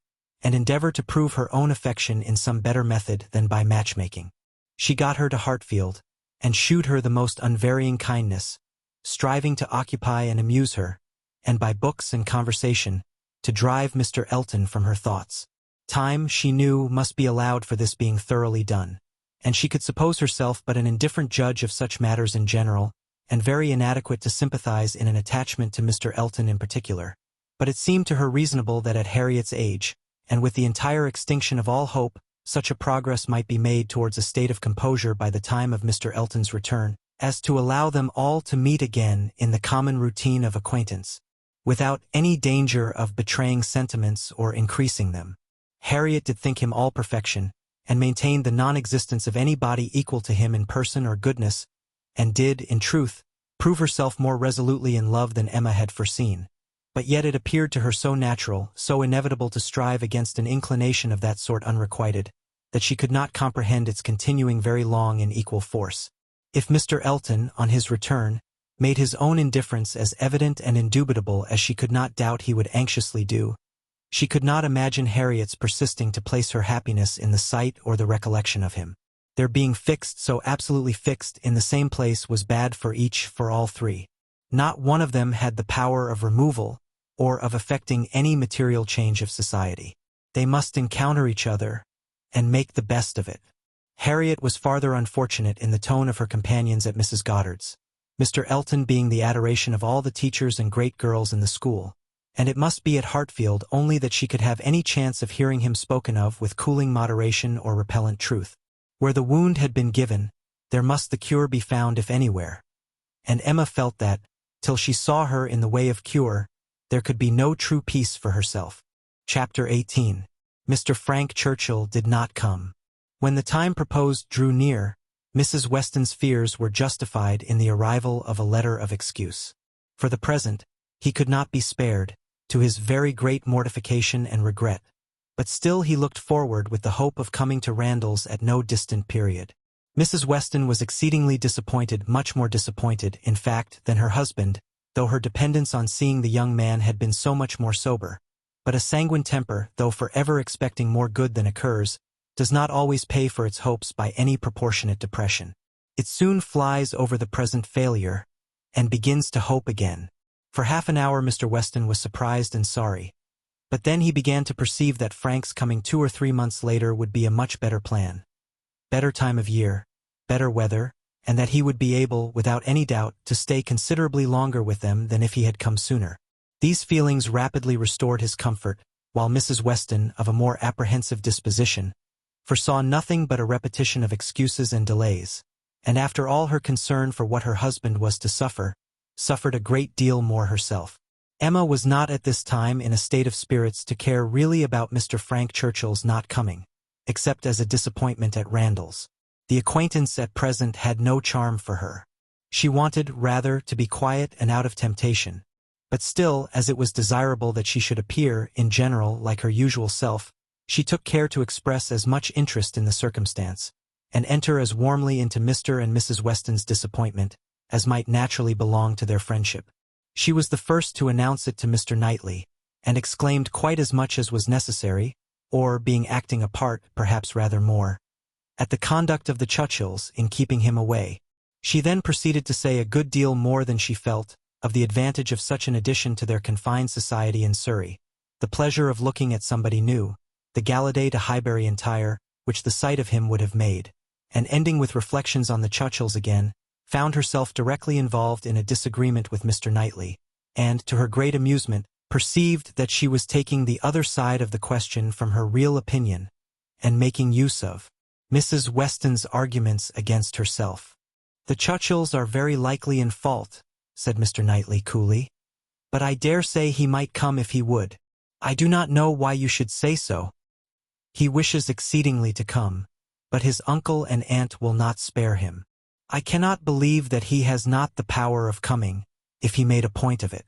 [SPEAKER 1] and endeavor to prove her own affection in some better method than by matchmaking. She got her to Hartfield, and shewed her the most unvarying kindness, striving to occupy and amuse her, and by books and conversation, to drive Mr. Elton from her thoughts. Time, she knew, must be allowed for this being thoroughly done, and she could suppose herself but an indifferent judge of such matters in general, and very inadequate to sympathize in an attachment to Mr. Elton in particular. But it seemed to her reasonable that at Harriet's age, and with the entire extinction of all hope, such a progress might be made towards a state of composure by the time of Mr. Elton's return, as to allow them all to meet again in the common routine of acquaintance, without any danger of betraying sentiments or increasing them. Harriet did think him all perfection, and maintained the non-existence of any body equal to him in person or goodness, and did, in truth, prove herself more resolutely in love than Emma had foreseen. But yet it appeared to her so natural, so inevitable to strive against an inclination of that sort unrequited, that she could not comprehend its continuing very long in equal force. If Mr. Elton, on his return, made his own indifference as evident and indubitable as she could not doubt he would anxiously do, she could not imagine Harriet's persisting to place her happiness in the sight or the recollection of him. Their being fixed, so absolutely fixed, in the same place was bad for each, for all three. Not one of them had the power of removal, or of effecting any material change of society. They must encounter each other, and make the best of it. Harriet was farther unfortunate in the tone of her companions at Mrs. Goddard's, Mr. Elton being the adoration of all the teachers and great girls in the school, and it must be at Hartfield only that she could have any chance of hearing him spoken of with cooling moderation or repellent truth. Where the wound had been given, there must the cure be found if anywhere, and Emma felt that, till she saw her in the way of cure, there could be no true peace for herself. Chapter 18. Mr. Frank Churchill did not come. When the time proposed drew near, Mrs. Weston's fears were justified in the arrival of a letter of excuse. For the present, he could not be spared, to his very great mortification and regret, but still he looked forward with the hope of coming to Randalls at no distant period. Mrs. Weston was exceedingly disappointed, much more disappointed, in fact, than her husband, though her dependence on seeing the young man had been so much more sober. But a sanguine temper, though forever expecting more good than occurs, does not always pay for its hopes by any proportionate depression. It soon flies over the present failure, and begins to hope again. For half an hour Mr. Weston was surprised and sorry, but then he began to perceive that Frank's coming 2 or 3 months later would be a much better plan. Better time of year, better weather, and that he would be able, without any doubt, to stay considerably longer with them than if he had come sooner. These feelings rapidly restored his comfort, while Mrs. Weston, of a more apprehensive disposition, foresaw nothing but a repetition of excuses and delays, and after all her concern for what her husband was to suffer, suffered a great deal more herself. Emma was not at this time in a state of spirits to care really about Mr. Frank Churchill's not coming, except as a disappointment at Randall's. The acquaintance at present had no charm for her. She wanted, rather, to be quiet and out of temptation, but still, as it was desirable that she should appear, in general, like her usual self, she took care to express as much interest in the circumstance, and enter as warmly into Mr. and Mrs. Weston's disappointment, as might naturally belong to their friendship. She was the first to announce it to Mr. Knightley, and exclaimed quite as much as was necessary, or, being acting a part, perhaps rather more, at the conduct of the Churchills in keeping him away. She then proceeded to say a good deal more than she felt, of the advantage of such an addition to their confined society in Surrey, the pleasure of looking at somebody new, the gala-day to Highbury entire, which the sight of him would have made, and ending with reflections on the Churchills again, found herself directly involved in a disagreement with Mr. Knightley, and, to her great amusement, perceived that she was taking the other side of the question from her real opinion, and making use of Mrs. Weston's arguments against herself. "The Churchills are very likely in fault," said Mr. Knightley coolly, "but I dare say he might come if he would. I do not know why you should say so. He wishes exceedingly to come, but his uncle and aunt will not spare him. I cannot believe that he has not the power of coming, if he made a point of it.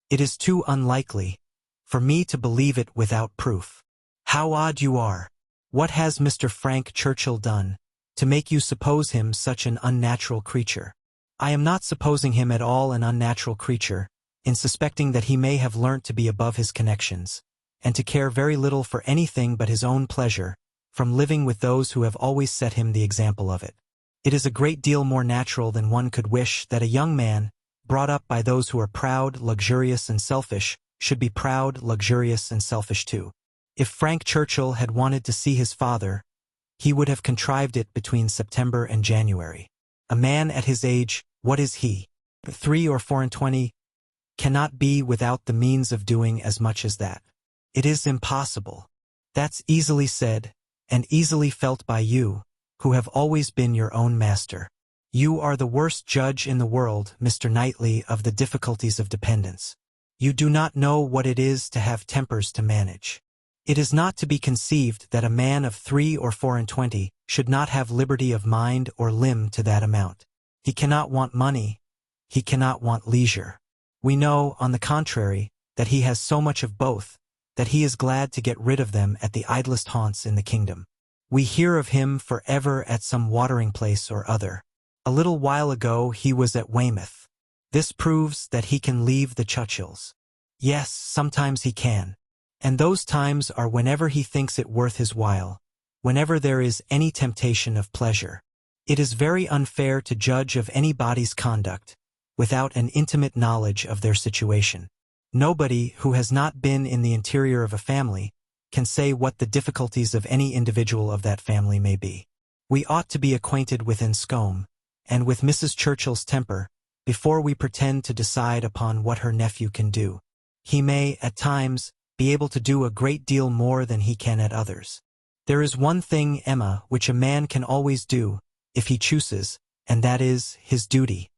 [SPEAKER 1] It is too unlikely for me to believe it without proof. How odd you are! What has Mr. Frank Churchill done to make you suppose him such an unnatural creature?" "I am not supposing him at all an unnatural creature, in suspecting that he may have learnt to be above his connections, and to care very little for anything but his own pleasure, from living with those who have always set him the example of it. It is a great deal more natural than one could wish that a young man, brought up by those who are proud, luxurious, and selfish, should be proud, luxurious, and selfish too. If Frank Churchill had wanted to see his father, he would have contrived it between September and January. A man at his age, what is he? 3 or 24, cannot be without the means of doing as much as that. It is impossible. That's easily said, and easily felt by you, who have always been your own master. You are the worst judge in the world, Mr. Knightley, of the difficulties of dependence. You do not know what it is to have tempers to manage. It is not to be conceived that a man of 3 or 24 should not have liberty of mind or limb to that amount. He cannot want money. He cannot want leisure. We know, on the contrary, that he has so much of both, that he is glad to get rid of them at the idlest haunts in the kingdom. We hear of him forever at some watering place or other. A little while ago he was at Weymouth. This proves that he can leave the Churchills. Yes, sometimes he can. And those times are whenever he thinks it worth his while, whenever there is any temptation of pleasure. It is very unfair to judge of anybody's conduct without an intimate knowledge of their situation. Nobody who has not been in the interior of a family can say what the difficulties of any individual of that family may be. We ought to be acquainted with Enscombe, and with Mrs. Churchill's temper, before we pretend to decide upon what her nephew can do. He may, at times, be able to do a great deal more than he can at others. There is one thing, Emma, which a man can always do, if he chooses, and that is his duty.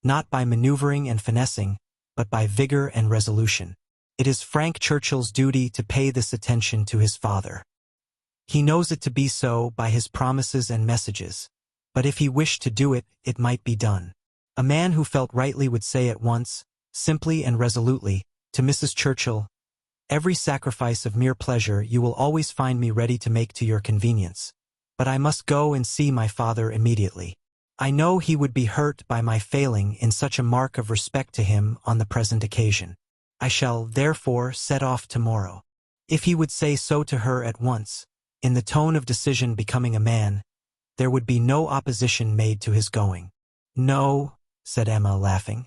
[SPEAKER 1] Not by maneuvering and finessing, but by vigor and resolution. It is Frank Churchill's duty to pay this attention to his father. He knows it to be so by his promises and messages, but if he wished to do it, it might be done. A man who felt rightly would say at once, simply and resolutely, to Mrs. Churchill, "Every sacrifice of mere pleasure you will always find me ready to make to your convenience, but I must go and see my father immediately. I know he would be hurt by my failing in such a mark of respect to him on the present occasion. I shall, therefore, set off tomorrow." If he would say so to her at once, in the tone of decision becoming a man, there would be no opposition made to his going. "No," said Emma, laughing,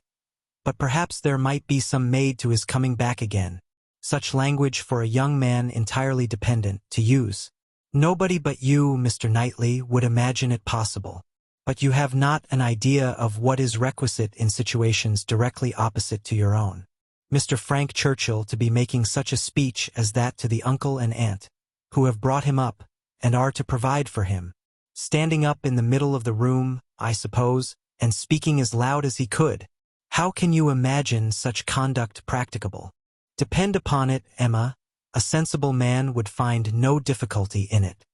[SPEAKER 1] "but perhaps there might be some made to his coming back again. Such language for a young man entirely dependent, to use. Nobody but you, Mr. Knightley, would imagine it possible. But you have not an idea of what is requisite in situations directly opposite to your own. Mr. Frank Churchill to be making such a speech as that to the uncle and aunt, who have brought him up, and are to provide for him. Standing up in the middle of the room, I suppose, and speaking as loud as he could. How can you imagine such conduct practicable? Depend upon it, Emma, a sensible man would find no difficulty in it.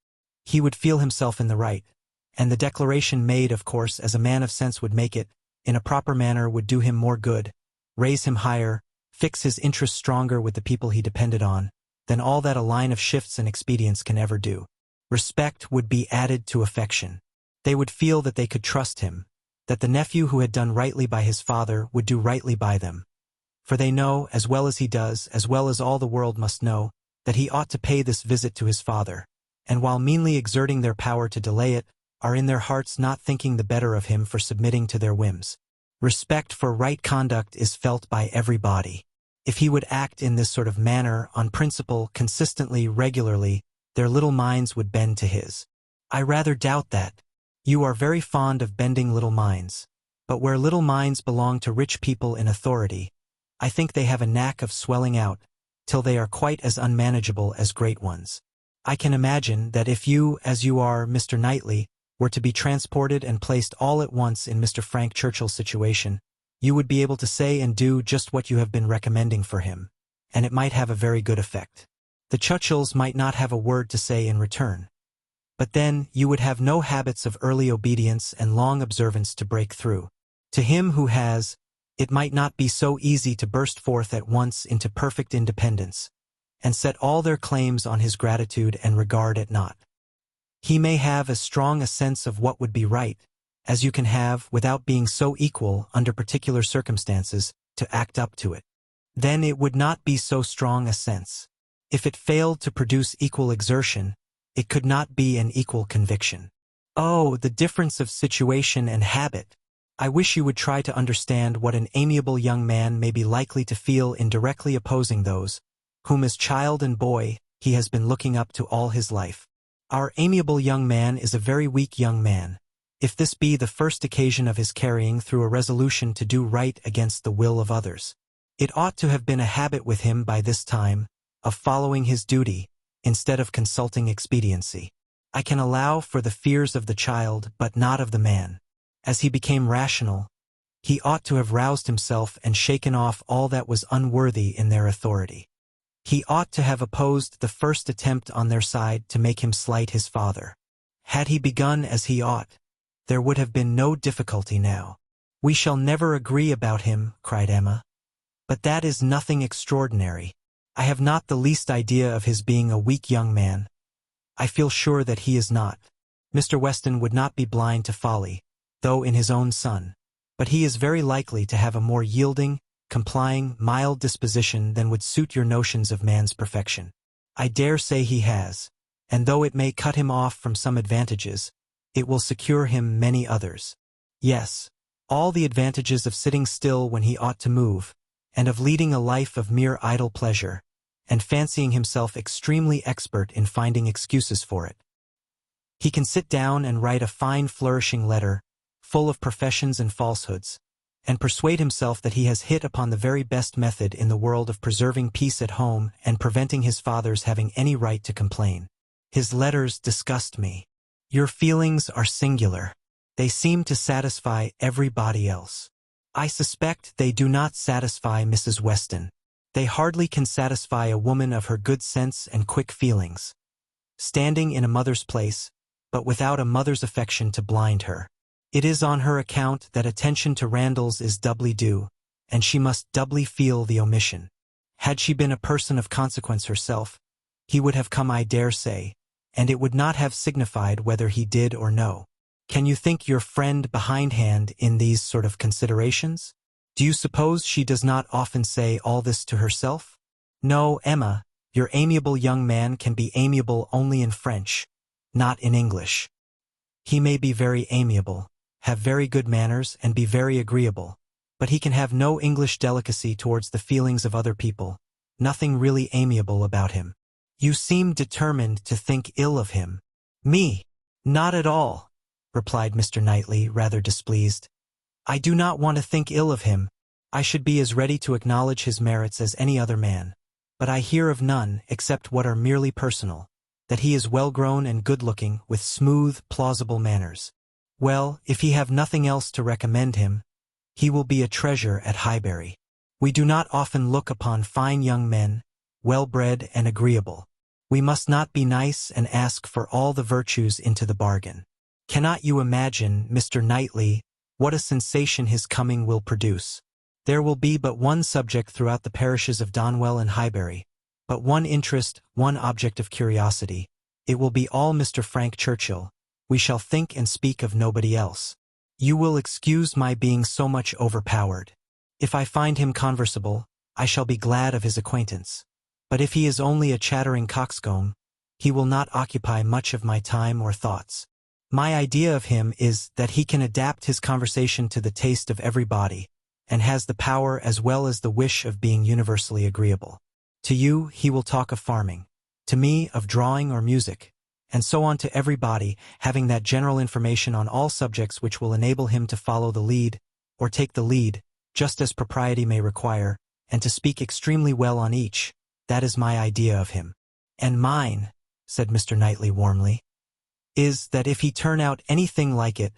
[SPEAKER 1] He would feel himself in the right, and the declaration made, of course, as a man of sense would make it, in a proper manner would do him more good, raise him higher, fix his interests stronger with the people he depended on, than all that a line of shifts and expedients can ever do. Respect would be added to affection. They would feel that they could trust him, that the nephew who had done rightly by his father would do rightly by them. For they know, as well as he does, as well as all the world must know, that he ought to pay this visit to his father, and while meanly exerting their power to delay it, are in their hearts not thinking the better of him for submitting to their whims. Respect for right conduct is felt by everybody. If he would act in this sort of manner, on principle, consistently, regularly, their little minds would bend to his. I rather doubt that. You are very fond of bending little minds, but where little minds belong to rich people in authority, I think they have a knack of swelling out, till they are quite as unmanageable as great ones. I can imagine that if you, as you are, Mr. Knightley, were to be transported and placed all at once in Mr. Frank Churchill's situation, you would be able to say and do just what you have been recommending for him, and it might have a very good effect. The Churchills might not have a word to say in return. But then, you would have no habits of early obedience and long observance to break through. To him who has, it might not be so easy to burst forth at once into perfect independence, and set all their claims on his gratitude and regard at naught. He may have as strong a sense of what would be right, as you can have, without being so equal, under particular circumstances, to act up to it. Then it would not be so strong a sense. If it failed to produce equal exertion, it could not be an equal conviction. Oh, the difference of situation and habit! I wish you would try to understand what an amiable young man may be likely to feel in directly opposing those, whom as child and boy, he has been looking up to all his life. Our amiable young man is a very weak young man, if this be the first occasion of his carrying through a resolution to do right against the will of others. It ought to have been a habit with him by this time, of following his duty, instead of consulting expediency. I can allow for the fears of the child, but not of the man. As he became rational, he ought to have roused himself and shaken off all that was unworthy in their authority. He ought to have opposed the first attempt on their side to make him slight his father. Had he begun as he ought, there would have been no difficulty now. We shall never agree about him, cried Emma. But that is nothing extraordinary. I have not the least idea of his being a weak young man. I feel sure that he is not. Mr. Weston would not be blind to folly, though in his own son, but he is very likely to have a more yielding, complying, mild disposition than would suit your notions of man's perfection. I dare say he has, and though it may cut him off from some advantages, it will secure him many others. Yes, all the advantages of sitting still when he ought to move, and of leading a life of mere idle pleasure, and fancying himself extremely expert in finding excuses for it. He can sit down and write a fine flourishing letter, full of professions and falsehoods, and persuade himself that he has hit upon the very best method in the world of preserving peace at home and preventing his father's having any right to complain. His letters disgust me. Your feelings are singular. They seem to satisfy everybody else. I suspect they do not satisfy Mrs. Weston. They hardly can satisfy a woman of her good sense and quick feelings, standing in a mother's place, but without a mother's affection to blind her. It is on her account that attention to Randalls is doubly due, and she must doubly feel the omission. Had she been a person of consequence herself, he would have come, I dare say, and it would not have signified whether he did or no. Can you think your friend behindhand in these sort of considerations? Do you suppose she does not often say all this to herself? No, Emma, your amiable young man can be amiable only in French, not in English. He may be very amiable, have very good manners, and be very agreeable, but he can have no English delicacy towards the feelings of other people, nothing really amiable about him. You seem determined to think ill of him. Me? Not at all, replied Mr. Knightley, rather displeased. I do not want to think ill of him. I should be as ready to acknowledge his merits as any other man. But I hear of none except what are merely personal, that he is well-grown and good-looking, with smooth, plausible manners. Well, if he have nothing else to recommend him, he will be a treasure at Highbury. We do not often look upon fine young men, well-bred and agreeable. We must not be nice and ask for all the virtues into the bargain. Cannot you imagine, Mr. Knightley, what a sensation his coming will produce? There will be but one subject throughout the parishes of Donwell and Highbury, but one interest, one object of curiosity. It will be all Mr. Frank Churchill. We shall think and speak of nobody else. You will excuse my being so much overpowered. If I find him conversable, I shall be glad of his acquaintance. But if he is only a chattering coxcomb, he will not occupy much of my time or thoughts. My idea of him is that he can adapt his conversation to the taste of everybody, and has the power as well as the wish of being universally agreeable. To you, he will talk of farming, to me of drawing or music, and so on to everybody, having that general information on all subjects which will enable him to follow the lead, or take the lead, just as propriety may require, and to speak extremely well on each. That is my idea of him. And mine, said Mr. Knightley warmly, is that if he turn out anything like it,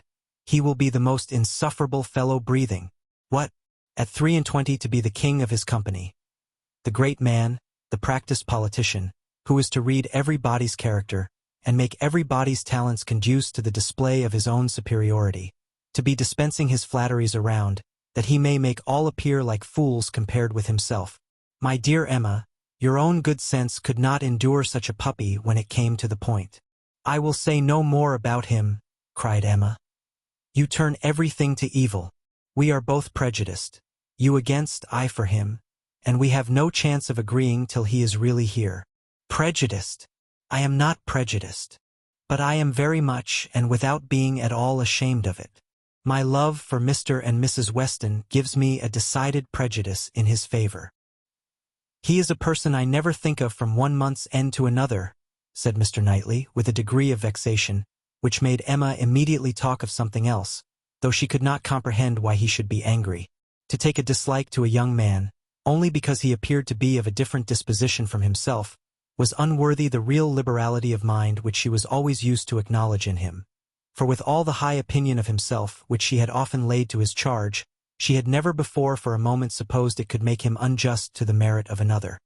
[SPEAKER 1] he will be the most insufferable fellow breathing. What? At 23 to be the king of his company. The great man, the practiced politician, who is to read everybody's character, and make everybody's talents conduce to the display of his own superiority, to be dispensing his flatteries around, that he may make all appear like fools compared with himself. My dear Emma, your own good sense could not endure such a puppy when it came to the point. I will say no more about him, cried Emma. You turn everything to evil. We are both prejudiced, you against, I for him, and we have no chance of agreeing till he is really here. Prejudiced? I am not prejudiced. But I am very much, and without being at all ashamed of it. My love for Mr. and Mrs. Weston gives me a decided prejudice in his favor. He is a person I never think of from one month's end to another, said Mr. Knightley, with a degree of vexation, which made Emma immediately talk of something else, though she could not comprehend why he should be angry. To take a dislike to a young man, only because he appeared to be of a different disposition from himself, was unworthy the real liberality of mind which she was always used to acknowledge in him. For with all the high opinion of himself which she had often laid to his charge, she had never before for a moment supposed it could make him unjust to the merit of another.